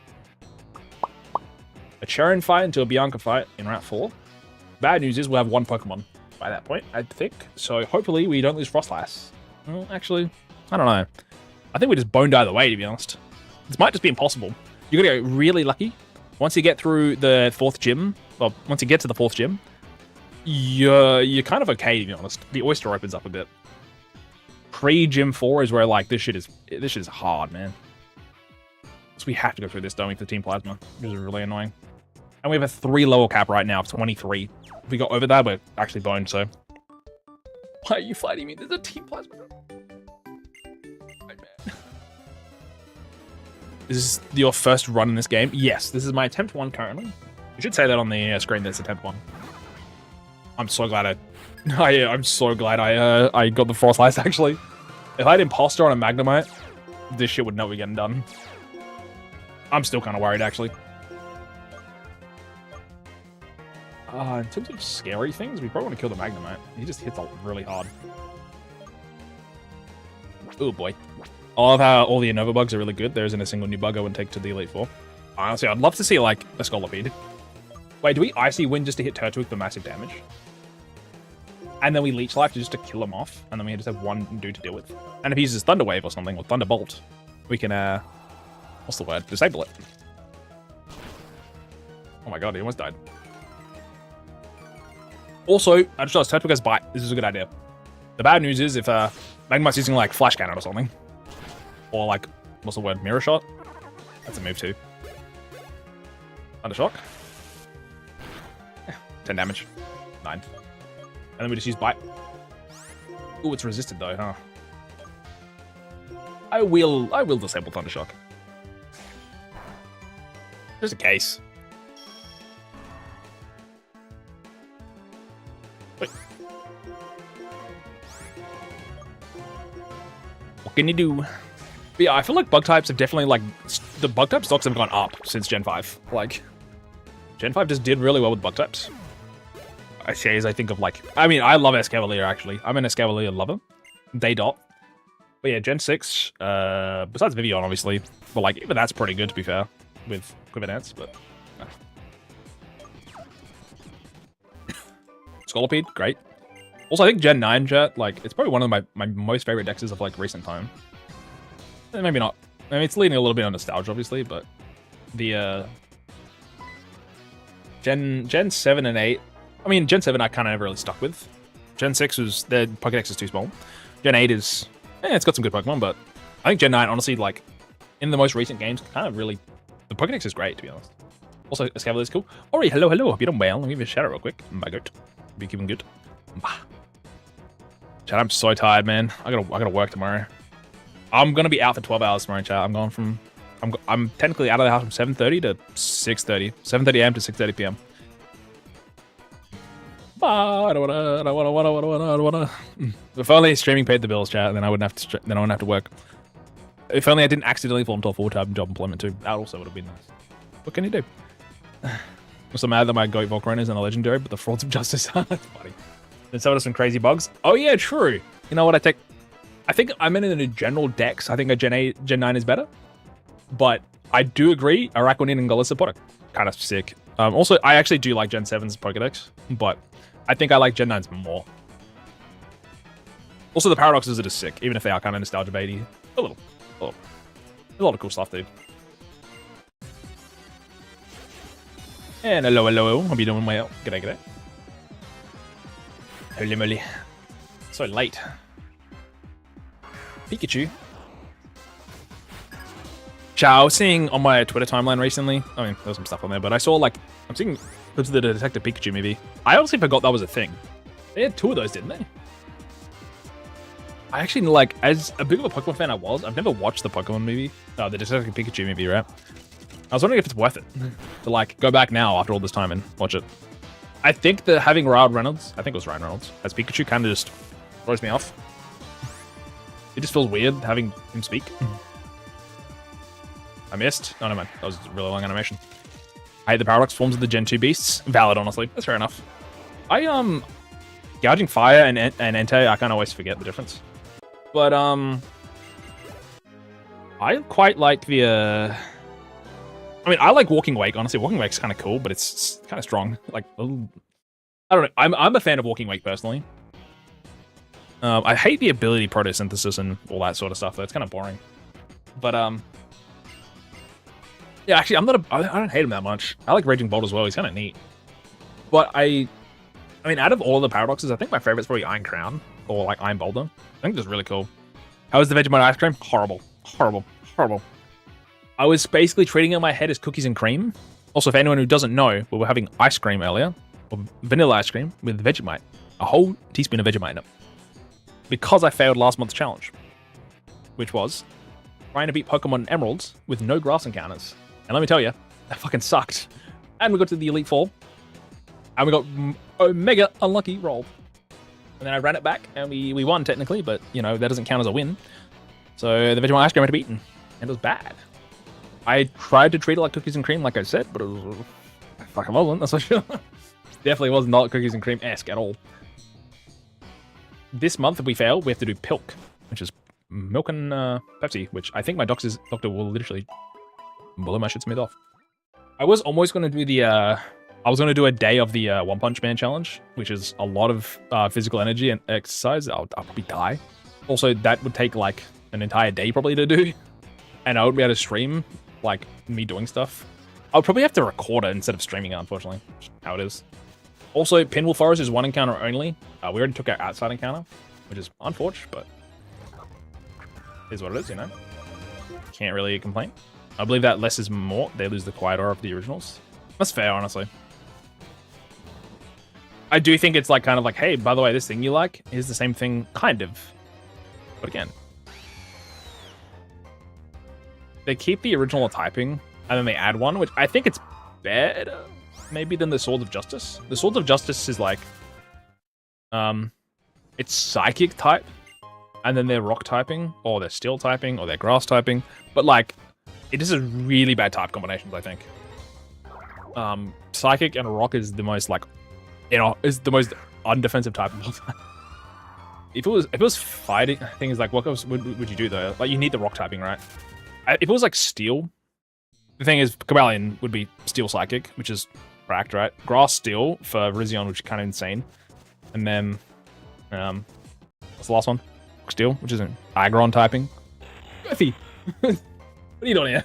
a Cheren fight into a Bianca fight in Route 4. Bad news is we'll have 1 Pokemon by that point, I think. So hopefully we don't lose Frostlass. Well, actually, I don't know. I think we just boned either way, to be honest. This might just be impossible. You gotta go really lucky. Once you get through the 4th gym, well, once you get to the 4th gym, you're kind of okay, to be honest. The oyster opens up a bit. Pre-Gym 4 is where, like, this shit is hard, man. So we have to go through this, don't we, for Team Plasma, which is really annoying. And we have a 3 level cap right now of 23. If we got over that, we're actually boned, so. Why are you fighting me? There's a Team Plasma. Is this your first run in this game? Yes, this is my attempt 1 currently. You should say that on the screen, that's attempt 1. I'm so glad I'm so glad I got the Frost Ice, actually. If I had Imposter on a Magnemite, this shit would not be getting done. I'm still kind of worried, actually. In terms of scary things, we probably want to kill the Magnemite. He just hits really hard. Oh boy. I love how all the Innova bugs are really good. There isn't a single new bug I would take to the Elite Four. Honestly, I'd love to see, like, a Scolipede. Wait, do we Icy Wind just to hit Turtwig for massive damage? And then we Leech Life just to kill him off, and then we just have one dude to deal with. And if he uses Thunder Wave or something, or Thunderbolt, we can, what's the word? Disable it. Oh my god, he almost died. Also, I just realized Turtwig has Bite. This is a good idea. The bad news is if Magnemite's using, like, Flash Cannon or something, or, like, what's the word? Mirror Shot? That's a move, too. Thunder Shock. 10 damage. 9. And then we just use Bite. Ooh, it's resisted though, huh? I will disable Thunder Shock. Just in case. Wait. What can you do? But yeah, I feel like bug types have definitely, like, the bug type stocks have gone up since Gen 5. Like, Gen 5 just did really well with bug types. I say as I think of, like, I mean, I love Escavalier, actually. I'm an Escavalier lover. Day dot. But yeah, Gen 6, besides Vivian, obviously. But, like, even that's pretty good, to be fair, with Quiver Dance, but... Scolipede, great. Also, I think Gen 9, chat, like, it's probably one of my most favorite dexes of, like, recent time. Maybe not. I mean, it's leaning a little bit on nostalgia, obviously, but... The, Gen 7 and 8... I mean, Gen 7 I kind of never really stuck with. Gen 6 was... The Pokédex is too small. Gen 8 is... it's got some good Pokemon, but... I think Gen 9, honestly, like... In the most recent games, kind of really... The Pokédex is great, to be honest. Also, Escavalier is cool. Ori, hello. Hope you're doing well. Let me give you a shout out real quick. My goat. Hope you're keeping good. Bah. Chat, I'm so tired, man. I gotta work tomorrow. I'm gonna be out for 12 hours tomorrow, chat. I'm technically out of the house from 7:30 to 6:30. 7:30 a.m. to 6:30 p.m. I don't wanna. If only streaming paid the bills, chat, then I wouldn't have to work. If only I didn't accidentally fall into a full-time job employment too. That also would have been nice. What can you do? I'm so mad that my Goat Volcarona isn't a legendary, but the Frauds of Justice are. That's funny. Then some of some crazy bugs. Oh yeah, true. You know what? I think I'm in a general dex. I think a Gen 9 is better. But I do agree, Araquanid and Galissa are kind of sick. Also, I actually do like Gen 7's Pokédex, but I think I like Gen 9's more. Also, the paradoxes are just sick, even if they are kind of nostalgia baity. A little. There's a lot of cool stuff, dude. And hello. Hope you're doing well. G'day. Holy moly. So late. Pikachu. Ciao. I was seeing on my Twitter timeline recently, I mean, there was some stuff on there, but I saw, like, I'm seeing clips of the Detective Pikachu movie. I honestly forgot that was a thing. They had 2 of those, didn't they? I actually, like, as a big of a Pokemon fan I've never watched the Pokemon movie. No, the Detective Pikachu movie, right? I was wondering if it's worth it to, like, go back now after all this time and watch it. I think that having Ryan Reynolds, I think it was Ryan Reynolds, as Pikachu kind of just throws me off. It just feels weird having him speak. I missed. Oh, no, man. That was a really long animation. I hate the paradox forms of the Gen 2 beasts. Valid, honestly. That's fair enough. Gouging Fire and Entei, I kind of always forget the difference. But, I quite like the, I mean, I like Walking Wake, honestly. Walking Wake's kind of cool, but it's kind of strong. Like, I don't know. I'm a fan of Walking Wake, personally. I hate the ability photosynthesis and all that sort of stuff, though. It's kind of boring. But, yeah, actually, I don't hate him that much. I like Raging Bolt as well. He's kind of neat. But I mean, out of all of the paradoxes, I think my favorite's probably Iron Crown or like Iron Boulder. I think that's really cool. How was the Vegemite ice cream? Horrible. I was basically treating it in my head as cookies and cream. Also, for anyone who doesn't know, we were having ice cream earlier, or vanilla ice cream with Vegemite. A whole teaspoon of Vegemite in it. Because I failed last month's challenge, which was trying to beat Pokemon Emeralds with no grass encounters. And let me tell you, that fucking sucked. And we got to the Elite Four. And we got Omega unlucky roll. And then I ran it back, and we won technically, but you know that doesn't count as a win. So the Vegemite ice cream had to be eaten, and it was bad. I tried to treat it like cookies and cream, like I said, but it was fucking wasn't. That's for sure. Definitely was not cookies and cream-esque at all. This month, if we fail, we have to do Pilk, which is milk and Pepsi, which I think my doctor will literally blow my shit smooth off. I was almost going to do the I was going to do a day of the One Punch Man challenge, which is a lot of physical energy and exercise. I'll probably die. Also, that would take like an entire day probably to do, and I wouldn't be able to stream like me doing stuff. I would probably have to record it instead of streaming it, unfortunately. How it is. Also, Pinwheel Forest is one encounter only. We already took our outside encounter, which is unfortunate, but is what it is, you know. Can't really complain. I believe that less is more. They lose the quiet aura of the originals. That's fair, honestly. I do think it's like kind of like, hey, by the way, this thing you like is the same thing, kind of. But again, they keep the original typing and then they add one, which I think it's better maybe than the Sword of Justice. The Sword of Justice is like, it's psychic type, and then they're rock typing, or they're steel typing, or they're grass typing. But like, it is a really bad type combinations, I think. Psychic and rock is the most like, you know, is the most undefensive type of all time. If it was fighting things like what else would you do though? Like you need the rock typing, right? If it was like steel, the thing is Cabalion would be steel psychic, which is cracked, right? Grass steel for Rizion, which is kind of insane. And then what's the last one? Steel, which isn't Agron typing. Goofy. What are you doing here?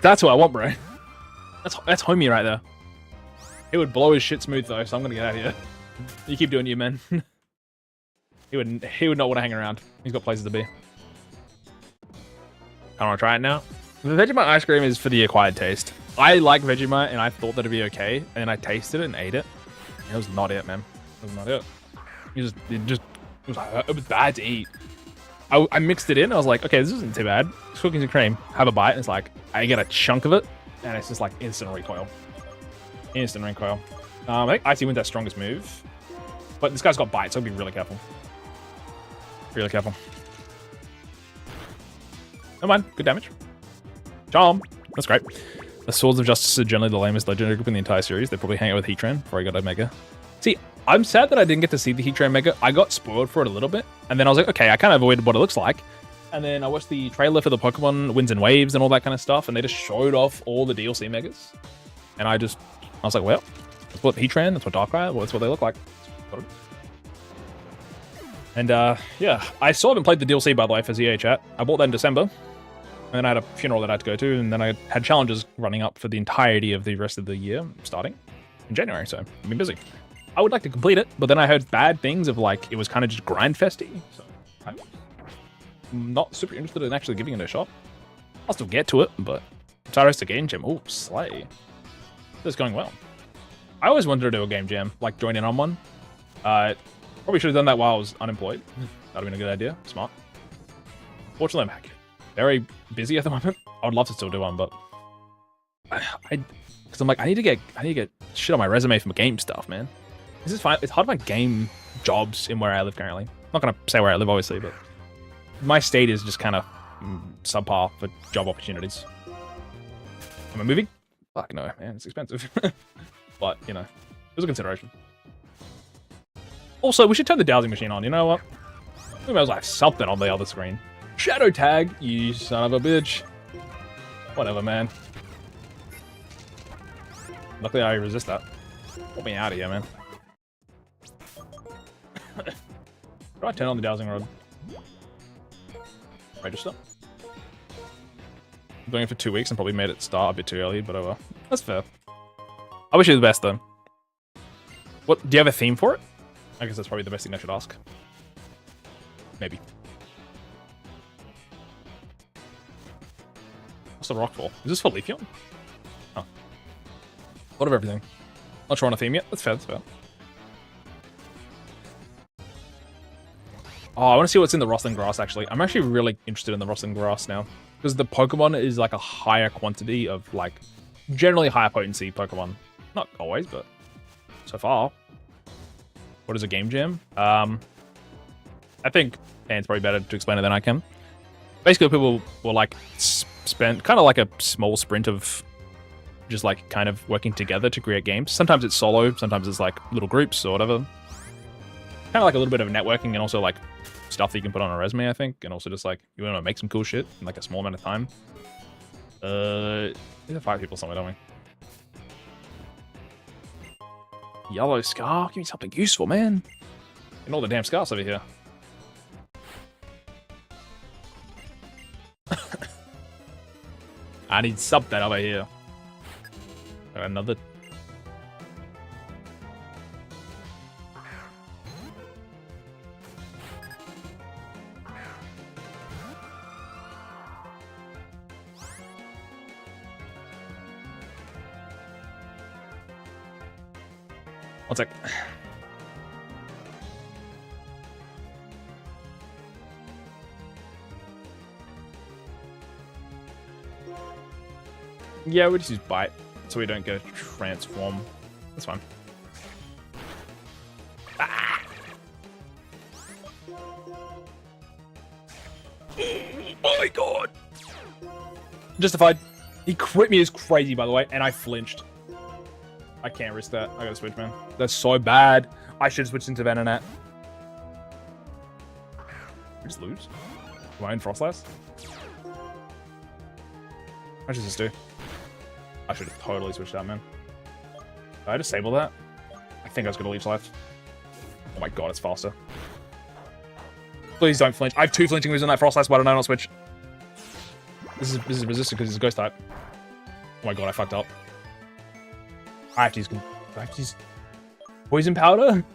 That's what I want, bro. That's homie right there. It would blow his shit smooth though, so I'm gonna get out of here. You keep doing you, man. He would not want to hang around. He's got places to be. I want to try it now. The Vegemite ice cream is for the acquired taste. I like Vegemite, and I thought that'd be okay, and then I tasted it and ate it. And it was not it, man. It was not it. It was bad to eat. I mixed it in. I was like, okay, this isn't too bad. It's cookies and cream. Have a bite. And it's like I get a chunk of it, and it's just like instant recoil. Instant recoil. I think Icy wins that strongest move, but this guy's got bites, so be really careful. Really careful. Never mind. Good damage. Charm. That's great. The Swords of Justice are generally the lamest legendary group in the entire series. They probably hang out with Heatran before I got Omega. See, I'm sad that I didn't get to see the Heatran Mega. I got spoiled for it a little bit, and then I was like, okay, I kind of avoided what it looks like. And then I watched the trailer for the Pokemon Winds and Waves and all that kind of stuff, and they just showed off all the DLC Megas. And I was like, well, that's what Heatran, that's what Darkrai, well, that's what they look like. And yeah, I still haven't played the DLC, by the way, for ZA Chat. I bought that in December, and then I had a funeral that I had to go to, and then I had challenges running up for the entirety of the rest of the year, starting in January, so I've been busy. I would like to complete it, but then I heard bad things of like, it was kind of just grind-festy, so I'm not super interested in actually giving it a shot. I'll still get to it, but Tyrus to Game Jam, oh, slay. This is going well. I always wanted to do a game jam, like join in on one. Probably should have done that while I was unemployed. That'd have been a good idea. Smart. Fortunately, I'm very busy at the moment. I would love to still do one, but because I'm like, I need to get shit on my resume for game stuff, man. This is fine. It's hard to find game jobs in where I live currently. I'm not gonna say where I live, obviously, but my state is just kind of subpar for job opportunities. Am I moving? Fuck no, man. It's expensive. But you know, it was a consideration. Also, we should turn the dowsing machine on. You know what? We might as well have something on the other screen. Shadow tag, you son of a bitch. Whatever, man. Luckily, I resist that. Get me out of here, man. Do I turn on the dowsing rod? Register? I'm doing it for 2 weeks and probably made it start a bit too early, but over. That's fair. I wish you the best, though. What? Do you have a theme for it? I guess that's probably the best thing I should ask. Maybe. What's the rock for? Is this for Leafeon? Oh. A lot of everything. Not sure on a theme yet. That's fair, that's fair. Oh, I want to see what's in the Rustling Grass, actually. I'm actually really interested in the Rustling Grass now. Because the Pokemon is like a higher quantity of, like, generally higher potency Pokemon. Not always, but so far. What is a game jam? I think Dan's probably better to explain it than I can. Basically, people will like spend kind of like a small sprint of just like kind of working together to create games. Sometimes it's solo, sometimes it's like little groups or whatever. Kind of like a little bit of networking and also like stuff that you can put on a resume, I think, and also just like you want to make some cool shit in like a small amount of time. There's 5 people somewhere, don't we? Yellow scar? Give me something useful, man. And all the damn scars over here. I need something over here. Another. One sec. Yeah, we'll just use bite so we don't go transform. That's fine. Ah! Oh my god! Justified. He crit me as crazy, by the way, and I flinched. I can't risk that. I gotta switch, man. That's so bad. I should have switched into Venonat. We just lose? Am I in Frostlass? How much does this do? I should have totally switched out, man. Did I disable that? I think I was gonna leech life. Oh my god, it's faster. Please don't flinch. I have 2 flinching moves on that Frostlass. Why don't I not switch? This is resistant because it's a ghost type. Oh my god, I fucked up. I have to use poison powder? Am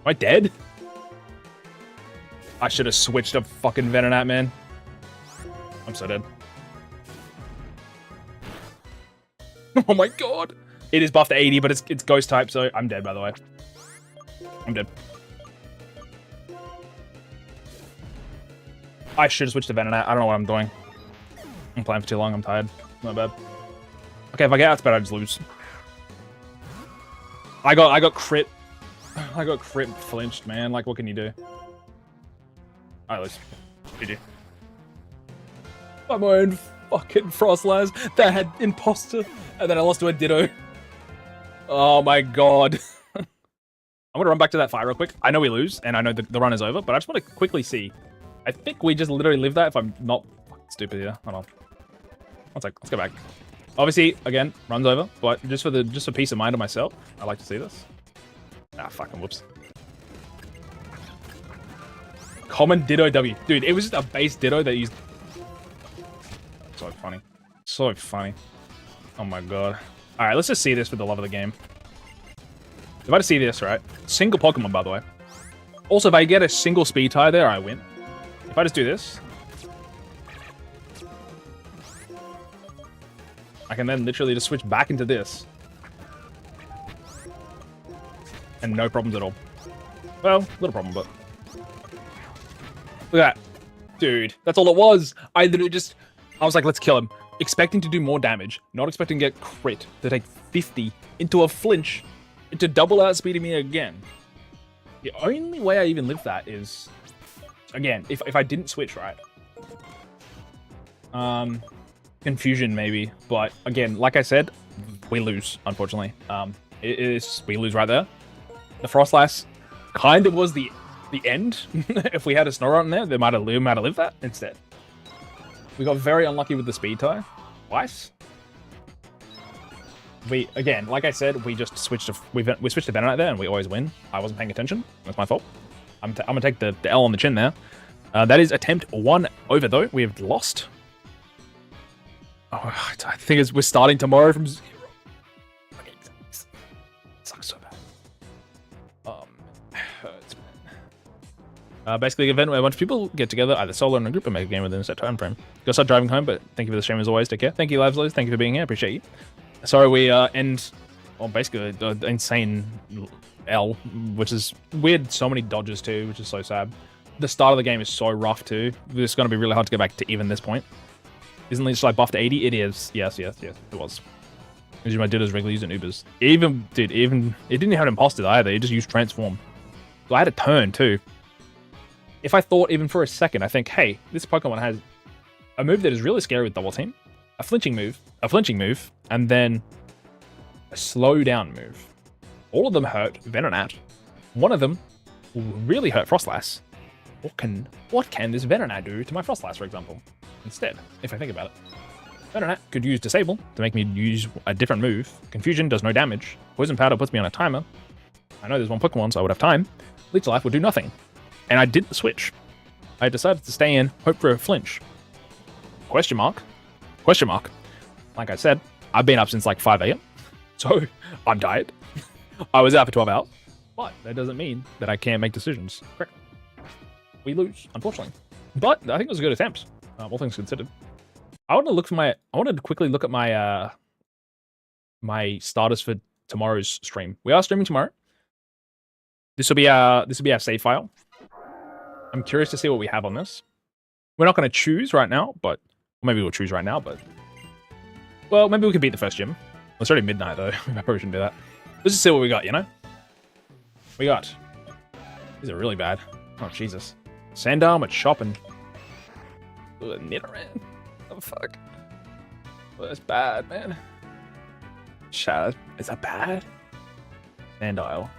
I dead? I should have switched to fucking Venonat, man. I'm so dead. Oh my god. It is buffed to 80, but it's ghost type, so I'm dead, by the way. I'm dead. I should have switched to Venonat. I don't know what I'm doing. I'm playing for too long. I'm tired. Not bad. Okay, if I get out, it's better I just lose. I got crit. I got crit flinched, man. Like, what can you do? I lose. GG. I'm my own fucking Frostlass that had imposter, and then I lost to a Ditto. Oh my god. I'm gonna run back to that fight real quick. I know we lose, and I know the run is over, but I just want to quickly see. I think we just literally live that if I'm not stupid here. Hold on. One sec. Let's go back. Obviously, again, run's over, but just for peace of mind of myself, I like to see this. Ah, fucking whoops. Common Ditto W. Dude, it was just a base Ditto that used... So funny. So funny. Oh my god. Alright, let's just see this for the love of the game. If I just see this, right? Single Pokemon, by the way. Also, if I get a single speed tie there, I win. If I just do this... I can then literally just switch back into this. And no problems at all. Well, little problem, but... Look at that. Dude, that's all it was. I literally just... I was like, let's kill him. Expecting to do more damage. Not expecting to get crit. To take 50 into a flinch. To double outspeeding me again. The only way I even live that is... Again, if I didn't switch, right? Confusion, maybe. But again, like I said, we lose, unfortunately. We lose right there. The Frostlass kind of was the end. If we had a Snorunt in there, they might have lived that instead. We got very unlucky with the speed tie. Twice. Again, like I said, we just switched to we switched to Venonat there, and we always win. I wasn't paying attention. That's my fault. I'm gonna take the L on the chin there. That is attempt 1 over though. We have lost. Oh, I think we're starting tomorrow from 0. Okay, sucks so bad. Hurts, man. Basically, an event where a bunch of people get together, either solo or in a group, and make a game within a set time frame. Go start driving home, but thank you for the stream as always. Take care. Thank you, Lives. Thank you for being here. Appreciate you. Sorry, we end, well, basically, the insane L, which is weird. So many dodges too, which is so sad. The start of the game is so rough too. It's going to be really hard to get back to even this point. Isn't Leech like buffed to 80? It is. Yes, it was. As I did as regular using Ubers. It didn't have imposters either. It just used transform. So I had a turn too. If I thought even for a second, I think, hey, this Pokemon has a move that is really scary with double team, a flinching move, and then a slow down move. All of them hurt Venonat. One of them will really hurt Frostlass. What can this Venonat do to my Frostlass, for example? Instead, if I think about it. Venonat could use Disable to make me use a different move. Confusion does no damage. Poison Powder puts me on a timer. I know there's one Pokemon, so I would have time. Leech Life would do nothing. And I did the switch. I decided to stay in, hope for a flinch. Question mark. Like I said, I've been up since like 5 AM. So, I'm tired. I was out for 12 hours. But that doesn't mean that I can't make decisions correctly. We lose, unfortunately. But I think it was a good attempt, all things considered. I wanted to quickly look at my my starters for tomorrow's stream. We are streaming tomorrow. This will be our save file. I'm curious to see what we have on this. We're not going to choose right now, but maybe we'll choose right now. But well, maybe we could beat the first gym. It's already midnight though. I probably shouldn't do that. Let's just see what we got. You know, we got. These are really bad. Oh Jesus, Sandar, Machop, and Nidoran. Oh fuck. Well, that's bad, man. Shad, is that bad? Sandile.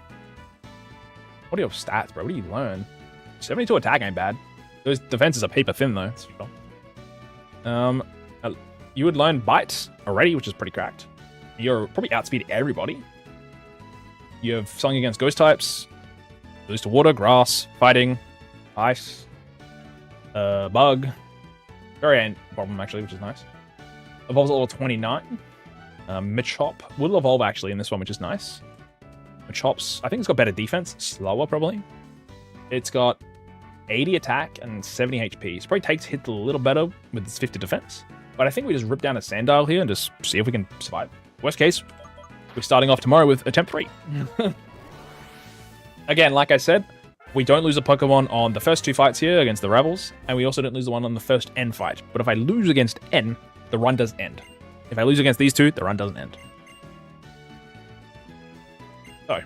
What are your stats, bro? What do you learn? 72 attack ain't bad. Those defenses are paper thin though. That's for sure. You would learn Bite already, which is pretty cracked. You're probably outspeed everybody. You have something against ghost types. Lose to water, grass, fighting, ice, bug. Very ain't problem actually, which is nice. Evolves at level 29. Machop will evolve actually in this one, which is nice. Machop's, I think it's got better defense, slower probably. It's got 80 attack and 70 HP. So probably takes hits a little better with its 50 defense. But I think we just rip down a Sandile here and just see if we can survive. Worst case, we're starting off tomorrow with attempt 3. Again, like I said, we don't lose a Pokemon on the first 2 fights here against the Rebels, and we also don't lose the one on the first N fight. But if I lose against N, the run does end. If I lose against these two, the run doesn't end. So,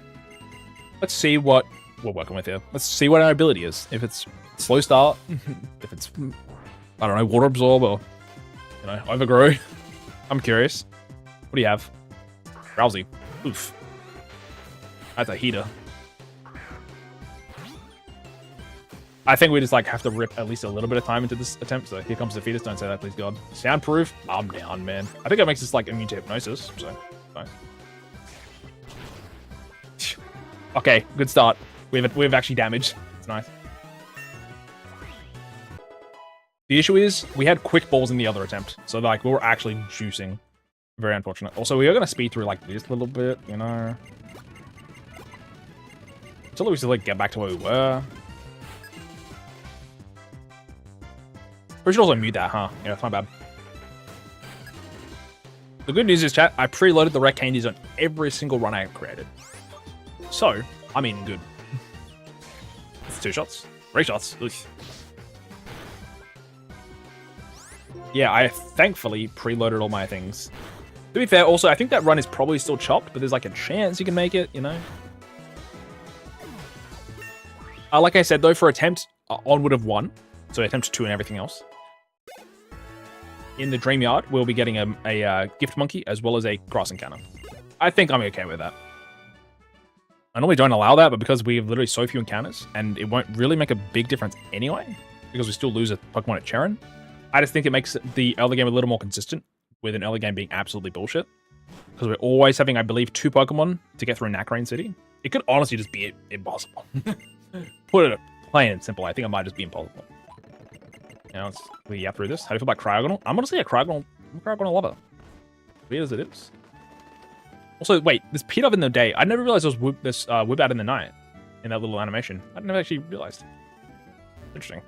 let's see what we're working with here. Let's see what our ability is. If it's slow start, if it's, I don't know, water absorb or, you know, overgrow. I'm curious. What do you have? Drowsy. Oof. That's a heater. I think we just like have to rip at least a little bit of time into this attempt. So here comes the fetus. Don't say that, please, God. Soundproof. I'm down, man. I think that makes us like immune to hypnosis. So nice. Okay, good start. We've actually damaged. It's nice. The issue is we had quick balls in the other attempt, so like we were actually juicing. Very unfortunate. Also, we are gonna speed through like this a little bit, you know. Until we still like get back to where we were. We should also mute that, huh? Yeah, that's my bad. The good news is, chat, I preloaded the rec candies on every single run I have created. So, I'm eating good. It's 2 shots. 3 shots. Oof. Yeah, I thankfully preloaded all my things. To be fair, also, I think that run is probably still chopped, but there's like a chance you can make it, you know? Like I said, though, for attempt, on would have won. So attempt 2 and everything else. In the Dream Yard, we'll be getting a Gift Monkey as well as a Grass Encounter. I think I'm okay with that. I normally don't allow that, but because we have literally so few encounters, and it won't really make a big difference anyway, because we still lose a Pokemon at Cheren, I just think it makes the early game a little more consistent, with an early game being absolutely bullshit. Because we're always having, I believe, 2 Pokemon to get through Nacrane City. It could honestly just be impossible. Put it plain and simple, I think it might just be impossible. Now let's get through this. How do you feel about Cryogonal? I'm honestly a Cryogonal lover. Weird as it is. Also, wait, there's Pete Oven in the day. I never realized there was this whip out in the night in that little animation. I never actually realized. Interesting.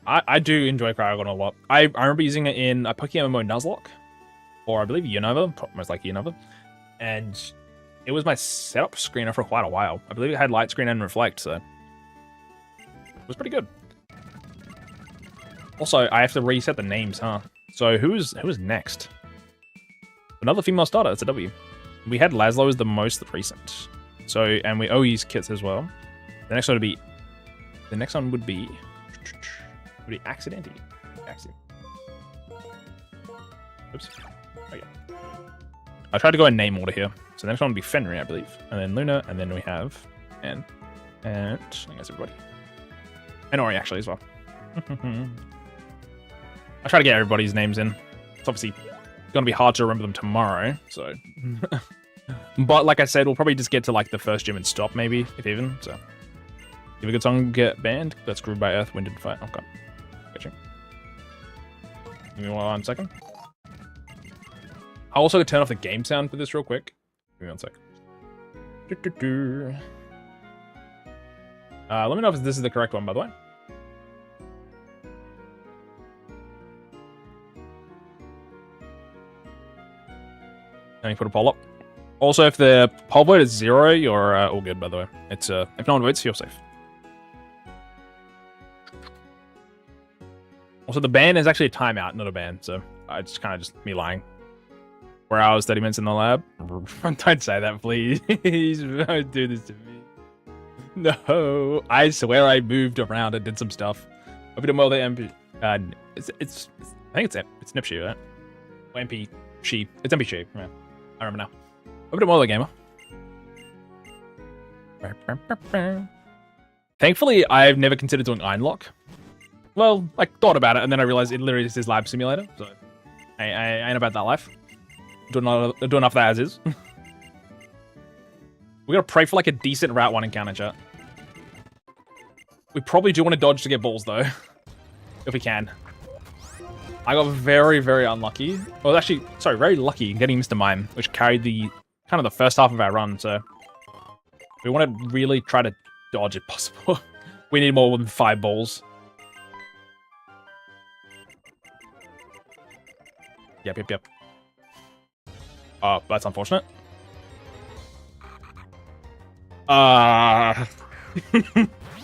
I do enjoy Cryogonal a lot. I remember using it in a Pokemon MMO Nuzlocke, or I believe Unova, most likely Unova, and it was my setup screener for quite a while. I believe it had light screen and reflect, so it was pretty good. Also, I have to reset the names, huh? So who is next? Another female starter. That's a W. We had Laszlo as the most recent. So and we use kits as well. The next one would be. Accidenti. Oops. Okay. I tried to go in name order here. So the next one would be Fenrir, I believe, and then Luna, and then we have and I guess everybody, and Ori actually as well. I try to get everybody's names in. It's obviously gonna be hard to remember them tomorrow, so. But like I said, we'll probably just get to like the first gym and stop, maybe if even. So, if a good song get banned, that's Grooved by Earth, Wind and Fire. Okay, gotcha. Give me 1 second. I'll also turn off the game sound for this real quick. Give me 1 sec. Let me know if this is the correct one, by the way. Now you put a poll up. Also, if the poll vote is 0, you're all good, by the way. It's if no one votes, you're safe. Also, the ban is actually a timeout, not a ban, so it's kind of just me lying. 4 hours, 30 minutes in the lab. Don't say that, please. Don't do this to me. No, I swear I moved around and did some stuff. Hope you did well there, MP. I think it's Nipshy, right? Or MP She. It's MP She. Yeah, I remember now. Hope you did well there, gamer. Thankfully, I've never considered doing Ironlock. Well, I thought about it, and then I realized it literally is his lab simulator, so I ain't about that life. Do enough of that as is. We gotta pray for like a decent Route 1 encounter, chat. We probably do want to dodge to get balls, though. If we can. I got very, very unlucky. Well, actually, sorry, very lucky getting Mr. Mime, which carried the kind of the first half of our run, so we want to really try to dodge if possible. We need more than 5 balls. Yep. Oh, that's unfortunate.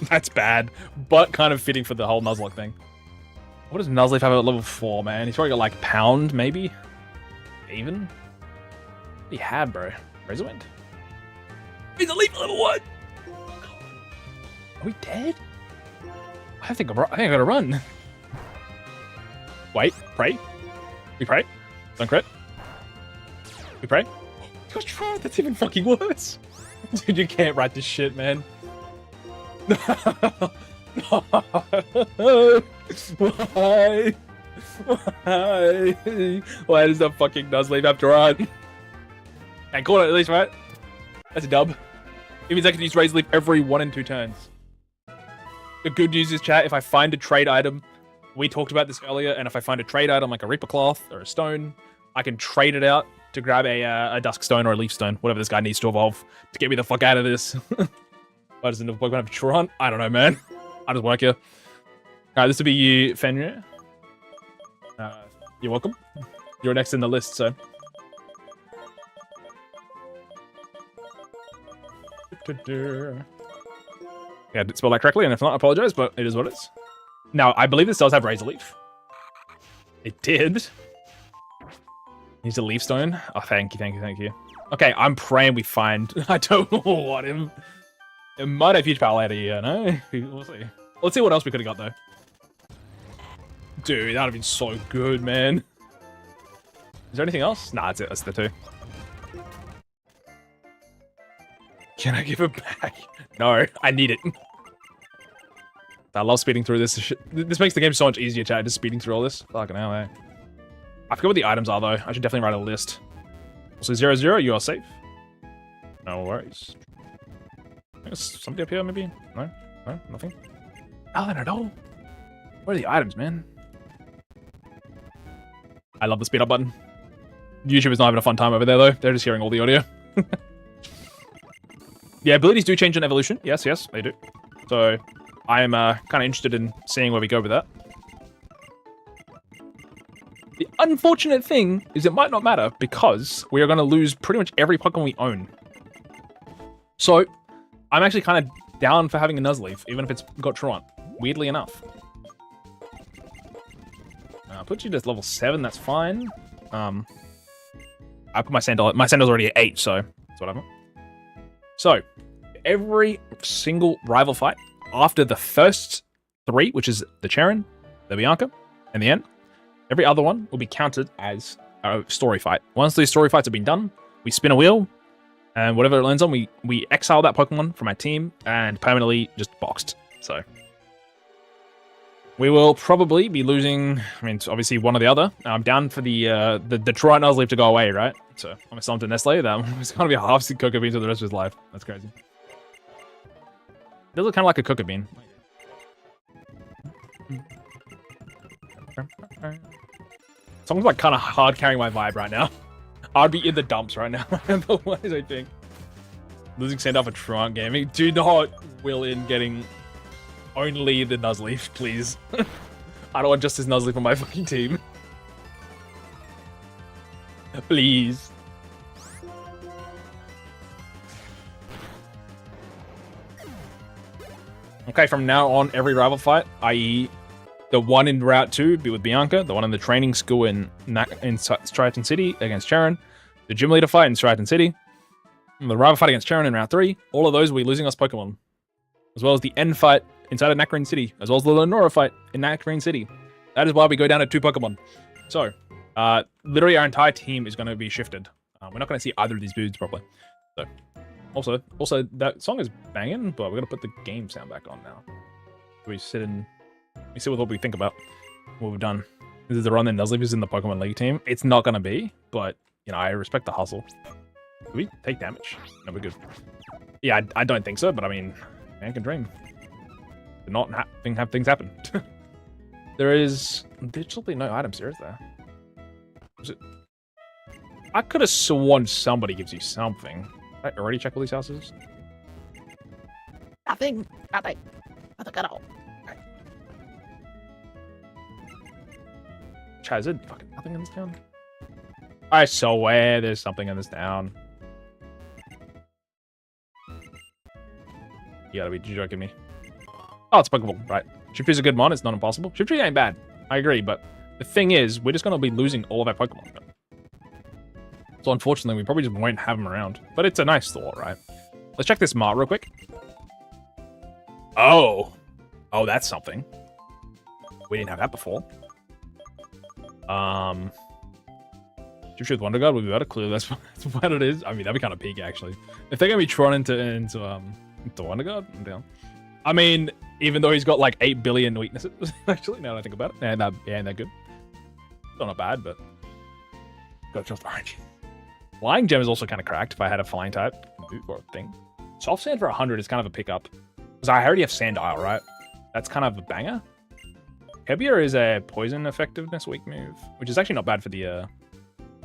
That's bad, but kind of fitting for the whole Nuzlocke thing. What does Nuzleaf have at level 4, man? He's probably got like Pound, maybe? Even? What do you have, bro? Razorwind? He's a leaf at level 1! Are we dead? I think I gotta run. Wait, pray? We pray? Don't crit? We pray? Gosh, try, that's even fucking worse. Dude, you can't write this shit, man. Why? Why does the fucking Nuzleaf have to run? I caught it at least, right? That's a dub. It means I can use Razor Leaf every 1 and 2 turns. The good news is, chat, if I find a trade item, we talked about this earlier, and if I find a trade item like a Reaper Cloth or a stone, I can trade it out to grab a Dusk Stone or a Leaf Stone, whatever this guy needs to evolve to get me the fuck out of this. Why doesn't the Pokemon have Cheren? I don't know, man. I just work here. Alright, this will be you, Fenrir. You're welcome. You're next in the list, so. Yeah, did spell that correctly, and if not, I apologize, but it is what it is. Now, I believe this does have Razor Leaf. It did. He's a Leaf Stone. Oh, thank you. Okay, I'm praying we find... I don't want him. It might have huge power later, yeah, no? We'll see. Let's see what else we could have got, though. Dude, that would have been so good, man. Is there anything else? Nah, that's it. That's the 2. Can I give it back? No, I need it. I love speeding through this. This makes the game so much easier, chat. Just speeding through all this. Fucking hell, eh? I forget what the items are, though. I should definitely write a list. Also, 0-0, you are safe. No worries. I guess somebody up here, maybe? No? No? Nothing? Nothing at all. Where are the items, man? I love the speed up button. YouTube is not having a fun time over there, though. They're just hearing all the audio. Yeah, abilities do change in evolution. Yes, they do. So, I am kind of interested in seeing where we go with that. The unfortunate thing is it might not matter because we are going to lose pretty much every Pokemon we own. So, I'm actually kind of down for having a Nuzleaf, even if it's got Truant. Weirdly enough. put you to level 7, that's fine. I put my sandal. My sandal's already at 8, so that's what I want. So, every single rival fight after the first 3, which is the Cheren, the Bianca, and the end, every other one will be counted as a story fight. Once these story fights have been done, we spin a wheel, and whatever it lands on, we exile that Pokemon from our team and permanently just boxed. So we will probably be losing. I mean, obviously one or the other. I'm down for the Detroit Nuzlocke to go away, right? So I'm assigned to Nestle. That it's gonna be a half Cocoa Bean for the rest of his life. That's crazy. Does look kind of like a Cocoa Bean. Song's like kind of hard carrying my vibe right now. I'd be in the dumps right now. Otherwise, I think losing send off a Trunk Gaming. Do not will in getting only the Nuzleaf, please. I don't want just this Nuzleaf on my fucking team. Please. Okay, from now on, every rival fight, i.e. the one in Route 2 be with Bianca, the one in the training school in Striaton City against Cheren, the gym leader fight in Striaton City, and the rival fight against Cheren in Route 3, all of those will be losing us Pokemon. As well as the end fight inside of Nacrene City, as well as the Lenora fight in Nacrene City. That is why we go down to 2 Pokemon. So, literally our entire team is going to be shifted. We're not going to see either of these dudes properly. So, also that song is banging, but we're going to put the game sound back on now. We sit and we see what we think about what we've done. This is the run that Nuzlocke is in the Pokemon League team. It's not going to be, but, you know, I respect the hustle. Do we take damage? No, we're good. Yeah, I don't think so, but I mean, man can dream. To not have things happen. There's literally no items here, is there? Was it? I could have sworn somebody gives you something. I already checked all these houses. Nothing at all. Okay. Chaz, is there fucking nothing in this town? I swear there's something in this town. You gotta be joking me. Oh, it's Pokeball, right. Shiftry's a good mon, it's not impossible. Shiftry ain't bad, I agree, but the thing is, we're just gonna be losing all of our Pokemon. So unfortunately, we probably just won't have them around. But it's a nice thought, right? Let's check this Mart real quick. Oh, that's something. We didn't have that before. Shiftry with Wonder Guard would be better. Clearly, that's what it is. I mean, that'd be kind of peak, actually. If they're gonna be drawn into Wonder Guard, I'm down. I mean, even though he's got like 8 billion weaknesses, actually, now that I think about it. And they're good. Still not bad, but gotta trust orange. Flying Gem is also kind of cracked if I had a flying type or thing. Soft Sand for 100 is kind of a pickup. Because I already have Sandile, right? That's kind of a banger. Heavier is a poison effectiveness weak move, which is actually not bad for the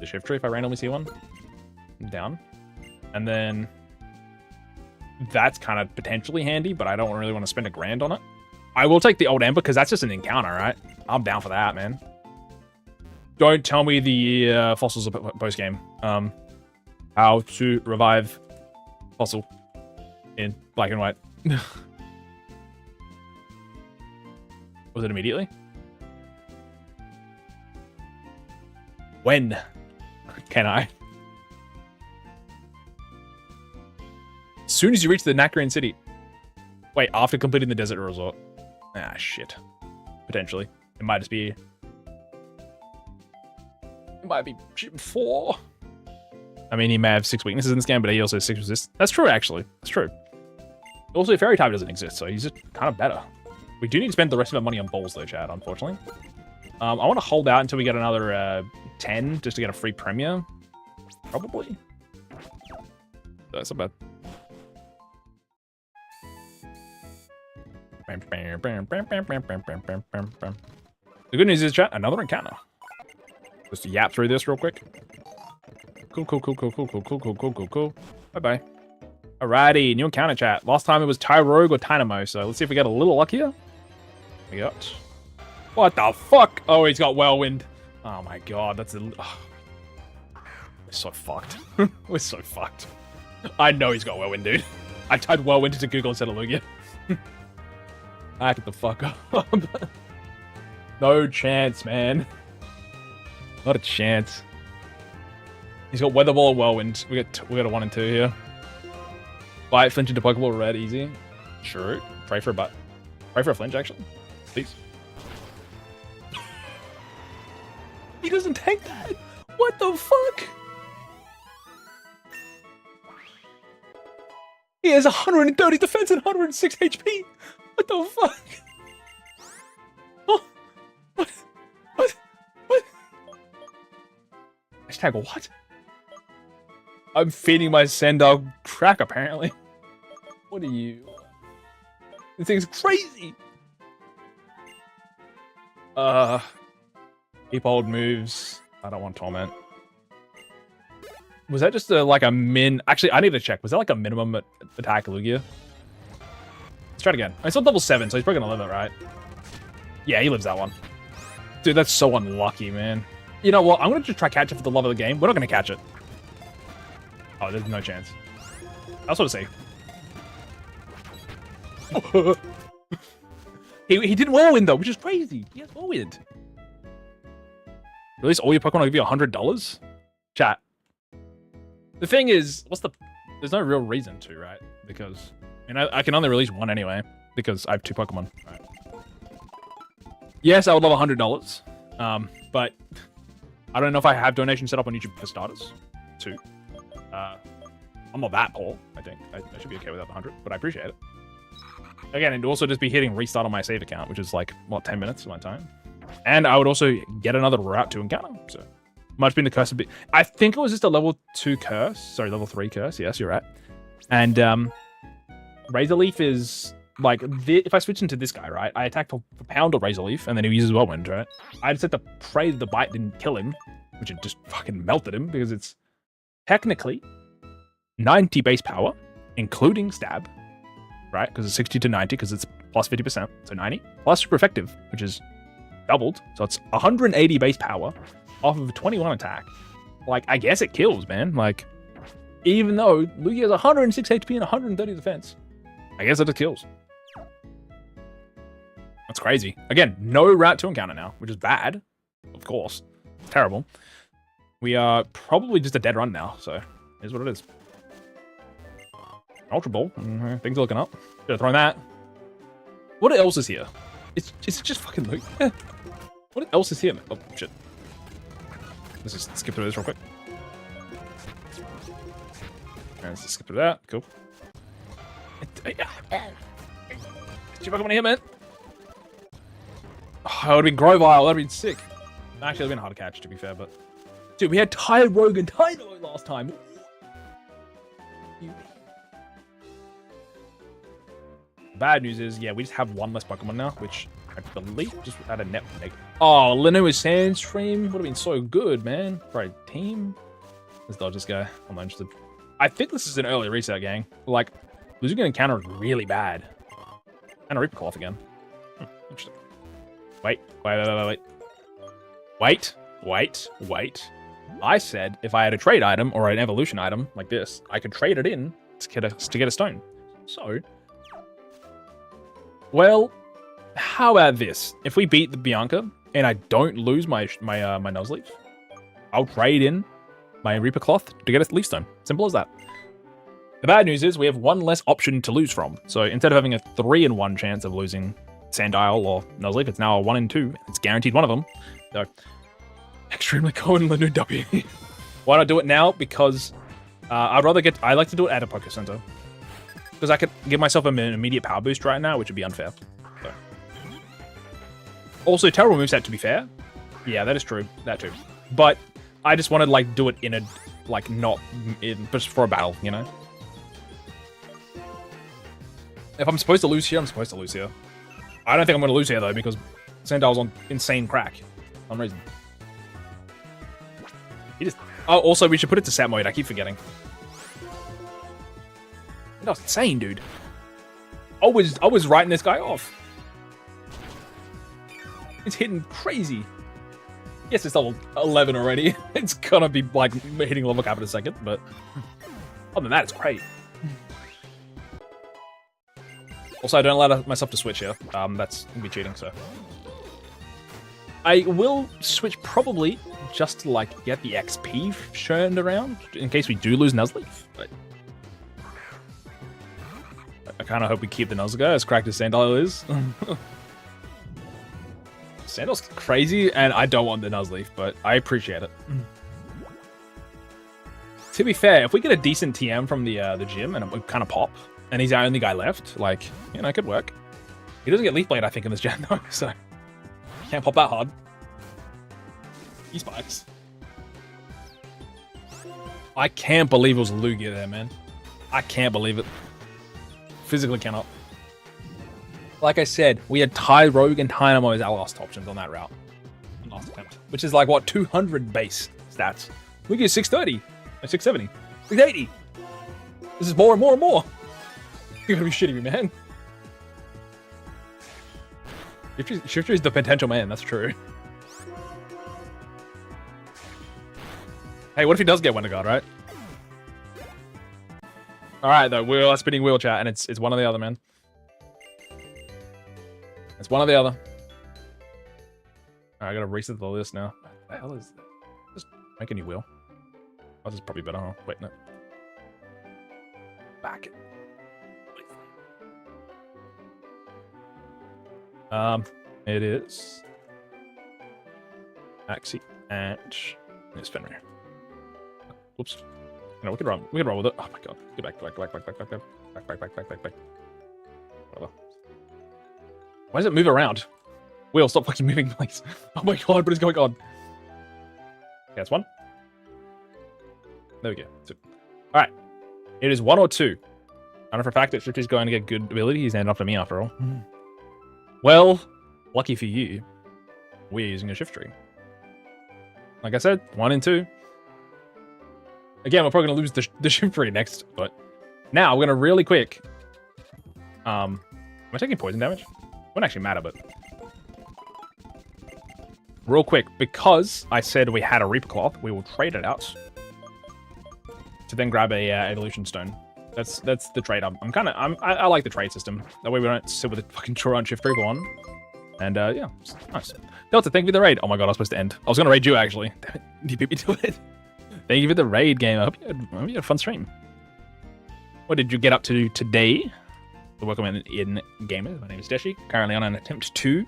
Shiftry if I randomly see one. Down. And then that's kind of potentially handy, but I don't really want to spend $1,000 on it. I will take the old Ember because that's just an encounter, right? I'm down for that, man. Don't tell me the fossils are post-game. How to revive fossil in black and white. Was it immediately? When can I? As soon as you reach the Nacrene City. Wait, after completing the desert resort. Ah, shit. Potentially. It might just be... It might be 4. I mean, he may have 6 weaknesses in this game, but he also has 6 resists. That's true, actually. That's true. Also, Fairy type doesn't exist, so he's just kind of better. We do need to spend the rest of our money on balls, though, Chad, unfortunately. I want to hold out until we get another 10, just to get a free Premier. Probably. That's not bad. The good news is, chat, another encounter. Just yap through this real quick. Cool. Bye-bye. Alrighty, new encounter, chat. Last time it was Tyrogue or Tynamo, so let's see if we get a little luckier. We got... What the fuck? Oh, he's got Whirlwind. Oh my god, that's a... Oh. We're so fucked. We're so fucked. I know he's got Whirlwind, dude. I typed Whirlwind into Google instead of Lugia. Back the fuck up. No chance, man. Not a chance. He's got Weather Ball and Whirlwind. We got a 1 and 2 here. Bite, flinch into Pokeball, red, easy. True. Pray for a butt. Pray for a flinch, actually. Please. He doesn't take that. What the fuck? He has 130 defense and 106 HP. What the fuck? Oh. What? Hashtag what? I'm feeding my Sandog crack, apparently. What are you? This thing's crazy. Keep old moves. I don't want Torment. Was that just like a min? Actually, I need to check. Was that like a minimum attack Lugia? Let's try it again. It's on level 7, so he's probably gonna live it, right? Yeah, he lives that one. Dude, that's so unlucky, man. You know what? I'm gonna just try catch it for the love of the game. We're not gonna catch it. Oh, there's no chance. That's what I say. he did Whirlwind though, which is crazy. He has Whirlwind. At least all your Pokemon will give you $100? Chat. The thing is, there's no real reason to, right? Because, I can only release one anyway, because I have 2 Pokemon. Right. Yes, I would love $100, but I don't know if I have donation set up on YouTube for starters. 2. I'm not that poor, I think. I should be okay without the 100, but I appreciate it. Again, it'd also just be hitting restart on my save account, which is like, what, 10 minutes of my time? And I would also get another route to encounter, so... Might have been the curse a bit. I think it was just a level 2 curse. Sorry, level 3 curse. Yes, you're right. And Razor Leaf is like if I switch into this guy, right? I attack for Pound or Razor Leaf, and then he uses Whirlwind, right? I just had to pray that the bite didn't kill him, which it just fucking melted him because it's technically 90 base power, including stab, right? Because it's 60 to 90, because it's plus 50%, so 90 plus super effective, which is doubled, so it's 180 base power. Off of 21 attack. Like, I guess it kills, man. Like, even though Lugia has 106 HP and 130 defense, I guess it just kills. That's crazy. Again, no route to encounter now, which is bad. Of course. It's terrible. We are probably just a dead run now, so here's what it is. Ultra Ball. Things are looking up. Should have thrown that. What else is here? It's just fucking Lugia. What else is here, man? Oh, shit. Let's just skip through this real quick. And let's just skip through that. Cool. Get your Pokemon here, man. Oh, it would have been Grovyle. That would have been sick. Actually, it would have been hard to catch, to be fair, but... Dude, we had Tyrogue and Tyno last time. Bad news is, yeah, we just have 1 less Pokemon now, which I believe just had a net negative. Oh, Lino with Sandstream would have been so good, man. For a team. Let's dodge this guy. I'm not interested. I think this is an early reset, gang. Like, losing an encounter is really bad. And a Reaper Cloth again. Interesting. Wait. I said if I had a trade item or an evolution item like this, I could trade it in to get a stone. So, well, how about this? If we beat the Bianca and I don't lose my Nuzleaf, I'll trade in my Reaper Cloth to get a Leaf Stone. Simple as that. The bad news is we have 1 less option to lose from. So instead of having a 3 in 1 chance of losing Sandile or Nuzleaf, it's now a 1 in 2. It's guaranteed one of them. So extremely common in the new W. Why not do it now? Because I like to do it at a Poké Center. Because I could give myself an immediate power boost right now, which would be unfair. So. Also, terrible moveset, to be fair. Yeah, that is true. That too. But I just wanted to do it in a just for a battle, you know. If I'm supposed to lose here, I'm supposed to lose here. I don't think I'm going to lose here though because Sandile's on insane crack for some reason. Oh, also we should put it to sat mode. I keep forgetting. That's insane, dude. I was writing this guy off. It's hitting crazy. Yes, it's level 11 already. It's gonna be hitting level cap in a second, but other than that, it's great. Also, I don't allow myself to switch here. That's gonna be cheating, so. I will switch probably just to like get the XP churned around in case we do lose Nuzlocke. But I kind of hope we keep the Nuzlocke as cracked as Sandile is. Sandal's crazy, and I don't want the Nuzlocke, but I appreciate it. To be fair, if we get a decent TM from the gym and we kind of pop, and he's our only guy left, like, you know, it could work. He doesn't get Leaf Blade, I think, in this gen, though, so can't pop that hard. He spikes. I can't believe it was Lugia there, man. I can't believe it. Physically cannot. Like I said, we had Ty Rogue and Dynamo as our last options on that route. Last attempt. Which is like, what, 200 base stats. Lugia is 630. 670. 680. This is more and more and more. You're gonna be shitting me, man. Shifter is the potential man, that's true. Hey, what if he does get Wonder Guard, right? Alright, though, we're spinning wheel chat, and it's one or the other, man. It's one or the other. Alright, I gotta reset the list now. What the hell is that? Just make a new wheel. Oh, this is probably better, huh? Wait, no. Back it. It is Axie and it's Fenrir. Whoops. No, we can run. We can roll with it. Oh my god. Get back. Whatever. Why does it move around? Wheel, stop fucking moving, please. Oh my god, what is going on? Okay, that's one. There we go. Two. Alright. It is 1 or 2. I know for a fact that Shifty's going to get good ability. He's named after me after all. Well, lucky for you, we're using a shift tree. Like I said, 1 and 2. Again, we're probably going to lose the shift tree next, but now we're going to really quick. Am I taking poison damage? Wouldn't actually matter, but real quick, because I said we had a Reaper Cloth, we will trade it out to then grab a evolution stone. That's the trade. I like the trade system. That way we don't sit with a fucking Cheren shift tree for one. And yeah, nice. Delta, thank you for the raid. Oh my god, I was supposed to end. I was gonna raid you actually. Damn it, you beat me to it. Thank you for the raid game. I hope you had a fun stream. What did you get up to today? Welcome in gamers. My name is Deschy. Currently on an attempt 2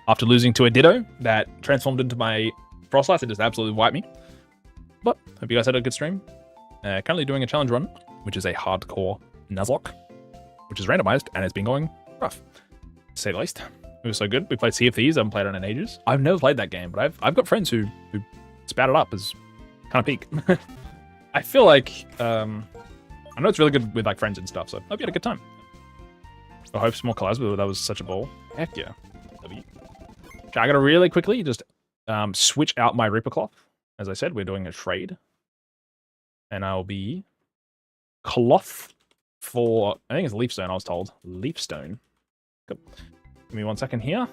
after losing to a Ditto that transformed into my Frostlight and just absolutely wiped me. But hope you guys had a good stream. Currently doing a challenge run, which is a Hardcore Nuzlocke, which is randomized, and it's been going rough, to say the least. It was so good. We played Sea of Thieves. I haven't played it in ages. I've never played that game, but I've got friends who spat it up as kind of peak. I feel like I know it's really good with like friends and stuff, so I hope you had a good time. I hope some more collabs, but that was such a ball. Heck yeah. W. Okay, I gotta really quickly just switch out my Reaper Cloth. As I said, we're doing a trade. And I'll be cloth for, I think it's Leafstone, I was told. Leafstone. Good. Give me 1 second here.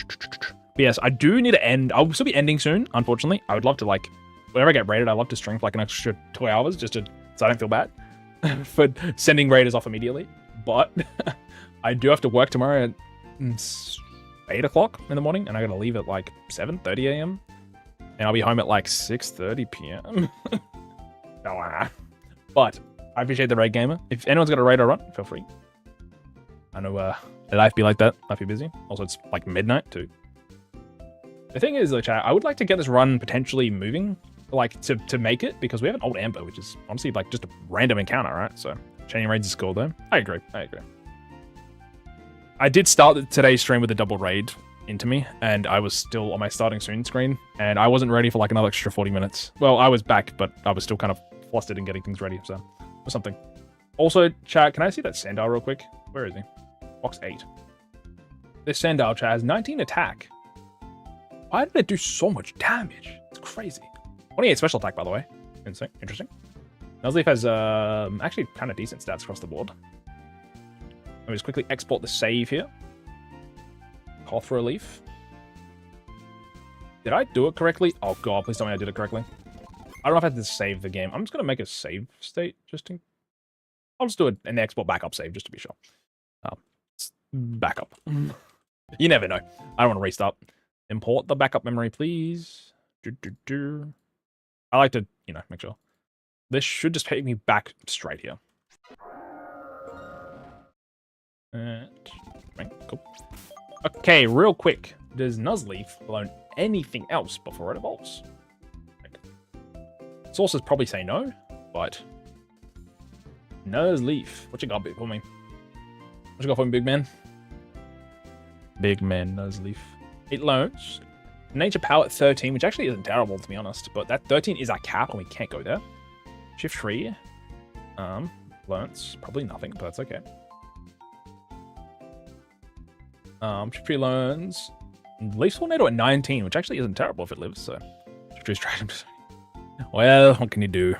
But yes, I do need to end. I'll still be ending soon, unfortunately. I would love to, like, whenever I get raided, I'd love to stream for like an extra 2 hours just to, so I don't feel bad for sending raiders off immediately. But I do have to work tomorrow at 8 o'clock in the morning, and I gotta leave at like 7:30 a.m. And I'll be home at like 6:30 p.m. But I appreciate the raid gamer. If anyone's got a raid or run, feel free. I know life be like that. Life be busy. Also, it's like midnight too. The thing is, though, chat, I would like to get this run potentially moving, like to make it, because we have an old Amber, which is honestly like just a random encounter, right? So chaining raids is cool though. I agree. I did start today's stream with a double raid into me, and I was still on my starting soon screen, and I wasn't ready for like another extra 40 minutes. Well, I was back, but I was still kind of flustered in getting things ready, so or something. Also, chat, can I see that Sandile real quick? Where is he? Box 8. This Sandile, chat, has 19 attack. Why did it do so much damage? It's crazy. 28 special attack, by the way. Interesting. Nuzleaf has actually kind of decent stats across the board. Let me just quickly export the save here. Call for a leaf. Did I do it correctly? Oh god, please tell me I did it correctly. I don't know if I had to save the game. I'm just going to make a save state. I'll just do an export backup save just to be sure. Backup. You never know. I don't want to restart. Import the backup memory, please. I like to, make sure. This should just take me back straight here. Cool. Okay, real quick. Does Nuzleaf learn anything else before it evolves? Sources probably say no, but Nuzleaf. What you got for me? What you got for me, big man? Big man Nuzleaf. It learns nature power at 13, which actually isn't terrible to be honest, but that 13 is our cap and we can't go there. Shift tree. Learns probably nothing, but that's okay. Shift tree learns Leaf Tornado at 19, which actually isn't terrible if it lives, so Shift tree's trying to. Well, what can you do?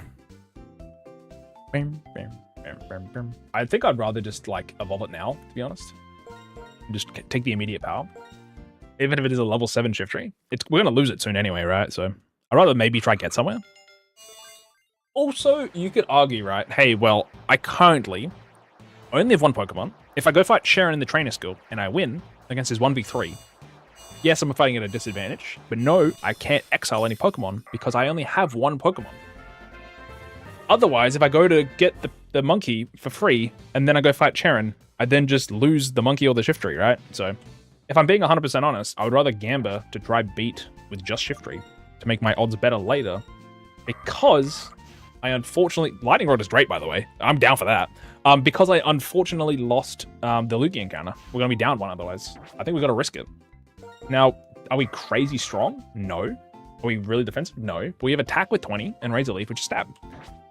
I think I'd rather just like evolve it now, to be honest. Just take the immediate power. Even if it is a level 7 shift tree. We're gonna lose it soon anyway, right? So I'd rather maybe try get somewhere. Also, you could argue, right? Hey, well, I currently only have one Pokemon. If I go fight Cheren in the trainer skill and I win against his 1v3, yes, I'm fighting at a disadvantage, but no, I can't exile any Pokemon because I only have one Pokemon. Otherwise, if I go to get the monkey for free and then I go fight Cheren, I then just lose the monkey or the shift tree, right? So if I'm being 100% honest, I would rather Gamba to try beat with just shift tree to make my odds better later, because I unfortunately... Lightning Rod is great, by the way. I'm down for that. Because I unfortunately lost the Lugia encounter. We're going to be down one otherwise. I think we've got to risk it. Now, are we crazy strong? No. Are we really defensive? No. But we have attack with 20 and Razor Leaf, which is stab.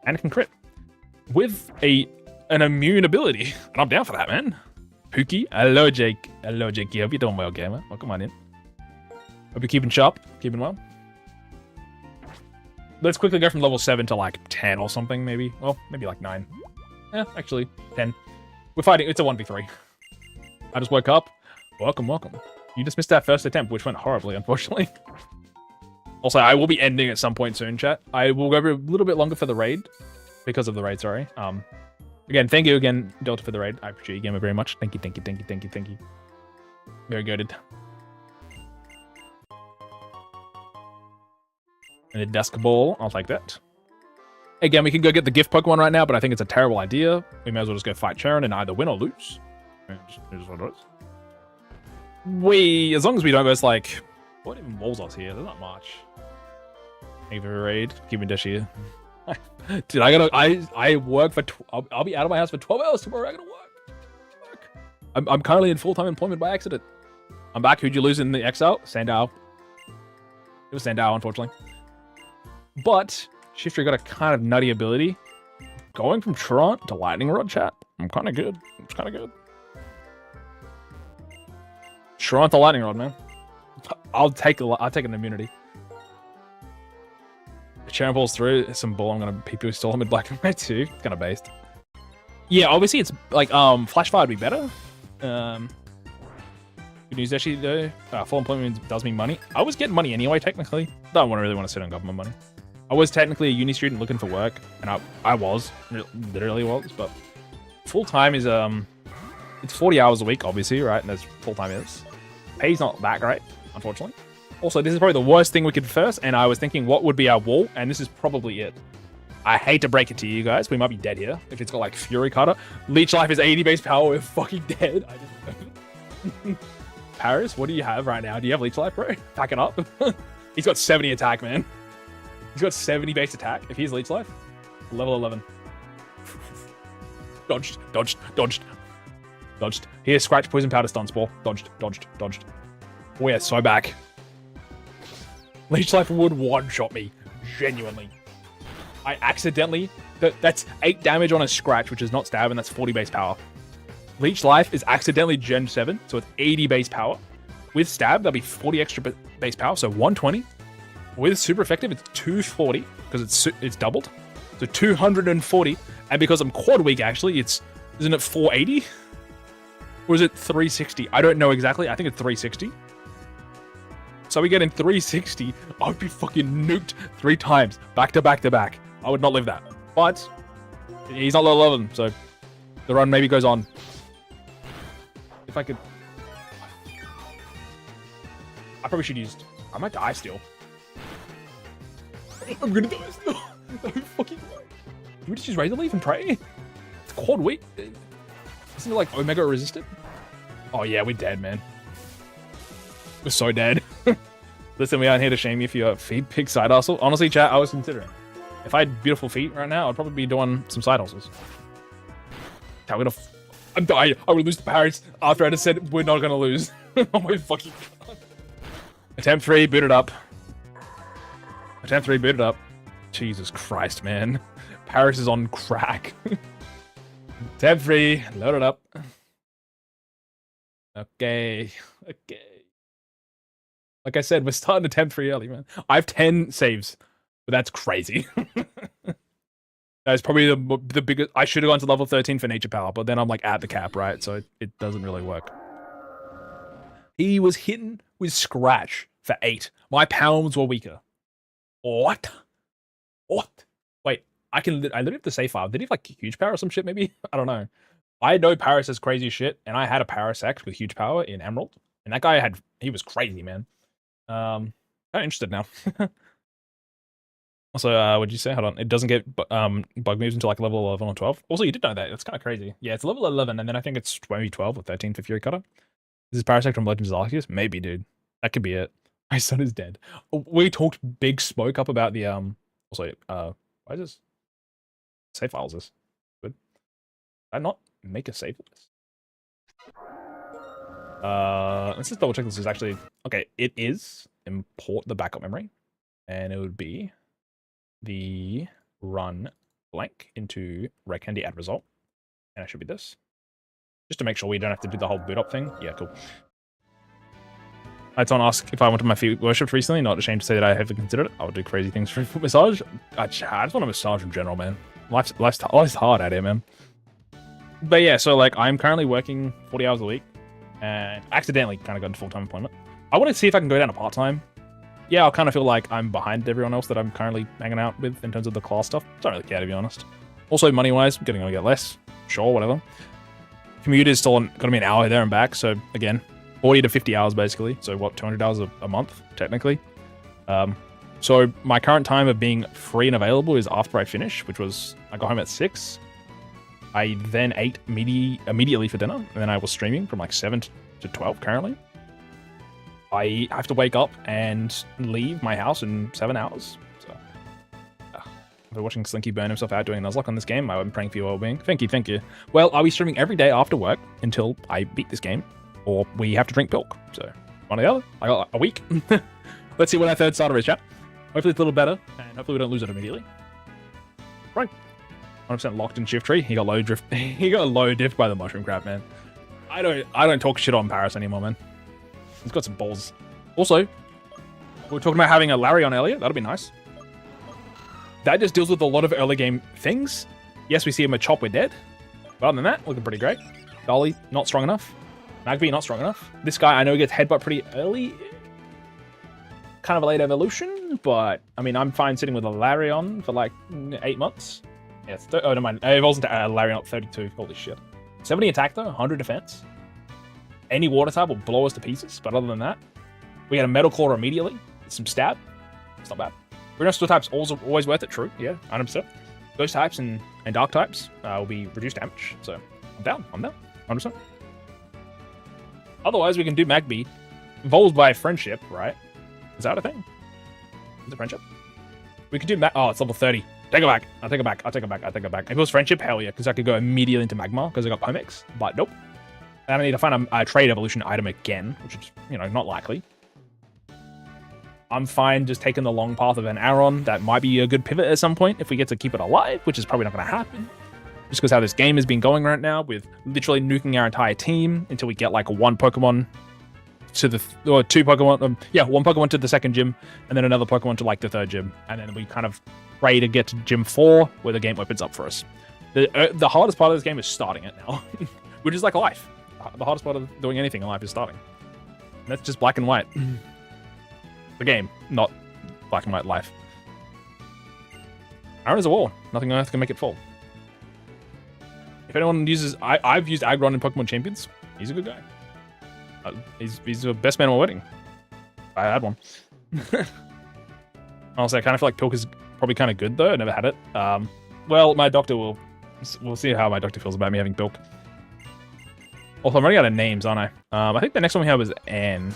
And it can crit. With an immune ability. And I'm down for that, man. Pookie. Hello, Jake. Hello, Jake. Hope you're doing well, gamer. Welcome on in. Hope you're keeping sharp. Keeping well. Let's quickly go from level 7 to like 10 or something, maybe. Well, maybe like 9. Yeah, actually, 10. We're fighting. It's a 1v3. I just woke up. Welcome, welcome. You just missed that first attempt, which went horribly, unfortunately. Also, I will be ending at some point soon, chat. I will go a little bit longer for the raid. Because of the raid, sorry. Again, thank you again, Delta, for the raid. I appreciate you, gamer, very much. Thank you, thank you, thank you, thank you, thank you. Very goated. And a Dusk Ball, I'll take that. Again, we can go get the gift Pokemon right now, but I think it's a terrible idea. We may as well just go fight Cheren and either win or lose. Just what it is. As long as we don't go, it's like... What even walls us here? There's not much. Thank you for a raid. Keeping Deschy. Dude, I work for... I'll be out of my house for 12 hours tomorrow. I gotta work. I'm currently in full-time employment by accident. I'm back. Who'd you lose in the exile? Sandau. It was Sandau, unfortunately. But Shifter got a kind of nutty ability. Going from Cheren to Lightning Rod, chat. I'm kind of good. It's kind of good. Cheren to Lightning Rod, man. I'll take an immunity. If Cheren pulls through some bull, I'm gonna PP stall him with Black and White too. It's kind of based. Yeah, obviously it's like Flash Fire would be better. Good news actually though. Full employment does mean money. I was getting money anyway, technically. Don't really want to sit on government money. I was technically a uni student looking for work, and I literally was, but full time is it's 40 hours a week, obviously, right? And that's full time is. Pay's not that great, unfortunately. Also, this is probably the worst thing we could first, and I was thinking what would be our wall, and this is probably it. I hate to break it to you guys, we might be dead here if it's got like Fury Cutter. Leech Life is 80 base power, we're fucking dead. Paris, what do you have right now? Do you have Leech Life, bro? Pack it up. He's got 70 attack, man. He's got 70 base attack. If he's Leech Life, level 11. Dodged, dodged, dodged, dodged. Here, Scratch, Poison Powder, Stun Spore. Dodged, dodged, dodged. We are so back. Leech Life would one-shot me. Genuinely. I accidentally... That's 8 damage on a Scratch, which is not stab, and that's 40 base power. Leech Life is accidentally Gen 7, so it's 80 base power. With stab, that'll be 40 extra base power, so 120. With super effective, it's 240 because it's doubled, so 240. And because I'm quad weak, actually, isn't it 480 or is it 360? I don't know exactly. I think it's 360. So we get in 360. I would be fucking nuked 3 times back to back to back. I would not live that. But he's not level 11, so the run maybe goes on. If I could. I probably should use... I might die still. I'm gonna die still. I'm fucking... Can we just use Razor Leaf and pray? It's quad weak. Isn't it like Omega resistant? Oh yeah, we're dead, man. We're so dead. Listen, we aren't here to shame you for your feet pick side hustle. Honestly, chat, I was considering. If I had beautiful feet right now, I'd probably be doing some side hustles. I'm dying. I would lose to Paris after I just said we're not gonna lose. Oh my fucking god. Attempt 3, boot it up. Attempt 3, boot it up. Jesus Christ, man. Paris is on crack. Attempt 3, load it up. Okay. Okay. Like I said, we're starting attempt 3 early, man. I have 10 saves, but that's crazy. That's probably the biggest. I should have gone to level 13 for nature power, but then I'm like at the cap, right? So it doesn't really work. He was hitting with scratch for 8. My pounds were weaker. What? What? Wait, I literally have to save file. Did he have like huge power or some shit? Maybe I don't know. I know Paris has crazy shit, and I had a Paris X with huge power in Emerald, and that guy he was crazy, man. I'm interested now. Also, what'd you say? Hold on. It doesn't get bug moves until like level 11 or 12. Also, you did know that. That's kind of crazy. Yeah, it's level 11, and then I think it's maybe 12 or 13 for Fury Cutter. Is this Parasect from Legends of Arceus? Maybe, dude. That could be it. My son is dead. We talked big smoke up about the Also, why is this? Save files this. Good. Did I not make a save list? Let's just double check this is actually okay. It is import the backup memory, and it would be the run blank into Red Candy add result, and it should be this, just to make sure we don't have to do the whole boot up thing. Yeah, cool. I had someone ask if I wanted my feet worshipped recently. Not ashamed to say that I have considered it. I would do crazy things for foot massage. I just want a massage in general, man. Life's hard out here, man. But yeah, so like I'm currently working 40 hours a week, and accidentally kind of got into full-time employment. I want to see if I can go down to part-time. Yeah, I'll kind of feel like I'm behind everyone else that I'm currently hanging out with in terms of the class stuff. Don't really care, to be honest. Also, money-wise, I'm gonna get less. Sure, whatever. Commute is still going to be an hour there and back, so again, 40 to 50 hours basically. So what, 200 hours a month, technically. So my current time of being free and available is after I finish, which was, I got home at 6. I then ate immediately for dinner, and then I was streaming from like 7 to 12 currently. I have to wake up and leave my house in 7 hours. So, I've been watching Slinky burn himself out doing Nuzlocke on this game. I'm praying for your well-being. Thank you, thank you. Well, I'll be streaming every day after work until I beat this game, or we have to drink milk. So, one or the other. I got a week. Let's see what our third starter is, chat. Hopefully it's a little better, and hopefully we don't lose it immediately. Right. 100% locked in shift tree. He got low drift. He got low diff by the mushroom crab, man. I don't talk shit on Paris anymore, man. He's got some balls. Also, we were talking about having a Larion earlier. That'll be nice. That just deals with a lot of early game things. Yes, we see him a chop, we're dead. But other than that, looking pretty great. Dolly, not strong enough. Magby, not strong enough. This guy, I know, gets headbutt pretty early. Kind of a late evolution, but I mean, I'm fine sitting with a Larion for like 8 months. Yeah, oh, never mind. It evolves into Larion at 32. Holy shit. 70 attack though, 100 defense. Any water type will blow us to pieces, but other than that, we get a Metal Claw immediately. Some stab. It's not bad. Rhinoceros types always worth it, true. Yeah, 100%. Ghost types and dark types will be reduced damage, so I'm down. 100%. Otherwise, we can do Magby. Evolved by friendship, right? Is that a thing? Is it friendship? We could do oh, it's level 30. Take it back. I'll take it back. If it was friendship, hell yeah, because I could go immediately into Magma because I got Pomex, but nope. And I need to find a trade evolution item again, which is, you know, not likely. I'm fine just taking the long path of an Aron. That might be a good pivot at some point if we get to keep it alive, which is probably not going to happen. Just because how this game has been going right now with literally nuking our entire team until we get like one Pokemon to the, or two Pokemon, yeah, one Pokemon to the second gym, and then another Pokemon to like the third gym. And then we kind of pray to get to gym 4 where the game opens up for us. The hardest part of this game is starting it now, which is like life. The hardest part of doing anything in life is starting. And that's just black and white. The game, not black and white life. Aron is a wall. Nothing on earth can make it fall. If anyone uses... I've used Aggron in Pokemon Champions. He's a good guy. He's the best man at my wedding. I had one. Honestly, I kind of feel like Pilk is probably kind of good though. I never had it. Well, my doctor will. We'll see how my doctor feels about me having Pilk. Also, I'm running out of names, aren't I? I think the next one we have is Anne.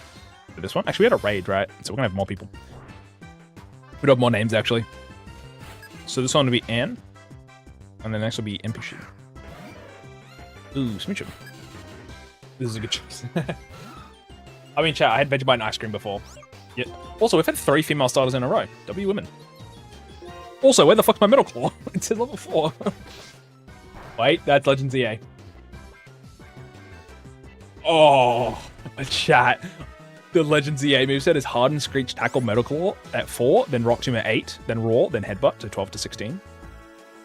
For this one, actually, we had a raid, right? So we're gonna have more people. We'd have more names actually. So this one will be Anne, and the next will be NPC. Ooh, Smoochum. This is a good choice. I mean, chat, I had Vegemite and ice cream before. Yeah. Also, we've had 3 female starters in a row. W women. Also, where the fuck's my Metal Claw? It says level 4. Wait, that's Legends EA. Oh, chat. The Legends EA moveset is Harden, Screech, Tackle, Metal Claw at 4, then Rock Tomb at 8, then Roar, then Headbutt to 12 to 16.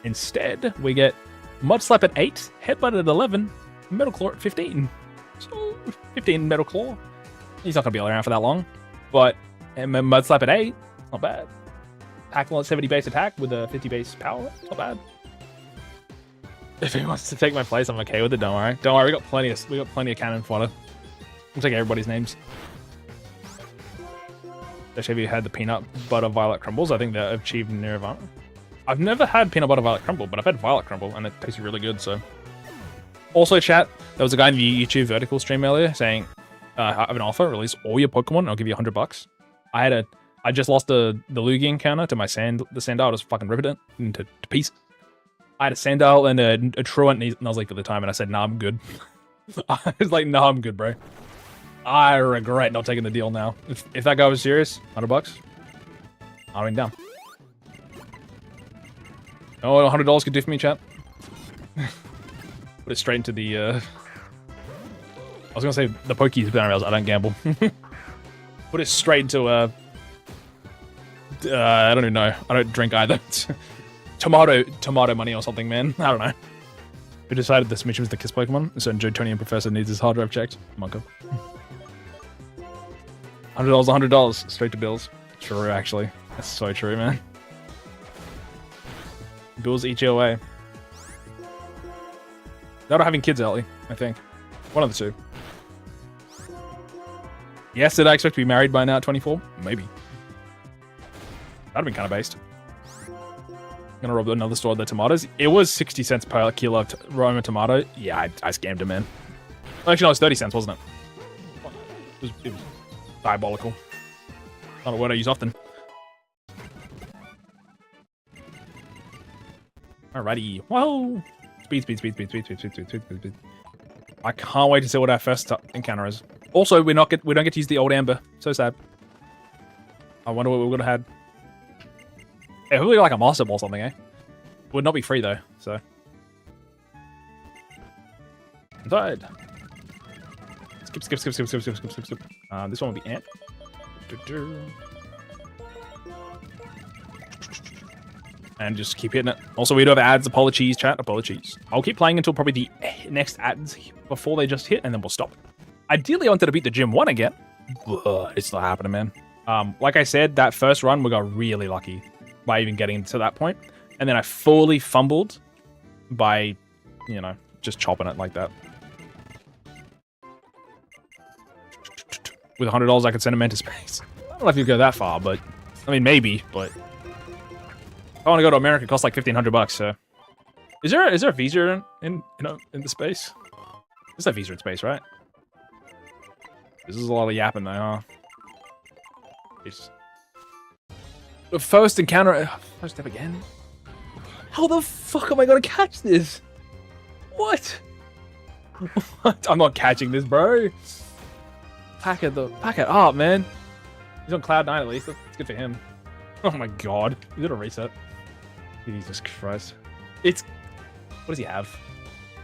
Instead, we get Mud Slap at 8, Headbutt at 11, Metal Claw at 15. So, 15 Metal Claw. He's not going to be around for that long. But Mud Slap at 8, not bad. Tackle at 70 base attack with a 50 base power, not bad. If he wants to take my place, I'm okay with it, don't worry. Don't worry, we got plenty of cannon fodder. We'll take everybody's names. Deschy, have you had the peanut butter violet crumbles? I think they've achieved Nirvana. I've never had peanut butter violet crumble, but I've had violet crumble and it tastes really good, so. Also, chat, there was a guy in the YouTube vertical stream earlier saying, I have an offer, release all your Pokemon, and I'll give you $100. I just lost the Lugia encounter to my the Sandile, just fucking ripped it into pieces. I had a Sandile and a Truant Nuzlocke at the time, and I said, nah, I'm good. I was like, nah, I'm good, bro. I regret not taking the deal now. If that guy was serious, $100, I went down. Oh, $100 could do for me, chat. Put it straight into the, I was gonna say the Pokies, but I don't gamble. Put it straight into, I don't even know. I don't drink either. tomato money or something, man. I don't know. We decided this mission was the Kiss Pokemon, so Joe, Tony, and Professor needs his hard drive checked. Monka. $100, $100, straight to bills. True, actually. That's so true, man. Bills eat you away. They're not having kids early, I think. One of the two. Yes, did I expect to be married by now at 24? Maybe. That'd have been kind of based. Gonna rob another store of their tomatoes. It was 60 cents per kilo of Roma tomato. Yeah, I scammed him, man. Actually, no, it was 30 cents, wasn't it? It was diabolical. Not a word I use often. Alrighty. Whoa! Speed. I can't wait to see what our first encounter is. Also, we don't get to use the old amber. So sad. I wonder what we would have had. It would be like a master ball or something, eh? It would not be free though, so. Died. Skip. This one will be Ant. And just keep hitting it. Also, we do have ads. Apologies, chat. Apologies. I'll keep playing until probably the next ads before they just hit, and then we'll stop. Ideally, I wanted to beat the gym 1 again, but it's not happening, man. Like I said, that first run, we got really lucky by even getting to that point. And then I fully fumbled by, you know, just chopping it like that. With $100, I could send him into space. I don't know if you'd go that far, but I mean, maybe, but if I want to go to America, it costs like $1,500, so. Is there a visa in the space? There's no visa in space, right? This is a lot of yapping though, huh? Jeez. The first encounter, first step again. How the fuck am I gonna catch this? What? What? I'm not catching this, bro. Pack it up, man. He's on cloud 9 at least. That's good for him. Oh my god. Is it a reset? Jesus Christ. What does he have?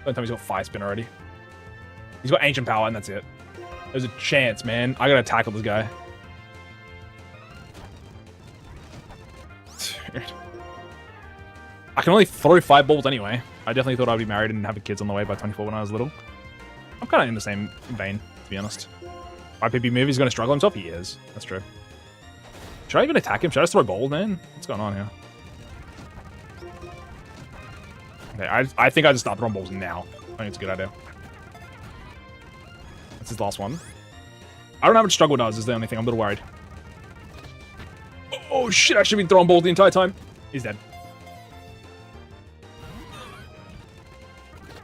Don't tell me he's got Fire Spin already. He's got Ancient Power and that's it. There's a chance, man. I gotta tackle this guy. Dude. I can only throw 5 balls anyway. I definitely thought I'd be married and have kids on the way by 24 when I was little. I'm kind of in the same vein, to be honest. IPP movie is going to struggle himself? He is. That's true. Should I even attack him? Should I just throw balls, man? What's going on here? Okay, I think I just start throwing balls now. I think it's a good idea. That's his last one. I don't know how much struggle does, is the only thing. I'm a little worried. Oh shit, I should have been throwing balls the entire time. He's dead.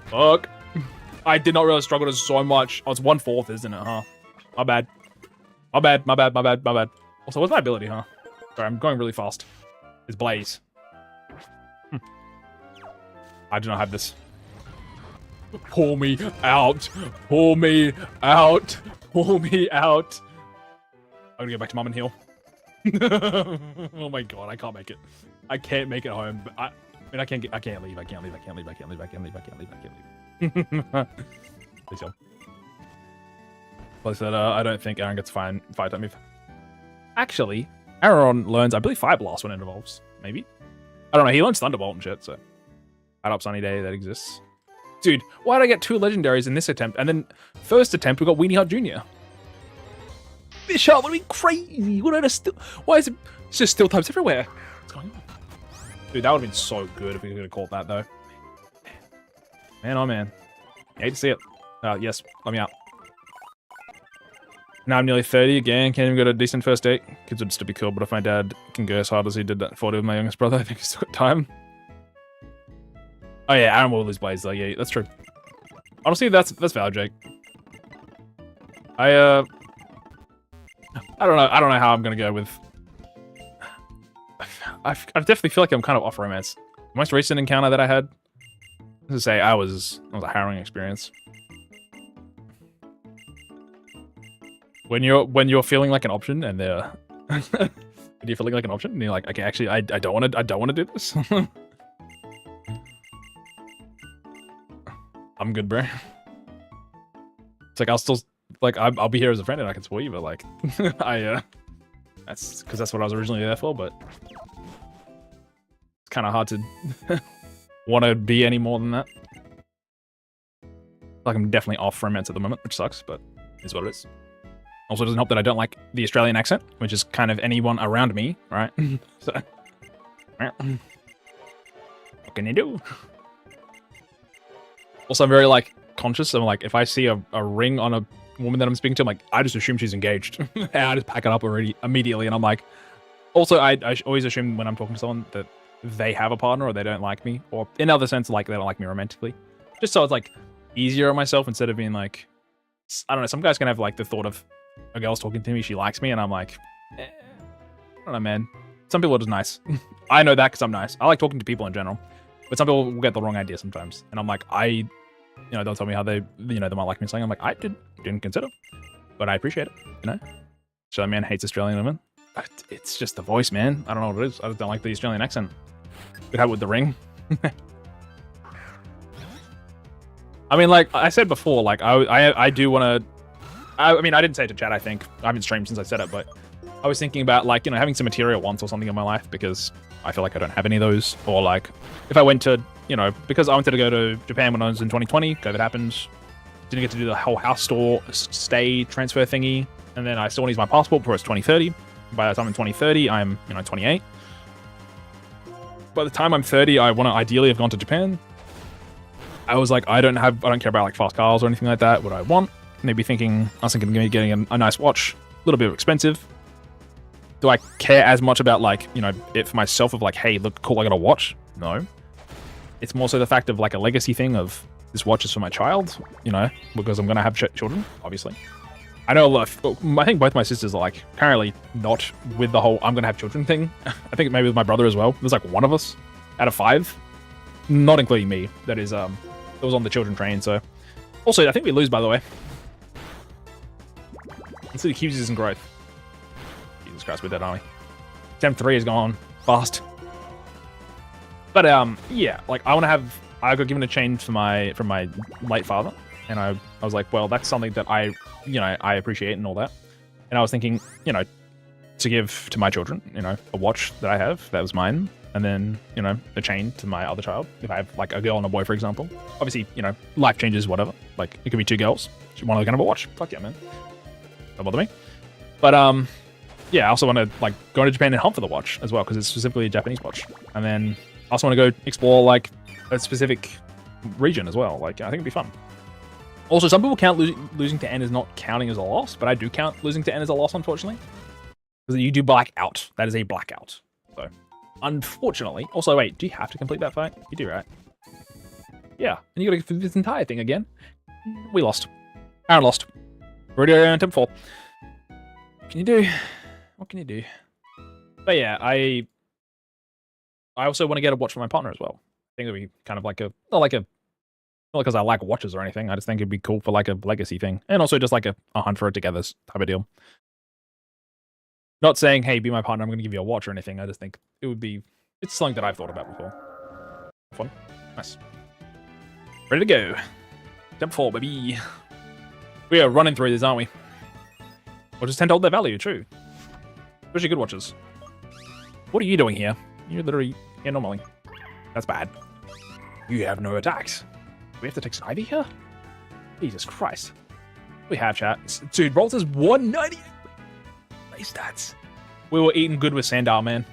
Fuck. I did not realize struggled so much. Oh, it's 1/4, isn't it, huh? My bad. My bad, my bad, my bad, my bad. Also, what's my ability, huh? Sorry, I'm going really fast. It's Blaze. I do not have this. Pull me out. Pull me out. Pull me out. I'm gonna go back to mom and heal. Oh my god, I can't make it. I can't make it home. But I mean, I can't leave. I can't leave. I can't leave. I can't leave. I can't leave. I can't leave. I can't leave. Please help. Plus that, I don't think Aaron gets fire type move. Actually, Aaron learns, I believe, Fire Blast when it evolves. Maybe. I don't know. He learns Thunderbolt and shit. So, add up Sunny Day that exists. Dude, why did I get 2 legendaries in this attempt? And then first attempt we got Weenie Hut Jr. This shot would be crazy. Why is it? It's just steel types everywhere. What's going on? Dude, that would have been so good if we could have caught that though. Man, oh man. I hate to see it. Yes, let me out. Now I'm nearly 30 again. Can't even go to a decent first date. Kids would still be cool, but if my dad can go as hard as he did at 40 with my youngest brother, I think he's still got time. Oh yeah, Aaron will lose Blaze though. Yeah, that's true. Honestly, that's valid, Jake. I don't know. I don't know how I'm gonna go with. I definitely feel like I'm kind of off romance. The most recent encounter that I had, to say, it was a harrowing experience. When you're feeling like an option, and they're when you're feeling like an option, and you're like, okay, actually, I don't want to do this. I'm good, bro. It's like I'll still I'll be here as a friend and I can support you, but like that's because that's what I was originally there for. But it's kind of hard to want to be any more than that. Like I'm definitely off romance at the moment, which sucks, but is what it is. Also, doesn't help that I don't like the Australian accent, which is kind of anyone around me, right? So, what can you do? Also, I'm very, like, conscious. I'm like, if I see a ring on a woman that I'm speaking to, I'm like, I just assume she's engaged. And I just pack it up already immediately. And I'm like, also, I always assume when I'm talking to someone that they have a partner or they don't like me. Or in other sense, like, they don't like me romantically. Just so it's, like, easier on myself instead of being, like, I don't know. Some guys can have, like, the thought of a girl's talking to me, she likes me, and I'm like, I don't know, man. Some people are just nice. I know that because I'm nice. I like talking to people in general. But some people will get the wrong idea sometimes. And I'm like, they'll tell me how they might like me saying, I'm like, I didn't consider. But I appreciate it, you know? So that man hates Australian women. It's just the voice, man. I don't know what it is. I just don't like the Australian accent. Could have it with the ring. I mean, like I said before, like I do want to. I mean, I didn't say it to chat. I think I haven't streamed since I said it, but I was thinking about like having some material wants or something in my life because I feel like I don't have any of those. Or like if I went to because I wanted to go to Japan when I was in 2020, COVID happens. Didn't get to do the whole house store stay transfer thingy, and then I still need my passport before it's 2030. By the time I'm 2030, I'm 28. By the time I'm 30, I want to ideally have gone to Japan. I was like, I don't care about like fast cars or anything like that. What I want, maybe I was thinking of getting a nice watch, a little bit expensive. Do I care as much about like it for myself of like, hey, look cool, I got a watch? No. It's more so the fact of like a legacy thing of this watch is for my child, because I'm gonna have children, obviously. I know I think both my sisters are like currently not with the whole I'm gonna have children thing. I think maybe with my brother as well. There's like one of us out of 5, not including me, that was on the children train. So also I think we lose, by the way. Let's see the Q's in growth. Jesus Christ, we're dead, aren't we? Attempt 3 is gone fast. But yeah, like I got given a chain from my late father, and I was like, well, that's something that I appreciate and all that. And I was thinking, to give to my children, a watch that I have that was mine, and then a chain to my other child if I have like a girl and a boy, for example. Obviously, life changes, whatever. Like it could be 2 girls, one of them can have a watch. Fuck yeah, man. Don't bother me. But yeah, I also want to like go to Japan and hunt for the watch as well because it's specifically a Japanese watch. And then I also want to go explore like a specific region as well. Like I think it'd be fun. Also, some people count losing to N as not counting as a loss, but I do count losing to N as a loss, unfortunately. Because you do blackout. That is a blackout. So, unfortunately. Also, wait, do you have to complete that fight? You do, right? Yeah. And you gotta go through this entire thing again. We lost. Aaron lost. Already on temp 4. What can you do? What can you do? But yeah, I also want to get a watch for my partner as well. I think it'd be kind of like not because I like watches or anything. I just think it'd be cool for like a legacy thing. And also just like a hunt for it together type of deal. Not saying, hey, be my partner, I'm going to give you a watch or anything. I just think it would be... It's something that I've thought about before. Fun. Nice. Ready to go. Jump 4, baby. We are running through this, aren't we? Watches tend to hold their value, true. Especially good watches. What are you doing here? You're literally here normally. That's bad. You have no attacks. Do we have to take Snivy here? Jesus Christ. We have chat. Dude, Rolls is 198. Base stats. We were eating good with Sandar, man.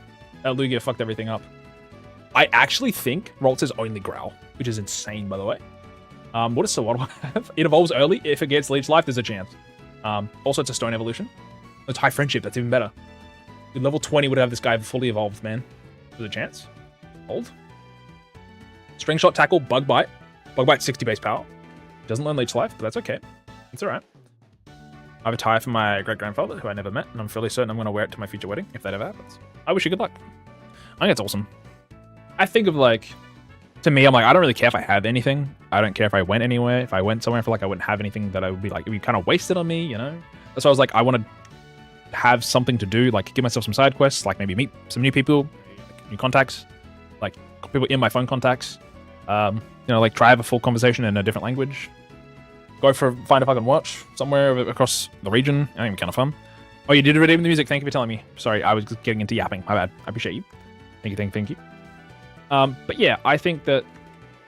That Lugia fucked everything up. I actually think Rolls is only Growl, which is insane, by the way. What does Sawattle have? It evolves early. If it gets Leech Life, there's a chance. Also, it's a Stone evolution. It's High Friendship. That's even better. With level 20 would have this guy fully evolved, man. There's a chance. Hold. String Shot, Tackle, Bug Bite. Bug Bite 60 base power. Doesn't learn Leech Life, but that's okay. It's alright. I have a tie for my great-grandfather, who I never met, and I'm fairly certain I'm going to wear it to my future wedding, if that ever happens. I wish you good luck. I think it's awesome. I think of, like... To me, I'm like, I don't really care if I have anything. I don't care if I went anywhere. If I went somewhere, I feel like I wouldn't have anything that I would be like... It would be kind of wasted on me, you know? That's why I was like, I want to have something to do, like, give myself some side quests, like maybe meet some new people, like, new contacts, like, people in my phone contacts. You know, like, try have a full conversation in a different language. Go find a fucking watch somewhere across the region. I think it'd be kind of fun. Oh, you did redeem the music. Thank you for telling me. Sorry, I was getting into yapping. My bad. I appreciate you. Thank you. But yeah, I think that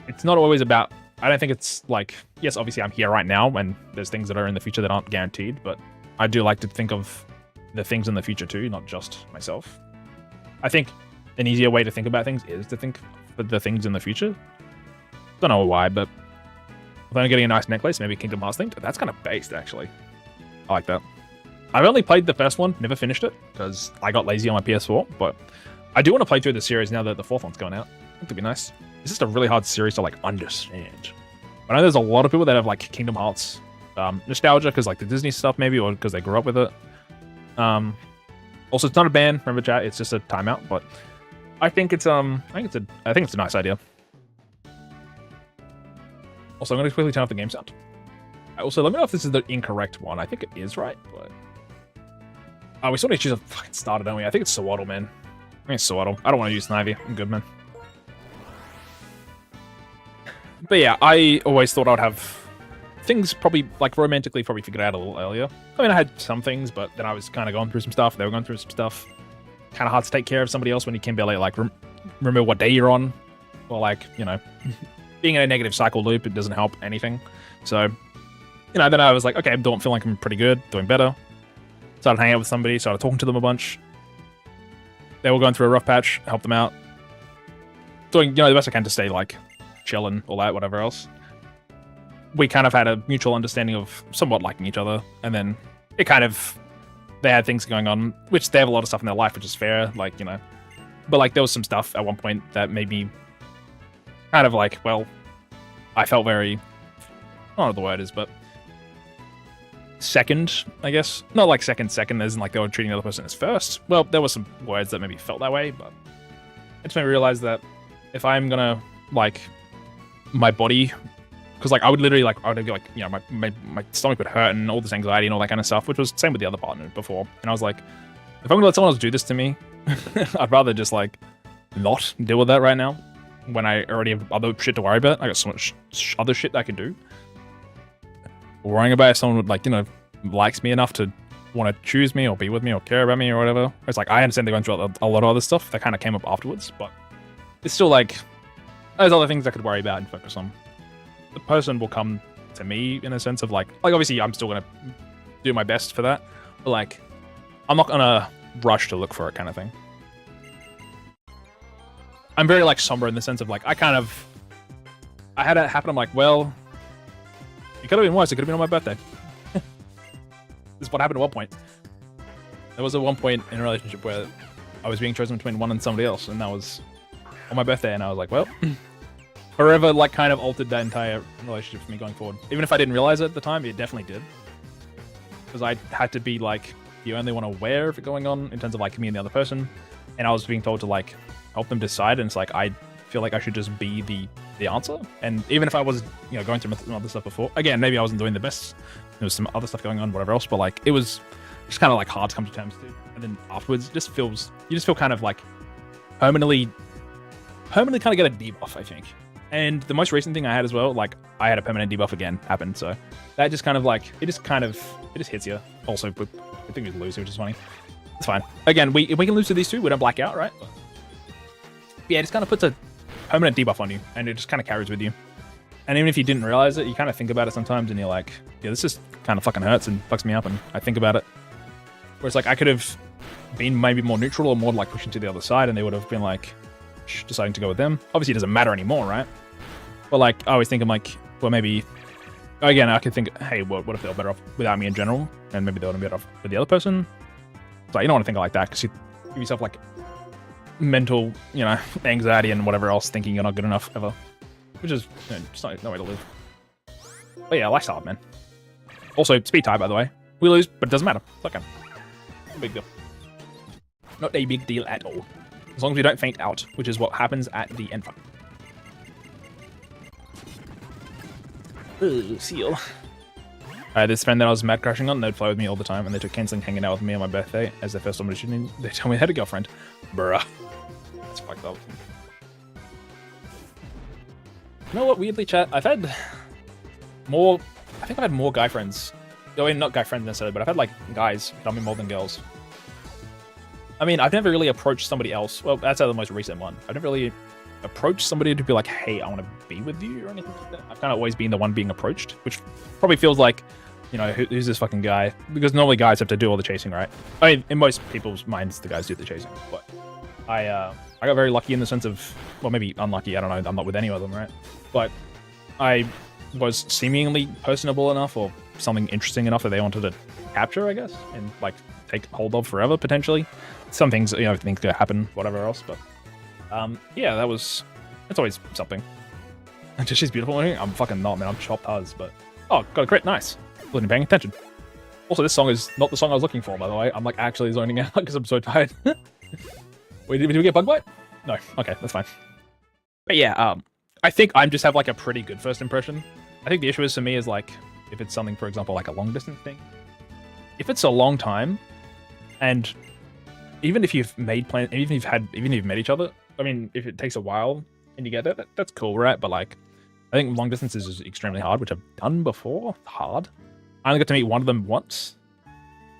it's not always about... I don't think it's like... Yes, obviously I'm here right now, and there's things that are in the future that aren't guaranteed, but I do like to think of the things in the future too, not just myself. I think an easier way to think about things is to think of the things in the future. Don't know why, but... If I'm getting a nice necklace, maybe Kingdom Hearts themed. That's kind of based, actually. I like that. I've only played the first one, never finished it, because I got lazy on my PS4, but I do want to play through the series now that the fourth one's going out. I think it'd be nice. It's just a really hard series to, like, understand. I know there's a lot of people that have, like, Kingdom Hearts nostalgia, because, like, the Disney stuff, maybe, or because they grew up with it. Also, it's not a ban, remember, chat, it's just a timeout, but I think it's I think it's a nice idea. Also, I'm going to quickly turn off the game sound. Also, let me know if this is the incorrect one. I think it is right, but... we still need to choose a fucking starter, don't we? I think it's Sawattle, man. I think it's Sawattle. I don't want to use Snivy. I'm good, man. But yeah, I always thought I'd have things probably, like, romantically probably figured out a little earlier. I mean, I had some things, but then I was kind of going through some stuff. They were going through some stuff. Kind of hard to take care of somebody else when you can barely, like, remember what day you're on. Or, like, you know... Being in a negative cycle loop, it doesn't help anything. So, you know, then I was like, okay, I don't feel like I'm pretty good, doing better. Started hanging out with somebody, started talking to them a bunch. They were going through a rough patch, helped them out. Doing, you know, the best I can to stay, like, chilling, all that, whatever else. We kind of had a mutual understanding of somewhat liking each other. And then it kind of, they had things going on, which they have a lot of stuff in their life, which is fair, like, you know. But, like, there was some stuff at one point that made me kind of like, well, I felt very, I don't know what the word is, but second, I guess. Not like second, as in like they were treating the other person as first. Well, there were some words that maybe felt that way, but it just made me realize that if I'm gonna, like, my body, because like I would literally, like, I would be like, you know, my stomach would hurt and all this anxiety and all that kind of stuff, which was the same with the other partner before. And I was like, if I'm gonna let someone else do this to me, I'd rather just like not deal with that right now. When I already have other shit to worry about. I got so much other shit that I can do. Worrying about if someone would, like, you know, likes me enough to want to choose me or be with me or care about me or whatever. It's like, I understand they're going through a lot of other stuff that kind of came up afterwards, but it's still like, there's other things I could worry about and focus on. The person will come to me in a sense of like obviously I'm still going to do my best for that, but like, I'm not going to rush to look for it kind of thing. I'm very, like, somber in the sense of, like, I had it happen, I'm like, well, it could have been worse, it could have been on my birthday. This is what happened at one point. There was at one point in a relationship where I was being chosen between one and somebody else, and that was on my birthday, and I was like, well, forever, like, kind of altered that entire relationship for me going forward. Even if I didn't realize it at the time, it definitely did. Because I had to be, like, the only one aware of it going on in terms of, like, me and the other person, and I was being told to, like, help them decide, and it's like, I feel like I should just be the answer. And even if I was, you know, going through some other stuff before, again, maybe I wasn't doing the best, there was some other stuff going on, whatever else, but, like, it was just kind of, like, hard to come to terms to. And then afterwards, you just feel kind of, like, permanently kind of get a debuff, I think. And the most recent thing I had as well, like, I had a permanent debuff again happen, so that just kind of, like, it just hits you. Also, I think we lose, which is funny. It's fine. Again, if we can lose to these two, we don't black out, right? But yeah, it just kind of puts a permanent debuff on you, and it just kind of carries with you. And even if you didn't realize it, you kind of think about it sometimes, and you're like, yeah, this just kind of fucking hurts and fucks me up, and I think about it. Whereas, like, I could have been maybe more neutral or more, like, pushing to the other side, and they would have been, like, deciding to go with them. Obviously, it doesn't matter anymore, right? But, like, I always think, I'm like, well, maybe, again, I could think, hey, what if they were better off without me in general, and maybe they would have been better off with the other person. So you don't want to think like that, because you give yourself, like, mental, you know, anxiety and whatever else, thinking you're not good enough ever, which is, you know, just no way to live. But yeah, life's hard, man. Also, speed tie, by the way. We lose, but it doesn't matter. It's okay. No big deal. Not a big deal at all. As long as we don't faint out, which is what happens at the end fight. Ooh, seal. This friend that I was mad crashing on, they'd play with me all the time, and they took cancelling hanging out with me on my birthday as their first audition. They told me I had a girlfriend. Bruh. That's fucked up. You know what, weirdly, chat? I've had more... I think I've had more guy friends. I mean, not guy friends necessarily, but I've had, like, guys tell me more than girls. I mean, I've never really approached somebody else. Well, that's the most recent one. I've never really approached somebody to be like, hey, I want to be with you or anything like that. I've kind of always been the one being approached, which probably feels like, you know, who's this fucking guy? Because normally guys have to do all the chasing, right? I mean, in most people's minds, the guys do the chasing. But I got very lucky in the sense of, well, maybe unlucky. I don't know. I'm not with any of them, right? But I was seemingly personable enough or something interesting enough that they wanted to capture, I guess, and, like, take hold of forever, potentially. Some things, you know, things could happen, whatever else, but yeah, that's always something. And she's beautiful. I'm fucking not, man. I'm chopped huz, but oh, got a crit, nice. Wasn't paying attention. Also, this song is not the song I was looking for, by the way. I'm, like, actually zoning out because I'm so tired. Wait, did we get bug bite? No. Okay, that's fine. But yeah, I think I just have, like, a pretty good first impression. I think the issue is for me is, like, if it's something, for example, like a long distance thing. If it's a long time, and even if you've made plans, even if you've met each other, I mean, if it takes a while and you get that, that's cool, right? But, like, I think long distance is extremely hard, which I've done before. Hard. I only got to meet one of them once,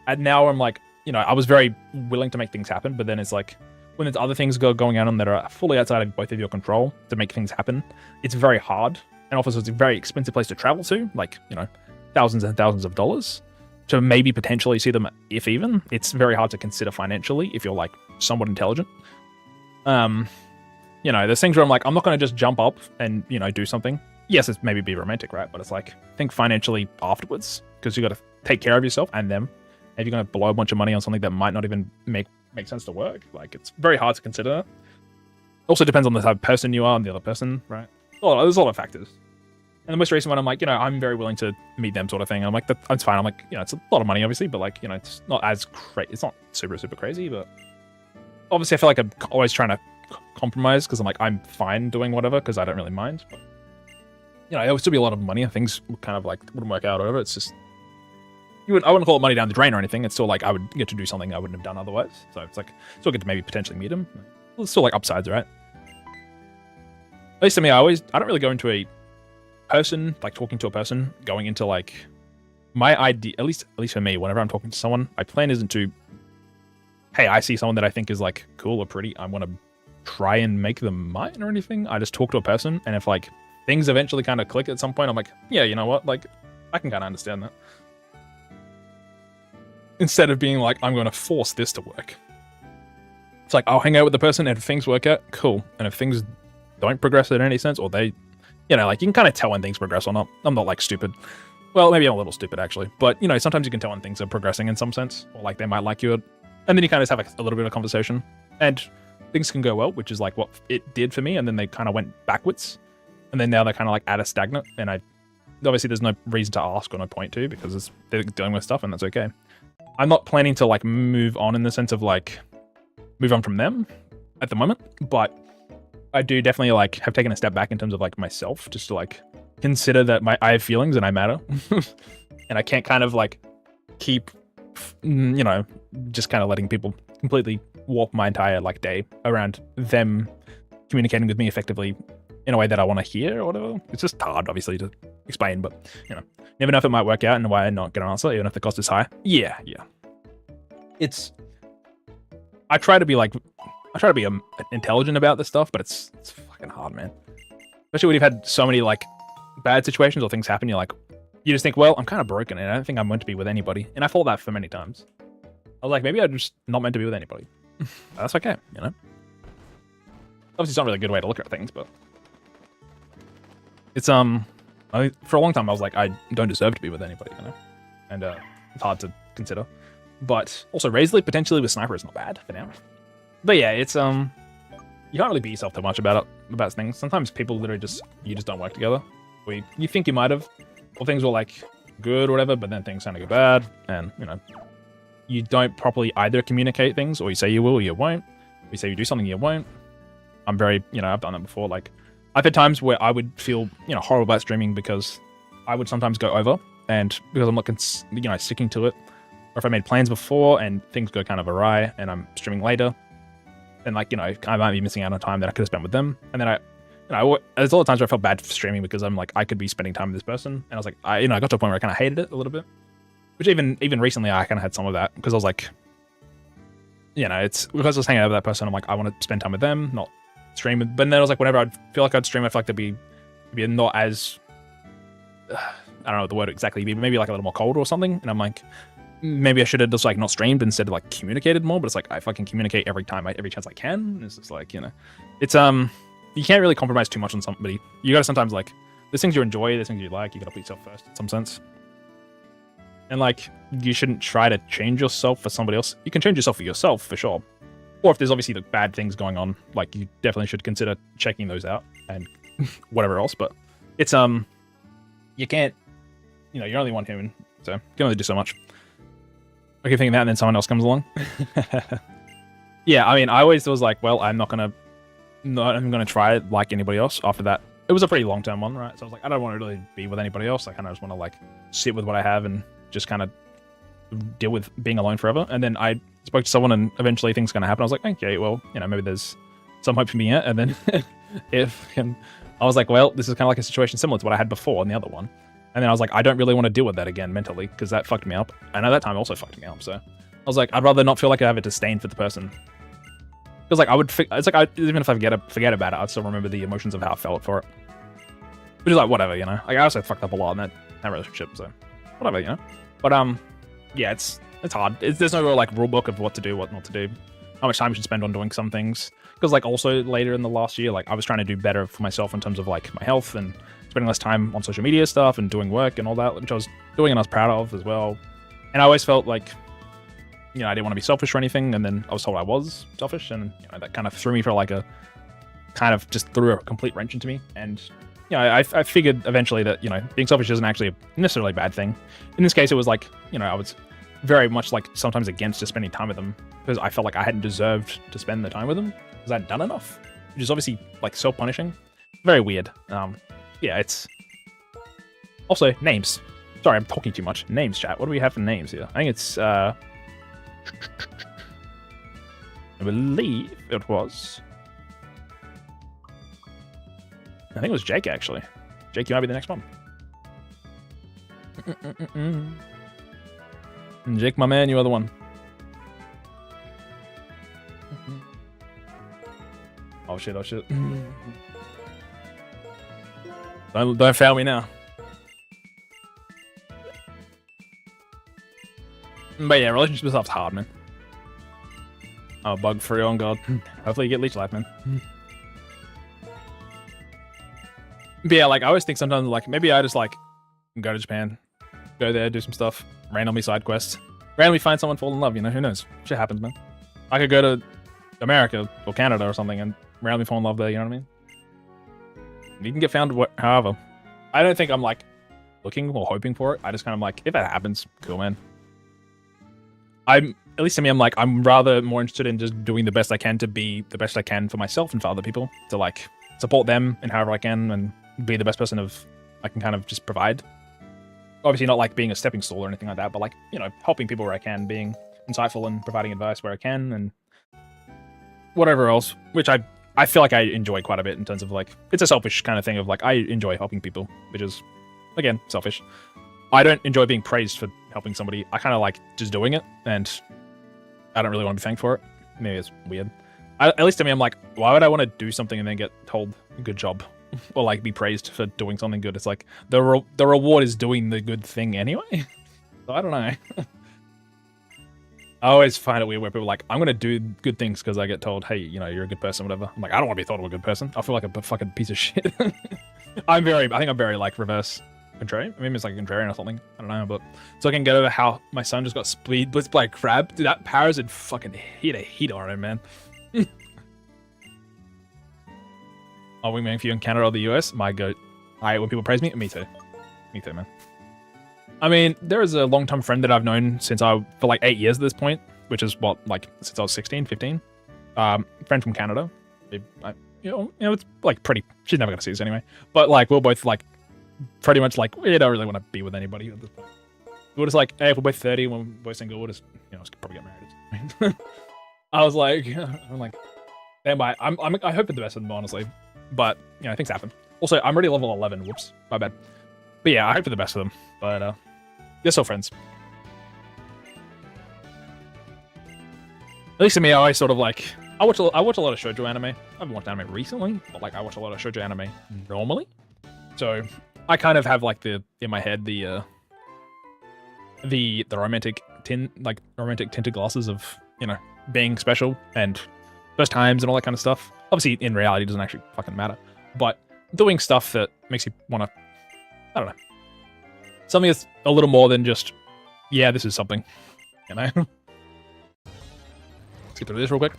and now I'm like, you know, I was very willing to make things happen, but then it's like, when there's other things going on that are fully outside of both of your control to make things happen, it's very hard. And also, it's a very expensive place to travel to, like, you know, thousands and thousands of dollars. To maybe potentially see them, if even, it's very hard to consider financially if you're, like, somewhat intelligent. You know, there's things where I'm like, I'm not going to just jump up and, you know, do something. Yes, it's maybe be romantic, right? But it's like, think financially afterwards, because you got to take care of yourself and them. And you're going to blow a bunch of money on something that might not even make sense to work. Like, it's very hard to consider. Also depends on the type of person you are and the other person, right? There's a lot of factors. And the most recent one, I'm like, you know, I'm very willing to meet them, sort of thing. And I'm like, that's fine. I'm like, you know, it's a lot of money, obviously, but, like, you know, it's not as crazy. It's not super, super crazy, but obviously I feel like I'm always trying to compromise because I'm like, I'm fine doing whatever because I don't really mind. But, you know, it would still be a lot of money and things kind of, like, wouldn't work out or whatever. It's just, I wouldn't call it money down the drain or anything. It's still like I would get to do something I wouldn't have done otherwise. So it's like, still get to maybe potentially meet him. It's still, like, upsides, right? At least to me, I don't really go into a person, like, talking to a person, going into, like, my idea, at least for me, whenever I'm talking to someone, my plan isn't to, hey, I see someone that I think is, like, cool or pretty, I want to try and make them mine or anything. I just talk to a person, and if, like, things eventually kind of click at some point, I'm like, yeah, you know what, like, I can kind of understand that. Instead of being like, I'm going to force this to work. It's like, I'll hang out with the person, and if things work out, cool. And if things don't progress in any sense, or they, you know, like, you can kind of tell when things progress or not. I'm not, like, stupid. Well, maybe I'm a little stupid, actually. But, you know, sometimes you can tell when things are progressing in some sense. Or, like, they might like you And then you kind of just have a little bit of conversation, and things can go well, which is like what it did for me. And then they kind of went backwards, and then now they're kind of like at a stagnant. And obviously there's no reason to ask or no point to, because they're dealing with stuff, and that's okay. I'm not planning to like move on in the sense of like move on from them at the moment, but I do definitely like have taken a step back in terms of like myself, just to like consider that I have feelings and I matter, and I can't kind of like keep, you know, just kind of letting people completely warp my entire like day around them communicating with me effectively in a way that I want to hear or whatever. It's just hard, obviously, to explain, but you know, never know if it might work out and why I not get an answer, even if the cost is high. Yeah. I try to be intelligent about this stuff, but it's fucking hard, man. Especially when you've had so many like bad situations or things happen, you just think, well, I'm kind of broken and I don't think I'm meant to be with anybody. And I thought that for many times. I was like, maybe I'm just not meant to be with anybody. That's okay, you know? Obviously, it's not really a good way to look at things, but it's, for a long time, I was like, I don't deserve to be with anybody, you know? And it's hard to consider. But also, Razor Leaf potentially with Sniper is not bad for now. But yeah, it's, you can't really beat yourself too much about things. Sometimes people literally you just don't work together. Or you think you might have, or things were like good or whatever, but then things kind of go bad, and you know, you don't properly either communicate things, or you say you will or you won't. Or you say you do something, you won't. I'm very, you know, I've done that before. Like, I've had times where I would feel, you know, horrible about streaming because I would sometimes go over, and because I'm not, you know, sticking to it, or if I made plans before and things go kind of awry and I'm streaming later, then like, you know, I might be missing out on time that I could have spent with them. And then there's all the times where I felt bad for streaming because I'm like, I could be spending time with this person, and I was like, I got to a point where I kind of hated it a little bit. Which even recently, I kind of had some of that because I was like, you know, it's because I was hanging out with that person. I'm like, I want to spend time with them, not stream. But then I was like, whenever I'd feel like I'd stream, I feel like they'd be not as, I don't know what the word exactly be, but maybe like a little more cold or something. And I'm like, maybe I should have just like not streamed instead of like communicated more. But it's like I fucking communicate every chance I can. And it's just like, you know, it's you can't really compromise too much on somebody. You gotta sometimes like, there's things you enjoy, there's things you like. You gotta put yourself first in some sense. And like, you shouldn't try to change yourself for somebody else. You can change yourself for yourself, for sure. Or if there's obviously like bad things going on, like you definitely should consider checking those out and whatever else. But it's, you can't, you know, you're only one human, so you can only do so much. I keep thinking that, and then someone else comes along. Yeah, I mean, I always was like, well, I'm gonna try it like anybody else after that. It was a pretty long-term one, right? So I was like, I don't want to really be with anybody else. I kind of just want to like sit with what I have and just kind of deal with being alone forever. And then I spoke to someone, and eventually things kind of happened. I was like, okay, well, you know, maybe there's some hope for me yet. And then I was like, well, this is kind of like a situation similar to what I had before in the other one. And then I was like, I don't really want to deal with that again mentally, because that fucked me up. And at that time also fucked me up. So I was like, I'd rather not feel like I have a disdain for the person. Because like it's like even if I forget about it, I'd still remember the emotions of how I felt for it. Which is like whatever, you know. Like I also fucked up a lot in that relationship, so whatever, you know. But yeah, it's hard. There's no real like rule book of what to do, what not to do, how much time you should spend on doing some things. Because like also later in the last year, like I was trying to do better for myself in terms of like my health and spending less time on social media stuff and doing work and all that, which I was doing and I was proud of as well. And I always felt like, you know, I didn't want to be selfish or anything, and then I was told I was selfish, and you know, that kind of threw me for like a kind of just threw a complete wrench into me. And you know, I figured eventually that, you know, being selfish isn't actually necessarily a bad thing. In this case, it was like, you know, I was very much like sometimes against just spending time with them because I felt like I hadn't deserved to spend the time with them because I hadn't done enough, which is obviously like self-punishing. Very weird. Yeah, it's also names. Sorry, I'm talking too much. Names, chat. What do we have for names here? I think it's I believe it was. I think it was Jake, actually. Jake, you might be the next one. Jake, my man, you are the one. Oh shit, oh shit. Don't fail me now. But yeah, relationship stuff's hard, man. Oh, bug free, on God. Hopefully you get leech life, man. But yeah, like I always think sometimes like maybe I just like go to Japan, go there, do some stuff, randomly side quests, randomly find someone, fall in love. You know, who knows? Shit happens, man. I could go to America or Canada or something and randomly fall in love there. You know what I mean? You can get found however. I don't think I'm like looking or hoping for it. I just kind of like, if it happens, cool, man. At least to me, I'm like, I'm rather more interested in just doing the best I can to be the best I can for myself and for other people, to like support them in however I can and be the best person I can kind of just provide. Obviously not like being a stepping stool or anything like that, but like, you know, helping people where I can, being insightful and providing advice where I can, and whatever else, which I feel like I enjoy quite a bit in terms of like, it's a selfish kind of thing of like, I enjoy helping people, which is, again, selfish. I don't enjoy being praised for helping somebody. I kind of like just doing it, and I don't really want to be thanked for it. Maybe it's weird. At least to me, I'm like, why would I want to do something and then get told good job? Or like be praised for doing something good? It's like the reward is doing the good thing anyway. So I don't know. I always find it weird where people are like, I'm gonna do good things because I get told, hey, you know, you're a good person, whatever. I'm like, I don't want to be thought of a good person. I feel like a fucking piece of shit. I think I'm very like reverse contrarian. Maybe it's like contrarian or something. I don't know, but so I can get over how my son just got blitzed by a crab. Dude, that parasite fucking hit a heat on him, man. Are we waiting for you in Canada or the US? My goat. When people praise me, me too. Me too, man. I mean, there is a long-time friend that I've known for like 8 years at this point, which is what, like, since I was 16, 15. Friend from Canada. You know, it's like pretty, she's never gonna see this anyway. But like, we're both like, pretty much like, we don't really want to be with anybody at this point. We're just like, hey, if we're both 30, when we're both single, we'll just, you know, probably get married. I was like, I'm like, damn, I hope for the best of them, honestly. But, you know, things happen. Also, I'm already level 11. Whoops. My bad. But yeah, I hope for the best of them. But, they're still friends. At least to me, I always sort of like... I watch a lot of shoujo anime. I haven't watched anime recently, but like I watch a lot of shoujo anime normally. So, I kind of have like in my head, the romantic tinted glasses of, you know, being special and first times and all that kind of stuff. Obviously, in reality, it doesn't actually fucking matter. But doing stuff that makes you want to, I don't know, something that's a little more than just, yeah, this is something, you know? Let's get through this real quick.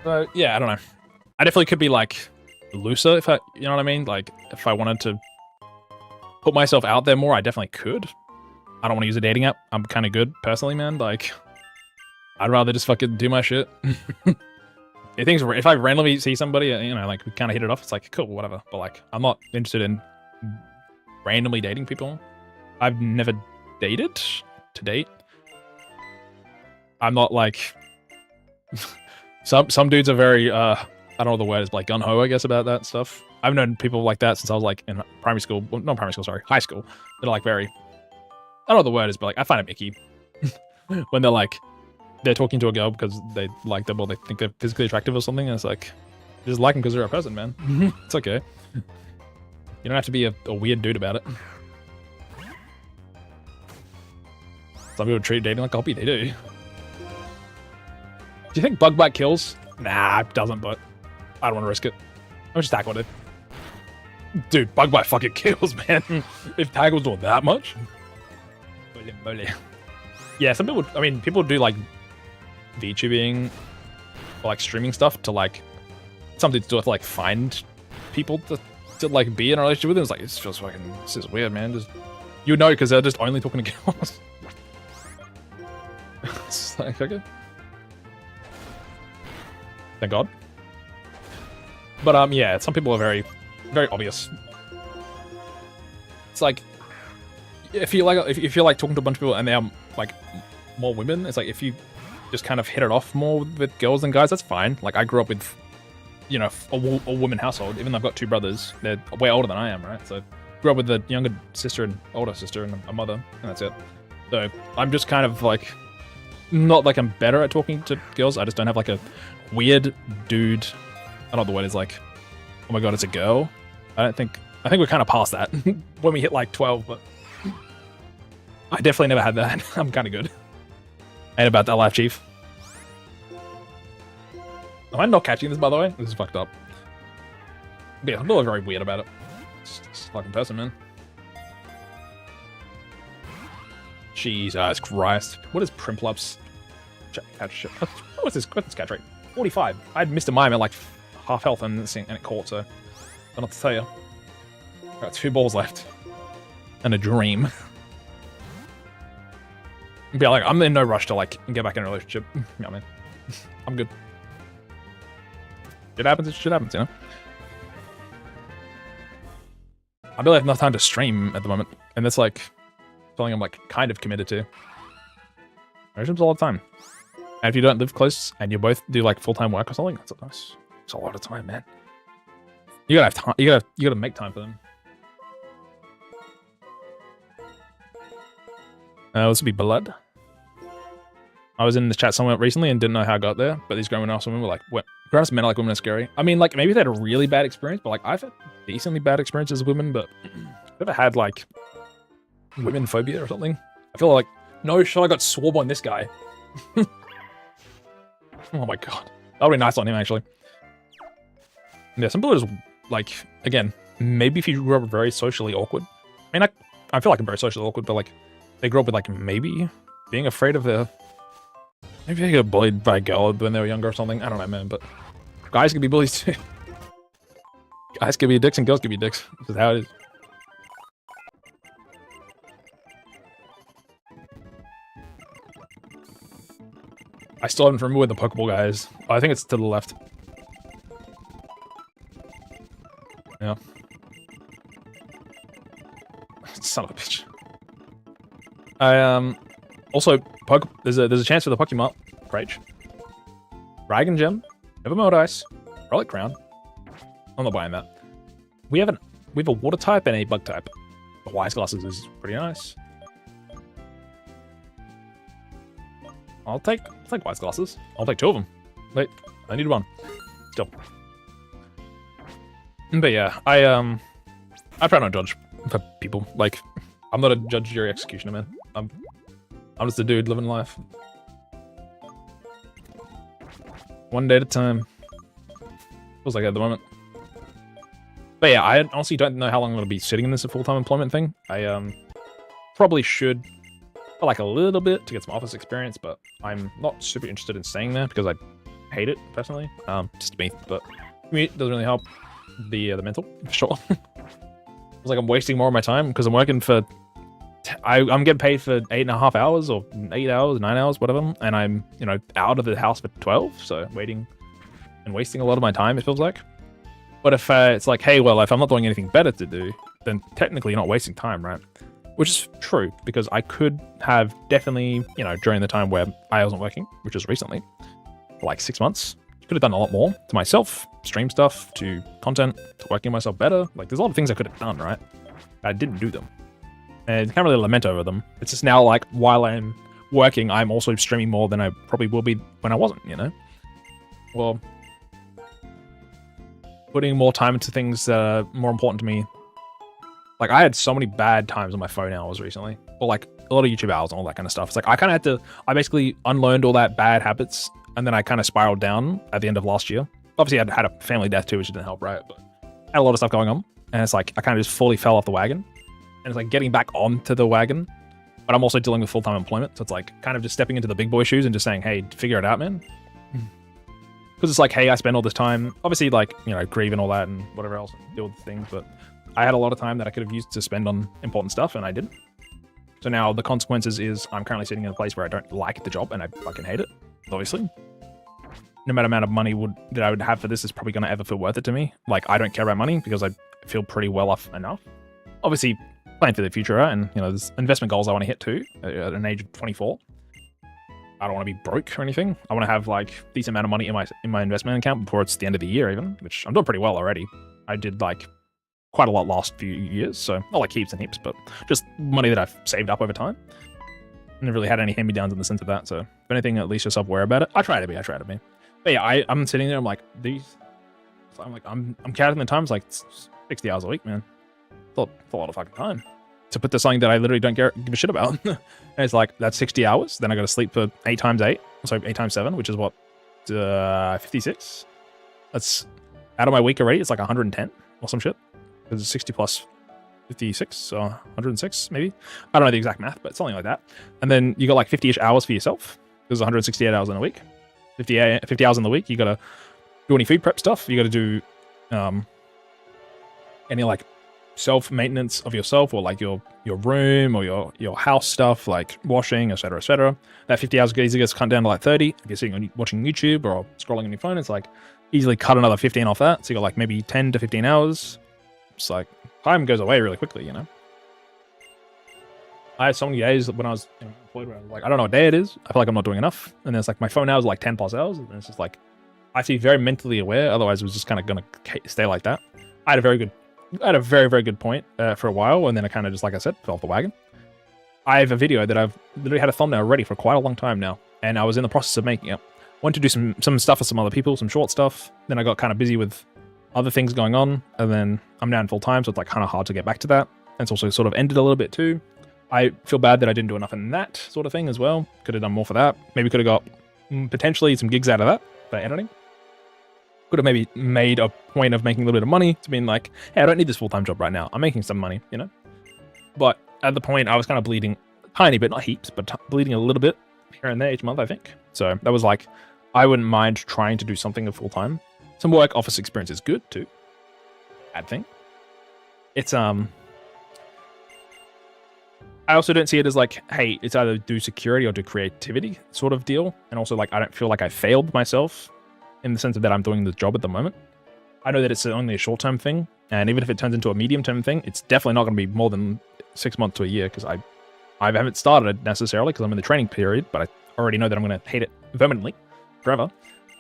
So, yeah, I don't know. I definitely could be, like, looser, if you know what I mean? Like, if I wanted to put myself out there more, I definitely could. I don't want to use a dating app. I'm kind of good, personally, man. Like, I'd rather just fucking do my shit. If I randomly see somebody, you know, like, we kind of hit it off, it's like, cool, whatever. But, like, I'm not interested in randomly dating people. I've never dated to date. I'm not, like... some dudes are very, I don't know what the word is, but like, gung-ho, I guess, about that stuff. I've known people like that since I was, like, in primary school. Well, not primary school, sorry. High school. They're, like, very... I don't know what the word is, but, like, I find it icky. When they're, like... They're talking to a girl because they like them or they think they're physically attractive or something, and it's like, you just like them because they're a person, man. It's okay. You don't have to be a weird dude about it. Some people treat dating like a hobby, they do. Do you think bug bite kills? Nah, it doesn't, but I don't want to risk it. I'm just tackling it. Dude, bug bite fucking kills, man. If tackle's doing that much. Holy moly. Yeah, some people, I mean, people do like VTubing or like streaming stuff to like something to do with like find people to like be in a relationship with them. It's like, it's just fucking, this is weird, man. Just, you know, because they're just only talking to girls. It's like, okay. Thank God. But yeah, some people are very, very obvious. It's like, if you're like talking to a bunch of people and they're like more women, it's like if you just kind of hit it off more with girls than guys, that's fine. Like I grew up with, you know, a woman household. Even though I've got two brothers, they're way older than I am, right? So grew up with a younger sister and older sister and a mother, and that's it. So I'm just kind of like, not like I'm better at talking to girls. I just don't have like a weird dude. I don't know what the word is, like, oh my god, it's a girl. I think we're kind of past that when we hit like 12, but I definitely never had that. I'm kind of good. Ain't about that life, chief. Am I not catching this, by the way? This is fucked up. But yeah, I'm not very weird about it. It's just a fucking person, man. Jesus Christ. What is Primplups catch shit? What's this catch rate? 45. I'd missed a mime at like half health and it caught, so I don't know what to tell you. Got 2 balls left. And a dream. Be like, I'm in no rush to like get back in a relationship. Yeah, man. I'm good. Shit happens, you know? I barely have enough time to stream at the moment, and that's like something I'm like kind of committed to. Streams a lot of time. And if you don't live close and you both do like full-time work or something, it's a lot of time, man. You gotta have time. You gotta make time for them. This would be blood. I was in the chat somewhere recently and didn't know how I got there, but these grown-ass women were like, "What? Grown-ass men are like women are scary." I mean, like maybe they had a really bad experience, but like I've had decently bad experiences with women, but I've never had like women phobia or something. I feel like no shot I got swab on this guy. Oh my god, that would be nice on him actually. Yeah, some people are just like, again, maybe if you grew up very socially awkward. I mean, I feel like I'm very socially awkward, but like they grew up with like maybe being afraid of their. Maybe they got bullied by a girl when they were younger or something. I don't know, man, but guys can be bullies too. Guys can be dicks and girls can be dicks. This is how it is. I still haven't remembered where the Pokeball guy is. Oh, I think it's to the left. Yeah. Son of a bitch. Also, there's a chance for the Pokemon Rage. Dragon Gem, Evermode Ice, Relic Crown. I'm not buying that. We have a water type and a bug type. The Wise Glasses is pretty nice. I'll take Wise Glasses. I'll take 2 of them. Wait, I need 1. Still. But yeah, I try not to judge for people. Like, I'm not a judge, jury, executioner, man. I'm just a dude living life. One day at a time. Feels like at the moment. But yeah, I honestly don't know how long I'm going to be sitting in this full-time employment thing. I probably should for like a little bit to get some office experience, but I'm not super interested in staying there because I hate it personally. Just me, but it doesn't really help the mental for sure. It's like I'm wasting more of my time because I'm working for. I'm getting paid for 8.5 hours or 8 hours, 9 hours, whatever, and I'm out of the house for 12, so waiting and wasting a lot of my time. It feels like. But if it's like, hey, well, if I'm not doing anything better to do, then technically you're not wasting time, right? Which is true, because I could have definitely, during the time where I wasn't working, which was recently, for like 6 months, could have done a lot more to myself, stream stuff, to content, to working myself better. Like, there's a lot of things I could have done, right? I didn't do them. And I can't really lament over them. It's just now, like, while I'm working, I'm also streaming more than I probably will be when I wasn't, Well, putting more time into things that are more important to me. Like, I had so many bad times on my phone hours recently. Or, like, a lot of YouTube hours and all that kind of stuff. It's like, I basically unlearned all that bad habits, and then I kind of spiraled down at the end of last year. Obviously, I had a family death too, which didn't help, right? But I had a lot of stuff going on. And it's like, I kind of just fully fell off the wagon. And it's like getting back onto the wagon. But I'm also dealing with full-time employment. So it's like kind of just stepping into the big boy shoes and just saying, hey, figure it out, man. Because it's like, hey, I spend all this time, obviously, like, grieve and all that and whatever else, deal with things. But I had a lot of time that I could have used to spend on important stuff, and I didn't. So now the consequences is I'm currently sitting in a place where I don't like the job and I fucking hate it, obviously. No matter amount of money that I would have for this is probably going to ever feel worth it to me. Like, I don't care about money because I feel pretty well off enough. Obviously, plan for the future, right? And, there's investment goals I want to hit too at an age of 24. I don't want to be broke or anything. I want to have like decent amount of money in my investment account before it's the end of the year even, which I'm doing pretty well already. I did like quite a lot last few years, so not like heaps and heaps, but just money that I've saved up over time. Never really had any hand-me-downs in the sense of that, so if anything, at least you're self-aware about it. I try to be. But yeah, I'm sitting there, I'm like, I'm counting the times like 60 hours a week, man. It's a lot of fucking time to put to something that I literally don't give a shit about. And it's like, that's 60 hours. Then I got to sleep for 8 times 8. So 8 times 7, which is what, 56? That's out of my week already. It's like 110 or some shit. Because it's 60 plus 56 or 106 maybe. I don't know the exact math, but something like that. And then you got like 50-ish hours for yourself. There's 168 hours in a week. 50 hours in the week. You gotta do any food prep stuff. You gotta do any like self-maintenance of yourself, or like your room or your house stuff, like washing, etc., etc. That 50 hours easily gets cut down to like 30. If you're sitting on watching YouTube or scrolling on your phone, it's like easily cut another 15 off that. So you got like maybe 10 to 15 hours. It's like time goes away really quickly, you know. I had so many days when I was employed where I was like, I don't know what day it is. I feel like I'm not doing enough. And then it's like my phone hours are like 10 plus hours. And it's just like, I have to be very mentally aware. Otherwise, it was just kind of going to stay like that. I had a very, very good point for a while. And then I kind of just, like I said, fell off the wagon. I have a video that I've literally had a thumbnail ready for quite a long time now. And I was in the process of making it. Went to do some stuff with some other people, some short stuff. Then I got kind of busy with other things going on. And then I'm now in full time. So it's like kind of hard to get back to that. And it's also sort of ended a little bit too. I feel bad that I didn't do enough in that sort of thing as well. Could have done more for that. Maybe could have got potentially some gigs out of that for editing. Could have maybe made a point of making a little bit of money to being like, hey, I don't need this full-time job right now. I'm making some money, you know? But at the point, I was kind of bleeding tiny bit, not heaps, but bleeding a little bit here and there each month, I think. So that was like, I wouldn't mind trying to do something of full-time. Some work office experience is good too. Bad thing. It's, I also don't see it as like, hey, it's either do security or do creativity sort of deal. And also like, I don't feel like I failed myself in the sense of that I'm doing the job at the moment. I know that it's only a short-term thing. And even if it turns into a medium-term thing, it's definitely not going to be more than 6 months to a year because I haven't started necessarily because I'm in the training period, but I already know that I'm going to hate it permanently forever.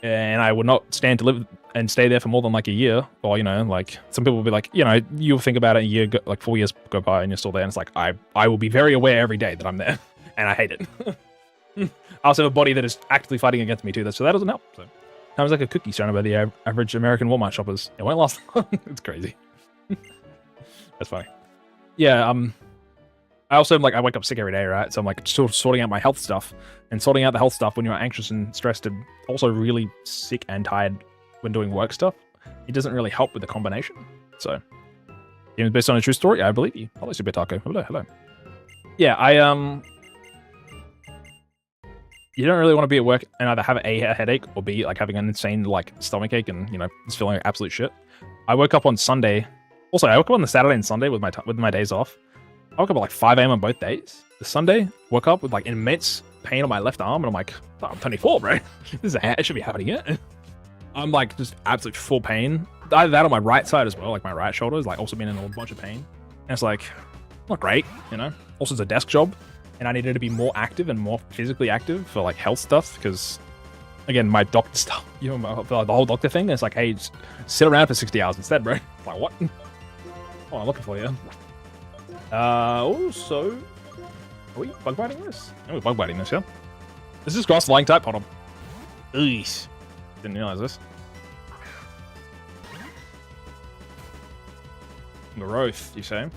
And I would not stand to live and stay there for more than like a year. Or, you know, like some people will be like, you know, you'll think about it, a year, like 4 years go by and you're still there. And it's like, I will be very aware every day that I'm there and I hate it. I also have a body that is actively fighting against me too. So that doesn't help. So I was like a cookie surrounded by the average American Walmart shoppers. It won't last long. It's crazy. That's funny. Yeah. I also am like, I wake up sick every day, right? So I'm like sort of sorting out my health stuff, and sorting out the health stuff when you're anxious and stressed and also really sick and tired when doing work stuff. It doesn't really help with the combination. So, game is based on a true story. I believe you. Hello, Super Taco. Hello. Yeah, you don't really want to be at work and either have a headache or be like having an insane like stomach ache and, you know, just feeling like absolute shit. I woke up on Sunday. Also, I woke up on the Saturday and Sunday with my days off. I woke up at like 5 a.m. on both days. The Sunday, woke up with like immense pain on my left arm, and I'm like, oh, I'm 24, bro. It should be happening yet. I'm like just absolute full pain. Either that on my right side as well, like my right shoulder is like also been in a bunch of pain. And it's like, not great, you know? Also, it's a desk job, and I needed to be more active and more physically active for like health stuff, because again, my doctor stuff, you know, the whole doctor thing, it's like, hey, just sit around for 60 hours instead, bro. It's like, what? Oh, I'm looking for you. Also, are we bug biting this? No, we're bug biting this, yeah? This is grass flying type, hold on. Eesh. Didn't realize this. Growth, you say?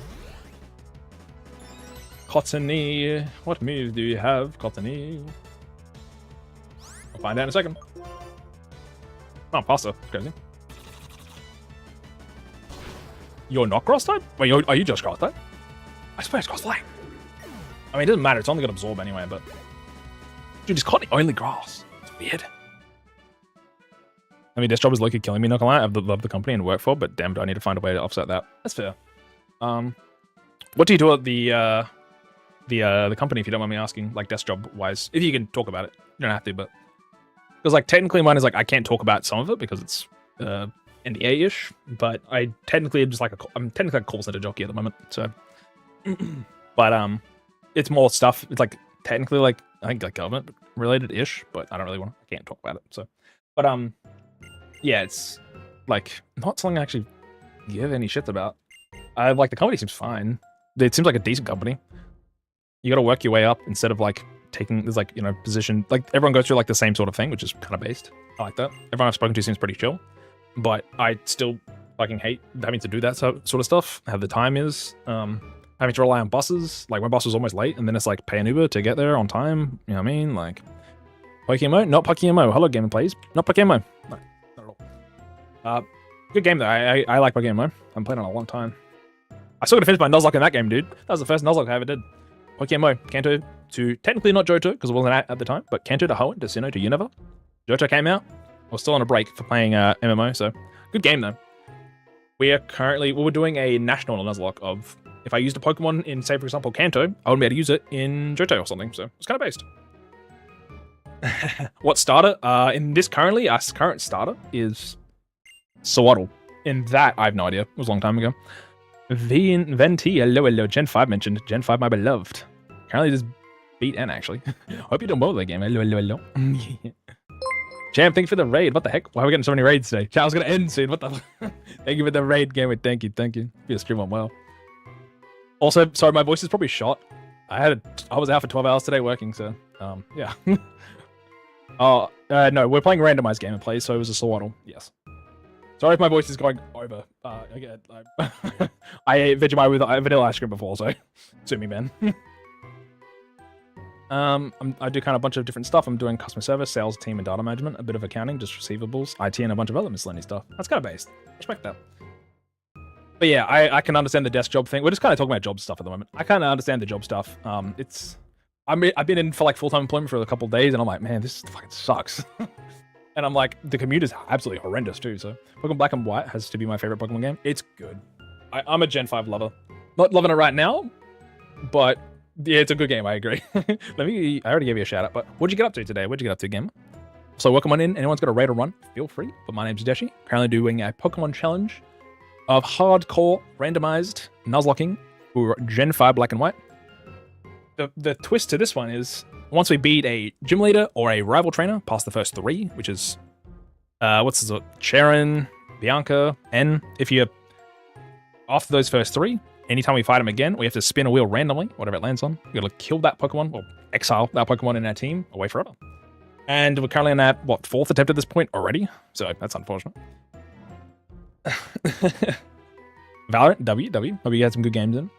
Cottony. What move do you have, Cottony? I'll find out in a second. Oh, pasta. Crazy. You're not grass type? Wait, are you just grass type? I suppose grass flying. I mean, it doesn't matter. It's only going to absorb anyway, but... Dude, it's Cottony only grass. It's weird. I mean, this job is low-key killing me, not gonna lie. I love the company and work for, but damn, do I need to find a way to offset that. That's fair. What do you do at the company, if you don't mind me asking, like desk job-wise? If you can talk about it. You don't have to, but... Because, like, technically mine is, like, I can't talk about some of it because it's NDA-ish, but I technically am just like I'm technically a call center jockey at the moment, so... But, it's more stuff. It's, like, technically, like, I think, like, government-related-ish, but I don't really I can't talk about it, so... But, yeah, it's, like, not something I actually give any shit about. Like, the company seems fine. It seems like a decent company. You gotta work your way up instead of, like, taking this, like, you know, position. Like, everyone goes through, like, the same sort of thing, which is kind of based. I like that. Everyone I've spoken to seems pretty chill. But I still fucking hate having to do that sort of stuff. How the time is. Having to rely on buses. Like, my bus was almost late, and then it's, like, pay an Uber to get there on time. You know what I mean? Like, Pokemon? Not Pokemon. Hello, Game Plays. Not Pokemon. No. Not at all. Good game though. I like Pokemon. I've played on a long time. I still gotta finish my Nuzlocke in that game, dude. That was the first Nuzlocke I ever did. Pokemon Kanto to, technically not Johto, because it wasn't at the time, but Kanto to Hoenn to Sinnoh to Unova. Johto came out. I was still on a break for playing MMO, so good game though. We're doing a national Nuzlocke of, if I used a Pokemon in, say for example, Kanto, I wouldn't be able to use it in Johto or something, so it's kind of based. What starter? In this currently, our current starter is Sewaddle. In that, I have no idea. It was a long time ago. Venti, hello, Gen 5 mentioned. Gen 5, my beloved. Currently just beat N, actually. Hope you're doing well with that game. Hello. Champ, thank you for the raid. What the heck? Why are we getting so many raids today? Chat, I was going to end soon. What the Thank you for the raid, game. Thank you. Your stream went well. Also, sorry, my voice is probably shot. I was out for 12 hours today working, so, yeah. No, we're playing a randomized gameplay, so it was a Sewaddle. Yes. Sorry if my voice is going over. Again, I ate Vegemite with vanilla ice cream before, so sue me, man. I do kind of a bunch of different stuff. I'm doing customer service, sales, team, and data management, a bit of accounting, just receivables, IT, and a bunch of other miscellaneous stuff. That's kind of based. Respect that. But yeah, I can understand the desk job thing. We're just kind of talking about job stuff at the moment. I kind of understand the job stuff. I've been in for like full-time employment for a couple of days, and I'm like, man, this fucking sucks. And I'm like, the commute is absolutely horrendous too. So Pokemon Black and White has to be my favorite Pokemon game. It's good. I'm a Gen 5 lover. Not loving it right now, but yeah, it's a good game. I agree. I already gave you a shout out, but what'd you get up to today? What'd you get up to, gamer? So welcome on in. Anyone's got a raid or run, feel free. But my name's Deschy. Currently doing a Pokemon challenge of hardcore randomized Nuzlocking for Gen 5 Black and White. The twist to this one is once we beat a gym leader or a rival trainer past the first 3, which is Cheren, Bianca, N. If you after those first 3, anytime we fight them again, we have to spin a wheel randomly, whatever it lands on. We gotta kill that Pokemon or exile that Pokemon in our team away forever. And we're currently on our 4th attempt at this point already, so that's unfortunate. Valorant, W. Hope you had some good games in.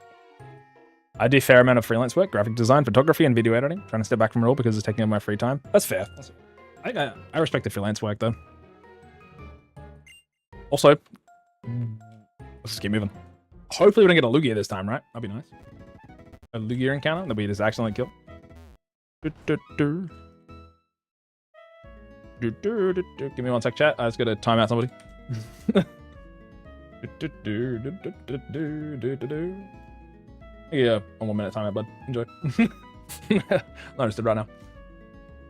I do a fair amount of freelance work, graphic design, photography, and video editing. Trying to step back from it all because it's taking up my free time. That's fair. I respect the freelance work, though. Also, let's just keep moving. Hopefully we don't get a Lugia this time, right? That'd be nice. A Lugia encounter that we just accidentally kill. Give me one sec, chat. I just gotta time out somebody. Yeah, 1 more minute timeout, bud. Enjoy. Not understood right now.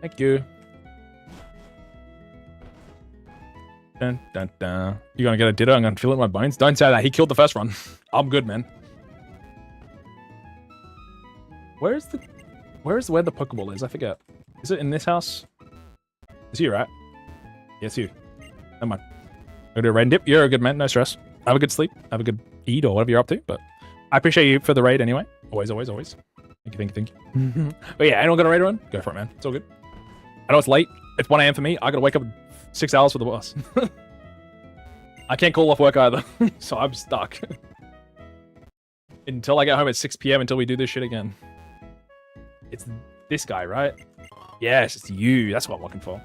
Thank you. Dun, dun, dun. You gonna get a ditto? I'm gonna feel it in my bones. Don't say that. He killed the first one. I'm good, man. Where the Pokeball is? I forget. Is it in this house? It's you, right? Yeah, it's you. Never mind. Go do a raid and dip. You're a good man. No stress. Have a good sleep. Have a good eat or whatever you're up to. But I appreciate you for the raid anyway. Always. Thank you. But yeah, anyone got a raid run? Go for it, man. It's all good. I know it's late. It's 1 a.m. for me. I gotta wake up 6 hours for the boss. I can't call off work either, so I'm stuck. Until I get home at 6 p.m. until we do this shit again. It's this guy, right? Yes, it's you. That's what I'm looking for.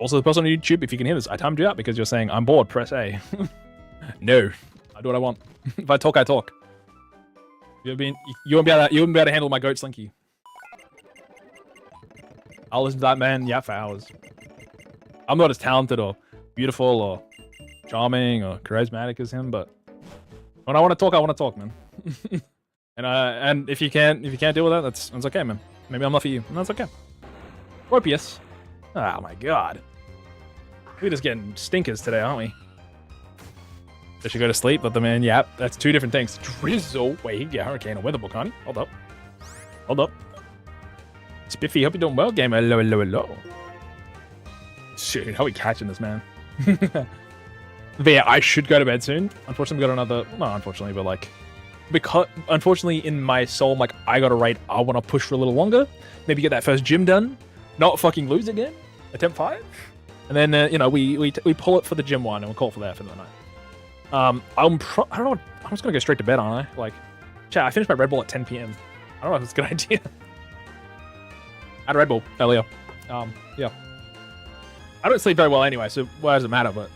Also, the person on YouTube, if you can hear this, I timed you out because you're saying, I'm bored, press A. No. I do what I want. If I talk, I talk. You wouldn't be able to handle my goat slinky. I'll listen to that man for hours. I'm not as talented or beautiful or charming or charismatic as him, but when I want to talk, man. and if you can't deal with that, that's okay, man. Maybe I'm not for you, and that's okay. Ropius. Oh my god. We're just getting stinkers today, aren't we? They should go to sleep, but the man, that's 2 different things. Drizzle. Wait, he can get Hurricane or Weather Book, honey. Hold up. Spiffy, hope you're doing well, game. Hello. Shit, how are we catching this, man? But yeah, I should go to bed soon. Unfortunately, we got another... Not unfortunately, but like... Because, unfortunately, in my soul, like, I got a raid. I want to push for a little longer. Maybe get that first gym done. Not fucking lose again. Attempt 5. And then, we pull it for the gym 1 and we'll call it for that for the night. I don't know. I'm just gonna go straight to bed, aren't I? Like, chat. I finished my Red Bull at 10 p.m. I don't know if it's a good idea. I had a Red Bull earlier. Yeah. I don't sleep very well anyway, so why does it matter? But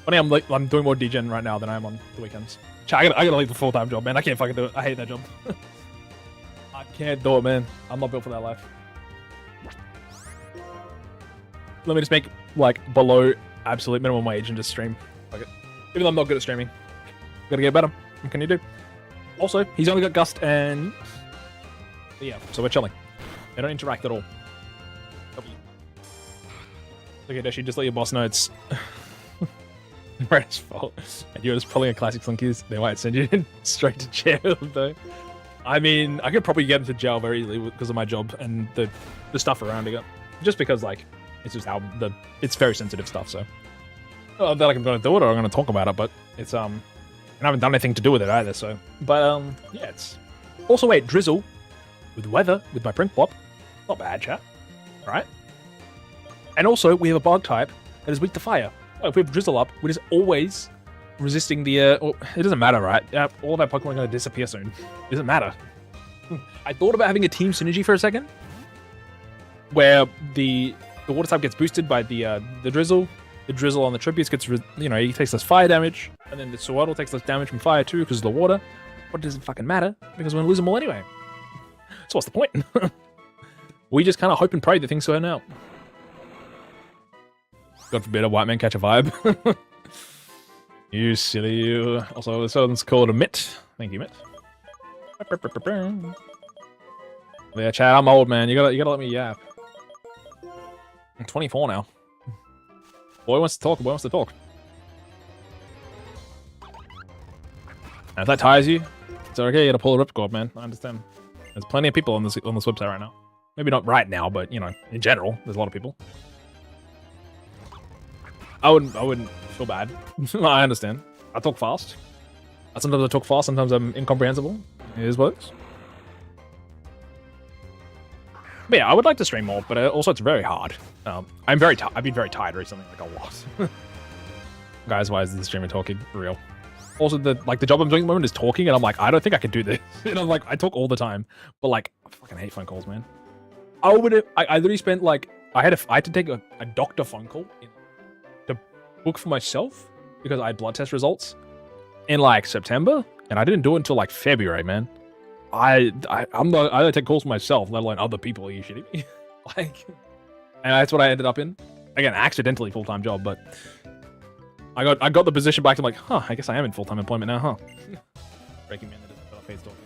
Funny, I'm doing more degen right now than I am on the weekends. I gotta leave the full-time job, man. I can't fucking do it. I hate that job. I can't do it, man. I'm not built for that life. Let me just make like below absolute minimum wage and just stream. Fuck it. Even though I'm not good at streaming, gotta get better. What can you do? Also, he's only got Gust and yeah, so we're chilling. They don't interact at all. Okay, Deschy, just let your boss know it's Red's fault. And you're just pulling a classic Slinkies. They might send you straight to jail, though. I mean, I could probably get into jail very easily because of my job and the stuff around it. Just because, like, it's just how it's very sensitive stuff. So, not that I'm going to do it or I'm going to talk about it, but it's and I haven't done anything to do with it either. So, but yeah, it's also wait drizzle with weather with my print plop. Not bad, chat. Right? And also, we have a bug type that is weak to fire. If we have drizzle up, we're just always resisting the... it doesn't matter, right? All of our Pokemon are going to disappear soon. It doesn't matter. I thought about having a team synergy for a second, where the water type gets boosted by the drizzle. The drizzle on the Tributes gets, he takes less fire damage, and then the Swaddle takes less damage from fire too because of the water. But it doesn't fucking matter, because we're going to lose them all anyway. So what's the point? We just kind of hope and pray that things turn out. God forbid a white man catch a vibe. You silly you. Also, this one's called a Mitt. Thank you, Mitt. Yeah, Chad, I'm old, man. You gotta let me yap. I'm 24 now. Boy wants to talk. Boy wants to talk. And if that tires you, it's okay. You gotta pull a ripcord, man. I understand. There's plenty of people on this website right now. Maybe not right now, but in general, there's a lot of people. I wouldn't feel bad. I understand. I talk fast. Sometimes I talk fast, sometimes I'm incomprehensible. It is what it is. But yeah, I would like to stream more, but also it's very hard. I've been very tired recently, like a lot. Guys, why is the streamer talking? Real. Also, the job I'm doing at the moment is talking, and I'm like, I don't think I could do this. And I'm like, I talk all the time, but like, I fucking hate phone calls, man. I literally spent like, I had to take a doctor phone call to book for myself because I had blood test results in like September, and I didn't do it until like February, man. I don't take calls for myself, let alone other people. Are you shitting me? Like, and that's what I ended up in. Again, accidentally full-time job, but I got the position back. I'm like, huh, I guess I am in full-time employment now, huh? Breaking me into this paid stalking.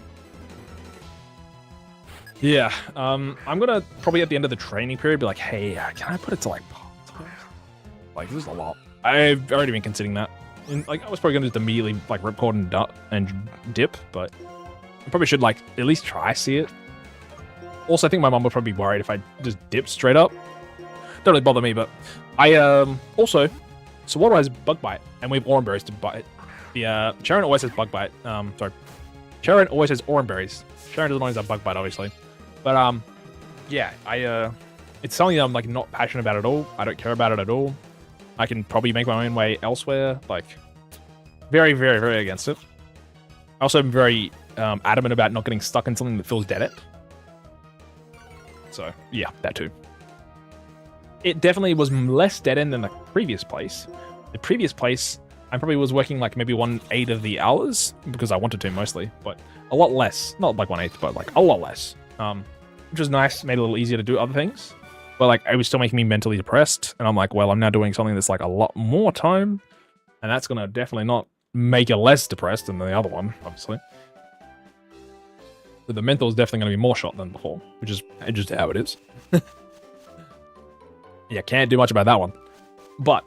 Yeah, I'm gonna probably at the end of the training period be like, hey, can I put it to like part-time? Like, this is a lot. I've already been considering that. And, like, I was probably gonna just immediately like ripcord and dip, but I probably should like at least try see it. Also, I think my mom would probably be worried if I just dipped straight up. Don't really bother me, but I also, so what has bug bite, and we have orange berries to bite. The Cheren always has bug bite. Sorry, Cheren always has orange berries. Cheren doesn't always have bug bite, obviously, but yeah, it's something I'm like not passionate about at all. I don't care about it at all. I can probably make my own way elsewhere. Like, very, very, very against it. I also am very adamant about not getting stuck in something that feels dead end. So yeah, that too. It definitely was less dead end than the previous place. The previous place, I probably was working like maybe 1/8 of the hours because I wanted to mostly, but a lot less. Not like 1/8, but like a lot less. Which was nice, made it a little easier to do other things. But like, it was still making me mentally depressed, and I'm like, well, I'm now doing something that's like a lot more time, and that's gonna definitely not make it less depressed than the other one, obviously. But the mental is definitely gonna be more shot than before, which is just how it is. Yeah, can't do much about that one. But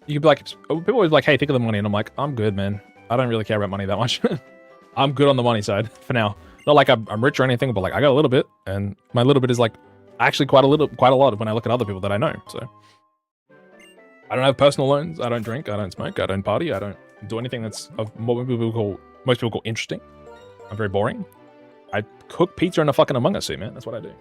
you could be like, people always be like, hey, think of the money, and I'm like, I'm good, man. I don't really care about money that much. I'm good on the money side for now. Not like I'm rich or anything, but like I got a little bit, and my little bit is like actually quite a lot when I look at other people that I know. So I don't have personal loans. I don't drink. I don't smoke. I don't party. I don't do anything that's of what most people call interesting. I'm very boring. I cook pizza in a fucking Among Us suit, man. That's what I do.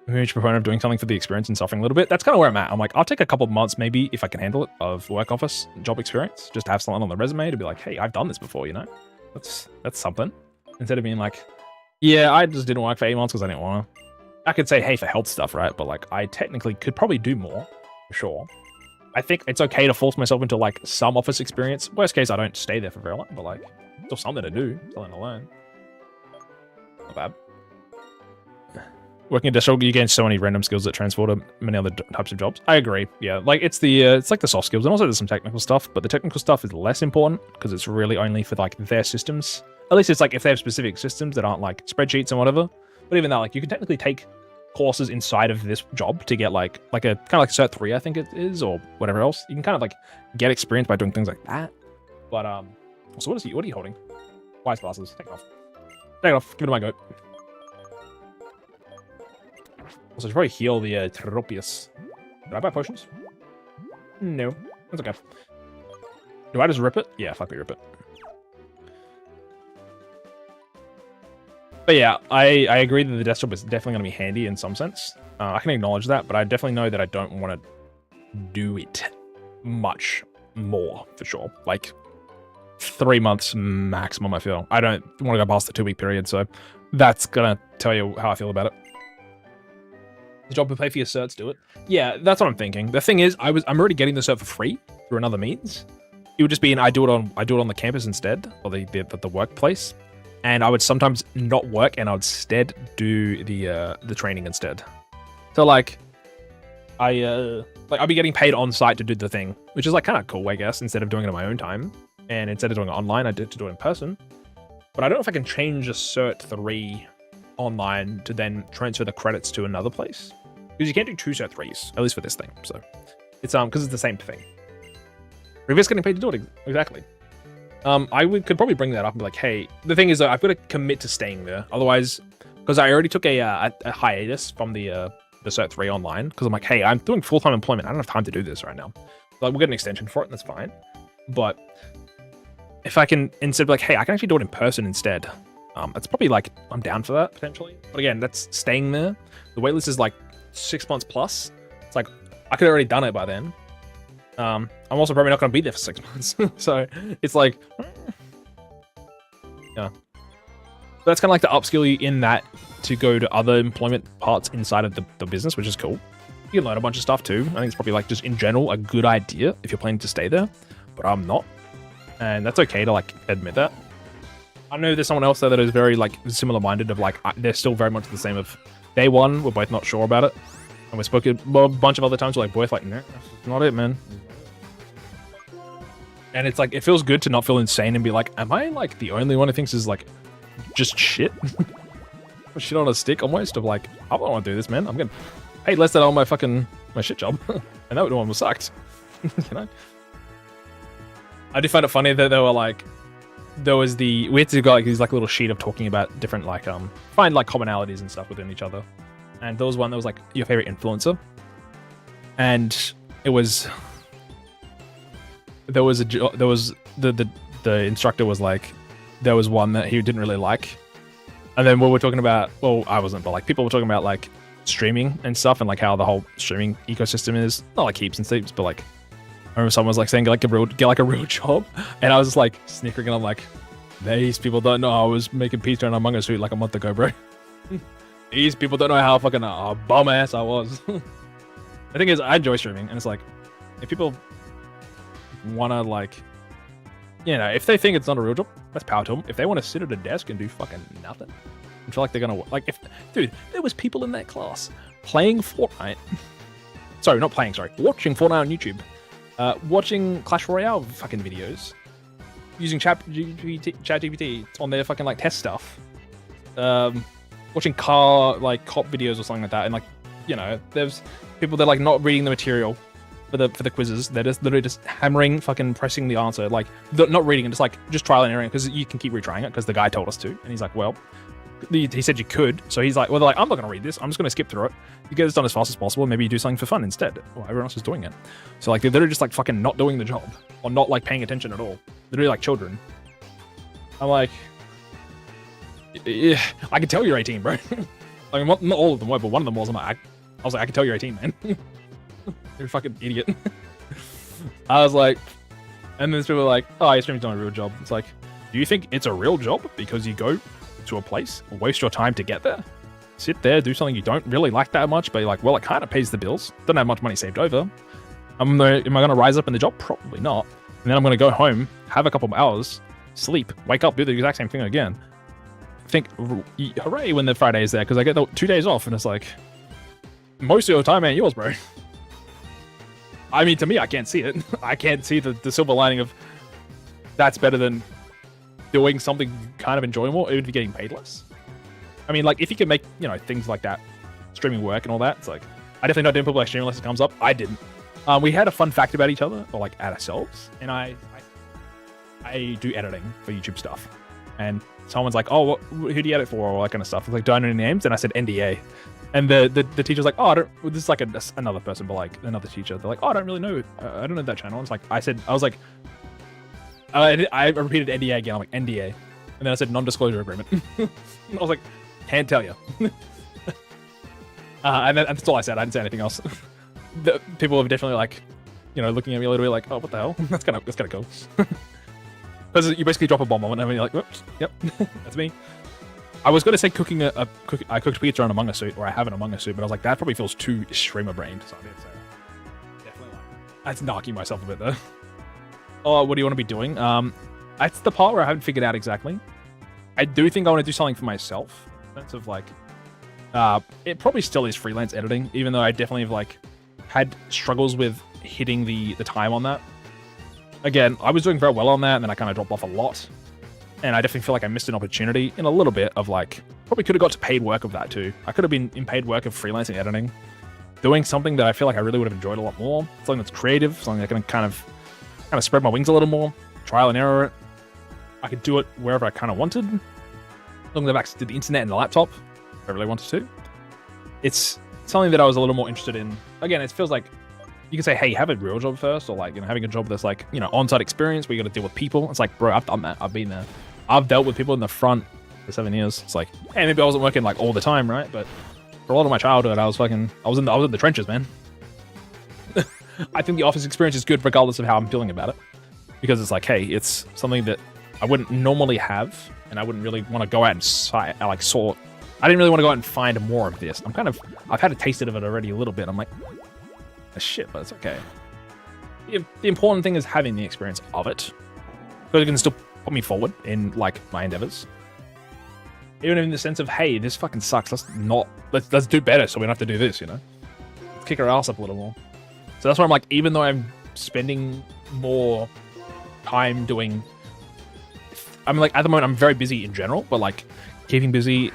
I'm a huge proponent of doing something for the experience and suffering a little bit. That's kind of where I'm at. I'm like, I'll take a couple of months, maybe, if I can handle it, of work office job experience. Just to have something on the resume to be like, hey, I've done this before, you know? That's something. Instead of being like, yeah, I just didn't work for 8 months because I didn't want to. I could say, hey, for health stuff, right? But like, I technically could probably do more, for sure. I think it's okay to force myself into like some office experience. Worst case, I don't stay there for very long, but like, still something to do, something to learn. Not bad. Working at Deschy, you gain so many random skills that transfer to many other types of jobs. I agree. Yeah, like it's like the soft skills, and also there's some technical stuff. But the technical stuff is less important because it's really only for like their systems. At least it's like if they have specific systems that aren't like spreadsheets and whatever. But even that, like you can technically take courses inside of this job to get like a kind of like Cert 3, I think it is, or whatever else. You can kind of like get experience by doing things like that. But so what are you holding? Wise glasses. Take it off. Take it off. Give it to my goat. Also, I should probably heal the Tropius. Did I buy potions? No. That's okay. Do I just rip it? Yeah, fuck me, rip it. But yeah, I agree that the desktop is definitely going to be handy in some sense. I can acknowledge that, but I definitely know that I don't want to do it much more, for sure. Like, 3 months maximum, I feel. I don't want to go past the 2-week period, so that's going to tell you how I feel about it. The job will pay for your certs, do it. Yeah, that's what I'm thinking. The thing is, I'm already getting the cert for free through another means. It would just be I do it on the campus instead, or the workplace, and I would sometimes not work, and I would instead do the training instead. So like, I'll be getting paid on site to do the thing, which is like kind of cool, I guess. Instead of doing it on my own time, and instead of doing it online, I did to do it in person. But I don't know if I can change a cert 3 online to then transfer the credits to another place, because you can't do 2 cert 3s, at least for this thing. So it's because it's the same thing. Reverse getting paid to do it, exactly. Could probably bring that up and be like, hey, the thing is that I've got to commit to staying there, otherwise, because I already took a hiatus from the cert 3 online, because I'm like, hey, I'm doing full-time employment, I don't have time to do this right now. Like, we'll get an extension for it, and that's fine. But if I can instead be like, hey, I can actually do it in person instead. It's probably like, I'm down for that, potentially. But again, that's staying there. The waitlist is like 6 months plus. It's like, I could have already done it by then. I'm also probably not going to be there for 6 months. So it's like, yeah. So that's kind of like to upskill you in that to go to other employment parts inside of the business, which is cool. You can learn a bunch of stuff too. I think it's probably like just in general a good idea if you're planning to stay there, but I'm not. And that's okay to like admit that. I know there's someone else there that is very like similar minded of like, they're still very much the same of day one. We're both not sure about it. And we spoke a bunch of other times. We're like both like, no, that's not it, man. And it's like, it feels good to not feel insane and be like, am I like the only one who thinks this is like just shit? Shit on a stick almost of like, I don't want to do this, man. I'm getting paid less than on my shit job. And that one was sucked. You know? I do find it funny that they were like, we had to go like these like little sheet of talking about different like find like commonalities and stuff within each other. And there was one that was like your favorite influencer. And it was the instructor was like, there was one that he didn't really like. And then we were talking about, well, I wasn't, but like people were talking about like streaming and stuff and like how the whole streaming ecosystem is not like heaps and heaps, but like I remember someone was like saying get like a real job, and I was just like snickering and I'm like, these people don't know I was making pizza in Among Us like a month ago, bro. These people don't know how fucking bum ass I was. The thing is, I enjoy streaming, and it's like, if people wanna like, you know, if they think it's not a real job, that's power to them. If they want to sit at a desk and do fucking nothing, I feel like they're gonna like. Dude, there was people in that class playing Fortnite. Sorry, not playing. Sorry, watching Fortnite on YouTube. Watching Clash Royale fucking videos, using ChatGPT on their fucking like test stuff, watching cop videos or something like that, and like, you know, there's people that are like not reading the material for the quizzes. They're just literally just hammering, fucking pressing the answer, like not reading and just trial and error, because you can keep retrying it because the guy told us to, and he's like, well, he said you could, so he's like, well, they're like, I'm not gonna read this, I'm just gonna skip through it. You get this done as fast as possible, maybe you do something for fun instead. Well, everyone else is doing it, so like they're literally just like fucking not doing the job or not like paying attention at all. Literally like children. I'm like, yeah, I can tell you're 18, bro. Like not all of them were, but one of them was. I was like, I can tell you're 18, man. You're a fucking idiot. I was like, and then people were like, oh, your streaming's not a real job. It's like, do you think it's a real job because you go to a place, waste your time to get there? sit there, do something you don't really like that much, but you're like, well, it kind of pays the bills. Don't have much money saved over. Am I going to rise up in the job? Probably not. And then I'm going to go home, have a couple of hours, sleep, wake up, do the exact same thing again. Think, hooray when the Friday is there, because I get the 2 days off, and it's like, most of your time ain't yours, bro. I mean, to me, I can't see it. I can't see the silver lining of that's better than doing something kind of enjoyable, even if you're getting paid less. I mean, like, if you can make, you know, things like that, streaming work and all that, it's like, I definitely not doing people like streaming unless it comes up. I didn't. We had a fun fact about each other, or like at ourselves, and I do editing for YouTube stuff. And someone's like, oh, who do you edit for, or all that kind of stuff. It's like, do I know any names? And I said NDA. And the teacher's like, oh, this is like another person, but like another teacher. They're like, oh, I don't really know. I don't know that channel. It's like, I repeated NDA again. I'm like, NDA. And then I said non-disclosure agreement. I was like, can't tell you. And that's all I said. I didn't say anything else. The people are definitely like, you know, looking at me a little bit like, oh, what the hell? That's kind of cool. Because you basically drop a bomb on it and you're like, whoops, yep, that's me. I was going to say cooking I cooked pizza on Among Us suit, or I have an Among Us suit, but I was like, that probably feels too streamer-brained, so I did say definitely like, that's knocking myself a bit though. Oh, what do you want to be doing? That's the part where I haven't figured out exactly. I do think I want to do something for myself. In the sense of like, it probably still is freelance editing, even though I definitely have like had struggles with hitting the time on that. Again, I was doing very well on that, and then I kind of dropped off a lot. And I definitely feel like I missed an opportunity in a little bit of like, probably could have got to paid work of that too. I could have been in paid work of freelancing editing, doing something that I feel like I really would have enjoyed a lot more. Something that's creative, something that can kind of spread my wings a little more, trial and error it. I could do it wherever I kind of wanted. As long as I've access to the internet and the laptop, if I really wanted to. It's something that I was a little more interested in. Again, it feels like you can say, hey, have a real job first, or like, you know, having a job that's like, you know, on-site experience where you got to deal with people. It's like, bro, I've done that. I've been there. I've dealt with people in the front for 7 years. It's like, hey, maybe I wasn't working like all the time, right? But for a lot of my childhood, I was in the trenches, man. I think the office experience is good regardless of how I'm feeling about it, because it's like, hey, it's something that I wouldn't normally have, and I wouldn't really want to go out and I didn't really want to go out and find more of this. I've had a taste of it already a little bit. I'm like, oh, shit, but it's okay. The important thing is having the experience of it, because it can still put me forward in like my endeavors. Even in the sense of, hey, this fucking sucks. Let's do better so we don't have to do this, you know? Let's kick our ass up a little more. So that's why I'm like, even though I'm spending more time doing, I'm like, at the moment I'm very busy in general, but like keeping busy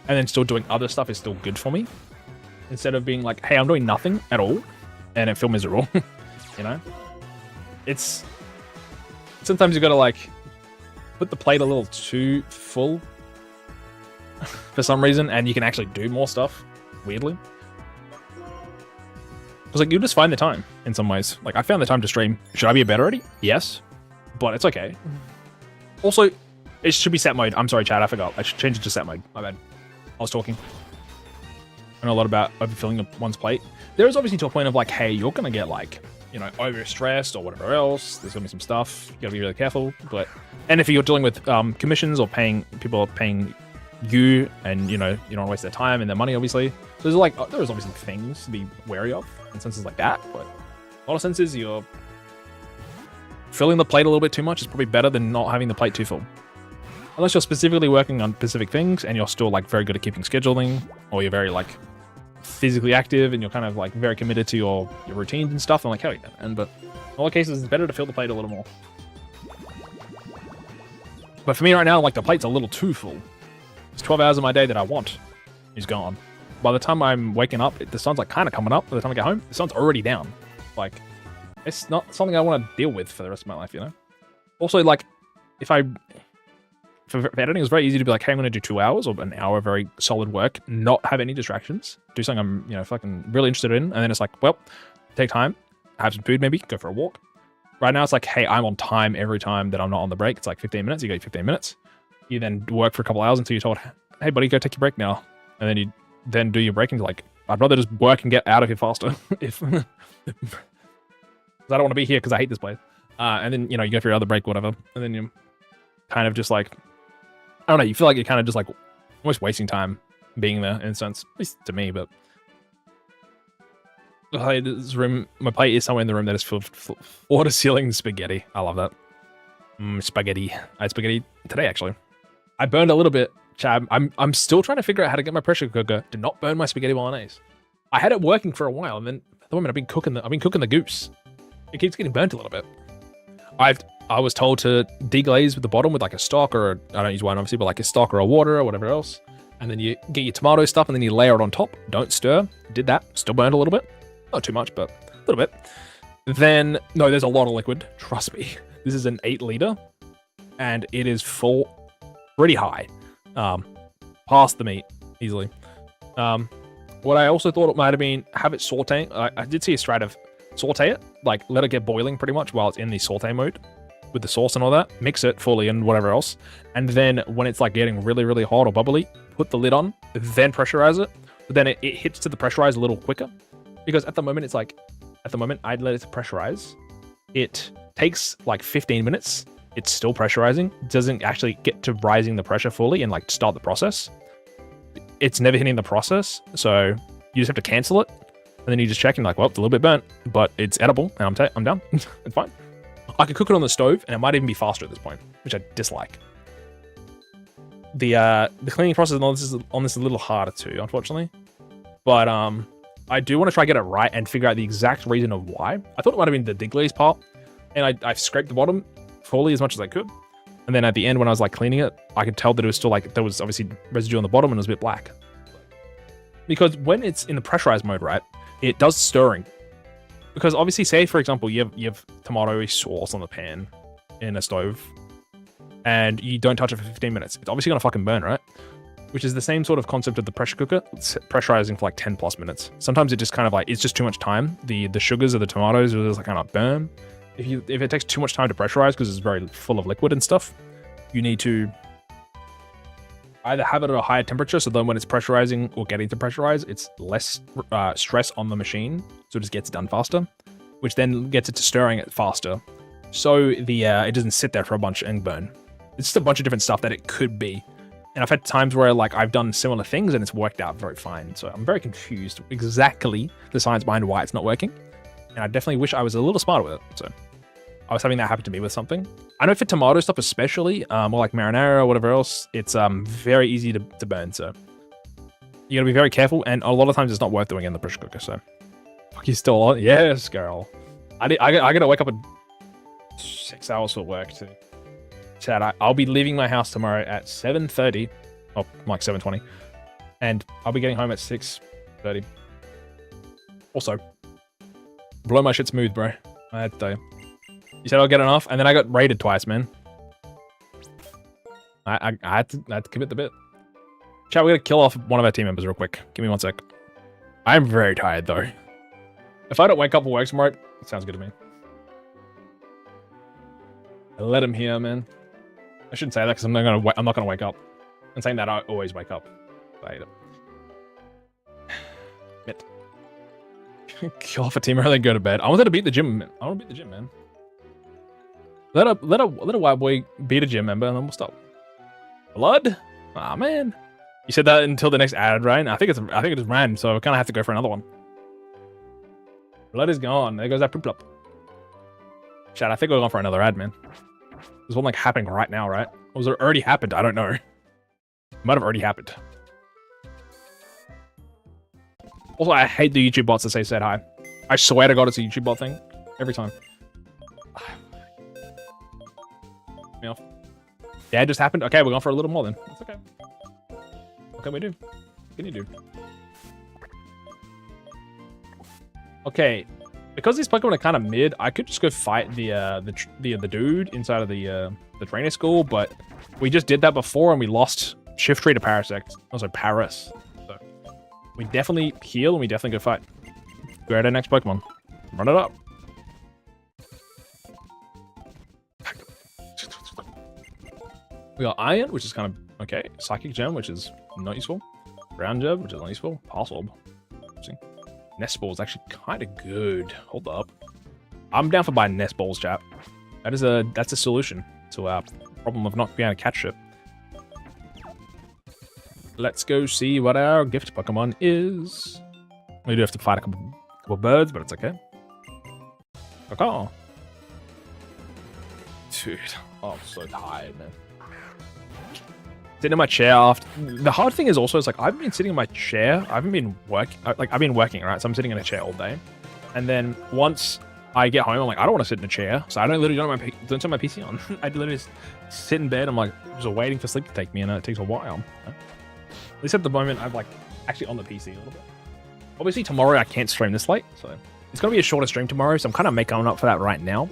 and then still doing other stuff is still good for me. Instead of being like, hey, I'm doing nothing at all and it feel miserable, you know? It's, sometimes you gotta like put the plate a little too full for some reason, and you can actually do more stuff, weirdly. Because like, you just find the time in some ways. Like, I found the time to stream. Should I be a bed already? Yes, but it's okay. Also, it should be set mode. I'm sorry, Chad, I forgot. I should change it to set mode. My bad. I was talking. I know a lot about overfilling one's plate. There is obviously to a point of like, hey, you're gonna get like, you know, overstressed or whatever else. There's gonna be some stuff. You gotta be really careful. And if you're dealing with commissions or people are paying you, and you know, you don't want to waste their time and their money, obviously. So there's obviously things to be wary of in senses like that. But a lot of senses, you're filling the plate a little bit too much is probably better than not having the plate too full. Unless you're specifically working on specific things and you're still like very good at keeping scheduling, or you're very like physically active and you're kind of like very committed to your routines and stuff. I'm like, hell yeah. But in all cases, it's better to fill the plate a little more. But for me right now, like the plate's a little too full. It's 12 hours of my day that I want is gone. By the time I'm waking up, the sun's like kind of coming up. By the time I get home, the sun's already down. Like, it's not something I want to deal with for the rest of my life, you know? Also, like, for editing, it's very easy to be like, hey, I'm going to do 2 hours or an hour of very solid work, not have any distractions, do something I'm, you know, fucking really interested in. And then it's like, well, take time, have some food maybe, go for a walk. Right now, it's like, hey, I'm on time every time that I'm not on the break. It's like 15 minutes. You got 15 minutes. You then work for a couple hours until you're told, hey, buddy, go take your break now. And then you then do your break and you're like, I'd rather just work and get out of here faster. Because I don't want to be here because I hate this place. And then, you know, you go for your other break, whatever. And then you kind of just like, I don't know, you feel like you're kind of just like almost wasting time being there in a sense, at least to me. But this room, my plate is somewhere in the room that is filled with floor-to-ceiling spaghetti. I love that. Spaghetti. I had spaghetti today actually. I burned a little bit, Chad. I'm still trying to figure out how to get my pressure cooker to not burn my spaghetti bolognese. I had it working for a while, and then at the moment I've been cooking the goose. It keeps getting burnt a little bit. I was told to deglaze with the bottom with like a stock or I don't use wine obviously, but like a stock or a water or whatever else. And then you get your tomato stuff and then you layer it on top. Don't stir. Did that. Still burned a little bit. Not too much, but a little bit. Then, no, there's a lot of liquid. Trust me. This is an 8 liter and it is full, pretty high. Past the meat easily. What I also thought it might have been, have it sauteing. I did see a strat of saute it, like let it get boiling pretty much while it's in the saute mode with the sauce and all that. Mix it fully and whatever else. And then when it's like getting really, really hot or bubbly, put the lid on, then pressurize it. But then it hits to the pressurize a little quicker. Because at the moment, it's like, I'd let it pressurize. It takes like 15 minutes. It's still pressurizing. It doesn't actually get to rising the pressure fully and like start the process. It's never hitting the process. So you just have to cancel it. And then you just check and like, well, it's a little bit burnt, but it's edible and I'm done. It's fine. I could cook it on the stove and it might even be faster at this point, which I dislike. The cleaning process on this is a little harder too, unfortunately. But I do want to try to get it right and figure out the exact reason of why. I thought it might have been the deglaze part, and I scraped the bottom fully as much as I could. And then at the end when I was like cleaning it, I could tell that it was still like, there was obviously residue on the bottom and it was a bit black. Because when it's in the pressurized mode, right, it does stirring. Because obviously, say for example, you have tomato sauce on the pan in a stove, and you don't touch it for 15 minutes. It's obviously gonna fucking burn, right? Which is the same sort of concept of the pressure cooker. It's pressurizing for like 10 plus minutes. Sometimes it just kind of like, it's just too much time. The sugars of the tomatoes will just like kind of burn. If it takes too much time to pressurize because it's very full of liquid and stuff, you need to either have it at a higher temperature, so then when it's pressurizing or getting to pressurize, it's less stress on the machine, so it just gets done faster, which then gets it to stirring it faster, so it doesn't sit there for a bunch and burn. It's just a bunch of different stuff that it could be. And I've had times where like I've done similar things and it's worked out very fine. So I'm very confused exactly the science behind why it's not working. And I definitely wish I was a little smarter with it. So I was having that happen to me with something. I know for tomato stuff especially, or like marinara or whatever else, it's very easy to burn. So you gotta be very careful. And a lot of times it's not worth doing in the pressure cooker. So fuck, you still on? Yes, girl. I gotta wake up at 6 hours for work too. Chad, I'll be leaving my house tomorrow at 7:30, or like 7:20, and I'll be getting home at 6:30. Also, blow my shit smooth, bro. I had to tell you. You said I'll get enough, and then I got raided twice, man. I had to commit the bit. Chad, we gotta kill off one of our team members real quick. Give me 1 sec. I'm very tired though. If I don't wake up for work tomorrow, it sounds good to me. Let him hear, man. I shouldn't say that because I'm not gonna wake up. And saying that, I always wake up. I hate it. Kill off a team early and go to bed. I wanted to beat the gym. I want to beat the gym, man. Let a white boy beat a gym member, and then we'll stop. Blood? Ah, man. You said that until the next ad, right? I think it is ran, so I kind of have to go for another one. Blood is gone. There goes that poop up. Chat, I think we're going for another ad, man. There's one like happening right now, right? Or was it already happened? I don't know. It might have already happened. Also, I hate the YouTube bots that say said hi. I swear to God, it's a YouTube bot thing. Every time. Me off. Yeah, it just happened. Okay, we're going for a little more then. That's okay. What can we do? What can you do? Okay. Because these Pokemon are kind of mid, I could just go fight the dude inside of the trainer school, but we just did that before and we lost Shift Tree to Parasect. Also Paris. So we definitely heal and we definitely go fight. Go at our next Pokemon. Run it up. We got Iron, which is kind of okay. Psychic Gem, which is not useful. Ground Gem, which is not useful. Pass Orb. Interesting. Nest Ball is actually kind of good. Hold up. I'm down for buying Nest Balls, chap. That's a solution to our problem of not being able to catch shit. let's go see what our gift Pokemon is. We do have to fight a couple birds, but it's okay. Oh. Dude, oh, I'm so tired, man. Sitting in my chair after. The hard thing is also, it's like I've been sitting in my chair. I haven't been working. Like I've been working, right? So I'm sitting in a chair all day, and then once I get home, I'm like, I don't want to sit in a chair, so I don't turn my PC on. I literally just sit in bed. I'm like just waiting for sleep to take me, and it takes a while. At least at the moment, I'm like actually on the PC a little bit. Obviously, tomorrow I can't stream this late, so it's gonna be a shorter stream tomorrow. So I'm kind of making up for that right now.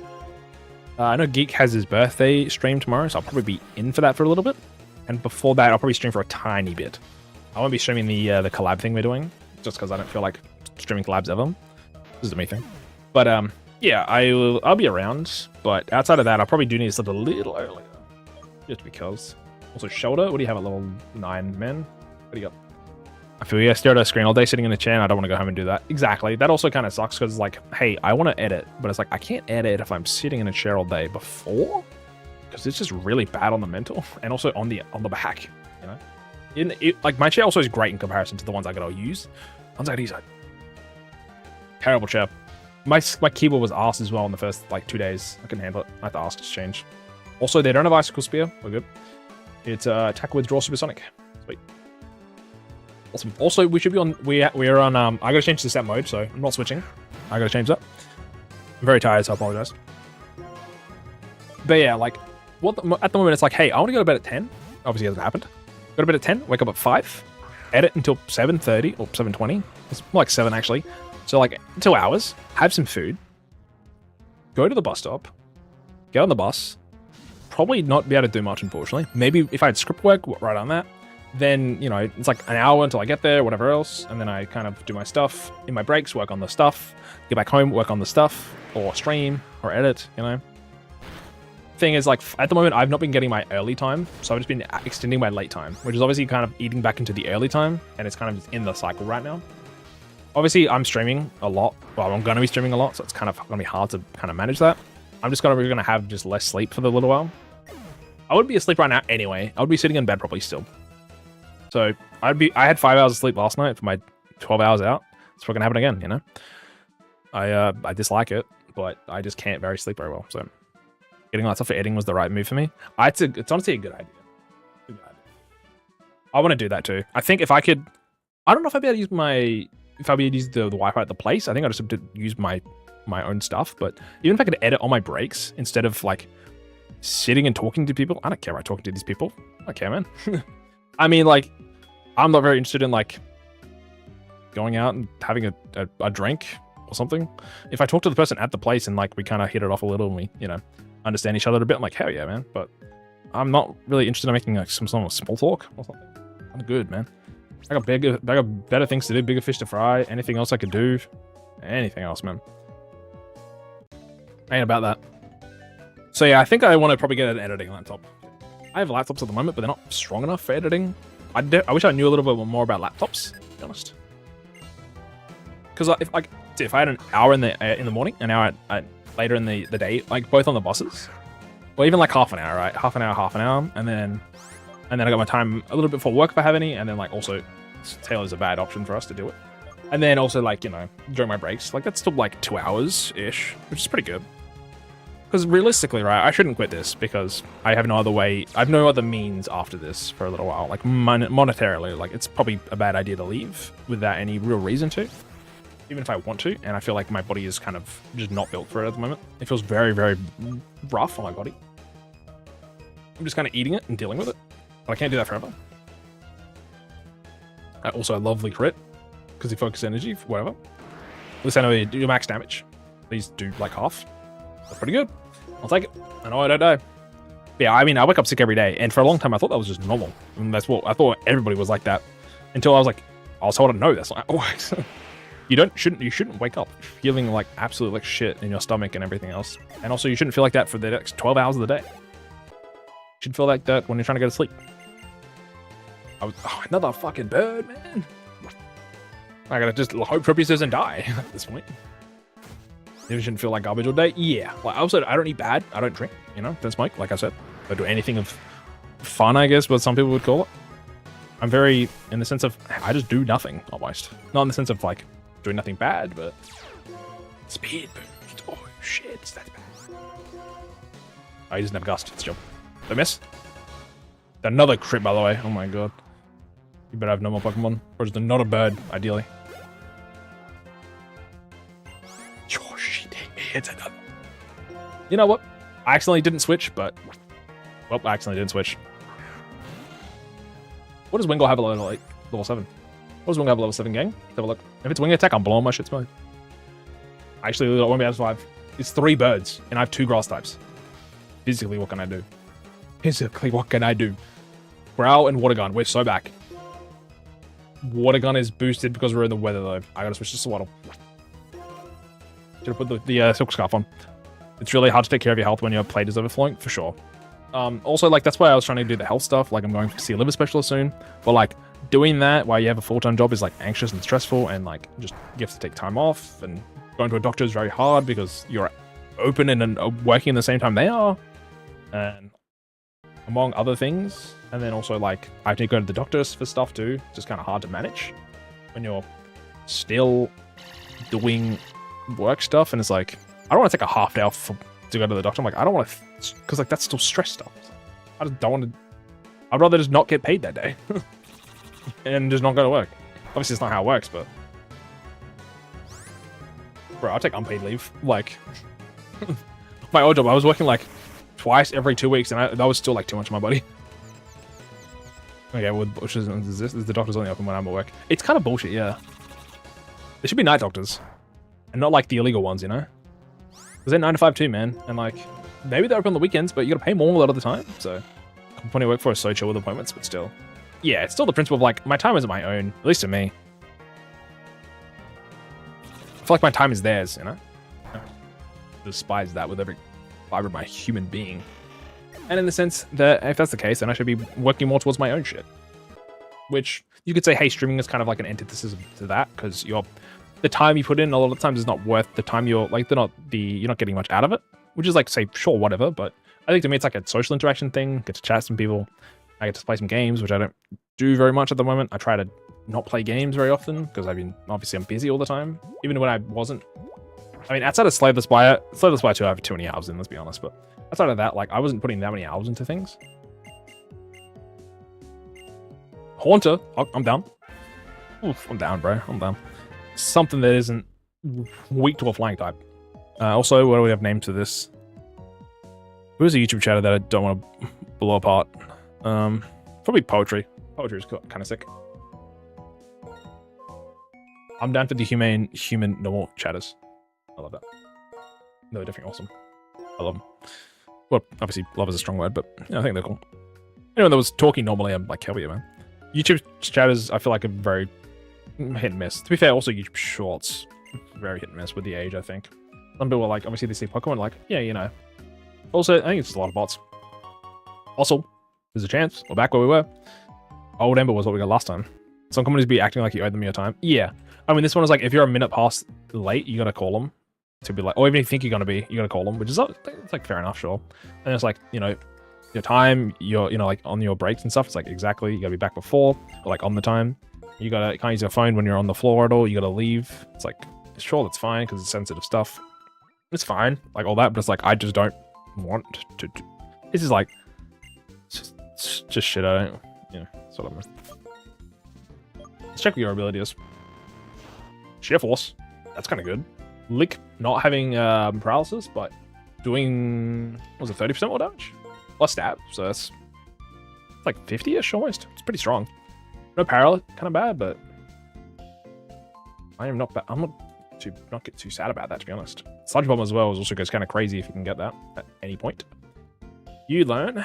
I know Geek has his birthday stream tomorrow, so I'll probably be in for that for a little bit. And before that, I'll probably stream for a tiny bit. I won't be streaming the collab thing we're doing, just because I don't feel like streaming collabs ever. This is the me thing. But yeah, I'll be around. But outside of that, I probably do need to sleep a little earlier, just because. Also, shoulder. What do you have at level 9, man? What do you got? I feel I stare at a screen all day sitting in a chair, and I don't want to go home and do that. Exactly. That also kind of sucks because it's like, hey, I want to edit, but it's like I can't edit if I'm sitting in a chair all day before. Because it's just really bad on the mental and also on the back, you know. Like my chair also is great in comparison to the ones I gotta use. Ones I gotta use like terrible chair. My keyboard was ass as well in the first like 2 days. I couldn't handle it. I had to ask to change. Also, they don't have icicle spear. We're good. It's attack withdraw supersonic. Sweet. Awesome. Also, we should be on. We're on. I gotta change to set mode, so I'm not switching. I gotta change that. I'm very tired, so I apologize. But yeah, like. At the moment, it's like, hey, I want to go to bed at 10. Obviously, it hasn't happened. Go to bed at 10, wake up at 5, edit until 7:30 or 7:20. It's more like 7, actually. So, like, 2 hours, have some food, go to the bus stop, get on the bus, probably not be able to do much, unfortunately. Maybe if I had script work right on that, then, you know, it's like an hour until I get there, whatever else, and then I kind of do my stuff in my breaks, work on the stuff, get back home, work on the stuff, or stream, or edit, you know. Thing is, like, at the moment I've not been getting my early time, so I've just been extending my late time, which is obviously kind of eating back into the early time, and it's kind of just in the cycle right now. Obviously I'm streaming a lot. Well, I'm going to be streaming a lot, so it's kind of going to be hard to kind of manage that. I'm just going to have just less sleep for the little while. I would be asleep right now anyway. I would be sitting in bed probably still. So I had 5 hours of sleep last night for my 12 hours out. It's probably going to happen again, you know. I dislike it, but I just can't sleep very well, so getting lots of editing was the right move for me. It's honestly a good idea. I want to do that too. I think if I could, I don't know if I'd be able to use if I'd be able to use the Wi-Fi at the place. I think I'd just have to use my own stuff. But even if I could edit on my breaks instead of like sitting and talking to people, I don't care about talking to these people. I don't care, man. I mean, like, I'm not very interested in like going out and having a drink or something. If I talk to the person at the place and like we kind of hit it off a little and we, you know, understand each other a bit, I'm like, hell yeah, man. But I'm not really interested in making like some sort of small talk or something. I'm good, man. I got better things to do, bigger fish to fry. Anything else I could do? Anything else, man. Ain't about that. So yeah, I think I want to probably get an editing laptop. I have laptops at the moment, but they're not strong enough for editing. I wish I knew a little bit more about laptops, to be honest. Because if I had an hour in the morning, an hour later in the day, like both on the buses, or even like half an hour, right? Half an hour, and then I got my time a little bit for work if I have any, and then like also Taylor's a bad option for us to do it. And then also like, you know, during my breaks, like that's still like 2 hours-ish, which is pretty good. Because realistically, right, I shouldn't quit this because I have no other way, I have no other means after this for a little while. Like monetarily, like it's probably a bad idea to leave without any real reason to. Even if I want to, and I feel like my body is kind of just not built for it at the moment. It feels very, very rough on my body. I'm just kind of eating it and dealing with it. But I can't do that forever. Also, a lovely crit, because you focus energy, whatever. At least I know you do your max damage. Please do like half. That's pretty good. I'll take it. I know I don't die. But yeah, I mean, I wake up sick every day, and for a long time I thought that was just normal. And that's what I thought everybody was like that. Until I was told, no, that's not how it works. You shouldn't wake up feeling like absolute like shit in your stomach and everything else. And also you shouldn't feel like that for the next 12 hours of the day. You should feel like that when you're trying to go to sleep. Another fucking bird, man. I gotta just hope Trippy doesn't die at this point. You shouldn't feel like garbage all day. Yeah. Like also, I don't eat bad. I don't drink. You know, don't smoke. Like I said, I don't do anything of fun. I guess what some people would call it. I'm very, in the sense of, I just do nothing, almost. Not in the sense of, like, doing nothing bad, but... Speed boost. Oh, shit, that's bad. Oh, he doesn't have gust. It's a job. Did I miss? Another crit, by the way. Oh my god. You better have no more Pokemon. Or just not a bird, ideally. Oh, shit, it's another. You know what? I accidentally didn't switch, but... Well, I accidentally didn't switch. What does Wingull have a level, like, level 7? What does Wingull have a level 7, gang? Let's have a look. If it's Wing Attack, I'm blowing my shit smoke. Actually, I won't be able to survive. It's 3 birds, and I have 2 grass types. Physically, what can I do? Physically, what can I do? Growl and Water Gun. We're so back. Water Gun is boosted because we're in the weather, though. I gotta switch to Swaddle. Should have put the Silk Scarf on. It's really hard to take care of your health when your plate is overflowing, for sure. Also, like, that's why I was trying to do the health stuff. Like, I'm going to see a liver specialist soon. But, like, doing that while you have a full-time job is, like, anxious and stressful. And, like, just you have to take time off. And going to a doctor is very hard because you're open and working at the same time they are. And among other things. And then also, like, I have to go to the doctors for stuff, too. It's just kind of hard to manage when you're still doing work stuff. And it's like, I don't want to take a half day off to go to the doctor. I'm like, I don't want to... Because, like, that's still stress stuff. I just don't want to... I'd rather just not get paid that day. And just not go to work. Obviously, it's not how it works, but... Bro, I'll take unpaid leave. Like... my old job, I was working, like, twice every 2 weeks, and that was still, like, too much on my body. Okay, well, which is this? Is the doctor's only open when I'm at work? It's kind of bullshit, yeah. There should be night doctors. And not, like, the illegal ones, you know? Because they're 9 to 5 too, man. And, like... Maybe they're open on the weekends, but you gotta pay more a lot of the time. So, company I work for is so chill with appointments, but still. Yeah, it's still the principle of, like, my time isn't my own, at least to me. I feel like my time is theirs, you know? I despise that with every fiber of my human being. And in the sense that if that's the case, then I should be working more towards my own shit. Which, you could say, hey, streaming is kind of like an antithesis to that, because the time you put in a lot of times is not worth the time you're not getting much out of it. Which is like, say, sure, whatever, but I think to me it's like a social interaction thing, get to chat with some people, I get to play some games, which I don't do very much at the moment. I try to not play games very often, because obviously I'm busy all the time, even when I wasn't. I mean, outside of Slay the Spire 2, I have too many hours in, let's be honest, but outside of that, like, I wasn't putting that many hours into things. Haunter, I'm down. Oof, I'm down, bro, I'm down. Something that isn't weak to a flying type. Also, what do we have named to this? Who's a YouTube chatter that I don't want to blow apart? Probably Poetry. Poetry is kind of sick. I'm down for the human, normal chatters. I love that. They're definitely awesome. I love them. Well, obviously, love is a strong word, but yeah, I think they're cool. Anyone that was talking normally, I'm like, hell yeah, man. YouTube chatters, I feel like, are very hit and miss. To be fair, also YouTube shorts, very hit and miss with the age, I think. Some people are like, obviously they see Pokemon, like, yeah, you know. Also, I think it's just a lot of bots. Also, there's a chance we're back where we were. Old Ember was what we got last time. Some companies be acting like you owe them your time. Yeah. I mean, this one is like, if you're a minute past late, you gotta call them to be like, or even if you think you're gonna be, you gotta call them, which is it's like fair enough, sure. And it's like, you know, your time, you know, like on your breaks and stuff, it's like exactly, you gotta be back before, or like on the time. You can't use your phone when you're on the floor at all. You gotta leave. It's like, sure, that's fine because it's sensitive stuff. It's fine, like all that, but it's like, I just don't want to do. This is like, it's just shit I don't, you know, that's what I mean. Let's check what your ability is. Sheer Force, that's kind of good. Lick, not having paralysis, but doing, what was it, 30% more damage? Plus stab, so that's like 50-ish almost. It's pretty strong. No paralysis, kind of bad, but I am not bad. I'm not get too sad about that, to be honest. Sludge Bomb as well is also goes kind of crazy if you can get that at any point. You learn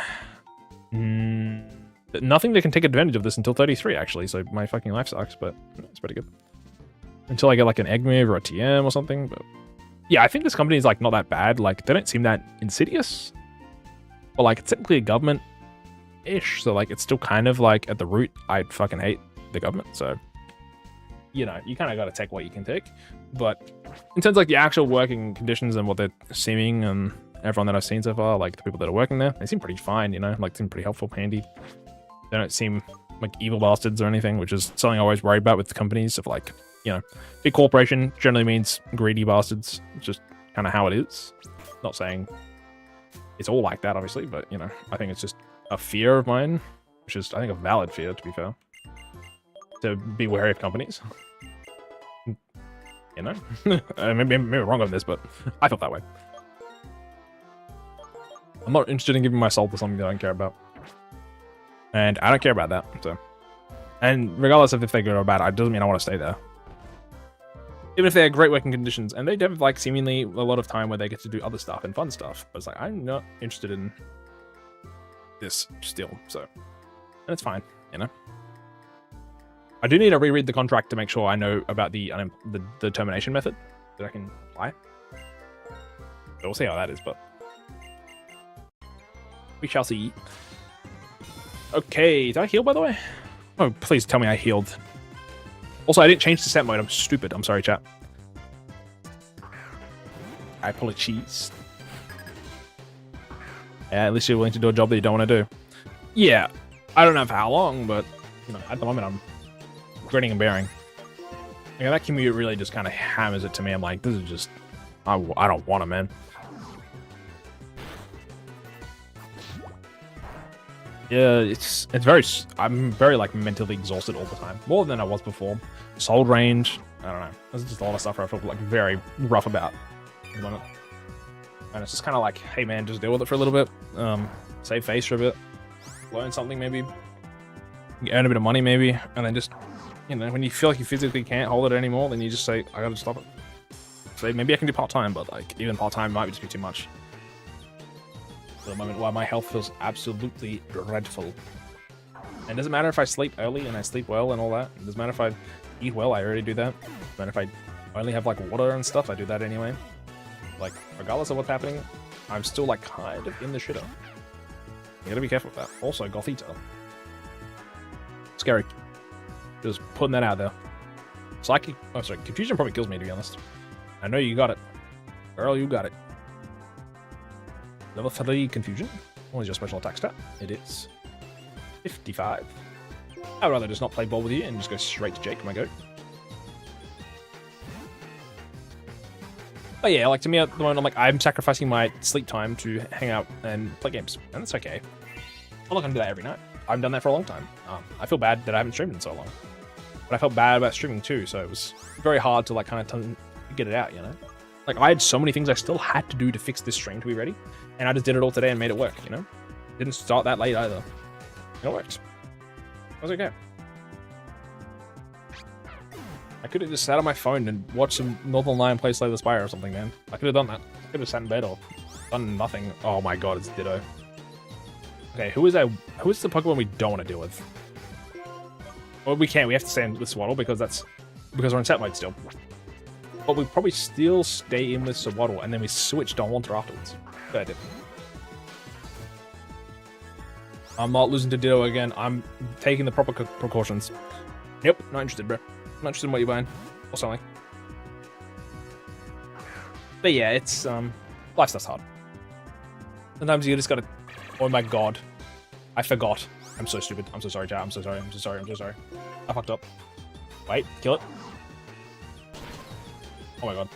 nothing that can take advantage of this until 33, actually, so my fucking life sucks, but it's pretty good. Until I get like an egg move or a TM or something, but yeah, I think this company is like not that bad. Like, they don't seem that insidious, but like it's technically a government-ish, so like it's still kind of like at the root, I fucking hate the government, so you know, you kind of got to take what you can take. But in terms of like the actual working conditions and what they're seeming, and everyone that I've seen so far, like the people that are working there, they seem pretty fine, you know, like seem pretty helpful, handy. They don't seem like evil bastards or anything, which is something I always worry about with the companies of like, you know, big corporation generally means greedy bastards. It's just kind of how it is. Not saying it's all like that, obviously, but you know, I think it's just a fear of mine, which is I think a valid fear, to be fair, to be wary of companies. You know, maybe I'm wrong on this, but I felt that way. I'm not interested in giving my soul to something that I don't care about. And I don't care about that, so. And regardless of if they're good or bad, it doesn't mean I want to stay there. Even if they have great working conditions, and they have like seemingly a lot of time where they get to do other stuff and fun stuff, but it's like, I'm not interested in this still, so. And it's fine, you know? I do need to reread the contract to make sure I know about the termination method that I can apply. But we'll see how that is, but we shall see. Okay, did I heal, by the way? Oh, please tell me I healed. Also, I didn't change the set mode. I'm stupid. I'm sorry, chat. I apologize. Yeah, at least you're willing to do a job that you don't want to do. Yeah, I don't know for how long, but you know, at the moment I'm grinning and bearing. Yeah, that commute really just kind of hammers it to me. I'm like, this is just, I don't want to, man. Yeah, it's very, I'm very like mentally exhausted all the time, more than I was before. Soul range, I don't know. There's just a lot of stuff where I feel like very rough about at the moment. And it's just kind of like, hey man, just deal with it for a little bit. Save face for a bit, learn something maybe, earn a bit of money maybe, and then just, you know, when you feel like you physically can't hold it anymore, then you just say, I gotta stop it. So maybe I can do part-time, but like even part-time might just be too much. For the moment, while my health feels absolutely dreadful. And it doesn't matter if I sleep early and I sleep well and all that. It doesn't matter if I eat well, I already do that. It doesn't matter if I only have like water and stuff, I do that anyway. Like, regardless of what's happening, I'm still like kind of in the shitter. You gotta be careful with that. Also, Gothita. Scary. Just putting that out there. Psychic, oh sorry, confusion probably kills me, to be honest. I know you got it. Girl, you got it. Level 3 confusion. What is your special attack stat? It is 55. I'd rather just not play ball with you and just go straight to Jake, my goat. But yeah, like to me at the moment, I'm like, I'm sacrificing my sleep time to hang out and play games, and that's okay. I'm not gonna do that every night. I haven't done that for a long time. I feel bad that I haven't streamed in so long, but I felt bad about streaming too, so it was very hard to like kind of get it out, you know? Like I had so many things I still had to do to fix this stream to be ready, and I just did it all today and made it work, you know? Didn't start that late either. And it worked. It was okay. I could have just sat on my phone and watched some Northern Lion play Slay the Spire or something, man. I could have done that. I could have sat in bed or done nothing. Oh my god, it's Ditto. Okay, who is the Pokemon we don't want to deal with? Well, we can't. We have to stay in with Swaddle because we're in set mode still. But we probably still stay in with Swaddle and then we switch to Haunter afterwards. Fair dip. I'm not losing to Ditto again. I'm taking the proper precautions. Yep, not interested, bro. Not interested in what you're buying or selling. But yeah, it's life stuff's hard. Sometimes you just gotta. Oh my god, I forgot. I'm so stupid. I'm so sorry, chat. I'm so sorry. I'm so sorry. I'm so sorry. I fucked up. Wait, kill it. Oh my god,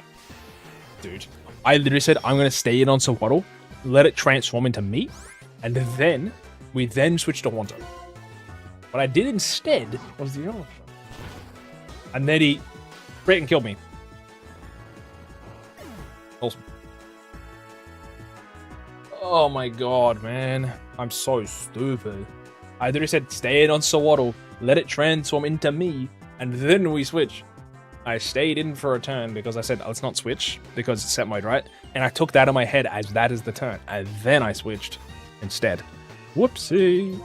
dude. I literally said I'm gonna stay in on Swaddle, let it transform into me, and then we switch to Haunter. What I did instead was the other. And then he freaking killed me. Awesome. Oh my god, man. I'm so stupid. I literally said stay in on Swaddle, let it transform into me, and then we switch. I stayed in for a turn because I said let's not switch because it's set mode, right? And I took that in my head as that is the turn. And then I switched instead. Whoopsie.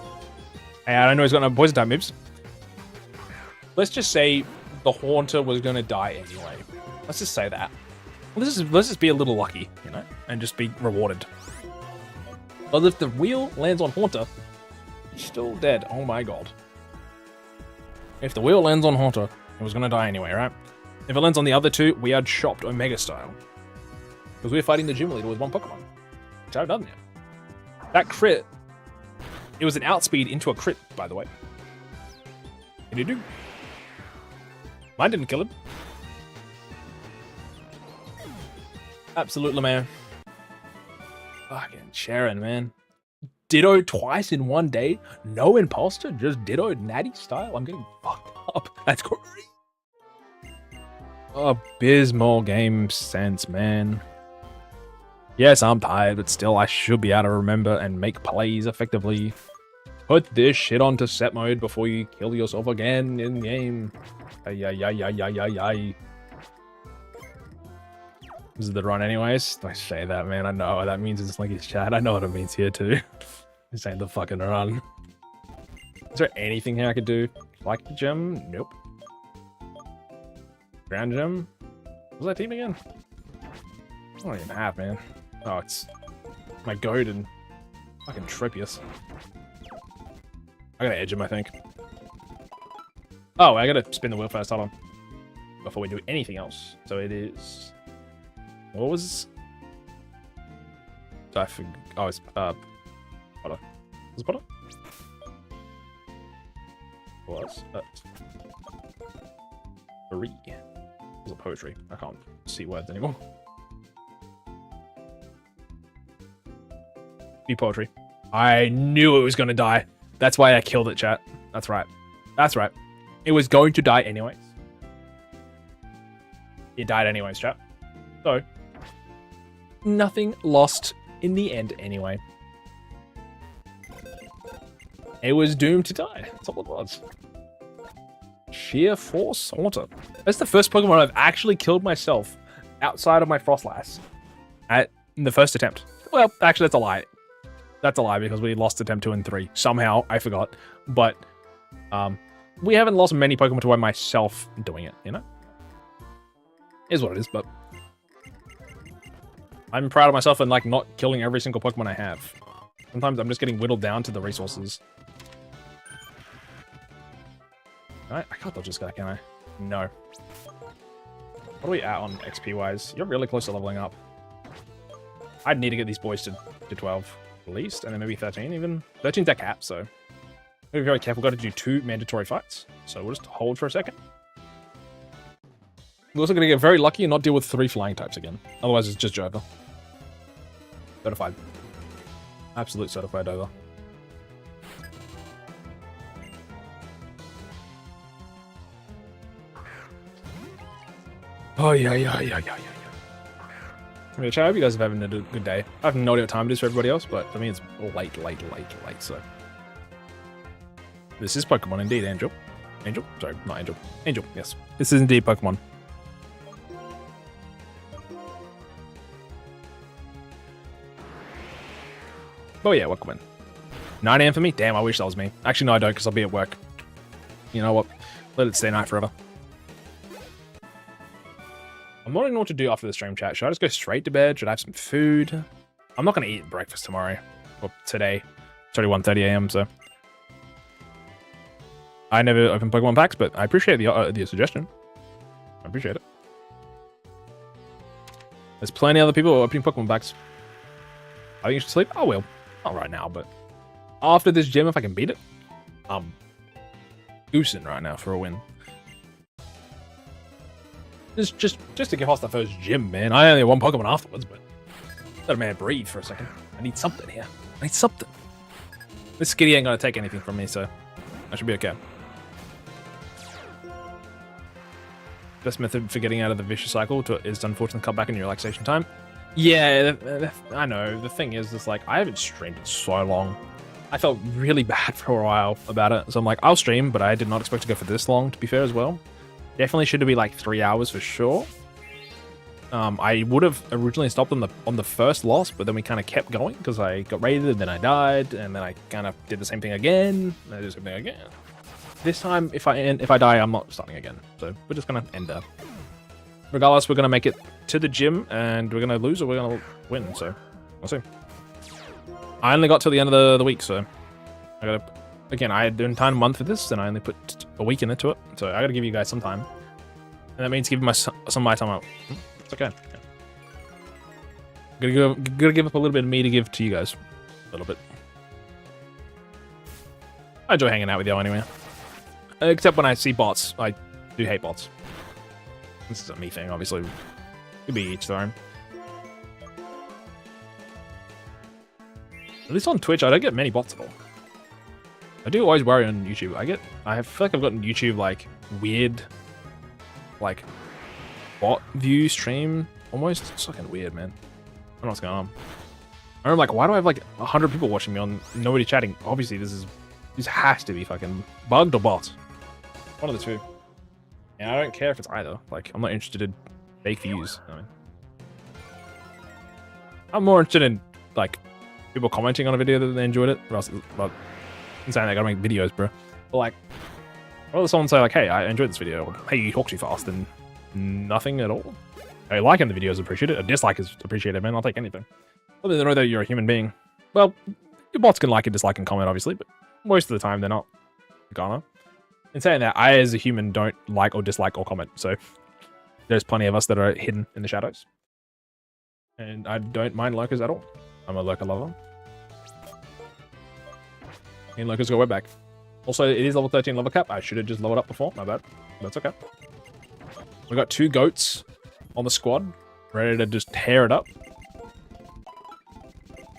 And I know he's got no poison type moves. Let's just say the Haunter was gonna die anyway. Let's just say that. Let's just be a little lucky, you know, and just be rewarded. But if the wheel lands on Haunter, he's still dead. Oh my god. If the wheel lands on Haunter, it was gonna die anyway, right? If it lands on the other two, we are chopped Omega style. Because we're fighting the gym leader with one Pokemon. Which I haven't done yet. That crit, it was an outspeed into a crit, by the way. Did he do? Mine didn't kill him. Absolutely, man. Fucking Cheren, man. Ditto twice in one day. No imposter, just ditto natty style. I'm getting fucked up. That's crazy. Abysmal game sense, man. Yes, I'm tired, but still, I should be able to remember and make plays effectively. Put this shit onto set mode before you kill yourself again in game. Ay. This is the run anyways. I say that, man. I know what that means in Slinky's chat. I know what it means here too. This ain't the fucking run. Is there anything here I could do? Like the gym? Nope. Ground gym? What was that team again? I don't even have, man. Oh, it's my goat and fucking Trepius. I gotta edge him, I think. Oh, I gotta spin the wheel first. Hold on. Before we do anything else. So it is... What was... I forgot. Oh, it's Potter. Was it Potter? Was three. Was it poetry? I can't see words anymore. Be poetry. I knew it was gonna die. That's why I killed it, chat. That's right. That's right. It was going to die anyways. It died anyways, chat. So, nothing lost in the end anyway. It was doomed to die. That's all it was. Sheer force saunter. That's the first Pokemon I've actually killed myself outside of my Frostlass in the first attempt. Well, actually, that's a lie. That's a lie because we lost attempt 2 and 3. Somehow, I forgot. But we haven't lost many Pokemon to myself doing it, you know? Is what it is, but I'm proud of myself and like not killing every single Pokemon I have. Sometimes I'm just getting whittled down to the resources. I can't dodge this guy, can I? No. What are we at on XP wise? You're really close to leveling up. I'd need to get these boys to 12 at least, and then maybe 13 even. 13's our cap, so be very careful. Got to do 2 mandatory fights, so we'll just hold for a second. We're also going to get very lucky and not deal with 3 flying types again. Otherwise, it's just Jova. Certified. Absolute certified over. Oh, yeah. I mean, chat, I hope you guys are having a good day. I have no idea what time it is for everybody else, but for me, it's late, so. This is Pokemon indeed, Angel. Angel? Sorry, not Angel. Angel, yes. This is indeed Pokemon. Oh yeah, welcome in. 9 AM for me? Damn, I wish that was me. Actually, no, I don't, because I'll be at work. You know what? Let it stay night forever. I'm not knowing what to do after the stream, chat. Should I just go straight to bed? Should I have some food? I'm not going to eat breakfast tomorrow. Or today. It's already 1:30 AM, so. I never open Pokemon packs, but I appreciate the suggestion. I appreciate it. There's plenty of other people opening Pokemon packs. I think you should sleep? I will. Not right now, but after this gym, if I can beat it, I'm goosing right now for a win. Just to get past the first gym, man. I only have 1 Pokemon afterwards, but let a man breathe for a second. I need something here. I need something. This skitty ain't gonna take anything from me, so I should be okay. Best method for getting out of the vicious cycle is to unfortunately cut back in your relaxation time. Yeah, I know. The thing is, like, I haven't streamed in so long. I felt really bad for a while about it. So I'm like, I'll stream, but I did not expect to go for this long, to be fair as well. Definitely should be like 3 hours for sure. I would have originally stopped on the first loss, but then we kind of kept going because I got raided and then I died, and then I kind of did the same thing again, and I did the same thing again. This time, if I die, I'm not starting again. So we're just gonna end there. Regardless, we're gonna make it to the gym, and we're gonna lose or we're gonna win. So we'll see. I only got till the end of the week, so I gotta. Again, I had the entire month for this, and I only put a week into it. So I gotta give you guys some time, and that means giving some of my time out. It's okay. Yeah. Gotta give up a little bit of me to give to you guys, a little bit. I enjoy hanging out with y'all anyway. Except when I see bots. I do hate bots. This is a me thing, obviously. Could be each their own. At least on Twitch, I don't get many bots at all. I do always worry on YouTube. I feel like I've gotten YouTube, like, weird, like, bot view stream almost. It's fucking weird, man. I don't know what's going on. I'm like, why do I have like 100 people watching me on nobody chatting? Obviously, this has to be fucking bugged or bot. One of the two. And I don't care if it's either. Like, I'm not interested in fake views. I mean, I'm more interested in like people commenting on a video that they enjoyed it. But I'm saying I gotta make videos, bro. But like, whether someone say like, "Hey, I enjoyed this video," or "Hey, you talk too fast," and nothing at all. Hey, liking the video is appreciated. A dislike is appreciated, man. I'll take anything. Well, they know that you're a human being. Well, your bots can like and dislike and comment, obviously, but most of the time they're not gonna. In saying that, I as a human don't like or dislike or comment, so there's plenty of us that are hidden in the shadows. And I don't mind lurkers at all. I'm a lurker lover. And lurkers go way back. Also, it is level 13 level cap. I should have just leveled up before. My bad. That's okay. We got 2 goats on the squad, ready to just tear it up.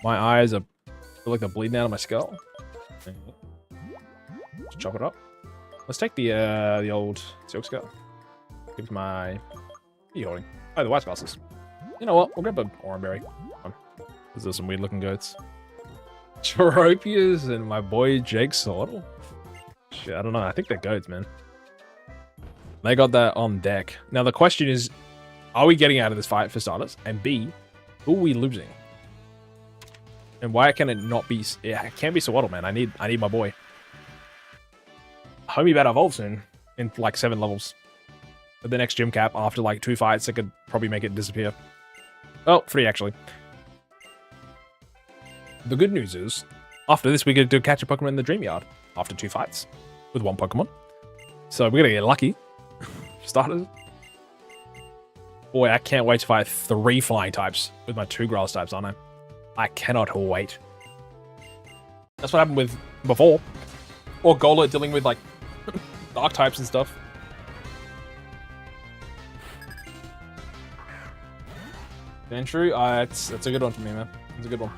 My eyes feel like they're bleeding out of my skull. Let's chop it up. Let's take the old silk skull. Give my... What are you holding? Oh, the white glasses. You know what? We'll grab an oranberry. Because there's some weird looking goats. Tropius and my boy Jake Sortle. Shit, I don't know. I think they're goats, man. They got that on deck. Now the question is, are we getting out of this fight for starters? And B, who are we losing? And why can it not be... Yeah, it can't be Sortle, man. I need my boy. Homie better evolve soon. In like 7 levels. But the next gym cap, after like 2 fights, it could probably make it disappear. Oh, 3 actually. The good news is, after this we get to catch a Pokemon in the Dream Yard. After 2 fights. With 1 Pokemon. So we're gonna get lucky. Starters. Boy, I can't wait to fight 3 flying types with my 2 grass types, aren't I? I cannot wait. That's what happened with before. Or Golett dealing with like dark types and stuff. Sandshrew, that's a good one for me, man. It's a good one.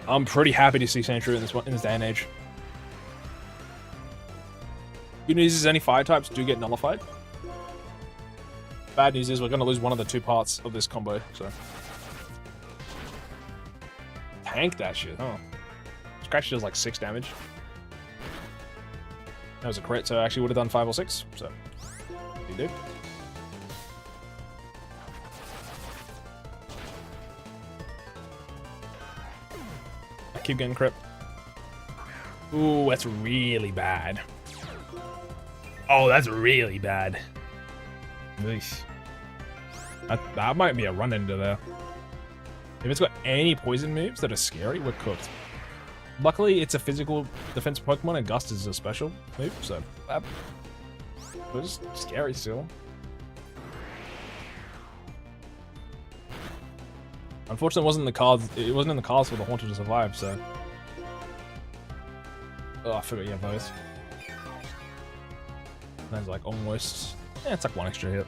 I'm pretty happy to see Sandshrew in this day and age. Good news is any fire types do get nullified. Bad news is we're going to lose one of the 2 parts of this combo, so... Tank that shit, huh? Scratch does like 6 damage. That was a crit, so I actually would have done 5 or 6, so... You do. I keep getting crit. Ooh, that's really bad. Oh, that's really bad. That might be a run into there. If it's got any poison moves that are scary, we're cooked. Luckily, it's a physical defense Pokemon, and Gust is a special move, so that was scary still. Unfortunately, it wasn't in the cards. It wasn't in the cards for the Haunter to survive, so. Oh, I forgot you have those. That's like almost. Yeah, it's like 1 extra hit.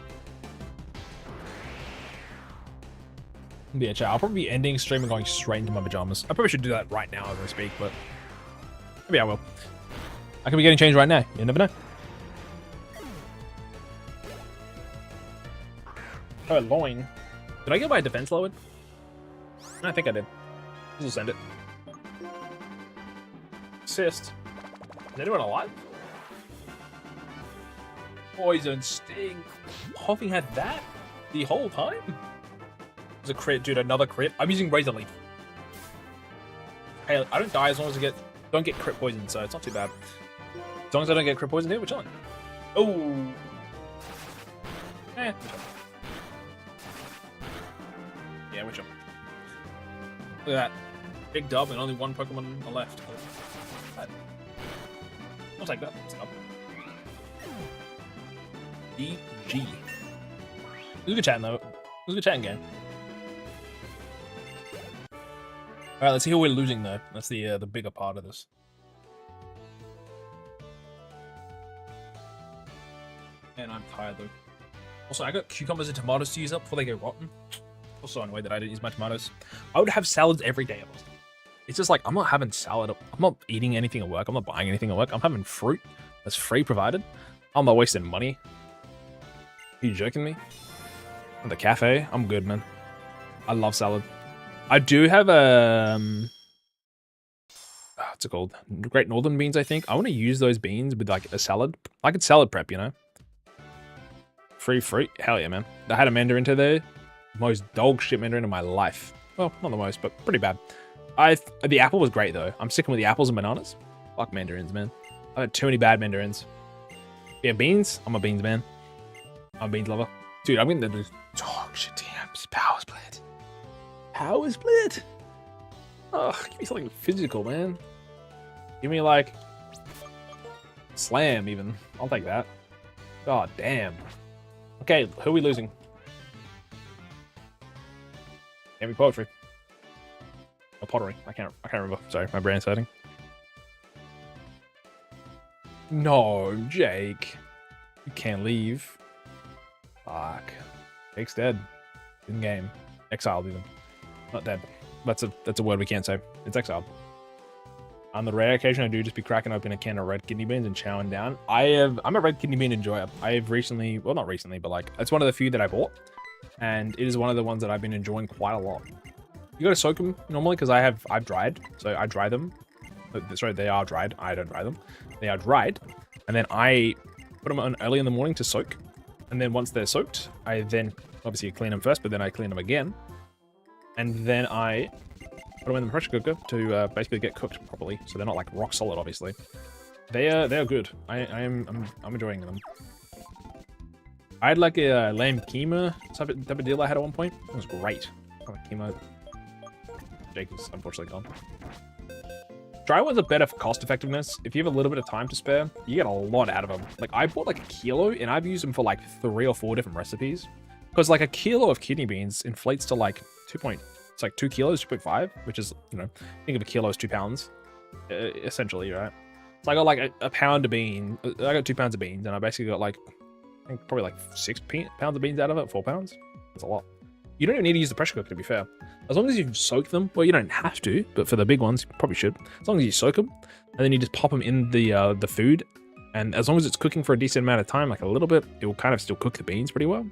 Yeah, chat. I'll probably be ending stream and going straight into my pajamas. I probably should do that right now as I speak, but maybe I will. I could be getting changed right now. You never know. Oh, loin. Did I get my defense lowered? I think I did. We'll send it. Assist. Is anyone alive? Poison Sting. Hopping had that the whole time? It's a crit, dude. Another crit. I'm using Razor Leaf. Hey, I don't die as long as I don't get crit poison, so it's not too bad. As long as I don't get crit poison here, we're chilling. Oh. Eh. Yeah, we're chilling. Look at that. Big dub and only 1 Pokemon left. I'll take that. DG. It was a good chatting though. It was a good chatting game. Alright, let's see who we're losing though. That's the bigger part of this. Man, I'm tired though. Also, I got cucumbers and tomatoes to use up before they go rotten. Also, annoyed that I didn't use my tomatoes. I would have salads every day. It's just like, I'm not having salad. I'm not eating anything at work. I'm not buying anything at work. I'm having fruit that's free provided. I'm not wasting money. Are you joking me? At the cafe, I'm good, man. I love salad. I do have what's it called? Great Northern beans, I think. I want to use those beans with like a salad. I could salad prep, you know? Free fruit? Hell yeah, man. I had a mandarin today. Most dog shit mandarin in my life. Well, not the most, but pretty bad. The apple was great though. I'm sticking with the apples and bananas. Fuck mandarins, man. I've had too many bad mandarins. Yeah, beans. I'm a beans man. I'm a beans lover. Dude, I'm gonna do dog shit TMs. Power split. Power split. Oh, give me something physical, man. Give me like slam even. I'll take that. God damn. Okay, who are we losing? Can't be poetry. Or pottery. I can't remember. Sorry, my brain's hurting. No, Jake. You can't leave. Fuck. Jake's dead. In game. Exiled even. Not dead. That's a word we can't say. It's exiled. On the rare occasion, I do just be cracking open a can of red kidney beans and chowing down. I'm a red kidney bean enjoyer. I've recently, well, not recently, but like, it's one of the few that I bought. And it is one of the ones that I've been enjoying quite a lot. You gotta soak them normally because I've dried. So I dry them. Sorry, they are dried. I don't dry them. They are dried. And then I put them on early in the morning to soak. And then once they're soaked, I then obviously clean them first, but then I clean them again. And then I put them in the pressure cooker to basically get cooked properly, so they're not like rock solid. Obviously, they're good. I'm enjoying them. I had like a lamb keema type of deal I had at one point. It was great. Keema. Jake is unfortunately gone. Dry ones are better for cost effectiveness. If you have a little bit of time to spare, you get a lot out of them. Like I bought like a kilo, and I've used them for like 3 or 4 different recipes. Because like a kilo of kidney beans inflates to like 2 kilos, 2.5, which is, you know, think of a kilo as 2 pounds, essentially, right? So I got like a pound of bean. I got 2 pounds of beans, and I basically got like, I think probably like 6 pounds of beans out of it, 4 pounds. That's a lot. You don't even need to use the pressure cooker, to be fair. As long as you soak them, well, you don't have to, but for the big ones, you probably should. As long as you soak them, and then you just pop them in the food, and as long as it's cooking for a decent amount of time, like a little bit, it will kind of still cook the beans pretty well.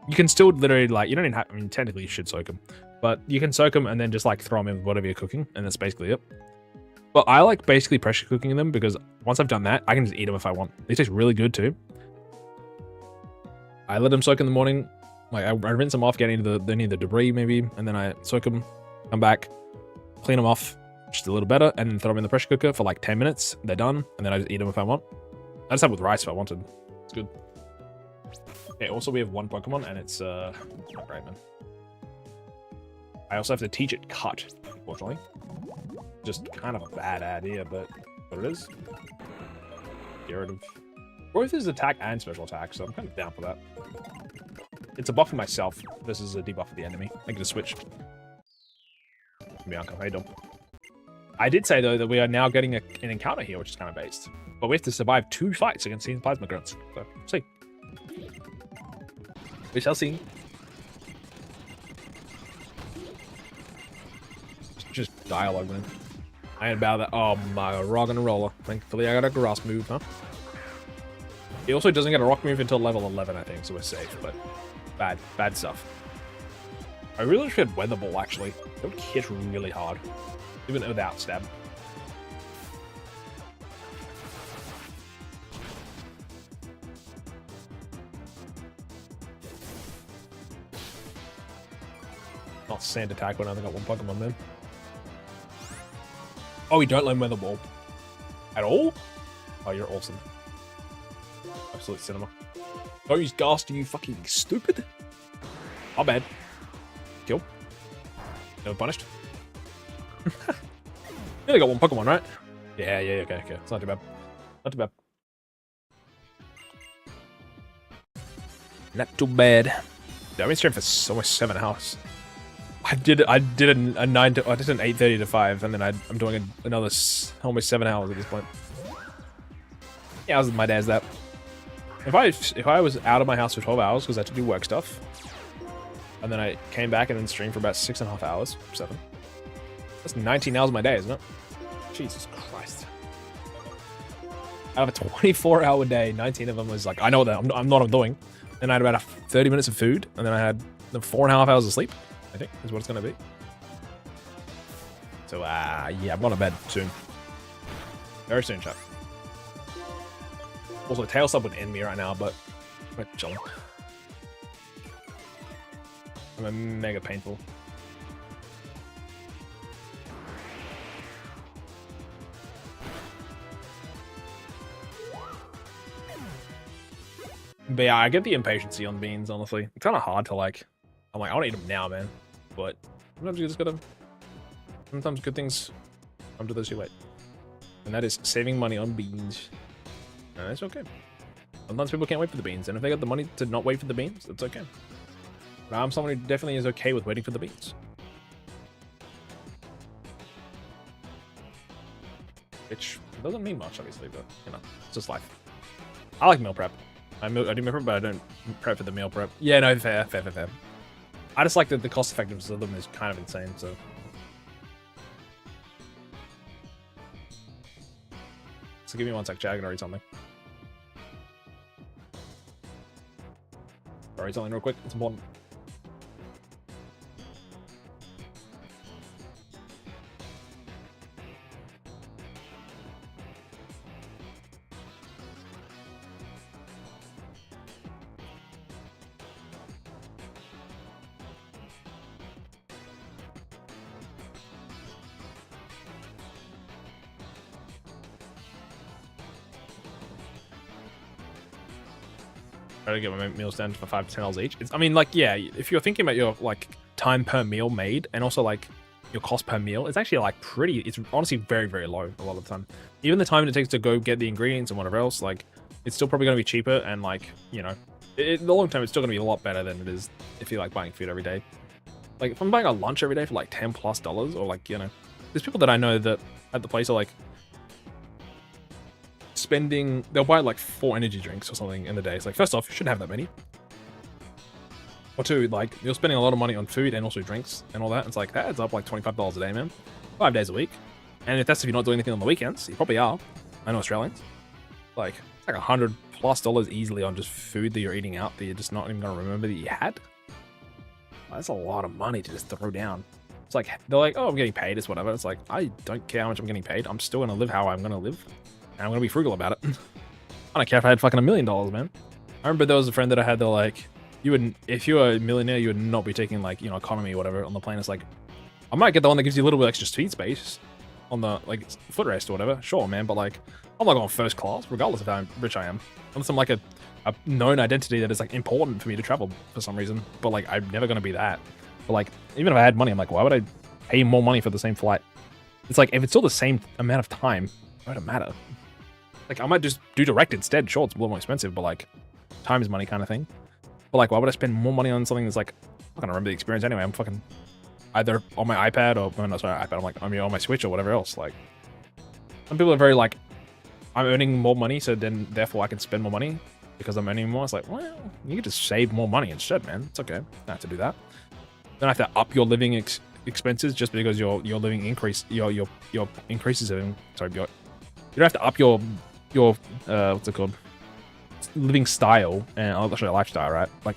You can still literally like, you don't even have, I mean, technically you should soak them, but you can soak them and then just like throw them in with whatever you're cooking, and that's basically it. But I like basically pressure cooking them because once I've done that, I can just eat them if I want. They taste really good too. I let them soak in the morning. Like I rinse them off, get any of the debris maybe, and then I soak them, come back, clean them off just a little better, and then throw them in the pressure cooker for like 10 minutes. They're done, and then I just eat them if I want. I just have with rice if I wanted. It's good. Okay, also we have one Pokemon, and it's not great, man. I also have to teach it Cut, unfortunately. Just kind of a bad idea, but what it is. Get rid of... Both is attack and special attack, so I'm kind of down for that. It's a buff for myself versus a debuff for the enemy. I get a switch. Bianca, how you doing? I did say, though, that we are now getting an encounter here, which is kind of based. But we have to survive 2 fights against these plasma grunts. So, see. We shall see. Just dialogue, man. I ain't about that. Oh my, rock and roller. Thankfully, I got a grass move, huh? He also doesn't get a rock move until level 11, I think, so we're safe, but bad stuff. I really wish we had Weather Ball, actually. It would hit really hard, even without stab. Not sand attack when I only got 1 Pokemon then. Oh, you don't learn Weather Ball at all? Oh, you're awesome. Absolute cinema. Don't use Ghast, you fucking stupid. Not bad. Kill. Never punished. You only got 1 Pokemon, right? Yeah, okay. It's not too bad. Not too bad. Not too bad. I've been streaming for almost 7 hours. I did an 8:30 to 5, and then I'm doing another almost 7 hours at this point. Yeah, my dad's that. If I was out of my house for 12 hours because I had to do work stuff, and then I came back and then streamed for about 6.5 hours, 7. That's 19 hours of my day, isn't it? Jesus Christ. Out of a 24-hour day, 19 of them was like, I know that I'm not doing. Then I had about 30 minutes of food, and then I had 4.5 hours of sleep, I think, is what it's going to be. So, yeah, I'm going to bed soon. Very soon, chat. Also, tail sub would end me right now, but we're chilling. I'm mega painful. But yeah, I get the impatience on beans, honestly. It's kind of hard to like, I'm like, I want to eat them now, man. But sometimes you just gotta, sometimes good things come to those who wait. And that is saving money on beans. And that's okay. Sometimes people can't wait for the beans, and if they got the money to not wait for the beans, it's okay. But I'm someone who definitely is okay with waiting for the beans. Which doesn't mean much, obviously, but, you know, it's just life. I like meal prep. I do meal prep, but I don't prep for the meal prep. Yeah, no, fair. I just like that the cost effectiveness of them is kind of insane, so. So give me one sec, Chad, I can read something. I'll read something real quick, it's important. Try to get my meals down for $5 to $10 each. I mean, like, yeah, if you're thinking about your like time per meal made and also like your cost per meal, it's actually like it's honestly very, very low a lot of the time. Even the time it takes to go get the ingredients and whatever else, like it's still probably going to be cheaper, and like, you know, in the long term, it's still going to be a lot better than it is if you're like buying food every day. Like if I'm buying a lunch every day for like $10+, or like, you know, there's people that I know that at the place are like spending, they'll buy like 4 energy drinks or something in the day. It's like, first off, you shouldn't have that many. Or 2, like you're spending a lot of money on food and also drinks and all that. It's like that adds up like $25 a day, man. 5 days a week. And if you're not doing anything on the weekends, you probably are. I know Australians. Like it's like $100+ easily on just food that you're eating out that you're just not even gonna remember that you had. That's a lot of money to just throw down. It's like they're like, oh, I'm getting paid, it's whatever. It's like, I don't care how much I'm getting paid. I'm still gonna live how I'm gonna live. And I'm gonna be frugal about it. I don't care if I had fucking $1 million, man. I remember there was a friend that I had, they're like, you wouldn't, if you were a millionaire, you would not be taking like, you know, economy or whatever on the plane. It's like, I might get the one that gives you a little bit extra seat space on the like footrest or whatever. Sure, man, but like, I'm not going first class, regardless of how rich I am. Unless I'm like a known identity that is like important for me to travel for some reason. But like, I'm never gonna be that. But like, even if I had money, I'm like, why would I pay more money for the same flight? It's like, if it's still the same amount of time, why would it matter? Like, I might just do direct instead. Sure, it's a little more expensive, but like, time is money kind of thing. But like, why would I spend more money on something that's like, I'm not gonna remember the experience anyway. I'm fucking either on my iPad or, well, no, sorry, iPad. I'm like, I mean, on my Switch or whatever else. Like, some people are very like, I'm earning more money, so then therefore I can spend more money because I'm earning more. It's like, well, you could just save more money instead, man. It's okay. Don't have to do that. Don't have to up your living expenses just because your living increase, your increases in, sorry, you don't have to up your what's it called, living style and actually lifestyle, right? Like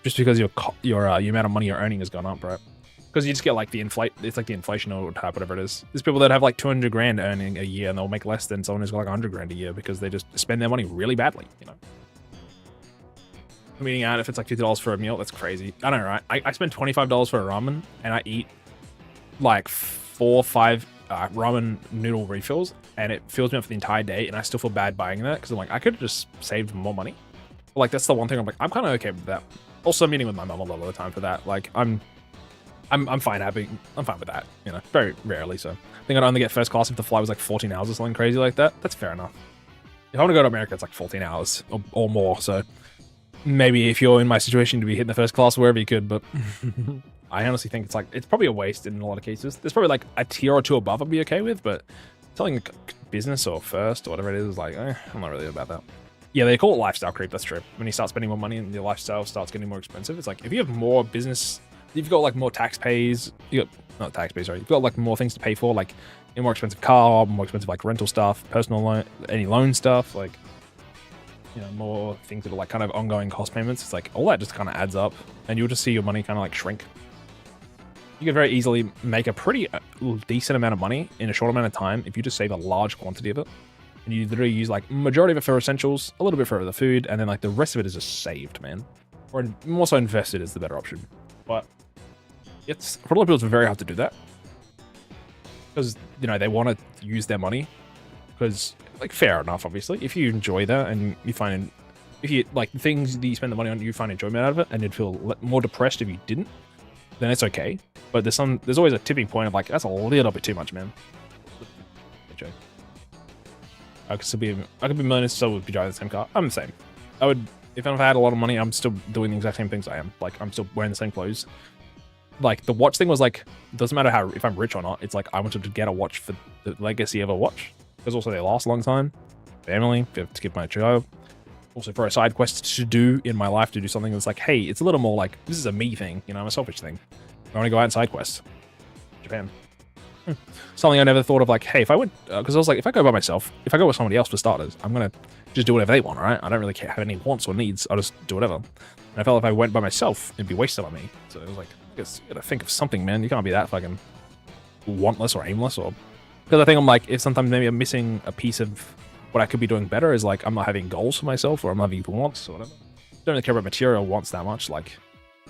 just because your amount of money you're earning has gone up, right? Because you just get like it's like the inflation or type, whatever it is. There's people that have like 200 grand earning a year and they'll make less than someone who's got like 100 grand a year because they just spend their money really badly, you know. I'm eating out, if it's like $50 for a meal, that's crazy. I don't know, right? I spend $25 for a ramen and I eat like 4 or 5 ramen noodle refills and it fills me up for the entire day, and I still feel bad buying that because I'm like, I could have just saved more money. But like, that's the one thing I'm like, I'm kind of okay with that. Also, meeting with my mom a lot of the time for that. Like, I'm fine I'm fine with that, you know, very rarely. So I think I'd only get first class if the flight was like 14 hours or something crazy like that. That's fair enough. If I want to go to America, it's like 14 hours or more. So maybe if you're in my situation to be hitting the first class wherever you could, but I honestly think it's probably a waste in a lot of cases. There's probably like a tier or 2 above I'd be okay with, but telling business or first or whatever it is like, I'm not really about that. Yeah, they call it lifestyle creep. That's true. When you start spending more money and your lifestyle starts getting more expensive, it's like if you have more business, you've got like more tax pays. You got not tax pays, sorry. You've got like more things to pay for, like a more expensive car, more expensive like rental stuff, personal loan, any loan stuff, like more things that are like kind of ongoing cost payments. It's like all that just kind of adds up, and you'll just see your money kind of like shrink. You can very easily make a pretty decent amount of money in a short amount of time if you just save a large quantity of it. And you literally use like majority of it for essentials, a little bit for the food, and then like the rest of it is just saved, man. Or more so invested is the better option. But it's for a lot of people, it's very hard to do that because they want to use their money. Because like fair enough, obviously, if you enjoy that and you find if you like things that you spend the money on, you find enjoyment out of it, and you'd feel more depressed if you didn't, then it's okay. But there's always a tipping point of like that's a little bit too much, man. I could be millionaires, still would be driving the same car. I'm the same. If I had a lot of money, I'm still doing the exact same things I am. Like I'm still wearing the same clothes. Like the watch thing was like, it doesn't matter if I'm rich or not. It's like I wanted to get a watch for the legacy of a watch. Because also they last a long time. Family, to give my child. Also for a side quest to do in my life, to do something that's like, hey, it's a little more like, this is a me thing, I'm a selfish thing. I want to go out and side quest. Japan. Something I never thought of, like, hey, if I went, because I was like, if I go by myself, if I go with somebody else for starters, I'm going to just do whatever they want, right? I don't really have any wants or needs. I'll just do whatever. And I felt if I went by myself, it'd be wasted on me. So it was like, I guess you got to think of something, man. You can't be that fucking wantless or aimless. Or because I think I'm like, if sometimes maybe I'm missing a piece of what I could be doing better is like, I'm not having goals for myself, or I'm not having wants or whatever. I don't really care about material wants that much. Like,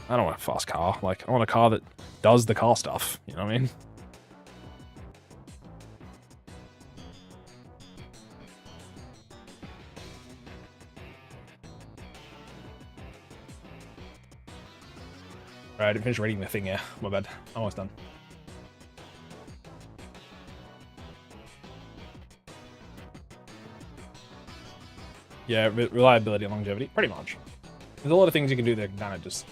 I don't want a fast car. Like, I want a car that does the car stuff. You know what I mean? Alright, I didn't finish reading the thing, yeah. My bad. I'm almost done. Yeah, reliability and longevity, pretty much. There's a lot of things you can do that kind of just...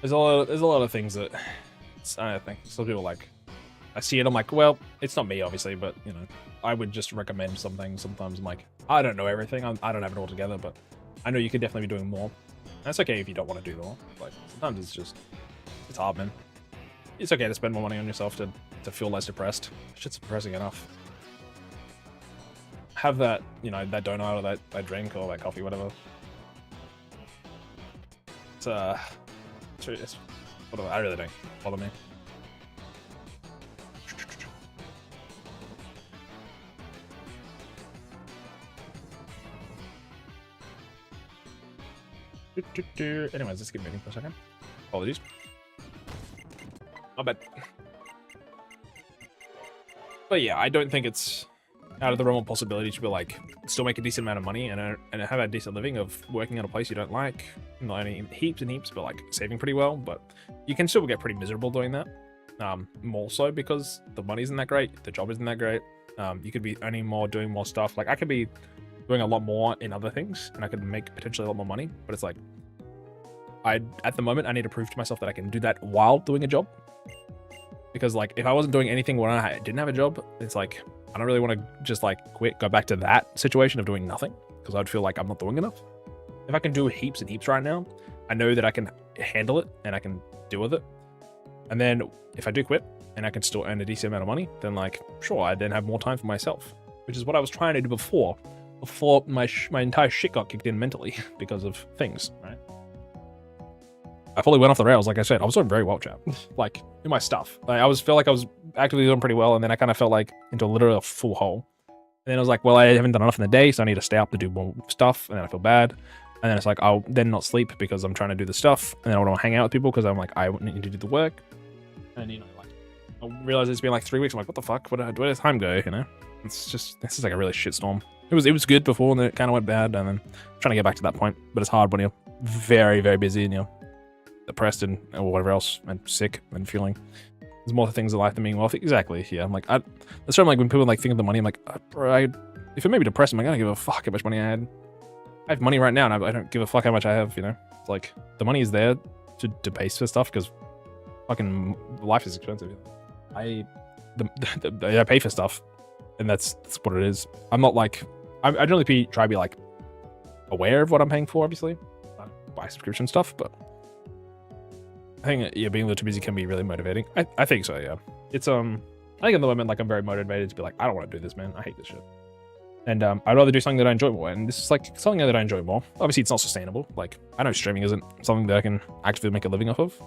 There's a lot of things that... I don't think some people like... I see it, I'm like, well, it's not me, obviously, but, I would just recommend some things. Sometimes I'm like, I don't know everything. I don't have it all together, but I know you could definitely be doing more. That's okay if you don't want to do more. Like, sometimes it's hard, man. It's okay to spend more money on yourself to feel less depressed. Shit's depressing enough. Have that, that donut or that drink or that coffee, whatever. It's whatever. I really don't bother me. Anyways, let's keep moving for a second. Apologies. Not bad. But yeah, I don't think it's out of the realm of possibility to be like, still make a decent amount of money and have a decent living of working at a place you don't like. Not only heaps and heaps, but like saving pretty well. But you can still get pretty miserable doing that. More so because the money isn't that great, the job isn't that great. You could be earning more, doing more stuff. Like I could be doing a lot more in other things, and I could make potentially a lot more money. But it's like, at the moment, I need to prove to myself that I can do that while doing a job. Because like, if I wasn't doing anything when I didn't have a job, it's like, I don't really want to just like quit, go back to that situation of doing nothing, because I'd feel like I'm not doing enough. If I can do heaps and heaps right now, I know that I can handle it and I can deal with it. And then if I do quit and I can still earn a decent amount of money, then like, sure, I then have more time for myself, which is what I was trying to do before my entire shit got kicked in mentally because of things, right? I fully went off the rails, like I said. I was doing very well, chap. Like, in my stuff. Like, felt like I was actively doing pretty well, and then I kind of felt like into literally a full hole. And then I was like, well, I haven't done enough in the day, so I need to stay up to do more stuff, and then I feel bad. And then it's like, I'll then not sleep because I'm trying to do the stuff, and then I want to hang out with people because I'm like, I need to do the work. And, like, I realize it's been like 3 weeks. I'm like, what the fuck? Where did time go, It's just, this is like a really shit storm. It was good before, and then it kind of went bad, and then I'm trying to get back to that point. But it's hard when you're very, very busy, and you're depressed or whatever else, and sick and feeling there's more things in life than being wealthy. Exactly. Yeah. I'm like, that's why I'm like, when people like think of the money, I'm like, bro, if it made me depressed, I'm like, I don't give a fuck how much money I had. I have money right now, and I don't give a fuck how much I have. It's like the money is there to pay for stuff because fucking life is expensive. I pay for stuff and that's what it is. I'm not like I generally try to be like aware of what I'm paying for, obviously, buy subscription stuff, but I think yeah, being a little too busy can be really motivating. I think so, yeah. It's I think at the moment like I'm very motivated to be like, I don't want to do this, man. I hate this shit. And I'd rather do something that I enjoy more, and this is like something that I enjoy more. Obviously, it's not sustainable. Like, I know streaming isn't something that I can actively make a living off of.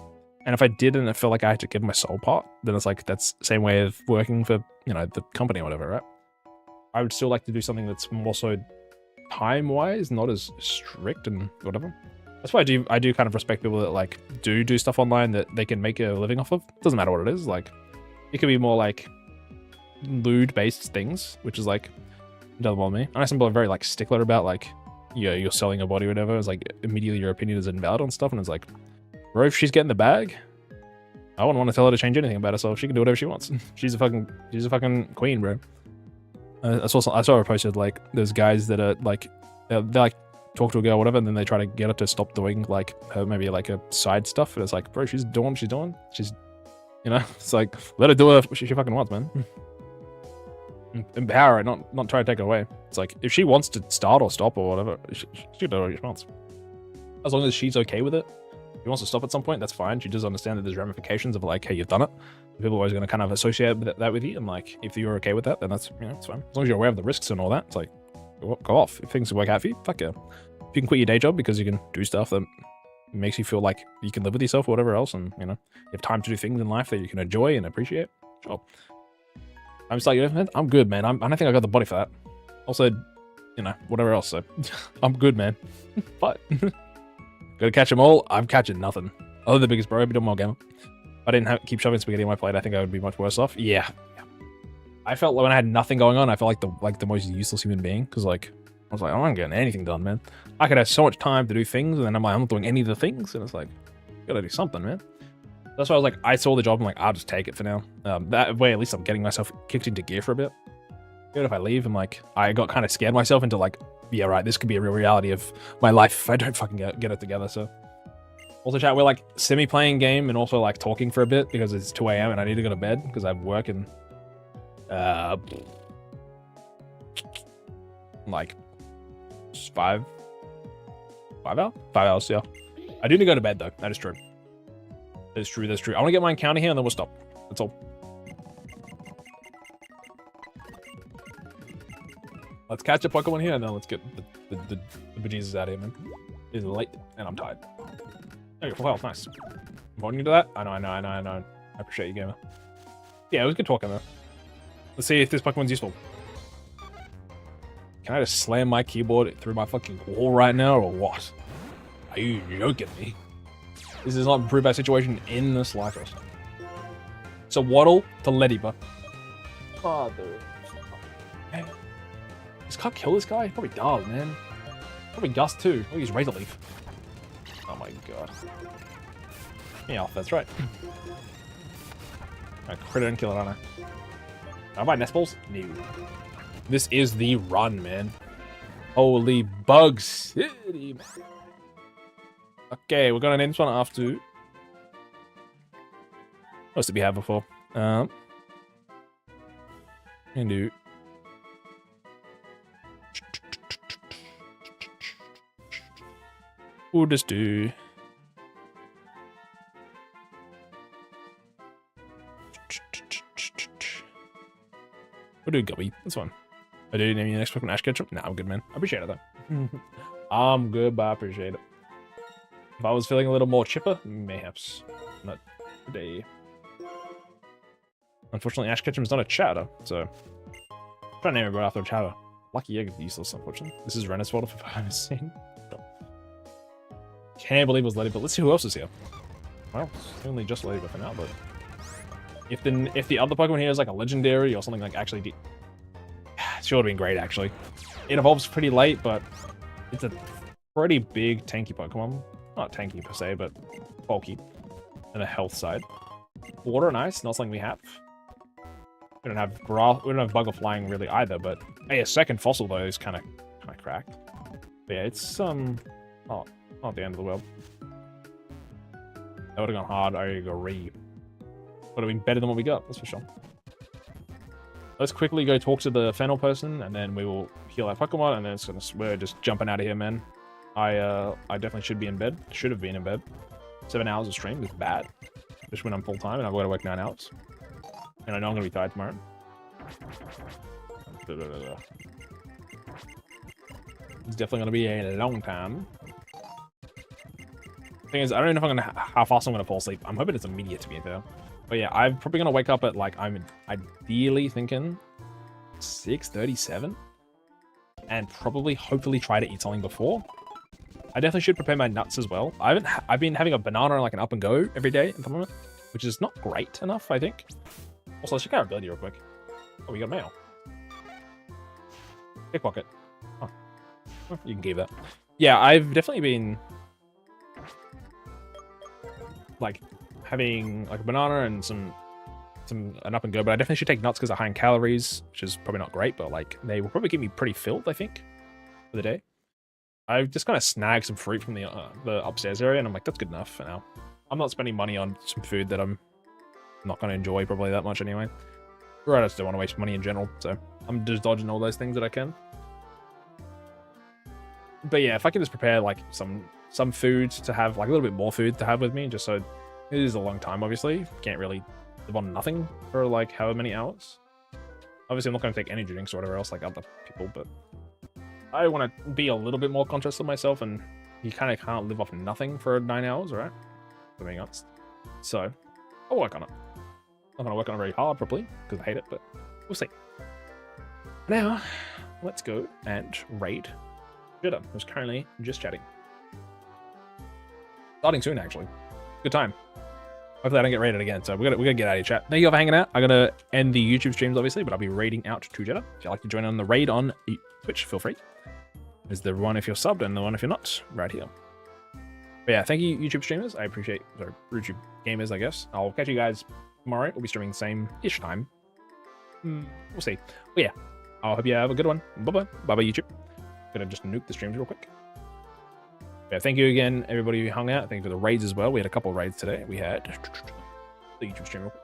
And if I did and I felt like I had to give my soul part, then it's like that's the same way of working for, you know, the company or whatever, right? I would still like to do something that's more so time-wise, not as strict and whatever. That's why I do kind of respect people that like do stuff online that they can make a living off of. Doesn't matter what it is. Like, it could be more like lewd-based things, which is like, doesn't bother me. I know some people are very like stickler about like, yeah, you're selling a body or whatever. It's like immediately your opinion is invalid on stuff, and it's like, bro, if she's getting the bag, I wouldn't want to tell her to change anything about herself. She can do whatever she wants. She's a fucking queen, bro. I saw her posted like there's guys that are like they like talk to a girl or whatever, and then they try to get her to stop doing like her maybe like a side stuff, and it's like, bro, she's doing what she's doing. She's, you know, it's like let her do what she fucking wants, man. Empower her, not try to take it away. It's like if she wants to start or stop or whatever, she can do what she wants, as long as she's okay with it. If she wants to stop at some point, that's fine. She does understand that there's ramifications of like, hey, you've done it. People are always going to kind of associate that with you, and like if you're okay with that, then that's, you know, it's fine. As long as you're aware of the risks and all that, it's like go off. If things work out for you, fuck yeah. If you can quit your day job because you can do stuff that makes you feel like you can live with yourself or whatever else, and you know you have time to do things in life that you can enjoy and appreciate, sure. I'm just like, man, I'm good, man. I don't think I got the body for that. Also, you know, whatever else. So I'm good, man. But gotta catch them all. I'm catching nothing. Other than the biggest bro, I'd be doing more gamer. If I didn't keep shoving spaghetti on my plate, I think I would be much worse off. Yeah. I felt like when I had nothing going on, I felt like the most useless human being, because like I was like, I'm not getting anything done, man. I could have so much time to do things, and then I'm like, I'm not doing any of the things, and it's like, gotta do something, man. That's why I was like, I saw the job, I'm like, I'll just take it for now. That way, at least I'm getting myself kicked into gear for a bit. Even if I leave, I'm like, I got kind of scared myself into like, yeah, right, this could be a real reality of my life if I don't fucking get it together. So also, chat, we're like semi-playing game and also like talking for a bit because it's 2 a.m. and I need to go to bed because I have work in like 5 hours, yeah. I do need to go to bed though. That is true. That's true. That's true. I want to get my encounter here and then we'll stop. That's all. Let's catch a Pokemon here and then let's get the bejesus out of here, man. It's late and I'm tired. Okay, full health, nice. Voting into that? I know. I appreciate you, gamer. Yeah, it was good talking though. Let's see if this Pokemon's useful. Can I just slam my keyboard through my fucking wall right now or what? Are you joking me? This does not improve our situation in the slightest. So Waddle to Lediba. Father. Man. Does Cut kill this guy? He probably does, man. Probably Gust too. I'll use Razor Leaf. Oh my god. Yeah, that's right. I crit it and kill it, aren't I? Can I buy nest balls? No. This is the run, man. Holy Bug City, man. Okay, we're gonna name this one after. What else did we have before? And do. We'll just do. We'll do Gubby. That's fine. I do name you next Pokemon Ash Ketchum? Nah, I'm good, man. I appreciate it though. I'm good, but I appreciate it. If I was feeling a little more chipper, mayhaps. Not today. Unfortunately, Ash Ketchum is not a chatter, so I'm trying to name it right after a chatter. Lucky egg is useless, unfortunately. This is Renner's fault if I haven't seen. Can't believe it was Ladybug. Let's see who else is here. Well, it's only just Ladybug for now, but if the other Pokemon here is like a legendary or something like actually it sure would have been great actually. It evolves pretty late, but it's a pretty big tanky Pokemon. Not tanky per se, but bulky on the health side. Water and ice, not something we have. We don't have bug or flying really either, but hey, a second fossil though is kind of cracked. But yeah, it's not the end of the world. That would have gone hard, I agree. Would have been better than what we got, that's for sure. let's quickly go talk to the Fennel person, and then we will heal our Pokemon, and then we're just jumping out of here, man. I definitely should be in bed. Should have been in bed. 7 hours of stream is bad. Just when I'm full time and I've got to work 9 hours. And I know I'm gonna be tired tomorrow. It's definitely gonna be a long time. Thing is, I don't know if I'm gonna how fast I'm gonna fall asleep. I'm hoping it's immediate, to be fair. But yeah, I'm probably gonna wake up at like, I'm ideally thinking 6:37, and probably hopefully try to eat something before. I definitely should prepare my nuts as well. I've been having a banana and like an up and go every day at the moment, which is not great enough, I think. Also, let's check out our ability real quick. Oh, we got mail. Pickpocket. Oh. You can keep that. Yeah, I've definitely been like having like a banana and an up and go, but I definitely should take nuts because they're high in calories, which is probably not great, but like they will probably keep me pretty filled, I think, for the day. I've just kind of snagged some fruit from the upstairs area, and I'm like, that's good enough for now. I'm not spending money on some food that I'm not going to enjoy probably that much anyway. Or I just don't want to waste money in general, so I'm just dodging all those things that I can. But yeah, if I can just prepare like some food to have, like a little bit more food to have with me, just so it is a long time, obviously. Can't really live on nothing for like however many hours. Obviously, I'm not going to take energy drinks or whatever else like other people, but I want to be a little bit more conscious of myself, and you kind of can't live off nothing for 9 hours, right? For being honest. So, I'll work on it. I'm not going to work on it very hard, probably, because I hate it, but we'll see. Now, let's go and raid Jetta, who's currently just chatting. Starting soon, actually. Good time. Hopefully I don't get raided again, so we're gonna get out of here, chat. Thank you all for hanging out. I'm gonna end the YouTube streams, obviously, but I'll be raiding out to Jetta. If you'd like to join on the raid on Twitch, feel free. There's the one if you're subbed and the one if you're not, right here. But yeah, thank you, YouTube streamers. I appreciate, sorry, YouTube gamers, I guess. I'll catch you guys tomorrow. We'll be streaming the same-ish time. We'll see. But yeah, I hope you have a good one. Bye-bye. Bye-bye, YouTube. Gonna just nuke the streams real quick. Yeah, thank you again, everybody who hung out. Thank you for the raids as well. We had a couple of raids today. We had the YouTube stream real quick.